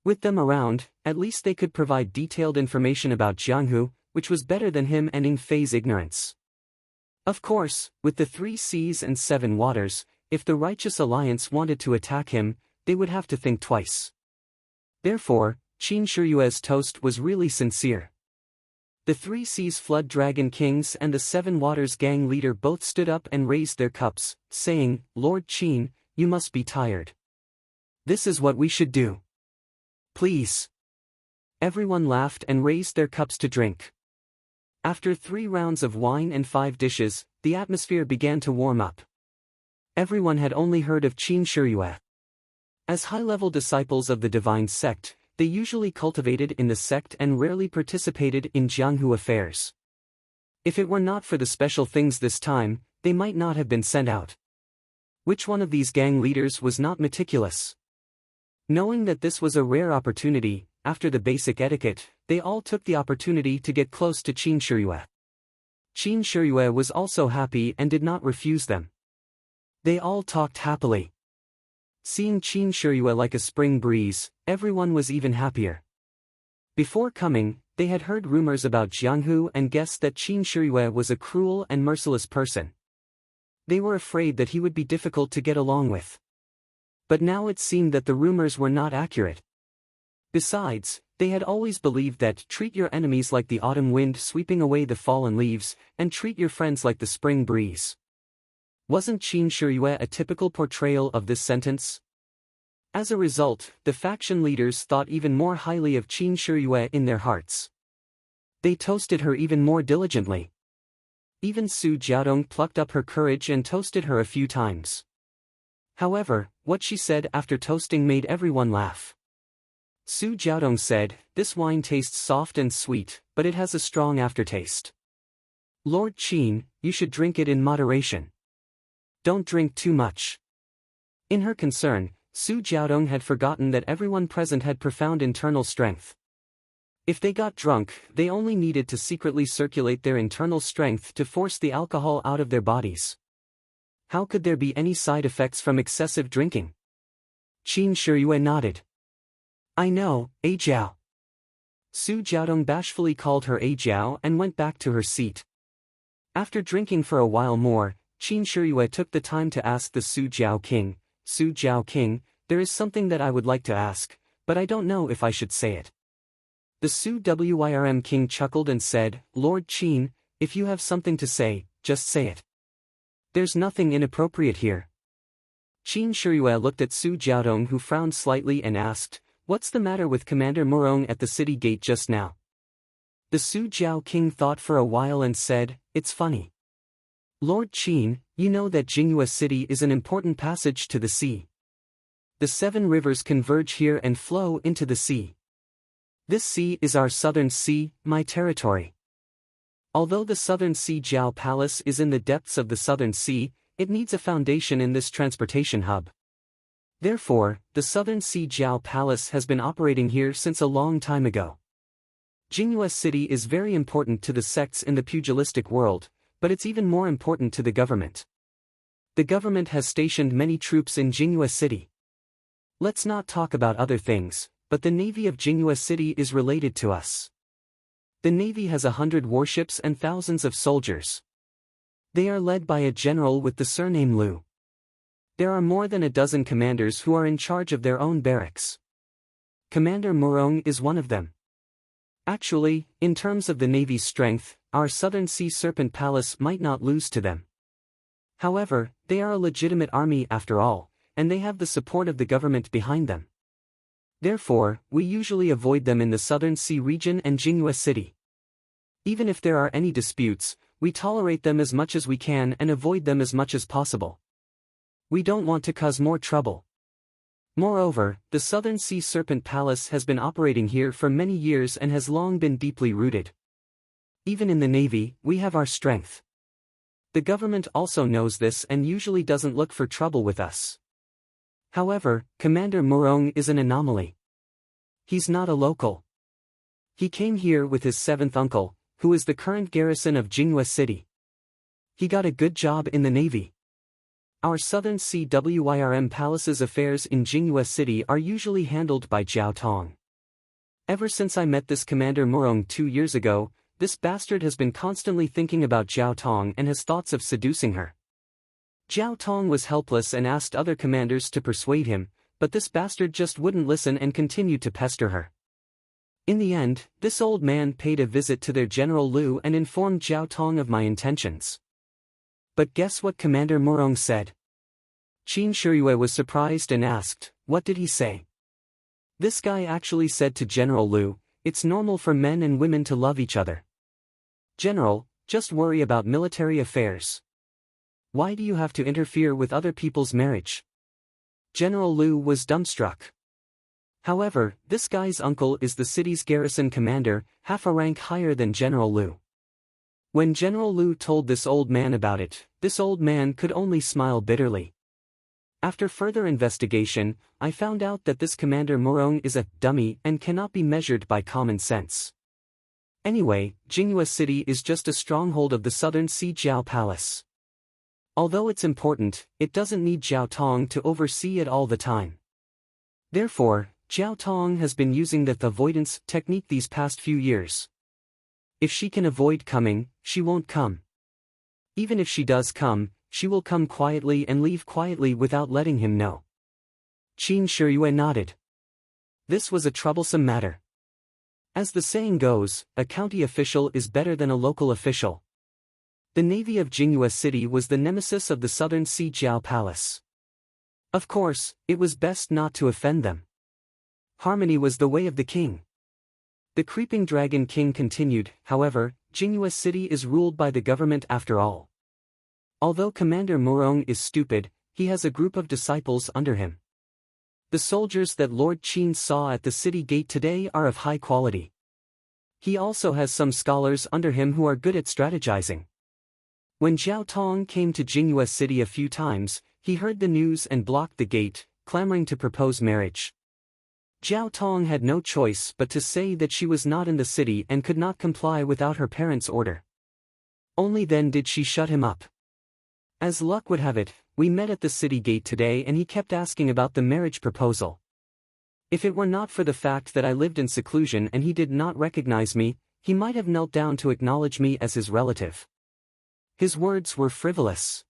With them around, at least they could provide detailed information about Jianghu, which was better than him and Ing Fei's ignorance. Of course, with the Three Seas and Seven Waters, if the Righteous Alliance wanted to attack him, they would have to think twice. Therefore, Qin Shiyue's toast was really sincere. The Three Seas Flood Dragon Kings and the Seven Waters gang leader both stood up and raised their cups, saying, "Lord Qin, you must be tired. This is what we should do. Please." Everyone laughed and raised their cups to drink. After 3 rounds of wine and 5 dishes, the atmosphere began to warm up. Everyone had only heard of Qin Shiyue. As high-level disciples of the divine sect, they usually cultivated in the sect and rarely participated in Jianghu affairs. If it were not for the special things this time, they might not have been sent out. Which one of these gang leaders was not meticulous? Knowing that this was a rare opportunity, after the basic etiquette, they all took the opportunity to get close to Qin Shiyue. Qin Shiyue was also happy and did not refuse them. They all talked happily. Seeing Qin Shiyue like a spring breeze, everyone was even happier. Before coming, they had heard rumors about Jianghu and guessed that Qin Shiyue was a cruel and merciless person. They were afraid that he would be difficult to get along with. But now it seemed that the rumors were not accurate. Besides, they had always believed that treat your enemies like the autumn wind sweeping away the fallen leaves, and treat your friends like the spring breeze. Wasn't Qin Shiyue a typical portrayal of this sentence? As a result, the faction leaders thought even more highly of Qin Shiyue in their hearts. They toasted her even more diligently. Even Su Jiaodong plucked up her courage and toasted her a few times. However, what she said after toasting made everyone laugh. Su Jiaodong said, "This wine tastes soft and sweet, but it has a strong aftertaste. Lord Qin, you should drink it in moderation. Don't drink too much." In her concern, Su Jiaodong had forgotten that everyone present had profound internal strength. If they got drunk, they only needed to secretly circulate their internal strength to force the alcohol out of their bodies. How could there be any side effects from excessive drinking? Qin Shiyue nodded. "I know, A Jiao." Su Jiaodong bashfully called her A Jiao and went back to her seat. After drinking for a while more, Qin Shiyue took the time to ask the Su Jiao King, "Su Jiao King, there is something that I would like to ask, but I don't know if I should say it." The Su Wirm King chuckled and said, "Lord Qin, if you have something to say, just say it. There's nothing inappropriate here." Qin Shiyue looked at Su Jiaodong, who frowned slightly and asked, "What's the matter with Commander Murong at the city gate just now?" The Su Jiao King thought for a while and said, "It's funny. Lord Qin, you know that Jinghua City is an important passage to the sea. The 7 rivers converge here and flow into the sea. This sea is our southern sea, my territory. Although the Southern Sea Jiao Palace is in the depths of the Southern Sea, it needs a foundation in this transportation hub. Therefore, the Southern Sea Jiao Palace has been operating here since a long time ago. Jinghua City is very important to the sects in the pugilistic world, but it's even more important to the government. The government has stationed many troops in Jinghua City. Let's not talk about other things, but the navy of Jinghua City is related to us. The navy has 100 warships and thousands of soldiers. They are led by a general with the surname Liu. There are more than a dozen commanders who are in charge of their own barracks. Commander Murong is one of them. Actually, in terms of the navy's strength, our Southern Sea Serpent Palace might not lose to them. However, they are a legitimate army after all, and they have the support of the government behind them. Therefore, we usually avoid them in the Southern Sea region and Jinghua City. Even if there are any disputes, we tolerate them as much as we can and avoid them as much as possible. We don't want to cause more trouble. Moreover, the Southern Sea Serpent Palace has been operating here for many years and has long been deeply rooted. Even in the Navy, we have our strength. The government also knows this and usually doesn't look for trouble with us. However, Commander Morong is an anomaly. He's not a local. He came here with his seventh uncle, who is the current garrison of Jinghua City. He got a good job in the Navy. Our Southern CWIRM Palace's affairs in Jinghua City are usually handled by Jiao Tong. Ever since I met this Commander Morong 2 years ago, this bastard has been constantly thinking about Jiao Tong and has thoughts of seducing her. Jiao Tong was helpless and asked other commanders to persuade him, but this bastard just wouldn't listen and continued to pester her. In the end, this old man paid a visit to their General Liu and informed Jiao Tong of my intentions. But guess what Commander Morong said? Qin Shiyue was surprised and asked, "What did he say?" This guy actually said to General Liu, "It's normal for men and women to love each other. General, just worry about military affairs. Why do you have to interfere with other people's marriage?" General Liu was dumbstruck. However, this guy's uncle is the city's garrison commander, half a rank higher than General Liu. When General Liu told this old man about it, this old man could only smile bitterly. After further investigation, I found out that this Commander Morong is a dummy and cannot be measured by common sense. Anyway, Jinghua City is just a stronghold of the Southern Sea Jiao Palace. Although it's important, it doesn't need Jiao Tong to oversee it all the time. Therefore, Jiao Tong has been using the avoidance technique these past few years. If she can avoid coming, she won't come. Even if she does come, she will come quietly and leave quietly without letting him know. Qin Shiyue nodded. This was a troublesome matter. As the saying goes, a county official is better than a local official. The Navy of Jinghua City was the nemesis of the Southern Sea Jiao Palace. Of course, it was best not to offend them. Harmony was the way of the king. The Creeping Dragon King continued, however, Jinghua City is ruled by the government after all. Although Commander Morong is stupid, he has a group of disciples under him. The soldiers that Lord Qin saw at the city gate today are of high quality. He also has some scholars under him who are good at strategizing. When Jiao Tong came to Jinghua City a few times, he heard the news and blocked the gate, clamoring to propose marriage. Jiao Tong had no choice but to say that she was not in the city and could not comply without her parents' order. Only then did she shut him up. As luck would have it, we met at the city gate today and he kept asking about the marriage proposal. If it were not for the fact that I lived in seclusion and he did not recognize me, he might have knelt down to acknowledge me as his relative. His words were frivolous.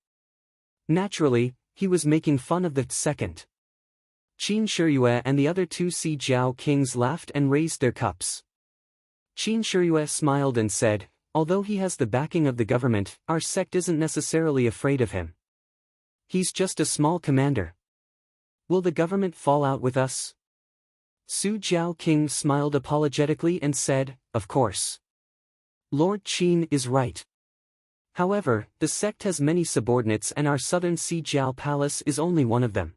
Naturally, he was making fun of the second. Qin Shiyue and the other two Sea Jiao kings laughed and raised their cups. Qin Shiyue smiled and said, "Although he has the backing of the government, our sect isn't necessarily afraid of him. He's just a small commander. Will the government fall out with us?" Su Jiao King smiled apologetically and said, "Of course. Lord Qin is right. However, the sect has many subordinates and our Southern Sea Jiao Palace is only one of them.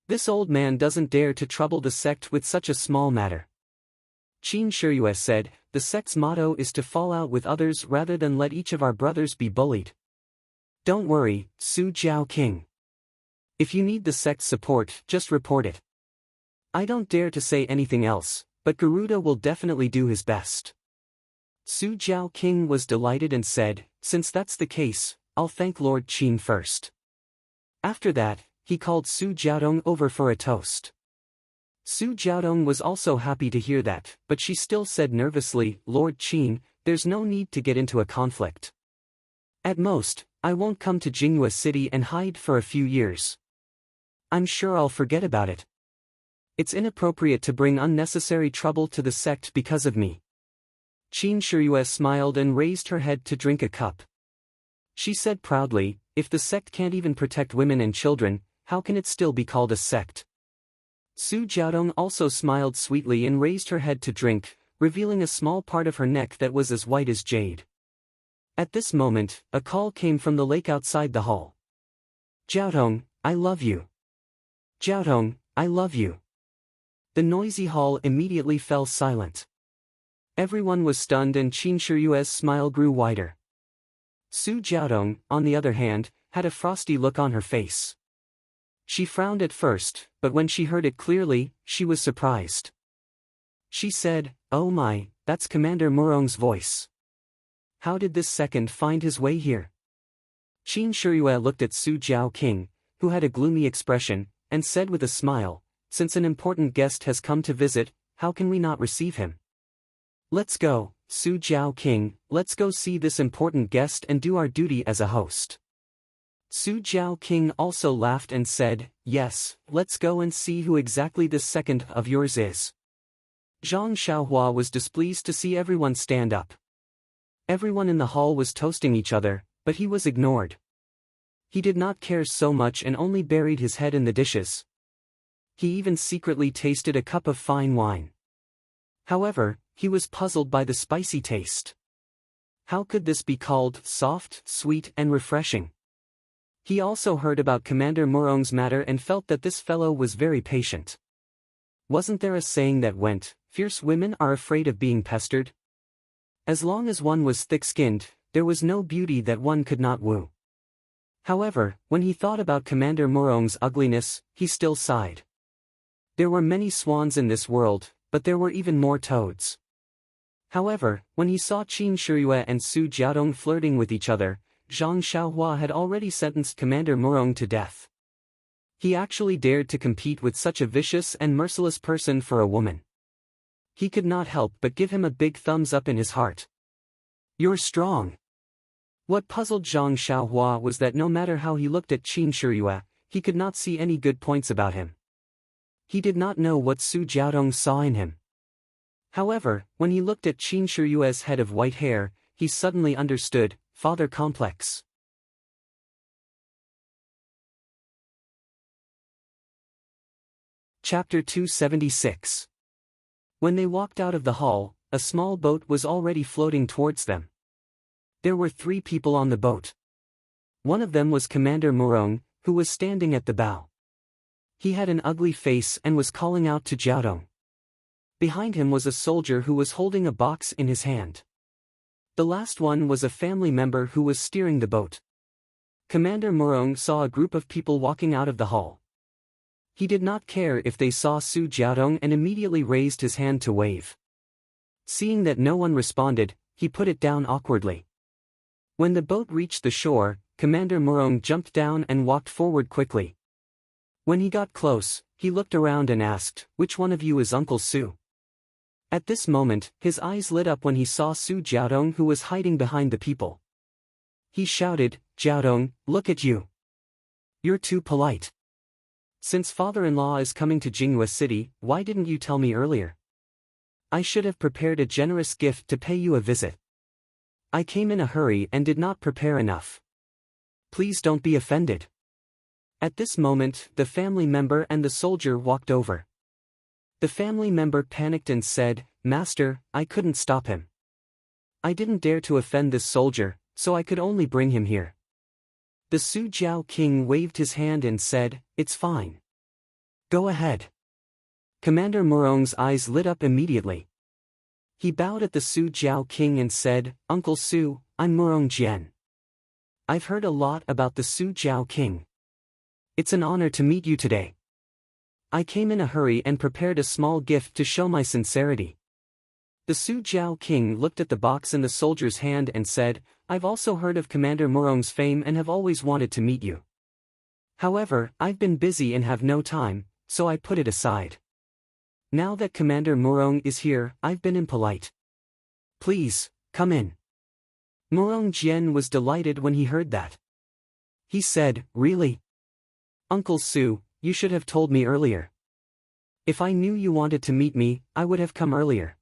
This old man doesn't dare to trouble the sect with such a small matter." Qin Shiyue said, "The sect's motto is to fall out with others rather than let each of our brothers be bullied. Don't worry, Su Jiao King. If you need the sect's support, just report it. I don't dare to say anything else, but Garuda will definitely do his best." Su Jiao King was delighted and said, "Since that's the case, I'll thank Lord Qin first." After that, he called Su Jiaodong over for a toast. Su Jiaodong was also happy to hear that, but she still said nervously, "Lord Qin, there's no need to get into a conflict. At most, I won't come to Jinghua City and hide for a few years. I'm sure I'll forget about it. It's inappropriate to bring unnecessary trouble to the sect because of me." Qin Shiyue smiled and raised her head to drink a cup. She said proudly, "If the sect can't even protect women and children, how can it still be called a sect?" Su Jiaodong also smiled sweetly and raised her head to drink, revealing a small part of her neck that was as white as jade. At this moment, a call came from the lake outside the hall. "Jiaodong, I love you. Jiaotong, I love you. The noisy hall immediately fell silent. Everyone was stunned and Qin Shiyue's smile grew wider. Su Jiaotong, on the other hand, had a frosty look on her face. She frowned at first, but when she heard it clearly, she was surprised. She said, "Oh my, that's Commander Murong's voice. How did this second find his way here?" Qin Shiyue looked at Su Jiaoqing, who had a gloomy expression, and said with a smile, "Since an important guest has come to visit, how can we not receive him? Let's go, Su Jiaoqing, let's go see this important guest and do our duty as a host." Su Jiaoqing also laughed and said, "Yes, let's go and see who exactly this second of yours is." Zhang Xiaohua was displeased to see everyone stand up. Everyone in the hall was toasting each other, but he was ignored. He did not care so much and only buried his head in the dishes. He even secretly tasted a cup of fine wine. However, he was puzzled by the spicy taste. How could this be called soft, sweet, and refreshing? He also heard about Commander Murong's matter and felt that this fellow was very patient. Wasn't there a saying that went, "Fierce women are afraid of being pestered"? As long as one was thick-skinned, there was no beauty that one could not woo. However, when he thought about Commander Murong's ugliness, he still sighed. There were many swans in this world, but there were even more toads. However, when he saw Qin Shiyue and Su Jiaotong flirting with each other, Zhang Xiaohua had already sentenced Commander Murong to death. He actually dared to compete with such a vicious and merciless person for a woman. He could not help but give him a big thumbs up in his heart. "You're strong." What puzzled Zhang Xiaohua was that no matter how he looked at Qin Shiyue, he could not see any good points about him. He did not know what Su Jiaotong saw in him. However, when he looked at Qin Shiyue's head of white hair, he suddenly understood, father complex. Chapter 276. When they walked out of the hall, a small boat was already floating towards them. There were 3 people on the boat. One of them was Commander Murong, who was standing at the bow. He had an ugly face and was calling out to Jiaotong. Behind him was a soldier who was holding a box in his hand. The last one was a family member who was steering the boat. Commander Murong saw a group of people walking out of the hall. He did not care if they saw Su Jiaotong and immediately raised his hand to wave. Seeing that no one responded, he put it down awkwardly. When the boat reached the shore, Commander Murong jumped down and walked forward quickly. When he got close, he looked around and asked, "Which one of you is Uncle Su?" At this moment, his eyes lit up when he saw Su Jiaotong, who was hiding behind the people. He shouted, "Jiaotong, look at you. You're too polite. Since father-in-law is coming to Jinghua City, why didn't you tell me earlier? I should have prepared a generous gift to pay you a visit. I came in a hurry and did not prepare enough. Please don't be offended." At this moment, the family member and the soldier walked over. The family member panicked and said, "Master, I couldn't stop him. I didn't dare to offend this soldier, so I could only bring him here." The Su Jiaoqing waved his hand and said, "It's fine. Go ahead." Commander Murong's eyes lit up immediately. He bowed at the Su Jiaoqing and said, "Uncle Su, I'm Murong Jian. I've heard a lot about the Su Jiaoqing. It's an honor to meet you today. I came in a hurry and prepared a small gift to show my sincerity." The Su Jiaoqing looked at the box in the soldier's hand and said, "I've also heard of Commander Murong's fame and have always wanted to meet you. However, I've been busy and have no time, so I put it aside. Now that Commander Murong is here, I've been impolite. Please, come in." Murong Jian was delighted when he heard that. He said, "Really? Uncle Su, you should have told me earlier. If I knew you wanted to meet me, I would have come earlier."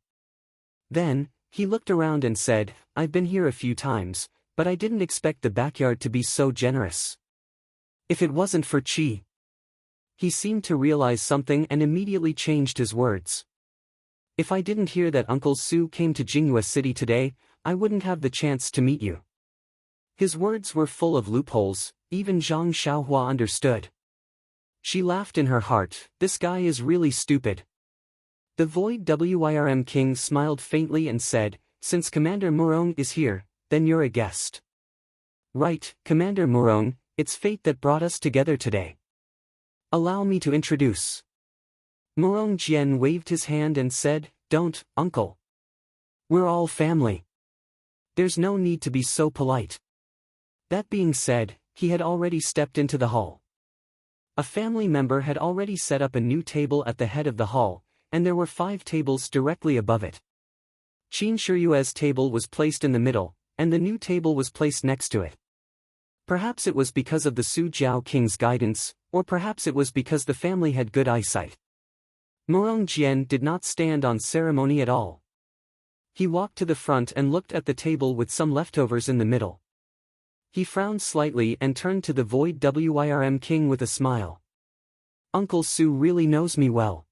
Then, he looked around and said, "I've been here a few times, but I didn't expect the backyard to be so generous. If it wasn't for Qi." He seemed to realize something and immediately changed his words. "If I didn't hear that Uncle Su came to Jinghua City today, I wouldn't have the chance to meet you." His words were full of loopholes, even Zhang Xiaohua understood. She laughed in her heart, this guy is really stupid. The Void Wyrm King smiled faintly and said, since Commander Murong is here, then you're a guest. Right, Commander Murong, it's fate that brought us together today. Allow me to introduce. Murong Jian waved his hand and said, don't, uncle. We're all family. There's no need to be so polite. That being said, he had already stepped into the hall. A family member had already set up a new table at the head of the hall, and there were 5 tables directly above it. Qin Shiyue's table was placed in the middle, and the new table was placed next to it. Perhaps it was because of the Su Jiao King's guidance, or perhaps it was because the family had good eyesight. Murong Jian did not stand on ceremony at all. He walked to the front and looked at the table with some leftovers in the middle. He frowned slightly and turned to the Void Wyrm King with a smile. Uncle Su really knows me well.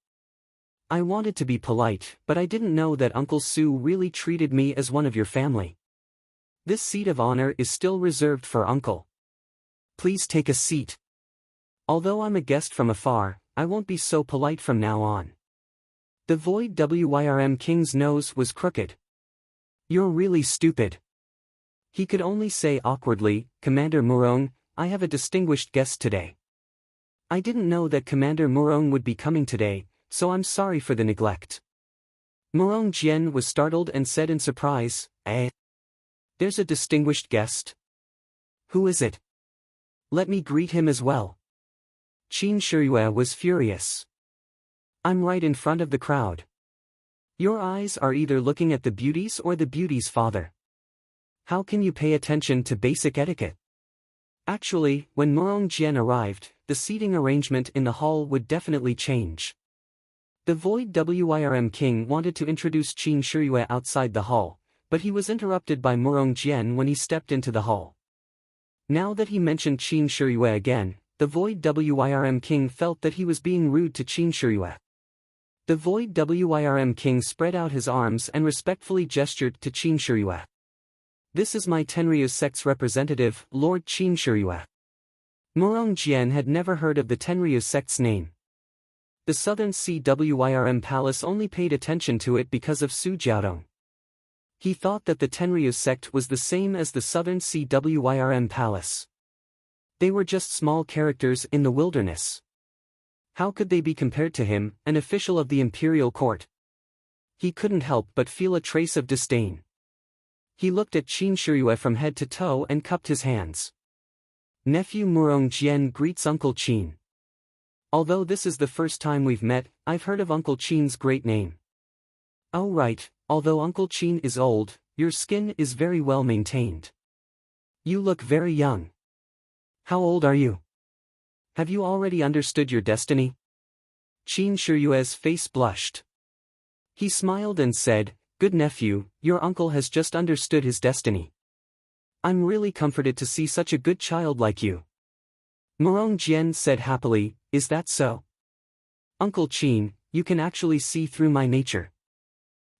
I wanted to be polite, but I didn't know that Uncle Su really treated me as one of your family. This seat of honor is still reserved for Uncle. Please take a seat. Although I'm a guest from afar, I won't be so polite from now on. The Void Wyrm King's nose was crooked. You're really stupid. He could only say awkwardly, Commander Murong, I have a distinguished guest today. I didn't know that Commander Murong would be coming today, so I'm sorry for the neglect. Murong Jian was startled and said in surprise, eh? There's a distinguished guest? Who is it? Let me greet him as well. Qin Shiyue was furious. I'm right in front of the crowd. Your eyes are either looking at the beauties or the beauty's father. How can you pay attention to basic etiquette? Actually, when Murong Jian arrived, the seating arrangement in the hall would definitely change. The Void Wyrm King wanted to introduce Qin Shiyue outside the hall, but he was interrupted by Murong Jian when he stepped into the hall. Now that he mentioned Qin Shiyue again, the Void Wyrm King felt that he was being rude to Qin Shiyue. The Void Wyrm King spread out his arms and respectfully gestured to Qin Shiyue. This is my Tenryu sect's representative, Lord Qin Shiyue. Murong Jian had never heard of the Tenryu sect's name. The Southern CWYRM Palace only paid attention to it because of Su Jiaodong. He thought that the Tenryu sect was the same as the Southern CWYRM Palace. They were just small characters in the wilderness. How could they be compared to him, an official of the imperial court? He couldn't help but feel a trace of disdain. He looked at Qin Shiyue from head to toe and cupped his hands. Nephew Murong Jian greets Uncle Qin. Although this is the first time we've met, I've heard of Uncle Qin's great name. Oh right, although Uncle Qin is old, your skin is very well maintained. You look very young. How old are you? Have you already understood your destiny? Qin Shiyue's face blushed. He smiled and said, Good nephew, your uncle has just understood his destiny. I'm really comforted to see such a good child like you. Murong Jian said happily, Is that so? Uncle Qin, you can actually see through my nature.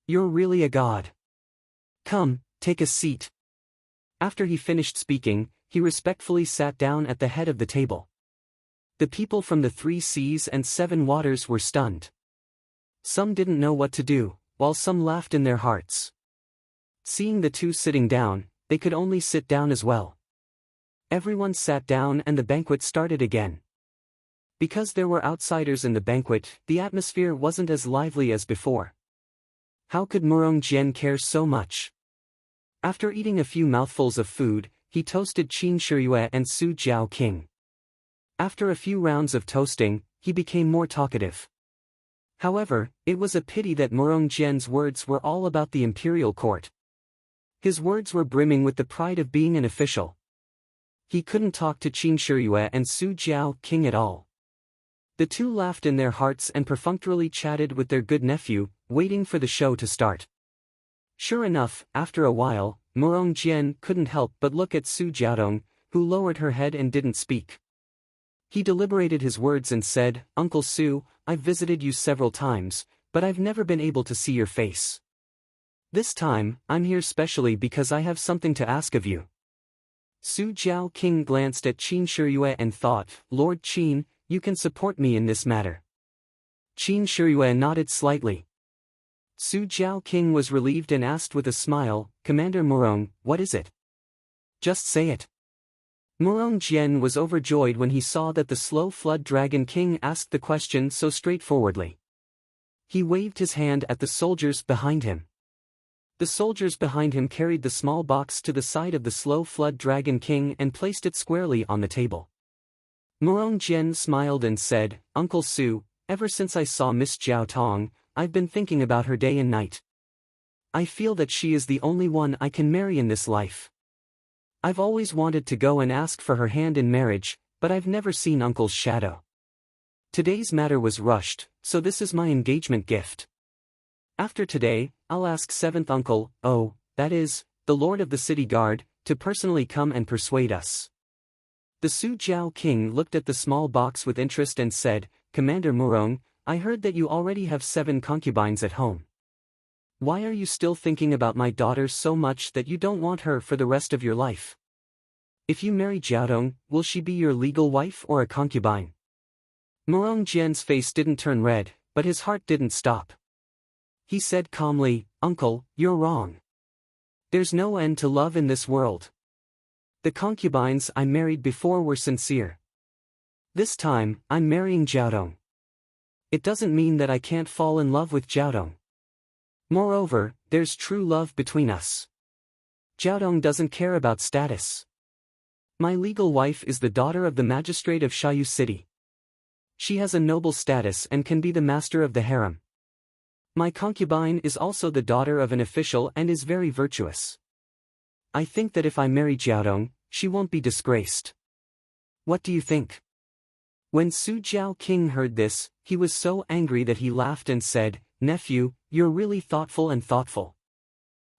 You're really a god. Come, take a seat. After he finished speaking, he respectfully sat down at the head of the table. The people from the 3 seas and 7 waters were stunned. Some didn't know what to do, while some laughed in their hearts. Seeing the 2 sitting down, they could only sit down as well. Everyone sat down and the banquet started again. Because there were outsiders in the banquet, the atmosphere wasn't as lively as before. How could Murong Jian care so much? After eating a few mouthfuls of food, he toasted Qin Shiyue and Su Jiao King. After a few rounds of toasting, he became more talkative. However, it was a pity that Murong Jian's words were all about the imperial court. His words were brimming with the pride of being an official. He couldn't talk to Qin Shiyue and Su Jiao King at all. The 2 laughed in their hearts and perfunctorily chatted with their good nephew, waiting for the show to start. Sure enough, after a while, Murong Jian couldn't help but look at Su Jiaodong, who lowered her head and didn't speak. He deliberated his words and said, Uncle Su, I've visited you several times, but I've never been able to see your face. This time, I'm here specially because I have something to ask of you. Su Jiao King glanced at Qin Shiyue and thought, Lord Qin, you can support me in this matter. Qin Shiyue nodded slightly. Su Jiao King was relieved and asked with a smile, Commander Murong, what is it? Just say it. Murong Jian was overjoyed when he saw that the slow flood dragon king asked the question so straightforwardly. He waved his hand at the soldiers behind him. The soldiers behind him carried the small box to the side of the slow flood dragon king and placed it squarely on the table. Murong Jian smiled and said, Uncle Su, ever since I saw Miss Jiao Tong, I've been thinking about her day and night. I feel that she is the only one I can marry in this life. I've always wanted to go and ask for her hand in marriage, but I've never seen Uncle's shadow. Today's matter was rushed, so this is my engagement gift. After today, I'll ask 7th Uncle, that is, the Lord of the City Guard, to personally come and persuade us. The Su Jiao King looked at the small box with interest and said, Commander Murong, I heard that you already have 7 concubines at home. Why are you still thinking about my daughter so much that you don't want her for the rest of your life? If you marry Jiaodong, will she be your legal wife or a concubine? Murong Jian's face didn't turn red, but his heart didn't stop. He said calmly, Uncle, you're wrong. There's no end to love in this world. The concubines I married before were sincere. This time, I'm marrying Jiaodong. It doesn't mean that I can't fall in love with Jiaodong. Moreover, there's true love between us. Jiaodong doesn't care about status. My legal wife is the daughter of the magistrate of Shayu City. She has a noble status and can be the master of the harem. My concubine is also the daughter of an official and is very virtuous. I think that if I marry Jiaodong, she won't be disgraced. What do you think? When Su Jiao King heard this, he was so angry that he laughed and said, Nephew, you're really thoughtful and thoughtful.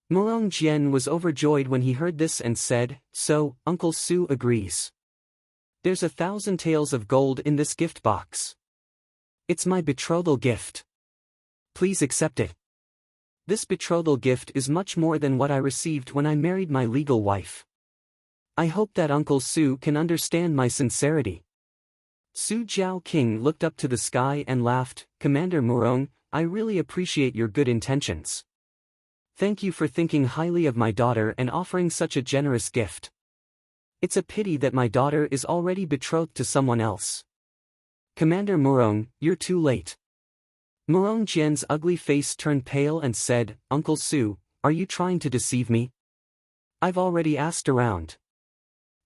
Murong Jian was overjoyed when he heard this and said, So, Uncle Su agrees. There's 1,000 taels of gold in this gift box. It's my betrothal gift. Please accept it. This betrothal gift is much more than what I received when I married my legal wife. I hope that Uncle Su can understand my sincerity. Su Jiao King looked up to the sky and laughed, Commander Murong, I really appreciate your good intentions. Thank you for thinking highly of my daughter and offering such a generous gift. It's a pity that my daughter is already betrothed to someone else. Commander Murong, you're too late. Murong Jian's ugly face turned pale and said, Uncle Su, are you trying to deceive me? I've already asked around.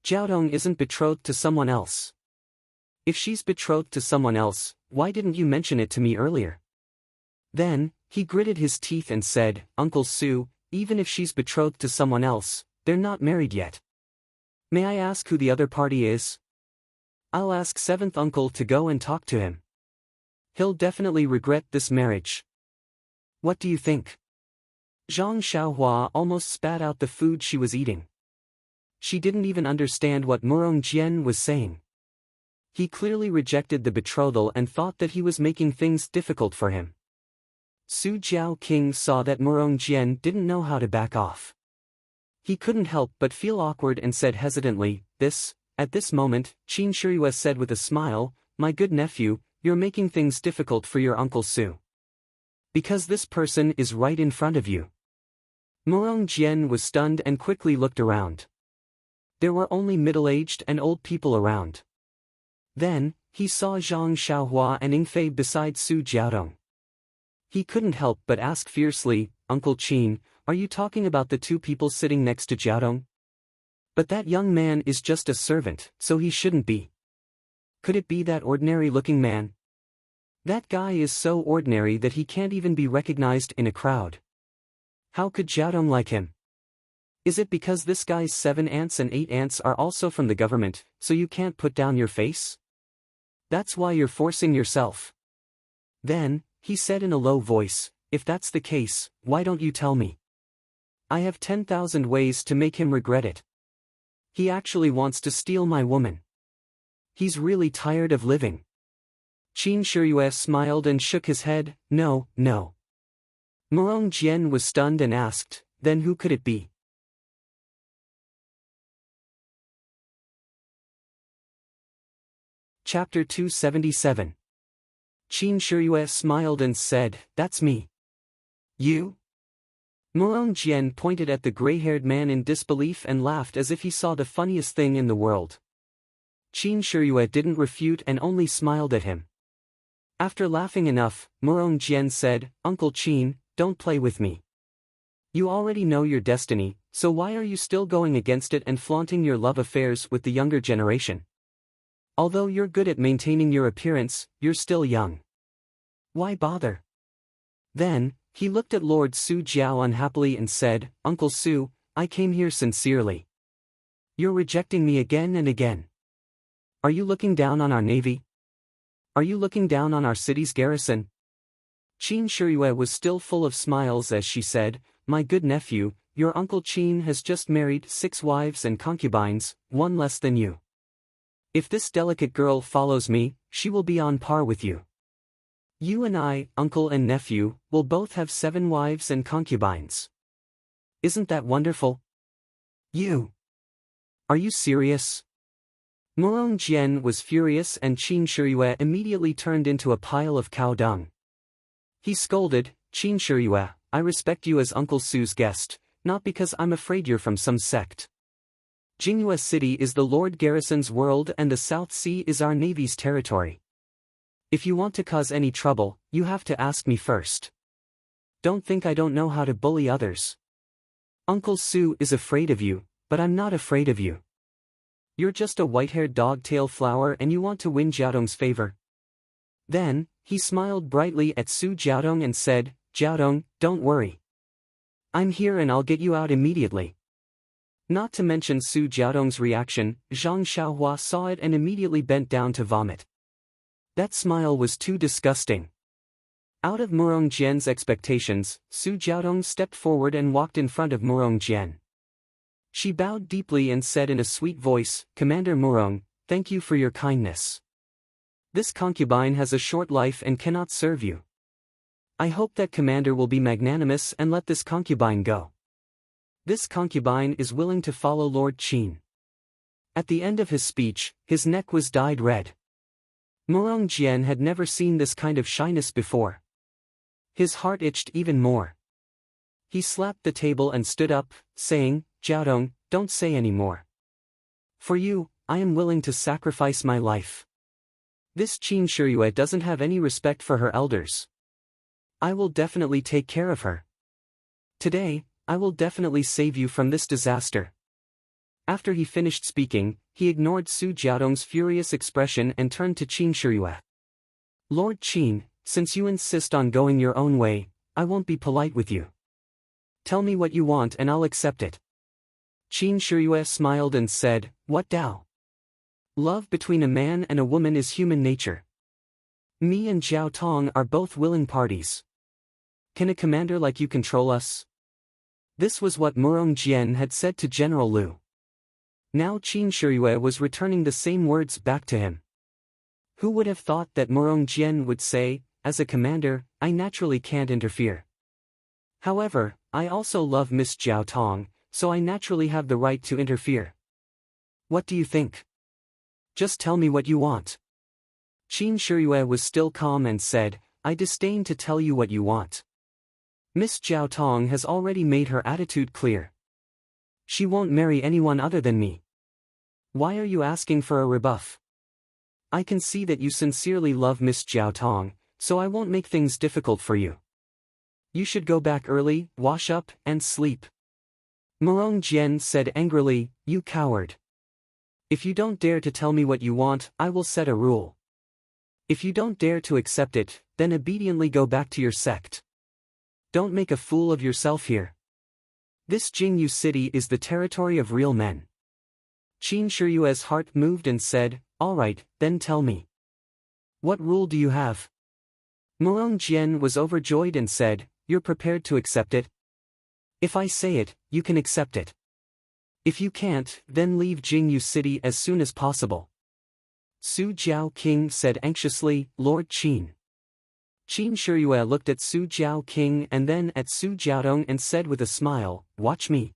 Jiaodong isn't betrothed to someone else. If she's betrothed to someone else, why didn't you mention it to me earlier? Then, he gritted his teeth and said, Uncle Su, even if she's betrothed to someone else, they're not married yet. May I ask who the other party is? I'll ask 7th Uncle to go and talk to him. He'll definitely regret this marriage. What do you think? Zhang Xiaohua almost spat out the food she was eating. She didn't even understand what Murong Jian was saying. He clearly rejected the betrothal and thought that he was making things difficult for him. Su Jiao King saw that Murong Jian didn't know how to back off. He couldn't help but feel awkward and said hesitantly, At this moment, Qin Shiyue said with a smile, My good nephew, you're making things difficult for your Uncle Su. Because this person is right in front of you. Murong Jian was stunned and quickly looked around. There were only middle-aged and old people around. Then, he saw Zhang Xiaohua and Yingfei beside Su Jiaodong. He couldn't help but ask fiercely, Uncle Qin, are you talking about the 2 people sitting next to Jiaodong? But that young man is just a servant, so he shouldn't be. Could it be that ordinary-looking man? That guy is so ordinary that he can't even be recognized in a crowd. How could Jiaodong like him? Is it because this guy's 7 aunts and 8 aunts are also from the government, so you can't put down your face? That's why you're forcing yourself. Then, he said in a low voice, if that's the case, why don't you tell me? I have 10,000 ways to make him regret it. He actually wants to steal my woman. He's really tired of living. Qin Shiyue smiled and shook his head, no. Murong Jian was stunned and asked, then who could it be? Chapter 277. Qin Shiyue smiled and said, "That's me." "You?" Murong Jian pointed at the gray-haired man in disbelief and laughed as if he saw the funniest thing in the world. Qin Shiyue didn't refute and only smiled at him. After laughing enough, Murong Jian said, "Uncle Qin, don't play with me. You already know your destiny, so why are you still going against it and flaunting your love affairs with the younger generation? Although you're good at maintaining your appearance, you're still young. Why bother?" Then, he looked at Lord Su Jiao unhappily and said, "Uncle Su, I came here sincerely. You're rejecting me again and again. Are you looking down on our navy? Are you looking down on our city's garrison?" Qin Shiyue was still full of smiles as she said, "My good nephew, your Uncle Qin has just married 6 wives and concubines, 1 less than you. If this delicate girl follows me, she will be on par with you. You and I, uncle and nephew, will both have 7 wives and concubines. Isn't that wonderful?" "You? Are you serious?" Murong Jian was furious and Qin Shiyue immediately turned into a pile of cow dung. He scolded, "Qin Shiyue, I respect you as Uncle Su's guest, not because I'm afraid you're from some sect. Jingyue City is the Lord Garrison's world and the South Sea is our Navy's territory. If you want to cause any trouble, you have to ask me first. Don't think I don't know how to bully others. Uncle Su is afraid of you, but I'm not afraid of you. You're just a white-haired dog-tail flower and you want to win Jiaodong's favor." Then, he smiled brightly at Su Jiaodong and said, "Jiaodong, don't worry. I'm here and I'll get you out immediately." Not to mention Su Jiaodong's reaction, Zhang Xiaohua saw it and immediately bent down to vomit. That smile was too disgusting. Out of Murong Jian's expectations, Su Jiaodong stepped forward and walked in front of Murong Jian. She bowed deeply and said in a sweet voice, "Commander Murong, thank you for your kindness. This concubine has a short life and cannot serve you. I hope that commander will be magnanimous and let this concubine go. This concubine is willing to follow Lord Qin." At the end of his speech, his neck was dyed red. Murong Jian had never seen this kind of shyness before. His heart itched even more. He slapped the table and stood up, saying, "Jiaodong, don't say any more. For you, I am willing to sacrifice my life. This Qin Shiyue doesn't have any respect for her elders. I will definitely take care of her. Today, I will definitely save you from this disaster." After he finished speaking, he ignored Su Jiaodong's furious expression and turned to Qin Shiyue. "Lord Qin, since you insist on going your own way, I won't be polite with you. Tell me what you want and I'll accept it." Qin Shiyue smiled and said, "What Dao? Love between a man and a woman is human nature. Me and Jiao Tong are both willing parties. Can a commander like you control us?" This was what Murong Jian had said to General Liu. Now Qin Shiyue was returning the same words back to him. Who would have thought that Murong Jian would say, "As a commander, I naturally can't interfere. However, I also love Miss Jiao Tong, so I naturally have the right to interfere. What do you think? Just tell me what you want." Qin Shiyue was still calm and said, "I disdain to tell you what you want. Miss Jiao Tong has already made her attitude clear. She won't marry anyone other than me. Why are you asking for a rebuff? I can see that you sincerely love Miss Jiao Tong, so I won't make things difficult for you. You should go back early, wash up, and sleep." Murong Jian said angrily, "You coward. If you don't dare to tell me what you want, I will set a rule. If you don't dare to accept it, then obediently go back to your sect. Don't make a fool of yourself here. This Jingyu city is the territory of real men." Qin Shiyue's heart moved and said, "All right, then tell me. What rule do you have?" Murong Jian was overjoyed and said, "You're prepared to accept it? If I say it, you can accept it. If you can't, then leave Jingyu city as soon as possible." Su Jiao King said anxiously, "Lord Qin." Qin Shiyue looked at Su Jiao King and then at Su Jiaodong and said with a smile, "Watch me."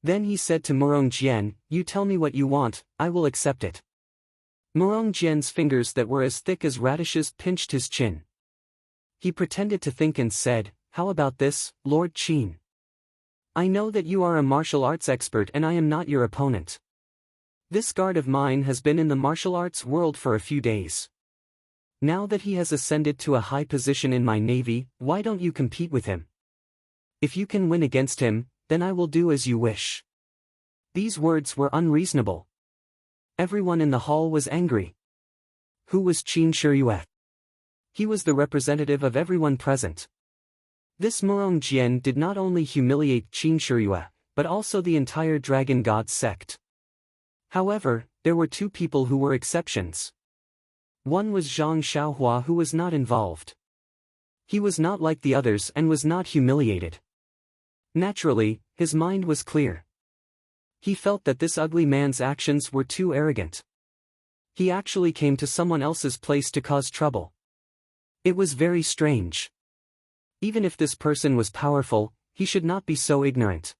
Then he said to Murong Jian, "You tell me what you want, I will accept it." Murong Jian's fingers that were as thick as radishes pinched his chin. He pretended to think and said, "How about this, Lord Qin? I know that you are a martial arts expert and I am not your opponent. This guard of mine has been in the martial arts world for a few days. Now that he has ascended to a high position in my navy, why don't you compete with him? If you can win against him, then I will do as you wish." These words were unreasonable. Everyone in the hall was angry. Who was Qin Shiyue? He was the representative of everyone present. This Murong Jian did not only humiliate Qin Shiyue, but also the entire Dragon God sect. However, there were two people who were exceptions. One was Zhang Xiaohua, who was not involved. He was not like the others and was not humiliated. Naturally, his mind was clear. He felt that this ugly man's actions were too arrogant. He actually came to someone else's place to cause trouble. It was very strange. Even if this person was powerful, he should not be so ignorant.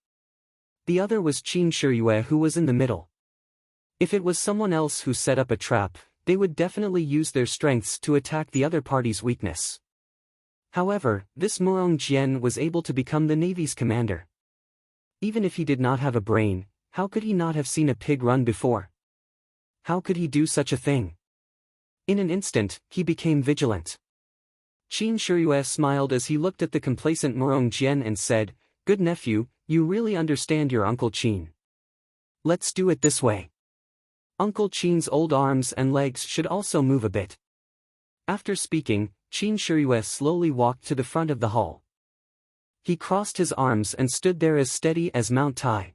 The other was Qin Shiyue, who was in the middle. If it was someone else who set up a trap, they would definitely use their strengths to attack the other party's weakness. However, this Murong Jian was able to become the Navy's commander. Even if he did not have a brain, how could he not have seen a pig run before? How could he do such a thing? In an instant, he became vigilant. Qin Shiyue smiled as he looked at the complacent Murong Jian and said, "Good nephew, you really understand your Uncle Qin. Let's do it this way." Uncle Qin's old arms and legs should also move a bit. After speaking, Qin Shiyue slowly walked to the front of the hall. He crossed his arms and stood there as steady as Mount Tai.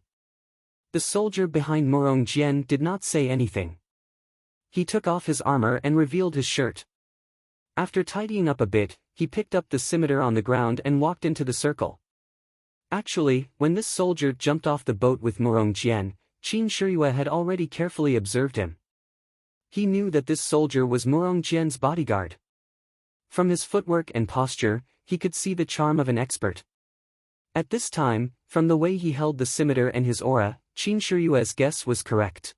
The soldier behind Murong Jian did not say anything. He took off his armor and revealed his shirt. After tidying up a bit, he picked up the scimitar on the ground and walked into the circle. Actually, when this soldier jumped off the boat with Murong Jian, Qin Shiyue had already carefully observed him. He knew that this soldier was Murong Jian's bodyguard. From his footwork and posture, he could see the charm of an expert. At this time, from the way he held the scimitar and his aura, Qin Shiyue's guess was correct.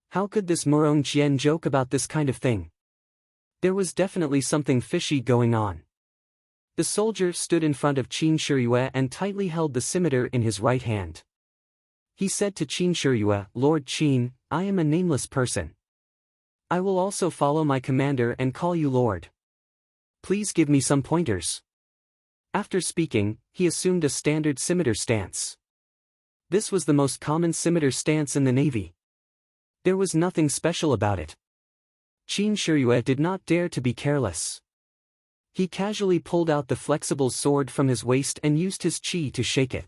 How could this Murong Jian joke about this kind of thing? There was definitely something fishy going on. The soldier stood in front of Qin Shiyue and tightly held the scimitar in his right hand. He said to Qin Shiyue, "Lord Qin, I am a nameless person. I will also follow my commander and call you Lord. Please give me some pointers." After speaking, he assumed a standard scimitar stance. This was the most common scimitar stance in the Navy. There was nothing special about it. Qin Shiyue did not dare to be careless. He casually pulled out the flexible sword from his waist and used his qi to shake it.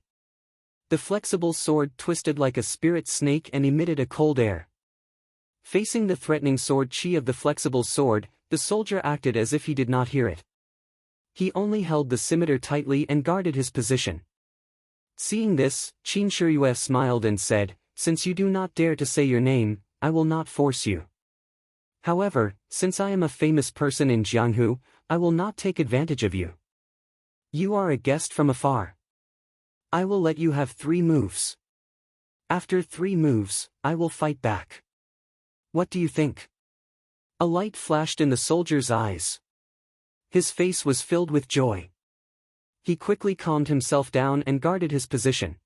The flexible sword twisted like a spirit snake and emitted a cold air. Facing the threatening sword qi of the flexible sword, the soldier acted as if he did not hear it. He only held the scimitar tightly and guarded his position. Seeing this, Qin Shiyue smiled and said, "Since you do not dare to say your name, I will not force you. However, since I am a famous person in Jianghu, I will not take advantage of you. You are a guest from afar. I will let you have 3 moves. After 3 moves, I will fight back. What do you think?" A light flashed in the soldier's eyes. His face was filled with joy. He quickly calmed himself down and guarded his position.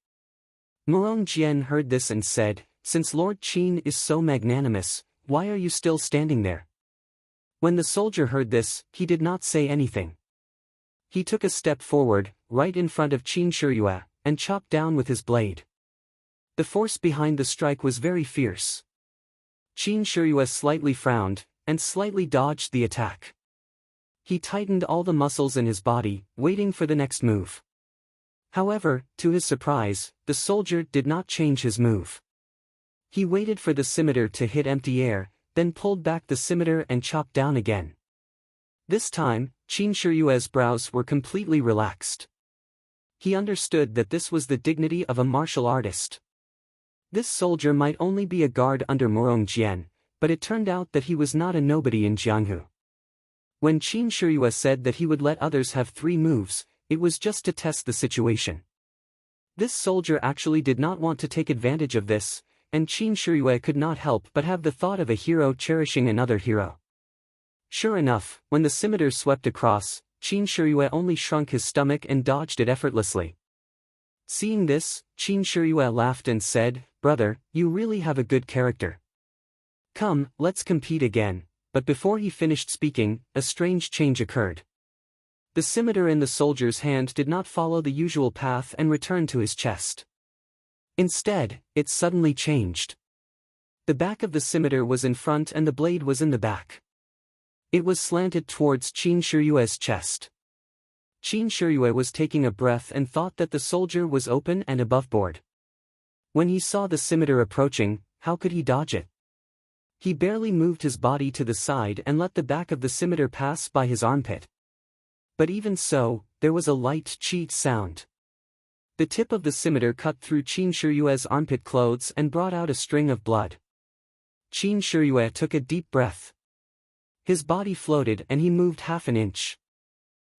Murong Jian heard this and said, "Since Lord Qin is so magnanimous, why are you still standing there?" When the soldier heard this, he did not say anything. He took a step forward, right in front of Qin Shiyue, and chopped down with his blade. The force behind the strike was very fierce. Qin Shiyue slightly frowned, and slightly dodged the attack. He tightened all the muscles in his body, waiting for the next move. However, to his surprise, the soldier did not change his move. He waited for the scimitar to hit empty air, then pulled back the scimitar and chopped down again. This time, Qin Shiyue's brows were completely relaxed. He understood that this was the dignity of a martial artist. This soldier might only be a guard under Murong Jian, but it turned out that he was not a nobody in Jianghu. When Qin Shiyue said that he would let others have 3 moves, it was just to test the situation. This soldier actually did not want to take advantage of this. and Qin Shiyue could not help but have the thought of a hero cherishing another hero. Sure enough, when the scimitar swept across, Qin Shiyue only shrunk his stomach and dodged it effortlessly. Seeing this, Qin Shiyue laughed and said, "Brother, you really have a good character. Come, let's compete again." But before he finished speaking, a strange change occurred. The scimitar in the soldier's hand did not follow the usual path and return to his chest. Instead, it suddenly changed. The back of the scimitar was in front and the blade was in the back. It was slanted towards Qin Shiyue's chest. Qin Shiyue was taking a breath and thought that the soldier was open and aboveboard. When he saw the scimitar approaching, how could he dodge it? He barely moved his body to the side and let the back of the scimitar pass by his armpit. But even so, there was a light cheat sound. The tip of the scimitar cut through Qin Shiyue's armpit clothes and brought out a string of blood. Qin Shiyue took a deep breath. His body floated and he moved half an inch.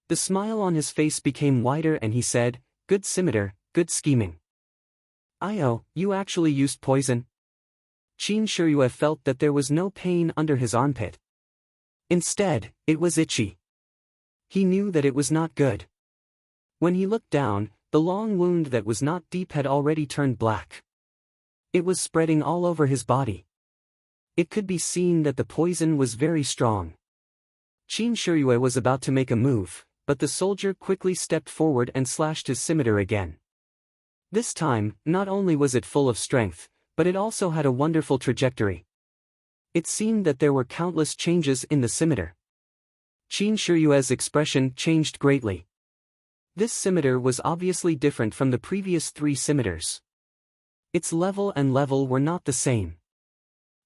The smile on his face became wider and he said, "Good scimitar, good scheming. Io, you actually used poison?" Qin Shiyue felt that there was no pain under his armpit. Instead, it was itchy. He knew that it was not good. When he looked down, the long wound that was not deep had already turned black. It was spreading all over his body. It could be seen that the poison was very strong. Qin Shiyue was about to make a move, but the soldier quickly stepped forward and slashed his scimitar again. This time, not only was it full of strength, but it also had a wonderful trajectory. It seemed that there were countless changes in the scimitar. Qin Shiyue's expression changed greatly. This scimitar was obviously different from the previous 3 scimitars. Its level and level were not the same.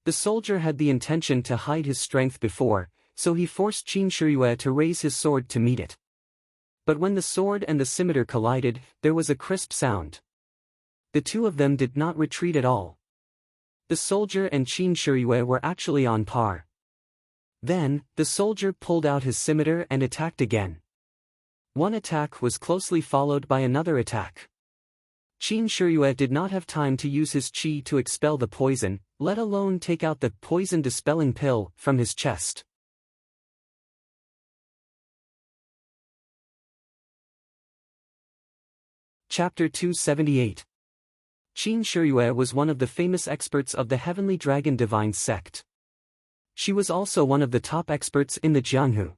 The soldier had the intention to hide his strength before, so he forced Qin Shiyue to raise his sword to meet it. But when the sword and the scimitar collided, there was a crisp sound. The two of them did not retreat at all. The soldier and Qin Shiyue were actually on par. Then, the soldier pulled out his scimitar and attacked again. One attack was closely followed by another attack. Qin Shiyue did not have time to use his qi to expel the poison, let alone take out the poison-dispelling pill from his chest. Chapter 278. Qin Shiyue was one of the famous experts of the Heavenly Dragon Divine sect. She was also one of the top experts in the Jianghu.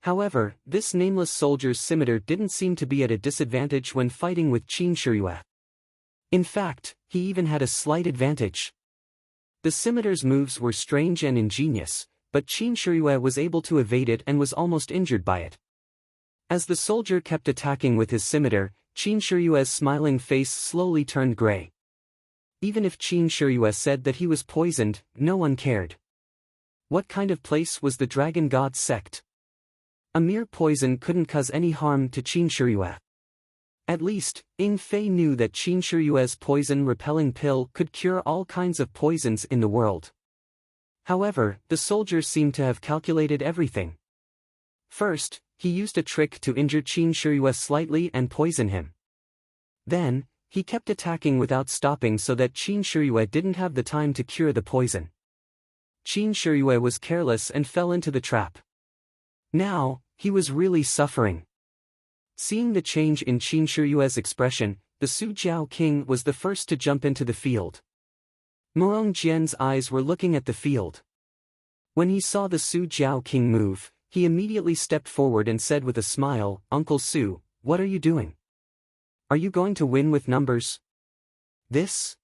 However, this nameless soldier's scimitar didn't seem to be at a disadvantage when fighting with Qin Shiyue. In fact, he even had a slight advantage. The scimitar's moves were strange and ingenious, but Qin Shiyue was able to evade it and was almost injured by it. As the soldier kept attacking with his scimitar, Qin Shiyue's smiling face slowly turned gray. Even if Qin Shiyue said that he was poisoned, no one cared. What kind of place was the Dragon God sect? A mere poison couldn't cause any harm to Qin Shiyue. At least, Ying Fei knew that Qin Shiyue's poison-repelling pill could cure all kinds of poisons in the world. However, the soldier seemed to have calculated everything. First, he used a trick to injure Qin Shiyue slightly and poison him. Then, he kept attacking without stopping so that Qin Shiyue didn't have the time to cure the poison. Qin Shiyue was careless and fell into the trap. Now, he was really suffering. Seeing the change in Qin Shiyue's expression, the Su Jiao King was the first to jump into the field. Murong Jian's eyes were looking at the field. When he saw the Su Jiao King move, he immediately stepped forward and said with a smile, "Uncle Su, what are you doing? Are you going to win with numbers?" This?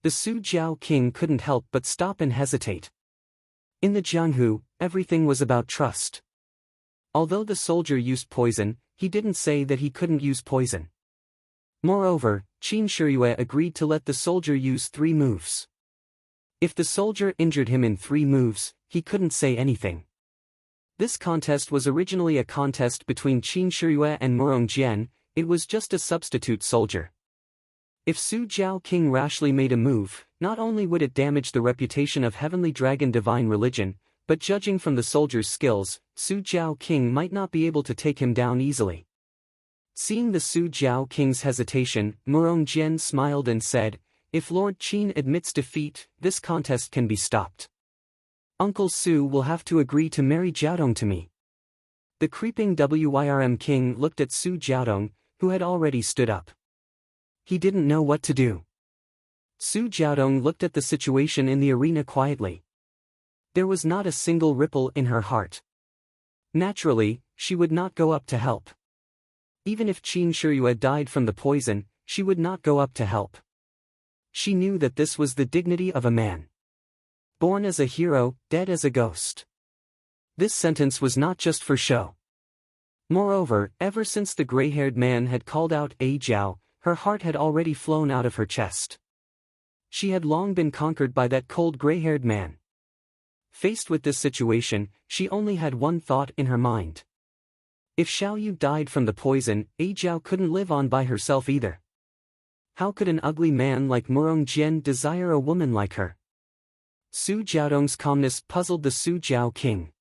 The Su Jiao King couldn't help but stop and hesitate. In the Jianghu, everything was about trust. Although the soldier used poison, he didn't say that he couldn't use poison. Moreover, Qin Shiyue agreed to let the soldier use 3 moves. If the soldier injured him in 3 moves, he couldn't say anything. This contest was originally a contest between Qin Shiyue and Murong Jian. It was just a substitute soldier. If Su Jiao King rashly made a move, not only would it damage the reputation of Heavenly Dragon Divine Religion, but judging from the soldier's skills, Su Jiao King might not be able to take him down easily. Seeing the Su Jiao King's hesitation, Murong Jian smiled and said, if Lord Qin admits defeat, this contest can be stopped. Uncle Su will have to agree to marry Jiaodong to me. The creeping Wyrm king looked at Su Jiaodong, who had already stood up. He didn't know what to do. Su Jiaodong looked at the situation in the arena quietly. There was not a single ripple in her heart. Naturally, she would not go up to help. Even if Qin Shiyue died from the poison, she would not go up to help. She knew that this was the dignity of a man. Born as a hero, dead as a ghost. This sentence was not just for show. Moreover, ever since the gray-haired man had called out "A Jiao," her heart had already flown out of her chest. She had long been conquered by that cold gray-haired man. Faced with this situation, she only had one thought in her mind. If Xiao Yu died from the poison, A Jiao couldn't live on by herself either. How could an ugly man like Murong Jian desire a woman like her? Su Jiaodong's calmness puzzled the Su Jiao king.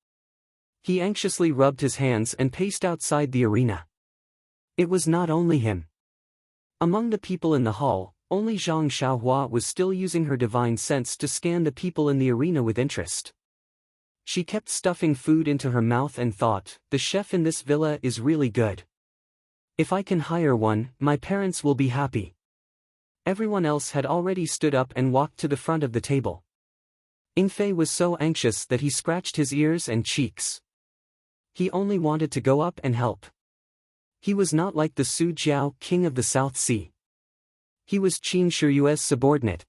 He anxiously rubbed his hands and paced outside the arena. It was not only him. Among the people in the hall, only Zhang Xiaohua was still using her divine sense to scan the people in the arena with interest. She kept stuffing food into her mouth and thought, the chef in this villa is really good. If I can hire one, my parents will be happy. Everyone else had already stood up and walked to the front of the table. Ingfei was so anxious that he scratched his ears and cheeks. He only wanted to go up and help. He was not like the Su Jiao, king of the South Sea. He was Qin Shiyue's subordinate.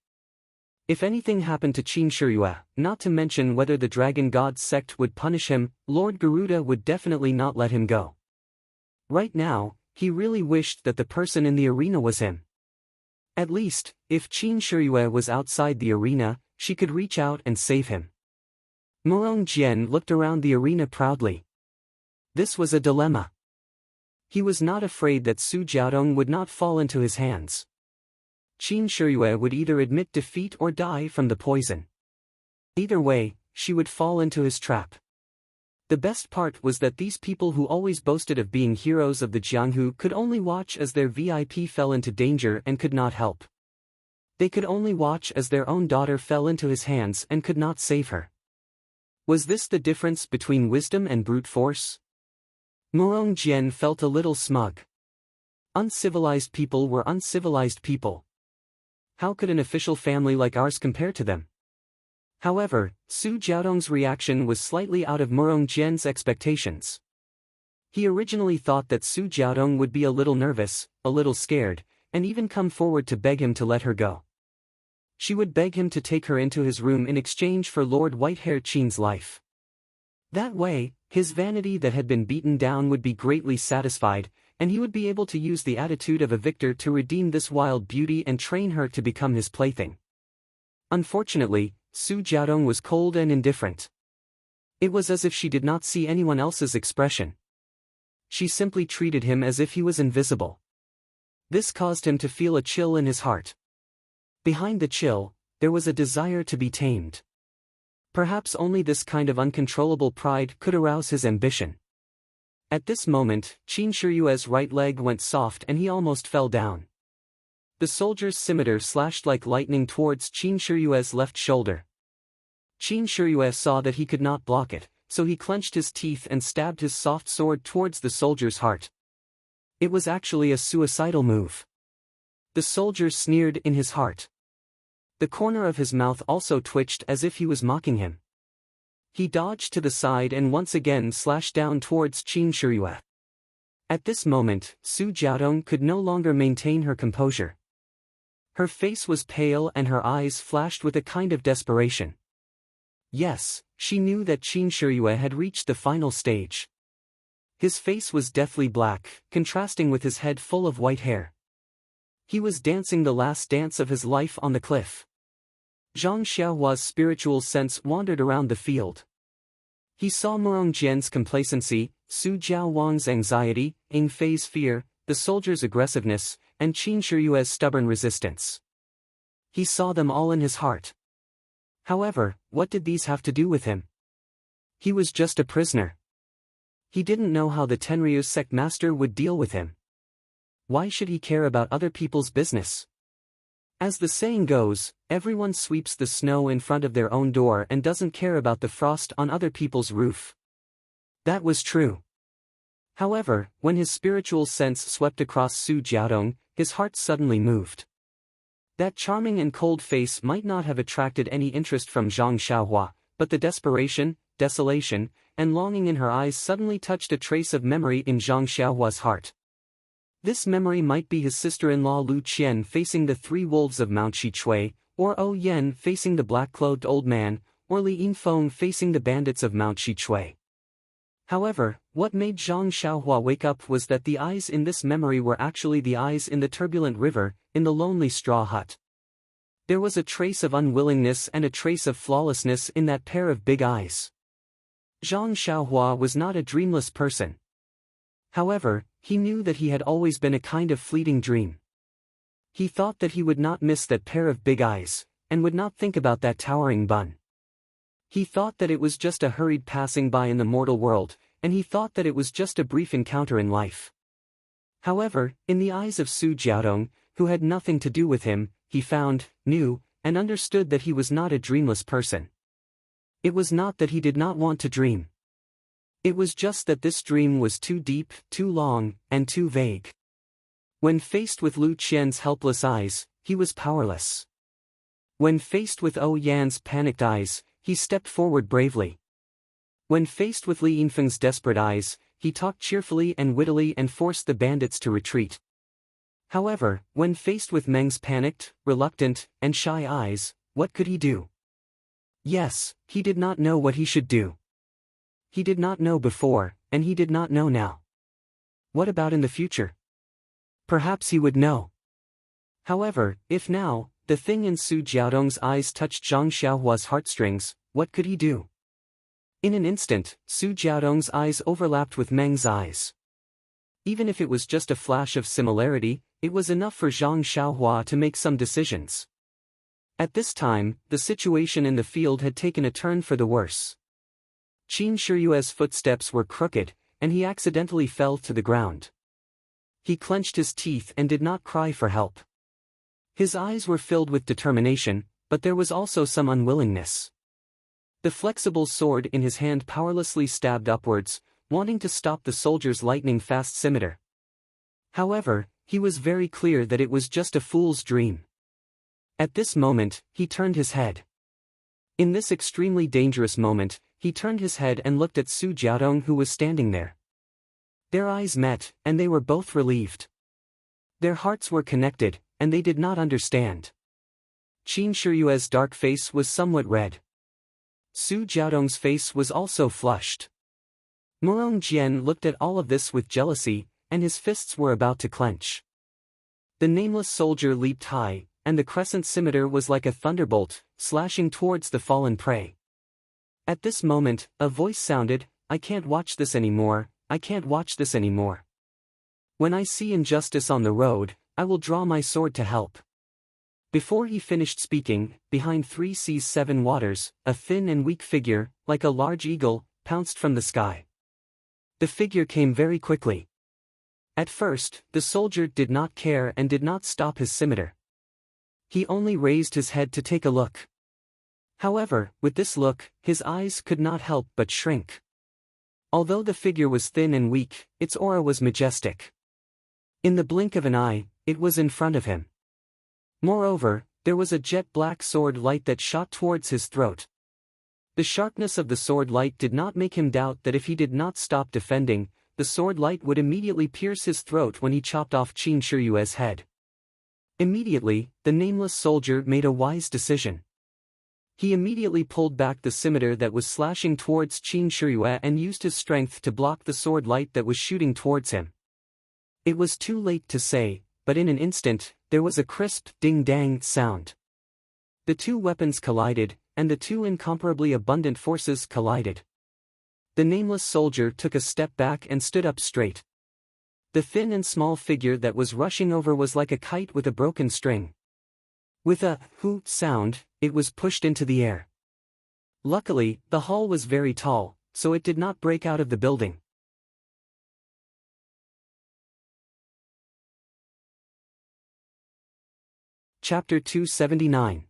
If anything happened to Qin Shiyue, not to mention whether the Dragon God sect would punish him, Lord Garuda would definitely not let him go. Right now, he really wished that the person in the arena was him. At least, if Qin Shiyue was outside the arena, she could reach out and save him. Murong Jian looked around the arena proudly. This was a dilemma. He was not afraid that Su Jiaodong would not fall into his hands. Qin Shiyue would either admit defeat or die from the poison. Either way, she would fall into his trap. The best part was that these people who always boasted of being heroes of the Jianghu could only watch as their VIP fell into danger and could not help. They could only watch as their own daughter fell into his hands and could not save her. Was this the difference between wisdom and brute force? Murong Jian felt a little smug. Uncivilized people were uncivilized people. How could an official family like ours compare to them? However, Su Jiaodong's reaction was slightly out of Murong Jian's expectations. He originally thought that Su Jiaodong would be a little nervous, a little scared, and even come forward to beg him to let her go. She would beg him to take her into his room in exchange for Lord Whitehair Qin's life. That way, his vanity that had been beaten down would be greatly satisfied, and he would be able to use the attitude of a victor to redeem this wild beauty and train her to become his plaything. Unfortunately, Su Jiaodong was cold and indifferent. It was as if she did not see anyone else's expression. She simply treated him as if he was invisible. This caused him to feel a chill in his heart. Behind the chill, there was a desire to be tamed. Perhaps only this kind of uncontrollable pride could arouse his ambition. At this moment, Qin Shiyue's right leg went soft and he almost fell down. The soldier's scimitar slashed like lightning towards Qin Shiyue's left shoulder. Qin Shiyue saw that he could not block it, so he clenched his teeth and stabbed his soft sword towards the soldier's heart. It was actually a suicidal move. The soldier sneered in his heart. The corner of his mouth also twitched as if he was mocking him. He dodged to the side and once again slashed down towards Qin Shiyue. At this moment, Su Jiaodong could no longer maintain her composure. Her face was pale and her eyes flashed with a kind of desperation. Yes, she knew that Qin Shiyue had reached the final stage. His face was deathly black, contrasting with his head full of white hair. He was dancing the last dance of his life on the cliff. Zhang Xiaohua's spiritual sense wandered around the field. He saw Murong Jian's complacency, Su Jiaowang's anxiety, Ingfei's fear, the soldier's aggressiveness, and Qin Shiyue's stubborn resistance. He saw them all in his heart. However, what did these have to do with him? He was just a prisoner. He didn't know how the Tenryu sect master would deal with him. Why should he care about other people's business? As the saying goes, everyone sweeps the snow in front of their own door and doesn't care about the frost on other people's roof. That was true. However, when his spiritual sense swept across Su Jiaodong, his heart suddenly moved. That charming and cold face might not have attracted any interest from Zhang Xiaohua, but the desperation, desolation, and longing in her eyes suddenly touched a trace of memory in Zhang Xiaohua's heart. This memory might be his sister-in-law Lu Qian facing the three wolves of Mount Shichui, or O Yen facing the black-clothed old man, or Li Yinfeng facing the bandits of Mount Shichui. However, what made Zhang Xiaohua wake up was that the eyes in this memory were actually the eyes in the turbulent river, in the lonely straw hut. There was a trace of unwillingness and a trace of flawlessness in that pair of big eyes. Zhang Xiaohua was not a dreamless person. However, he knew that he had always been a kind of fleeting dream. He thought that he would not miss that pair of big eyes, and would not think about that towering bun. He thought that it was just a hurried passing by in the mortal world, and he thought that it was just a brief encounter in life. However, in the eyes of Su Jiaodong, who had nothing to do with him, he found, knew, and understood that he was not a dreamless person. It was not that he did not want to dream. It was just that this dream was too deep, too long, and too vague. When faced with Lu Qian's helpless eyes, he was powerless. When faced with O Yan's panicked eyes, he stepped forward bravely. When faced with Li Yinfeng's desperate eyes, he talked cheerfully and wittily and forced the bandits to retreat. However, when faced with Meng's panicked, reluctant, and shy eyes, what could he do? Yes, he did not know what he should do. He did not know before, and he did not know now. What about in the future? Perhaps he would know. However, if now, the thing in Su Jiaodong's eyes touched Zhang Xiaohua's heartstrings, what could he do? In an instant, Su Jiaodong's eyes overlapped with Meng's eyes. Even if it was just a flash of similarity, it was enough for Zhang Xiaohua to make some decisions. At this time, the situation in the field had taken a turn for the worse. Qin Shiyue's footsteps were crooked, and he accidentally fell to the ground. He clenched his teeth and did not cry for help. His eyes were filled with determination, but there was also some unwillingness. The flexible sword in his hand powerlessly stabbed upwards, wanting to stop the soldier's lightning-fast scimitar. However, he was very clear that it was just a fool's dream. At this moment, he turned his head. In this extremely dangerous moment, he turned his head and looked at Su Jiaodong, who was standing there. Their eyes met, and they were both relieved. Their hearts were connected, and they did not understand. Qin Shiyue's dark face was somewhat red. Su Jiaodong's face was also flushed. Murong Jian looked at all of this with jealousy, and his fists were about to clench. The nameless soldier leaped high, and the crescent scimitar was like a thunderbolt, slashing towards the fallen prey. At this moment, a voice sounded, "I can't watch this anymore, I can't watch this anymore. When I see injustice on the road, I will draw my sword to help." Before he finished speaking, behind 3 seas 7 waters, a thin and weak figure, like a large eagle, pounced from the sky. The figure came very quickly. At first, the soldier did not care and did not stop his scimitar. He only raised his head to take a look. However, with this look, his eyes could not help but shrink. Although the figure was thin and weak, its aura was majestic. In the blink of an eye, it was in front of him. Moreover, there was a jet-black sword light that shot towards his throat. The sharpness of the sword light did not make him doubt that if he did not stop defending, the sword light would immediately pierce his throat when he chopped off Qin Shiyue's head. Immediately, the nameless soldier made a wise decision. He immediately pulled back the scimitar that was slashing towards Qin Shiyue and used his strength to block the sword light that was shooting towards him. It was too late to say, but in an instant, there was a crisp ding-dang sound. The two weapons collided, and the two incomparably abundant forces collided. The nameless soldier took a step back and stood up straight. The thin and small figure that was rushing over was like a kite with a broken string. With a "hoo" sound, it was pushed into the air. Luckily, the hall was very tall, so it did not break out of the building. Chapter 279.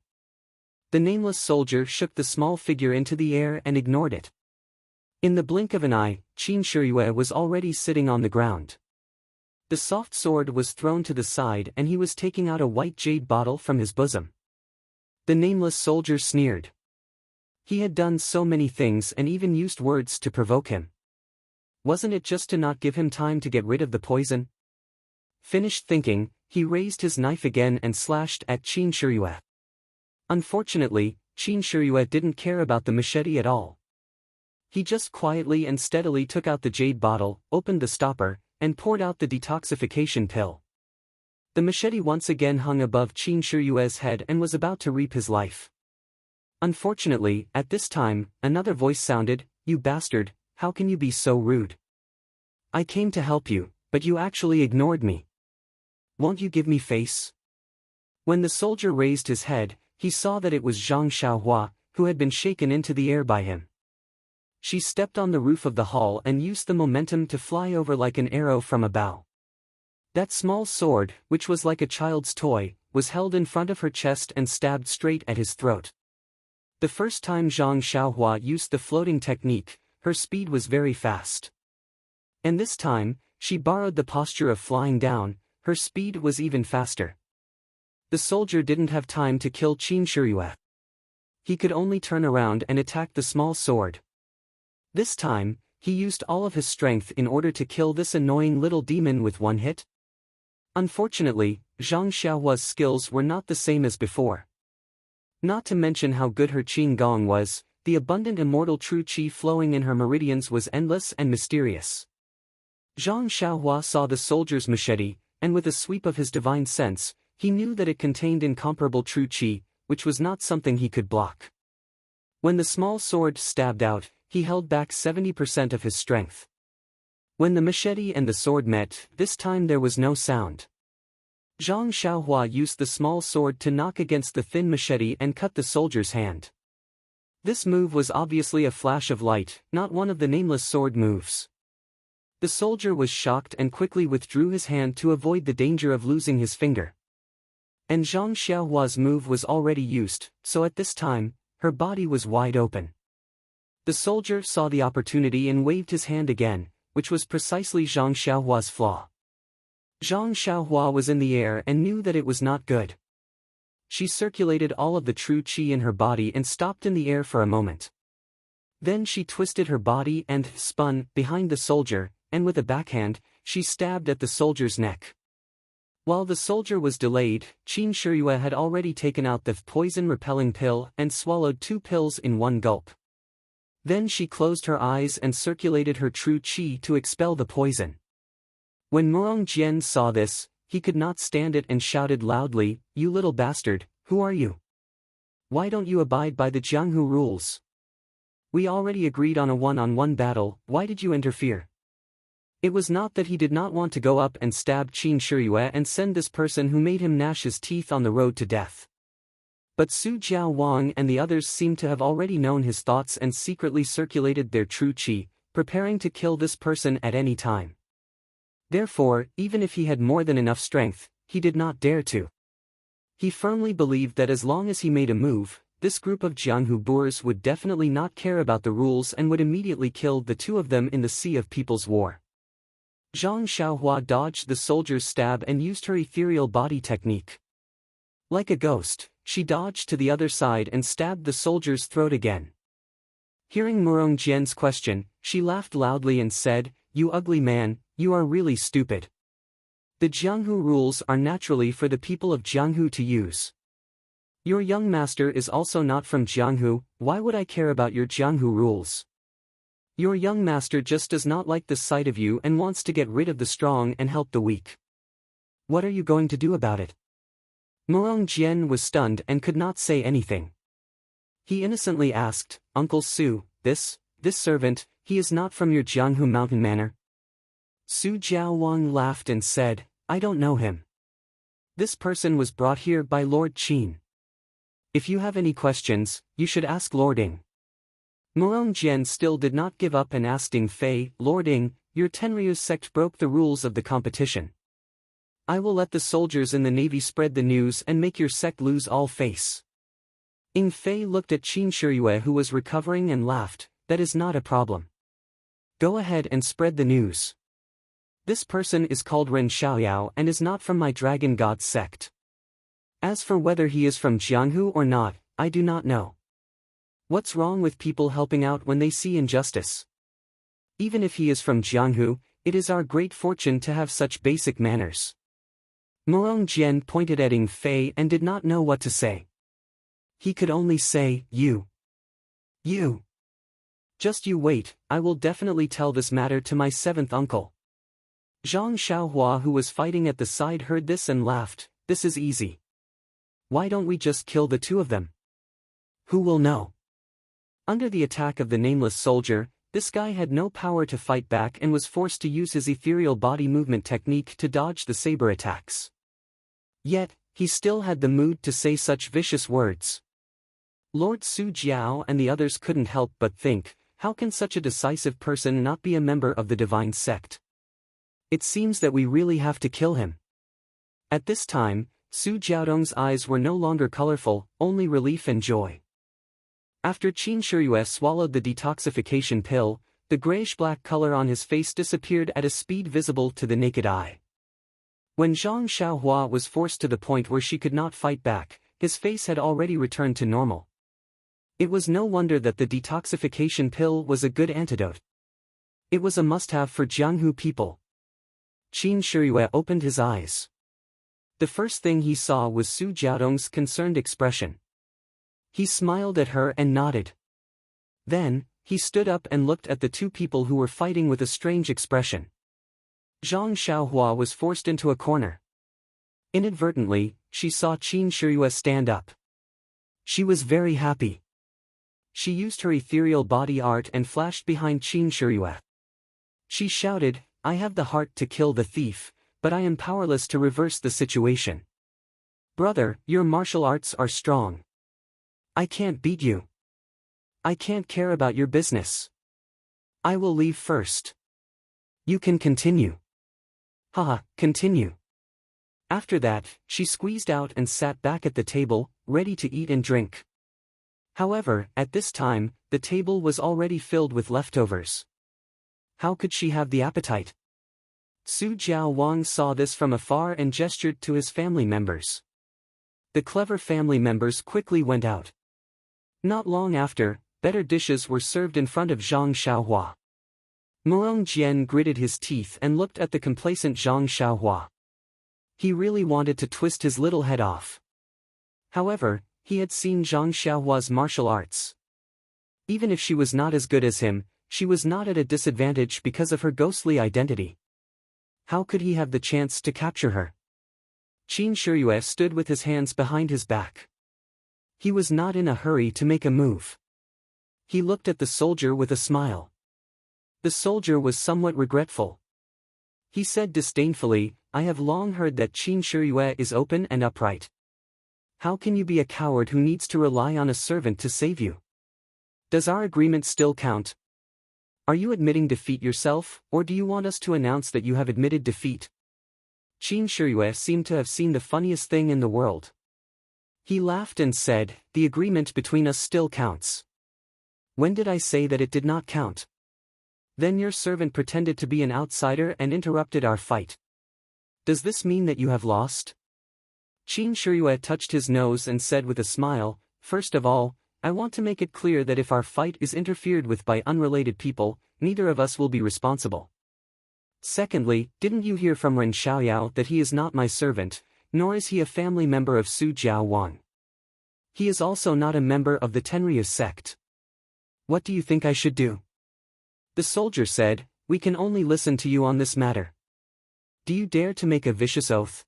The nameless soldier shook the small figure into the air and ignored it. In the blink of an eye, Qin Shiyue was already sitting on the ground. The soft sword was thrown to the side and he was taking out a white jade bottle from his bosom. The nameless soldier sneered. He had done so many things and even used words to provoke him. Wasn't it just to not give him time to get rid of the poison? Finished thinking, he raised his knife again and slashed at Qin Shiyue. Unfortunately, Qin Shiyue didn't care about the machete at all. He just quietly and steadily took out the jade bottle, opened the stopper, and poured out the detoxification pill. The machete once again hung above Qin Shiyue's head and was about to reap his life. Unfortunately, at this time, another voice sounded, "You bastard, how can you be so rude? I came to help you, but you actually ignored me. Won't you give me face?" When the soldier raised his head, he saw that it was Zhang Xiaohua, who had been shaken into the air by him. She stepped on the roof of the hall and used the momentum to fly over like an arrow from a bow. That small sword, which was like a child's toy, was held in front of her chest and stabbed straight at his throat. The first time Zhang Xiaohua used the floating technique, her speed was very fast. And this time, she borrowed the posture of flying down, her speed was even faster. The soldier didn't have time to kill Qin Shiyue. He could only turn around and attack the small sword. This time, he used all of his strength in order to kill this annoying little demon with one hit. Unfortunately, Zhang Xiaohua's skills were not the same as before. Not to mention how good her Qin Gong was, the abundant immortal true qi flowing in her meridians was endless and mysterious. Zhang Xiaohua saw the soldier's machete, and with a sweep of his divine sense, he knew that it contained incomparable true qi, which was not something he could block. When the small sword stabbed out, he held back 70% of his strength. When the machete and the sword met, this time there was no sound. Zhang Xiaohua used the small sword to knock against the thin machete and cut the soldier's hand. This move was obviously a flash of light, not one of the nameless sword moves. The soldier was shocked and quickly withdrew his hand to avoid the danger of losing his finger. And Zhang Xiaohua's move was already used, so at this time, her body was wide open. The soldier saw the opportunity and waved his hand again, which was precisely Zhang Xiaohua's flaw. Zhang Xiaohua was in the air and knew that it was not good. She circulated all of the true qi in her body and stopped in the air for a moment. Then she twisted her body and spun behind the soldier, and with a backhand, she stabbed at the soldier's neck. While the soldier was delayed, Qin Shiyue had already taken out the poison-repelling pill and swallowed 2 pills in one gulp. Then she closed her eyes and circulated her true qi to expel the poison. When Murong Jian saw this, he could not stand it and shouted loudly, "You little bastard, who are you? Why don't you abide by the Jianghu rules? We already agreed on a one-on-one battle, why did you interfere?" It was not that he did not want to go up and stab Qin Shiyue and send this person who made him gnash his teeth on the road to death. But Su Jiao Wang and the others seemed to have already known his thoughts and secretly circulated their true qi, preparing to kill this person at any time. Therefore, even if he had more than enough strength, he did not dare to. He firmly believed that as long as he made a move, this group of Jianghu boors would definitely not care about the rules and would immediately kill the 2 of them in the Sea of People's War. Zhang Xiaohua dodged the soldier's stab and used her ethereal body technique. Like a ghost, she dodged to the other side and stabbed the soldier's throat again. Hearing Murong Jian's question, she laughed loudly and said, "You ugly man, you are really stupid. The Jianghu rules are naturally for the people of Jianghu to use. Your young master is also not from Jianghu, why would I care about your Jianghu rules? Your young master just does not like the sight of you and wants to get rid of the strong and help the weak. What are you going to do about it?" Murong Jian was stunned and could not say anything. He innocently asked, "Uncle Su, this servant, he is not from your Jianghu mountain manor?" Su Jiaowang laughed and said, "I don't know him. This person was brought here by Lord Qin. If you have any questions, you should ask Lord Ing." Murong Jian still did not give up and asked Ing Fei, "Lord Ing, your Tenryu's sect broke the rules of the competition. I will let the soldiers in the navy spread the news and make your sect lose all face. Ing Fei looked at Qin Shiyue who was recovering and laughed, that is not a problem. Go ahead and spread the news. This person is called Ren Xiaoyao and is not from my dragon god sect. As for whether he is from Jianghu or not, I do not know. What's wrong with people helping out when they see injustice? Even if he is from Jianghu, it is our great fortune to have such basic manners. Morong Jian pointed at Ing Fei and did not know what to say. He could only say, You. Just you wait, I will definitely tell this matter to my seventh uncle. Zhang Xiaohua who was fighting at the side heard this and laughed, this is easy. Why don't we just kill the two of them? Who will know? Under the attack of the nameless soldier, this guy had no power to fight back and was forced to use his ethereal body movement technique to dodge the saber attacks. Yet, he still had the mood to say such vicious words. Lord Su Jiao and the others couldn't help but think, how can such a decisive person not be a member of the divine sect? It seems that we really have to kill him. At this time, Su Jiaodong's eyes were no longer colorful, only relief and joy. After Qin Shiyue swallowed the detoxification pill, the grayish-black color on his face disappeared at a speed visible to the naked eye. When Zhang Xiaohua was forced to the point where she could not fight back, his face had already returned to normal. It was no wonder that the detoxification pill was a good antidote. It was a must-have for Jianghu people. Qin Shiyue opened his eyes. The first thing he saw was Su Jiaodong's concerned expression. He smiled at her and nodded. Then, he stood up and looked at the two people who were fighting with a strange expression. Zhang Xiaohua was forced into a corner. Inadvertently, she saw Qin Shiyue stand up. She was very happy. She used her ethereal body art and flashed behind Qin Shiyue. She shouted, I have the heart to kill the thief, but I am powerless to reverse the situation. Brother, your martial arts are strong. I can't beat you. I can't care about your business. I will leave first. You can continue. Haha, continue. After that, she squeezed out and sat back at the table, ready to eat and drink. However, at this time, the table was already filled with leftovers. How could she have the appetite? Su Jiao Wang saw this from afar and gestured to his family members. The clever family members quickly went out. Not long after, better dishes were served in front of Zhang Xiaohua. Morong Jian gritted his teeth and looked at the complacent Zhang Xiaohua. He really wanted to twist his little head off. However, he had seen Zhang Xiaohua's martial arts. Even if she was not as good as him, she was not at a disadvantage because of her ghostly identity. How could he have the chance to capture her? Qin Shiyue stood with his hands behind his back. He was not in a hurry to make a move. He looked at the soldier with a smile. The soldier was somewhat regretful. He said disdainfully, I have long heard that Qin Shiyue is open and upright. How can you be a coward who needs to rely on a servant to save you? Does our agreement still count? Are you admitting defeat yourself, or do you want us to announce that you have admitted defeat? Qin Shiyue seemed to have seen the funniest thing in the world. He laughed and said, the agreement between us still counts. When did I say that it did not count? Then your servant pretended to be an outsider and interrupted our fight. Does this mean that you have lost? Qin Shiyue touched his nose and said with a smile, first of all, I want to make it clear that if our fight is interfered with by unrelated people, neither of us will be responsible. Secondly, didn't you hear from Ren Xiaoyao that he is not my servant, nor is he a family member of Su Jiao Wang? He is also not a member of the Tenryu sect. What do you think I should do? The soldier said, we can only listen to you on this matter. Do you dare to make a vicious oath?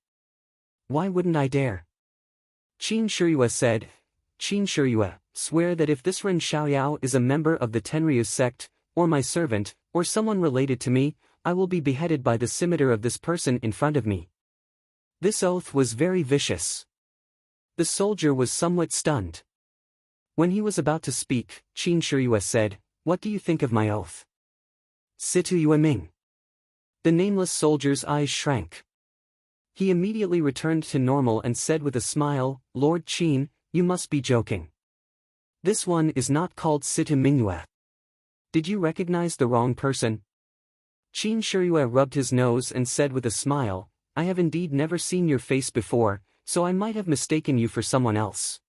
Why wouldn't I dare? Qin Shiyue said, Qin Shiyue, swear that if this Ren Xiaoyao is a member of the Tenryu sect, or my servant, or someone related to me, I will be beheaded by the scimitar of this person in front of me. This oath was very vicious. The soldier was somewhat stunned. When he was about to speak, Qin Shiyue said, what do you think of my oath? Situ Yue Ming. The nameless soldier's eyes shrank. He immediately returned to normal and said with a smile, "Lord Qin, you must be joking. This one is not called Situ Mingyue. Did you recognize the wrong person?" Qin Shiyue rubbed his nose and said with a smile, "I have indeed never seen your face before, so I might have mistaken you for someone else.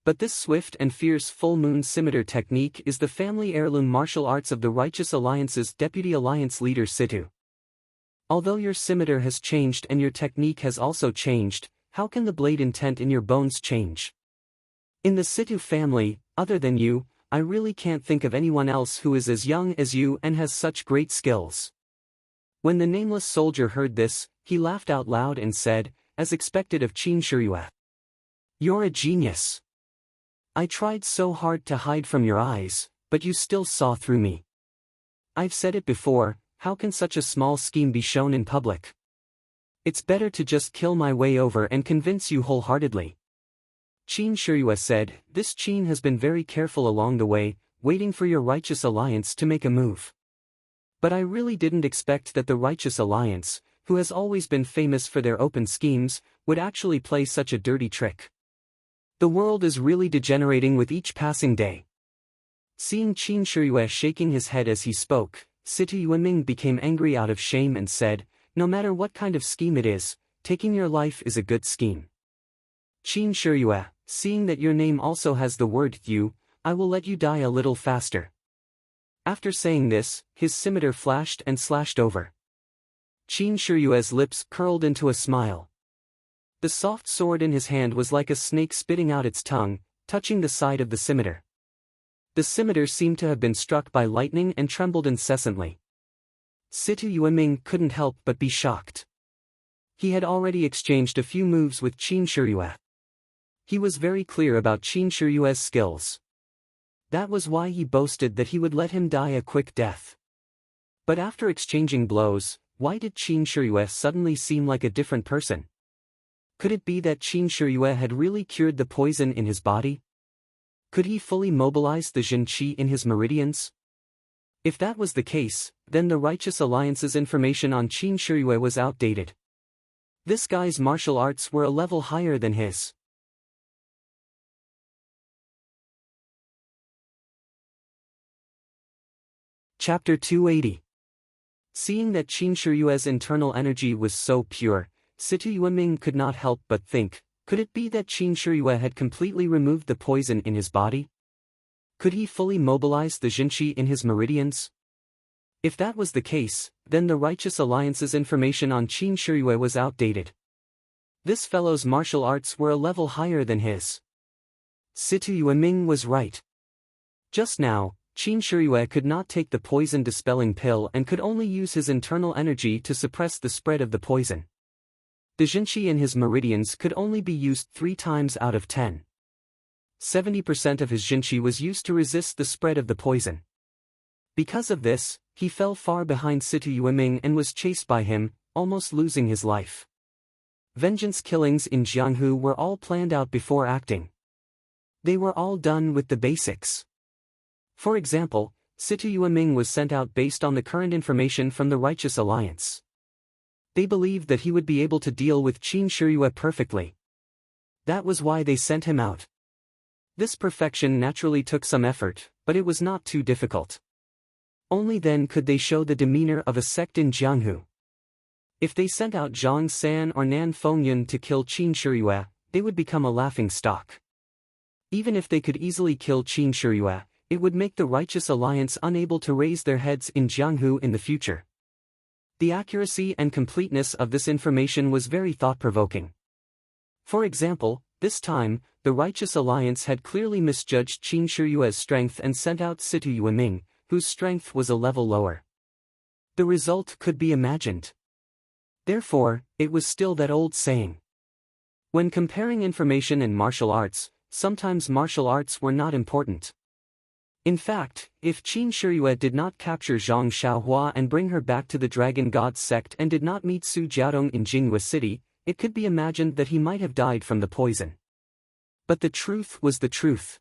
But this swift and fierce full moon scimitar technique is the family heirloom martial arts of the Righteous Alliance's deputy alliance leader Situ. Although your scimitar has changed and your technique has also changed, how can the blade intent in your bones change? In the Situ family, other than you, I really can't think of anyone else who is as young as you and has such great skills." When the nameless soldier heard this, he laughed out loud and said, as expected of Qin Shiyue, "You're a genius. I tried so hard to hide from your eyes, but you still saw through me. I've said it before, how can such a small scheme be shown in public? It's better to just kill my way over and convince you wholeheartedly." Qin Shiyue said, "This Qin has been very careful along the way, waiting for your Righteous Alliance to make a move. But I really didn't expect that the Righteous Alliance, who has always been famous for their open schemes, would actually play such a dirty trick. The world is really degenerating with each passing day." Seeing Qin Shiyue shaking his head as he spoke, Situ Yueming became angry out of shame and said, "No matter what kind of scheme it is, taking your life is a good scheme. Qin Shiyue, seeing that your name also has the word Yu, I will let you die a little faster." After saying this, his scimitar flashed and slashed over. Qin Shiyue's lips curled into a smile. The soft sword in his hand was like a snake spitting out its tongue, touching the side of the scimitar. The scimitar seemed to have been struck by lightning and trembled incessantly. Situ Yueming couldn't help but be shocked. He had already exchanged a few moves with Qin Shiyue. He was very clear about Qin Shiyue's skills. That was why he boasted that he would let him die a quick death. But after exchanging blows, why did Qin Shiyue suddenly seem like a different person? Could it be that Qin Shiyue had really cured the poison in his body? Could he fully mobilize the Jin Qi in his meridians? If that was the case, then the Righteous Alliance's information on Qin Shiyue was outdated. This guy's martial arts were a level higher than his. Chapter 280. Seeing that Qin Shiyue's internal energy was so pure, Situ Yueming could not help but think, could it be that Qin Shiyue had completely removed the poison in his body? Could he fully mobilize the Jinqi in his meridians? If that was the case, then the Righteous Alliance's information on Qin Shiyue was outdated. This fellow's martial arts were a level higher than his. Situ Yueming was right. Just now, Qin Shiyue could not take the poison-dispelling pill and could only use his internal energy to suppress the spread of the poison. The Jinqi in his meridians could only be used 3 times out of 10. 70% of his Jinqi was used to resist the spread of the poison. Because of this, he fell far behind Situ Yueming and was chased by him, almost losing his life. Vengeance killings in Jianghu were all planned out before acting. They were all done with the basics. For example, Situ Yueming was sent out based on the current information from the Righteous Alliance. They believed that he would be able to deal with Qin Shiyue perfectly. That was why they sent him out. This perfection naturally took some effort, but it was not too difficult. Only then could they show the demeanor of a sect in Jianghu. If they sent out Zhang San or Nan Fengyun to kill Qin Shiyue, they would become a laughing stock. Even if they could easily kill Qin Shiyue, it would make the Righteous Alliance unable to raise their heads in Jianghu in the future. The accuracy and completeness of this information was very thought-provoking. For example, this time, the Righteous Alliance had clearly misjudged Qin Shiyue's strength and sent out Situ Yueming, whose strength was a level lower. The result could be imagined. Therefore, it was still that old saying. When comparing information in martial arts, sometimes martial arts were not important. In fact, if Qin Shiyue did not capture Zhang Xiaohua and bring her back to the Dragon God sect and did not meet Su Jiaodong in Jinghua City, it could be imagined that he might have died from the poison. But the truth was the truth.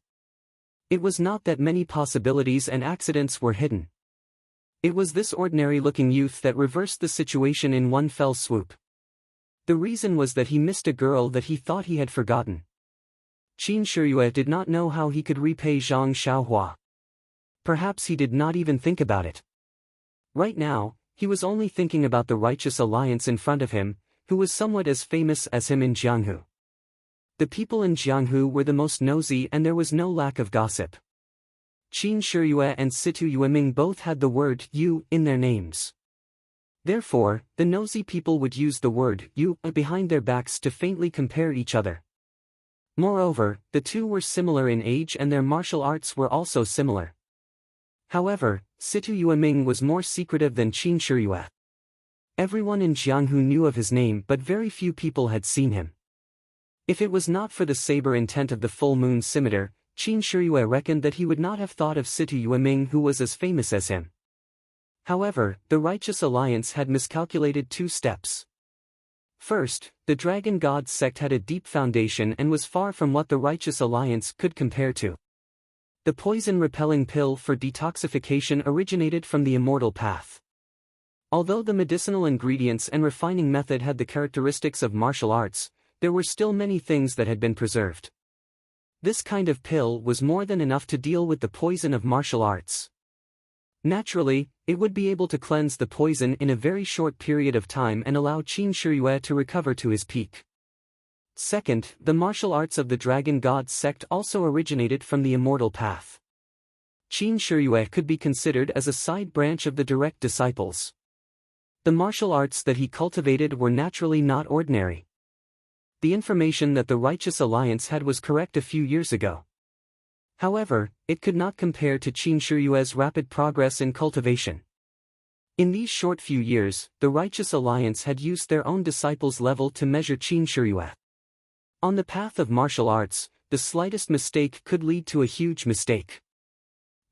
It was not that many possibilities and accidents were hidden. It was this ordinary-looking youth that reversed the situation in one fell swoop. The The reason was that he missed a girl that he thought he had forgotten. Qin Shiyue did not know how he could repay Zhang Xiaohua. Perhaps he did not even think about it. Right now, he was only thinking about the righteous alliance in front of him, who was somewhat as famous as him in Jianghu. The people in Jianghu were the most nosy and there was no lack of gossip. Qin Shiyue and Situ Yueming both had the word yu in their names. Therefore, the nosy people would use the word yu behind their backs to faintly compare each other. Moreover, the two were similar in age and their martial arts were also similar. However, Situ Yueming was more secretive than Qin Shiyue. Everyone in Jianghu knew of his name but very few people had seen him. If it was not for the saber intent of the full moon scimitar, Qin Shiyue reckoned that he would not have thought of Situ Yueming who was as famous as him. However, the Righteous Alliance had miscalculated 2 steps. First, the Dragon God sect had a deep foundation and was far from what the Righteous Alliance could compare to. The poison-repelling pill for detoxification originated from the Immortal Path. Although the medicinal ingredients and refining method had the characteristics of martial arts, there were still many things that had been preserved. This kind of pill was more than enough to deal with the poison of martial arts. Naturally, it would be able to cleanse the poison in a very short period of time and allow Qin Shiyue to recover to his peak. Second, the martial arts of the Dragon God sect also originated from the Immortal Path. Qin Shiyue could be considered as a side branch of the direct disciples. The martial arts that he cultivated were naturally not ordinary. The information that the Righteous Alliance had was correct a few years ago. However, it could not compare to Qin Shiyue's rapid progress in cultivation. In these short few years, the Righteous Alliance had used their own disciples' level to measure Qin Shiyue. On the path of martial arts, the slightest mistake could lead to a huge mistake.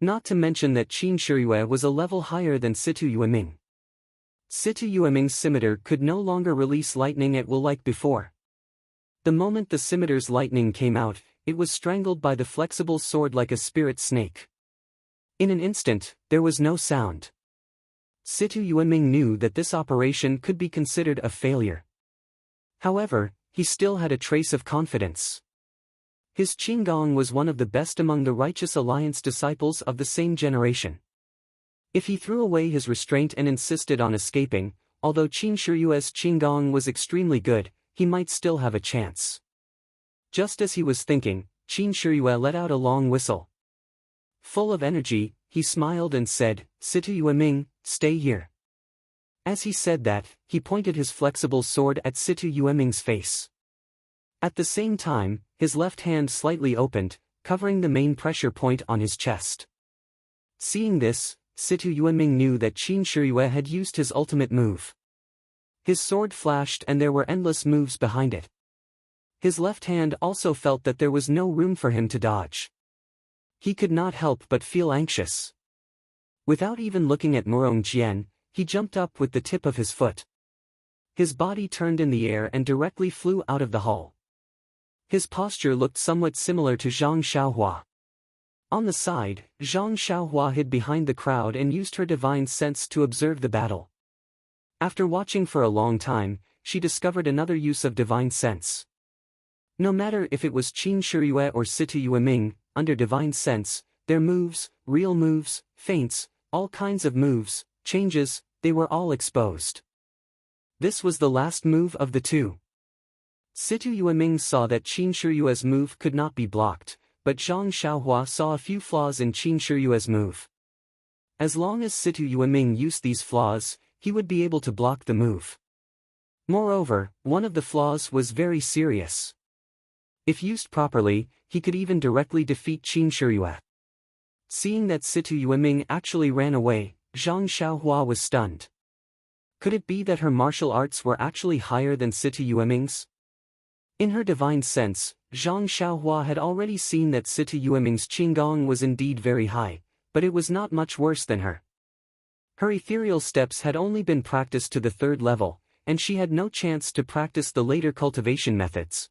Not to mention that Qin Shiyue was a level higher than Situ Yueming. Situ Yueming's scimitar could no longer release lightning at will like before. The moment the scimitar's lightning came out, it was strangled by the flexible sword like a spirit snake. In an instant, there was no sound. Situ Yueming knew that this operation could be considered a failure. However, he still had a trace of confidence. His Qinggong was one of the best among the Righteous Alliance disciples of the same generation. If he threw away his restraint and insisted on escaping, although Qin Shiyue's Qinggong was extremely good, he might still have a chance. Just as he was thinking, Qin Shiyue let out a long whistle. Full of energy, he smiled and said, "Situ Yueming, stay here." As he said that, he pointed his flexible sword at Situ Yueming's face. At the same time, his left hand slightly opened, covering the main pressure point on his chest. Seeing this, Situ Yueming knew that Qin Shiyue had used his ultimate move. His sword flashed and there were endless moves behind it. His left hand also felt that there was no room for him to dodge. He could not help but feel anxious. Without even looking at Murong Jian, he jumped up with the tip of his foot. His body turned in the air and directly flew out of the hall. His posture looked somewhat similar to Zhang Xiaohua. On the side, Zhang Xiaohua hid behind the crowd and used her divine sense to observe the battle. After watching for a long time, she discovered another use of divine sense. No matter if it was Qin Shiyue or Situ Yueming, under divine sense, their moves, real moves, feints, all kinds of moves, changes, they were all exposed. This was the last move of the two. Situ Yueming saw that Qin Shiyue's move could not be blocked, but Zhang Xiaohua saw a few flaws in Qin Shiyue's move. As long as Situ Yueming used these flaws, he would be able to block the move. Moreover, one of the flaws was very serious. If used properly, he could even directly defeat Qin Shiyue. Seeing that Situ Yueming actually ran away, Zhang Xiaohua was stunned. Could it be that her martial arts were actually higher than Situ Yueming's? In her divine sense, Zhang Xiaohua had already seen that Situ Yueming's Qinggong was indeed very high, but it was not much worse than her. Her ethereal steps had only been practiced to the 3rd level, and she had no chance to practice the later cultivation methods.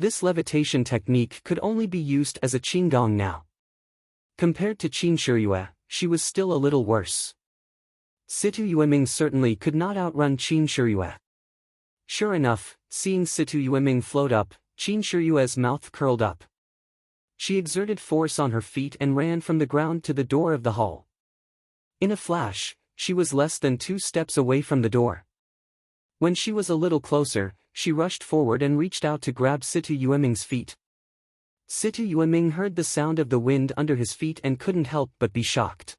This levitation technique could only be used as a Qinggong now. Compared to Qin Shiyue, she was still a little worse. Situ Yueming certainly could not outrun Qin Shiyue. Sure enough, seeing Situ Yueming float up, Qin Shiyue's mouth curled up. She exerted force on her feet and ran from the ground to the door of the hall. In a flash, she was less than 2 steps away from the door. When she was a little closer, she rushed forward and reached out to grab Situ Yueming's feet. Situ Yueming heard the sound of the wind under his feet and couldn't help but be shocked.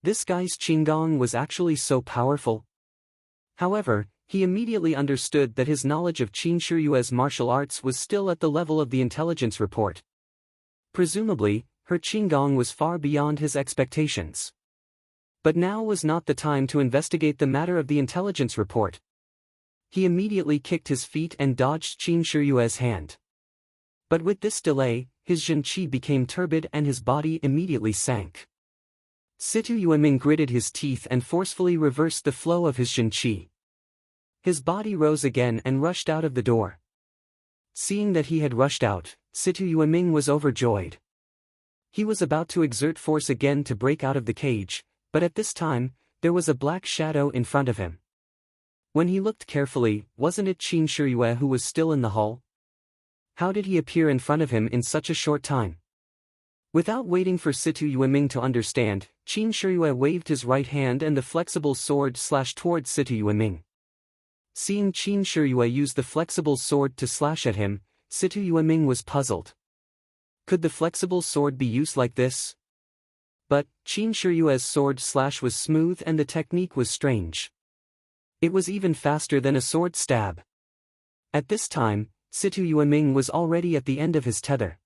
This guy's qinggong was actually so powerful. However, he immediately understood that his knowledge of Qin Shiyue's martial arts was still at the level of the intelligence report. Presumably, her qinggong was far beyond his expectations. But now was not the time to investigate the matter of the intelligence report. He immediately kicked his feet and dodged Qin Shiyue's hand. But with this delay, his Zhenqi became turbid and his body immediately sank. Situ Yueming gritted his teeth and forcefully reversed the flow of his Zhenqi. His body rose again and rushed out of the door. Seeing that he had rushed out, Situ Yueming was overjoyed. He was about to exert force again to break out of the cage, but at this time, there was a black shadow in front of him. When he looked carefully, wasn't it Qin Shiyue who was still in the hall? How did he appear in front of him in such a short time? Without waiting for Situ Yueming to understand, Qin Shiyue waved his right hand and the flexible sword slashed towards Situ Yueming. Seeing Qin Shiyue use the flexible sword to slash at him, Situ Yueming was puzzled. Could the flexible sword be used like this? But, Qin Shiyue's sword slash was smooth and the technique was strange. It was even faster than a sword stab. At this time, Situ Yueming was already at the end of his tether.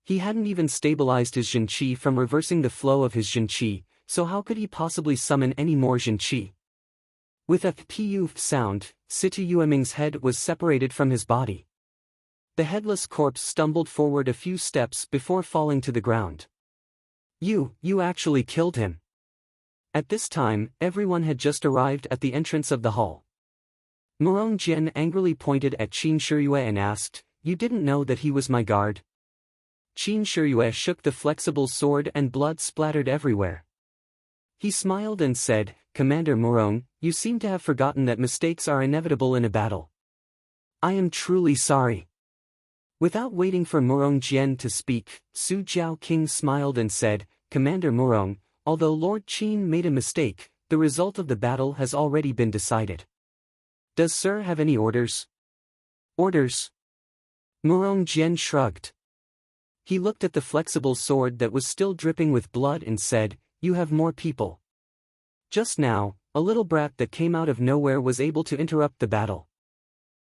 He hadn't even stabilized his Zhenqi from reversing the flow of his Zhenqi, so how could he possibly summon any more Zhenqi? With a pu sound, Situ Yueming's head was separated from his body. The headless corpse stumbled forward a few steps before falling to the ground. You actually killed him. At this time, everyone had just arrived at the entrance of the hall. Murong Jian angrily pointed at Qin Shiyue and asked, "You didn't know that he was my guard?" Qin Shiyue shook the flexible sword and blood splattered everywhere. He smiled and said, "Commander Murong, you seem to have forgotten that mistakes are inevitable in a battle. I am truly sorry." Without waiting for Murong Jian to speak, Su Jiao King smiled and said, "Commander Murong, although Lord Qin made a mistake, the result of the battle has already been decided. Does Sir have any orders?" "Orders?" Murong Jian shrugged. He looked at the flexible sword that was still dripping with blood and said, "You have more people." Just now, a little brat that came out of nowhere was able to interrupt the battle.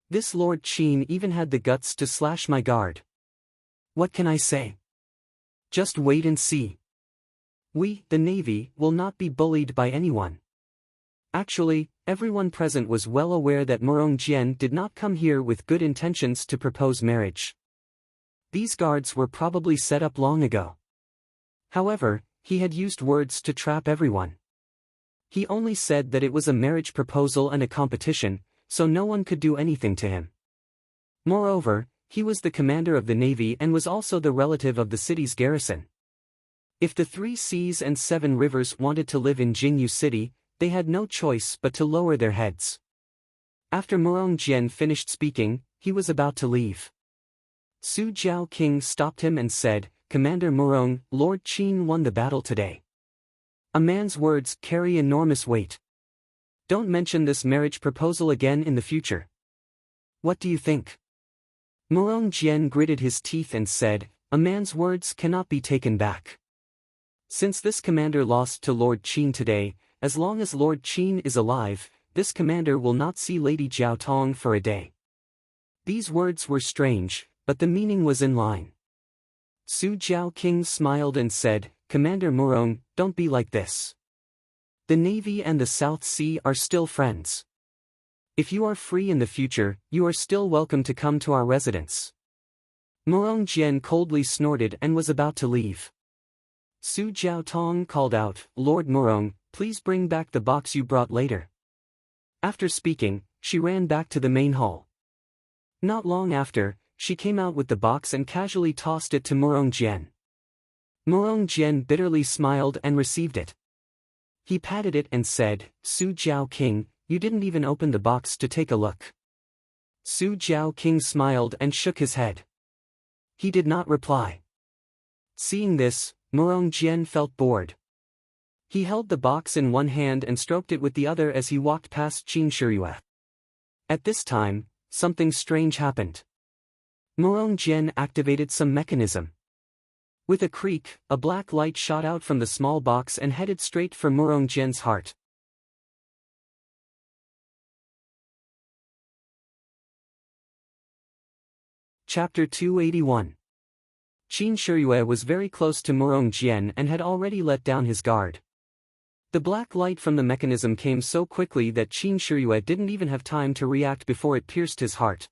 This Lord Qin even had the guts to slash my guard. What can I say? Just wait and see. We, the Navy, will not be bullied by anyone. Actually, everyone present was well aware that Murong Jian did not come here with good intentions to propose marriage. These guards were probably set up long ago. However, he had used words to trap everyone. He only said that it was a marriage proposal and a competition, so no one could do anything to him. Moreover, he was the commander of the navy and was also the relative of the city's garrison. If the 3 seas and 7 rivers wanted to live in Jingyu City, they had no choice but to lower their heads. After Murong Jian finished speaking, he was about to leave. Su Jiao King stopped him and said, "Commander Murong, Lord Qin won the battle today. A man's words carry enormous weight. Don't mention this marriage proposal again in the future. What do you think?" Murong Jian gritted his teeth and said, "A man's words cannot be taken back. Since this commander lost to Lord Qin today, as long as Lord Qin is alive, this commander will not see Lady Jiao Tong for a day." These words were strange, but the meaning was in line. Su Jiao King smiled and said, "Commander Murong, don't be like this. The Navy and the South Sea are still friends. If you are free in the future, you are still welcome to come to our residence." Murong Jian coldly snorted and was about to leave. Su Jiao Tong called out, "Lord Murong, please bring back the box you brought later." After speaking, she ran back to the main hall. Not long after, she came out with the box and casually tossed it to Murong Jian. Murong Jian bitterly smiled and received it. He patted it and said, "Su Jiao King, you didn't even open the box to take a look." Su Jiao King smiled and shook his head. He did not reply. Seeing this, Murong Jian felt bored. He held the box in one hand and stroked it with the other as he walked past Qin Shiyue. At this time, something strange happened. Murong Jian activated some mechanism. With a creak, a black light shot out from the small box and headed straight for Murong Jian's heart. Chapter 281. Qin Shiyue was very close to Murong Jian and had already let down his guard. The black light from the mechanism came so quickly that Qin Shiyue didn't even have time to react before it pierced his heart.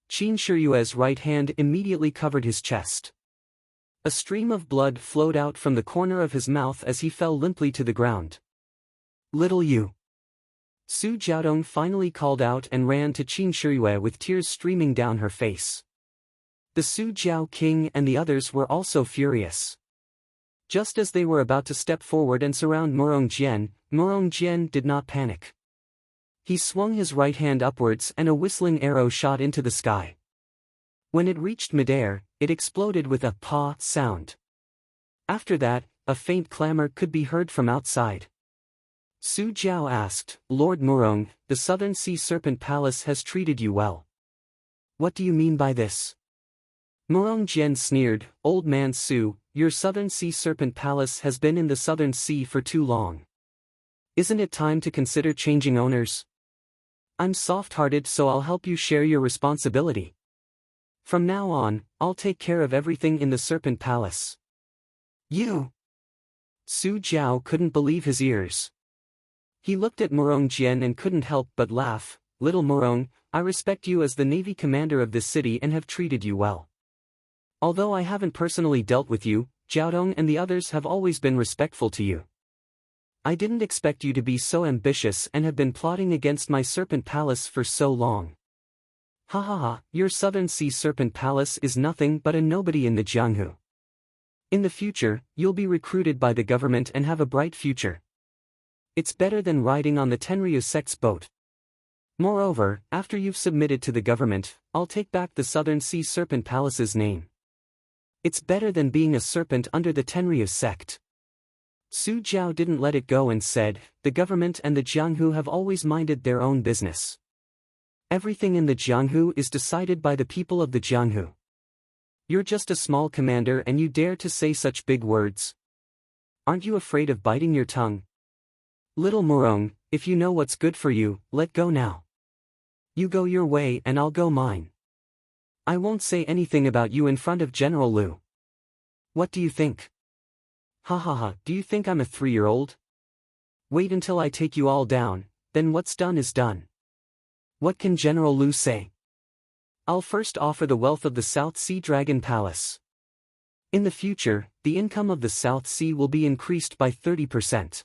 Qin Shiyue's right hand immediately covered his chest. A stream of blood flowed out from the corner of his mouth as he fell limply to the ground. Little you. Su Jiaodong finally called out and ran to Qin Shiyue with tears streaming down her face. The Su Jiao King and the others were also furious. Just as they were about to step forward and surround Murong Jian did not panic. He swung his right hand upwards and a whistling arrow shot into the sky. When it reached midair, it exploded with a "pa" sound. After that, a faint clamor could be heard from outside. Su Jiao asked, "Lord Murong, the Southern Sea Serpent Palace has treated you well. What do you mean by this?" Murong Jian sneered, "Old man Su, your Southern Sea Serpent Palace has been in the Southern Sea for too long. Isn't it time to consider changing owners? I'm soft-hearted, so I'll help you share your responsibility. From now on, I'll take care of everything in the Serpent Palace." "You?" Su Jiao couldn't believe his ears. He looked at Murong Jian and couldn't help but laugh. "Little Murong, I respect you as the Navy commander of this city and have treated you well. Although I haven't personally dealt with you, Jiaodong and the others have always been respectful to you. I didn't expect you to be so ambitious and have been plotting against my Serpent Palace for so long. Ha ha ha, your Southern Sea Serpent Palace is nothing but a nobody in the Jianghu. In the future, you'll be recruited by the government and have a bright future. It's better than riding on the Tenryu sect's boat. Moreover, after you've submitted to the government, I'll take back the Southern Sea Serpent Palace's name. It's better than being a serpent under the Tenryu sect." Su Jiao didn't let it go and said, "The government and the Jianghu have always minded their own business. Everything in the Jianghu is decided by the people of the Jianghu. You're just a small commander and you dare to say such big words. Aren't you afraid of biting your tongue? Little Murong, if you know what's good for you, let go now. You go your way and I'll go mine. I won't say anything about you in front of General Liu. What do you think? Ha ha ha, do you think I'm a 3-year-old? Wait until I take you all down, then what's done is done. What can General Liu say? I'll first offer the wealth of the South Sea Dragon Palace. In the future, the income of the South Sea will be increased by 30%.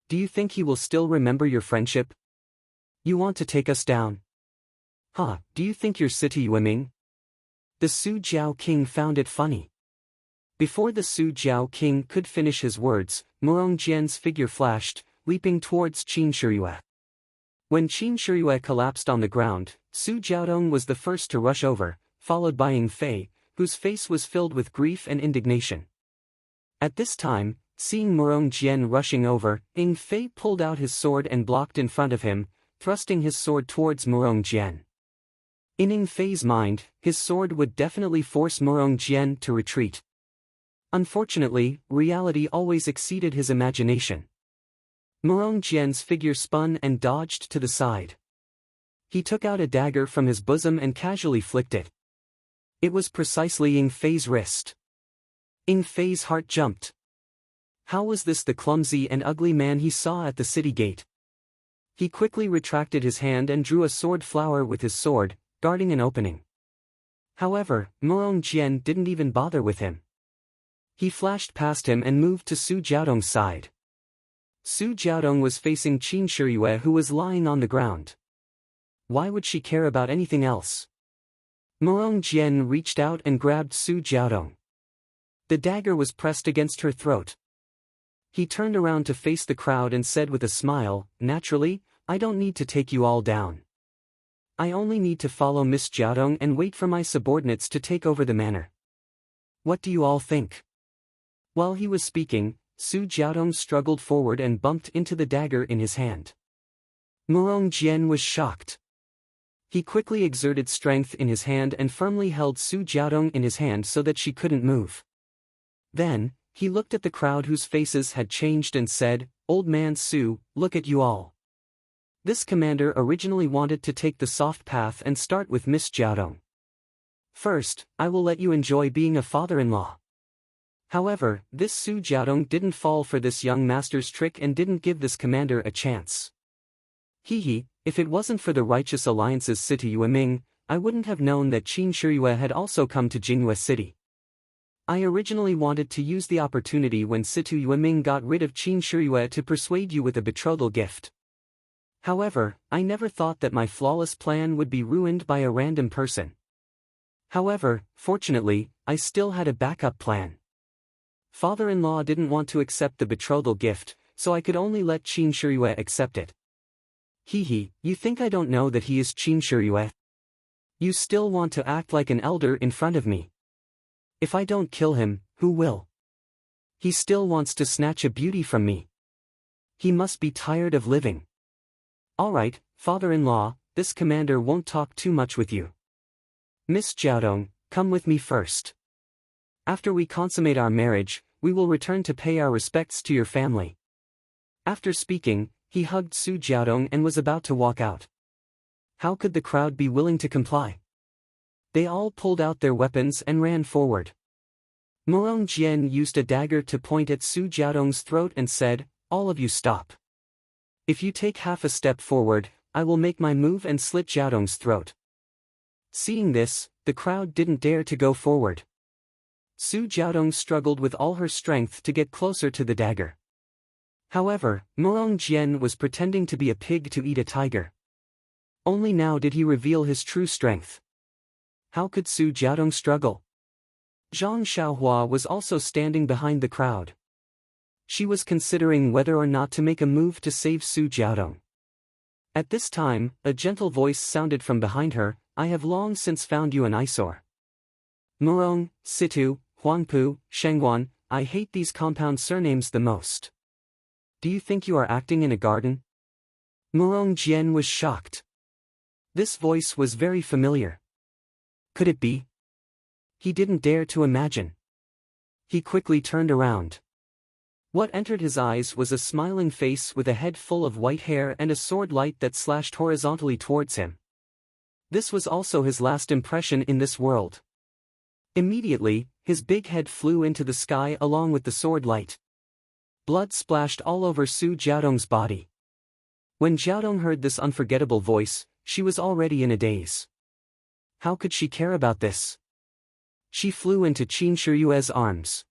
Do you think he will still remember your friendship? You want to take us down? Huh, do you think you're City Wiming?" The Su Jiao King found it funny. Before the Su Jiao King could finish his words, Murong Jian's figure flashed, leaping towards Qin Shiyue. When Qin Shiyue collapsed on the ground, Su Jiaodong was the first to rush over, followed by Ying Fei, whose face was filled with grief and indignation. At this time, seeing Murong Jian rushing over, Ying Fei pulled out his sword and blocked in front of him, thrusting his sword towards Murong Jian. In Ying Fei's mind, his sword would definitely force Murong Jian to retreat. Unfortunately, reality always exceeded his imagination. Murong Jian's figure spun and dodged to the side. He took out a dagger from his bosom and casually flicked it. It was precisely Ying Fei's wrist. Ying Fei's heart jumped. How was this the clumsy and ugly man he saw at the city gate? He quickly retracted his hand and drew a sword flower with his sword, guarding an opening. However, Murong Jian didn't even bother with him. He flashed past him and moved to Su Jiaodong's side. Su Jiaodong was facing Qin Shiyue, who was lying on the ground. Why would she care about anything else? Murong Jian reached out and grabbed Su Jiaodong. The dagger was pressed against her throat. He turned around to face the crowd and said with a smile, "Naturally, I don't need to take you all down. I only need to follow Miss Jiaodong and wait for my subordinates to take over the manor. What do you all think? While he was speaking, Su Jiaodong struggled forward and bumped into the dagger in his hand. Murong Jian was shocked. He quickly exerted strength in his hand and firmly held Su Jiaodong in his hand so that she couldn't move. Then, he looked at the crowd whose faces had changed and said, "Old man Su, look at you all." This commander originally wanted to take the soft path and start with Miss Jiaodong. "First, I will let you enjoy being a father-in-law." However, this Su Jiaodong didn't fall for this young master's trick and didn't give this commander a chance. Hehe, if it wasn't for the righteous alliance's Situ Yueming, I wouldn't have known that Qin Shiyue had also come to Jingyue City. I originally wanted to use the opportunity when Situ Yueming got rid of Qin Shiyue to persuade you with a betrothal gift. However, I never thought that my flawless plan would be ruined by a random person. However, fortunately, I still had a backup plan. Father-in-law didn't want to accept the betrothal gift, so I could only let Qin Shiyue accept it. Hehe, you think I don't know that he is Qin Shiyue? You still want to act like an elder in front of me. If I don't kill him, who will? He still wants to snatch a beauty from me. He must be tired of living. Alright, father-in-law, this commander won't talk too much with you. Miss Jiaodong, come with me first. After we consummate our marriage, we will return to pay our respects to your family. After speaking, he hugged Su Jiaodong and was about to walk out. How could the crowd be willing to comply? They all pulled out their weapons and ran forward. Murong Jian used a dagger to point at Su Jiaodong's throat and said, "All of you stop. If you take half a step forward, I will make my move and slit Jiaodong's throat." Seeing this, the crowd didn't dare to go forward. Su Jiaodong struggled with all her strength to get closer to the dagger. However, Murong Jian was pretending to be a pig to eat a tiger. Only now did he reveal his true strength. How could Su Jiaodong struggle? Zhang Xiaohua was also standing behind the crowd. She was considering whether or not to make a move to save Su Jiaodong. At this time, a gentle voice sounded from behind her, "I have long since found you an eyesore. Murong, Situ, Huangpu, Shengguan, I hate these compound surnames the most. Do you think you are acting in a garden?" Murong Jian was shocked. This voice was very familiar. Could it be? He didn't dare to imagine. He quickly turned around. What entered his eyes was a smiling face with a head full of white hair and a sword light that slashed horizontally towards him. This was also his last impression in this world. Immediately, his big head flew into the sky along with the sword light. Blood splashed all over Su Jiaodong's body. When Jiaodong heard this unforgettable voice, she was already in a daze. How could she care about this? She flew into Qin Shiyue's arms.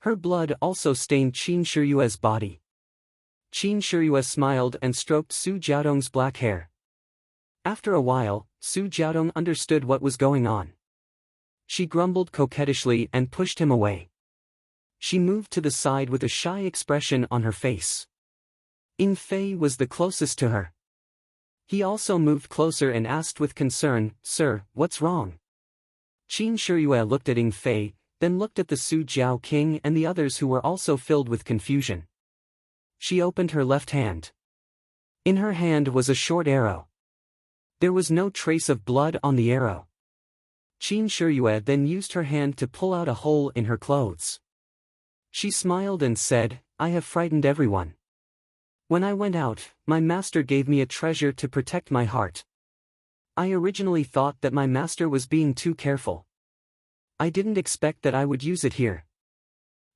Her blood also stained Qin Shiyue's body. Qin Shiyue smiled and stroked Su Jiaodong's black hair. After a while, Su Jiaodong understood what was going on. She grumbled coquettishly and pushed him away. She moved to the side with a shy expression on her face. Yin Fei was the closest to her. He also moved closer and asked with concern, "Sir, what's wrong?" Qin Shiyue looked at Yin Fei, then looked at the Su Jiao King and the others who were also filled with confusion. She opened her left hand. In her hand was a short arrow. There was no trace of blood on the arrow. Qin Shiyue then used her hand to pull out a hole in her clothes. She smiled and said, "I have frightened everyone. When I went out, my master gave me a treasure to protect my heart. I originally thought that my master was being too careful. I didn't expect that I would use it here.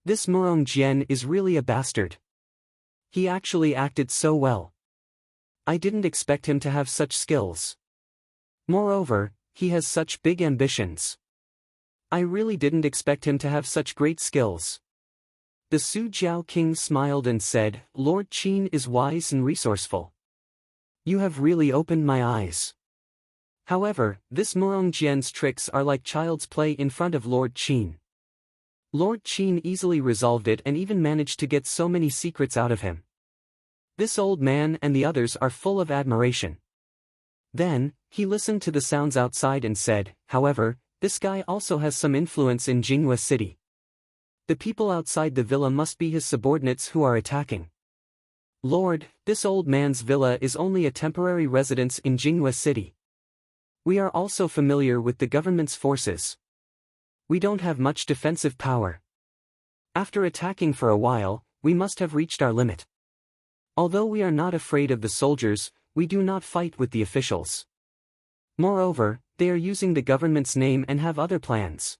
This Murong Jian is really a bastard. He actually acted so well. I didn't expect him to have such skills. Moreover, he has such big ambitions. I really didn't expect him to have such great skills." The Su Jiao King smiled and said, "Lord Qin is wise and resourceful. You have really opened my eyes. However, this Murong Jian's tricks are like child's play in front of Lord Qin." Lord Qin easily resolved it and even managed to get so many secrets out of him. This old man and the others are full of admiration. Then, he listened to the sounds outside and said, however, this guy also has some influence in Jinghua City. The people outside the villa must be his subordinates who are attacking. Lord, this old man's villa is only a temporary residence in Jinghua City. We are also familiar with the government's forces. We don't have much defensive power. After attacking for a while, we must have reached our limit. Although we are not afraid of the soldiers, we do not fight with the officials. Moreover, they are using the government's name and have other plans.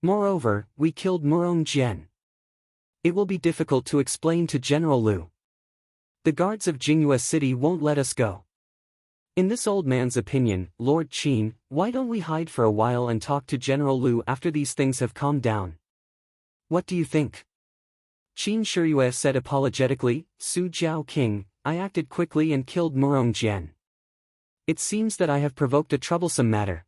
Moreover, we killed Murong Jian. It will be difficult to explain to General Liu. The guards of Jinghua City won't let us go. In this old man's opinion, Lord Qin, why don't we hide for a while and talk to General Liu after these things have calmed down? What do you think? Qin Shiyue said apologetically, Su Jiao King, I acted quickly and killed Murong Jian. It seems that I have provoked a troublesome matter.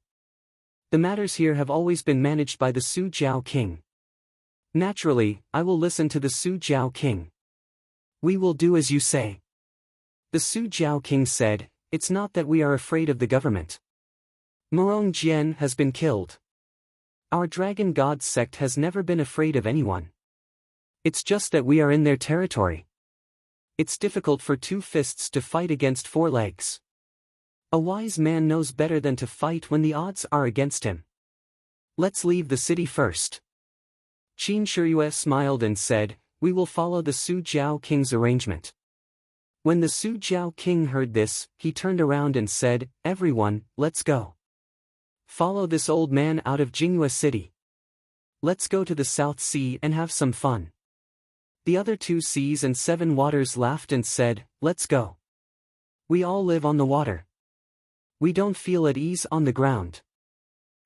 The matters here have always been managed by the Su Jiao King. Naturally, I will listen to the Su Jiao King. We will do as you say. The Su Jiao King said, it's not that we are afraid of the government. Murong Jian has been killed. Our dragon god sect has never been afraid of anyone. It's just that we are in their territory. It's difficult for two fists to fight against four legs. A wise man knows better than to fight when the odds are against him. Let's leave the city first. Qin Shiyue smiled and said, we will follow the Su Jiao King's arrangement. When the Su Jiao King heard this, he turned around and said, everyone, let's go. Follow this old man out of Jinghua City. Let's go to the South Sea and have some fun. The other 2 seas and 7 waters laughed and said, let's go. We all live on the water. We don't feel at ease on the ground.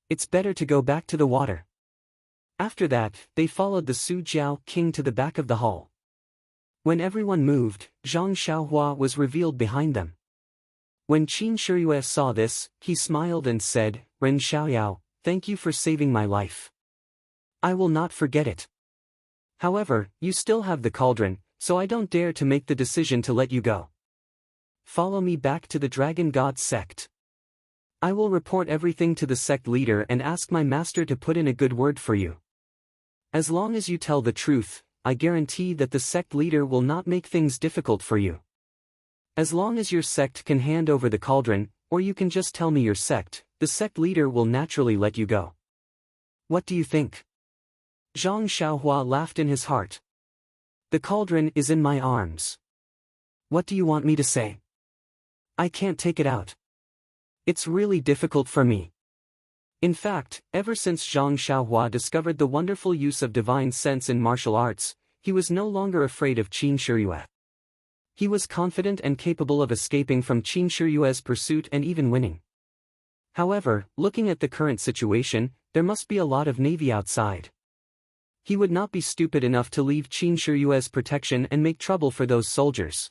It's better to go back to the water. After that, they followed the Su Jiao King to the back of the hall. When everyone moved, Zhang Xiaohua was revealed behind them. When Qin Shiyue saw this, he smiled and said, Ren Xiaoyao, thank you for saving my life. I will not forget it. However, you still have the cauldron, so I don't dare to make the decision to let you go. Follow me back to the Dragon God sect. I will report everything to the sect leader and ask my master to put in a good word for you. As long as you tell the truth, I guarantee that the sect leader will not make things difficult for you. As long as your sect can hand over the cauldron, or you can just tell me your sect, the sect leader will naturally let you go. What do you think? Zhang Xiaohua laughed in his heart. The cauldron is in my arms. What do you want me to say? I can't take it out. It's really difficult for me. In fact, ever since Zhang Xiaohua discovered the wonderful use of divine sense in martial arts, he was no longer afraid of Qin Shiyue. He was confident and capable of escaping from Qin Shiyue's pursuit and even winning. However, looking at the current situation, there must be a lot of navy outside. He would not be stupid enough to leave Qin Shiyue's protection and make trouble for those soldiers.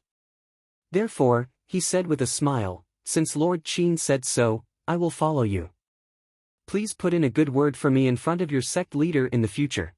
Therefore, he said with a smile, since Lord Qin said so, I will follow you. Please put in a good word for me in front of your sect leader in the future.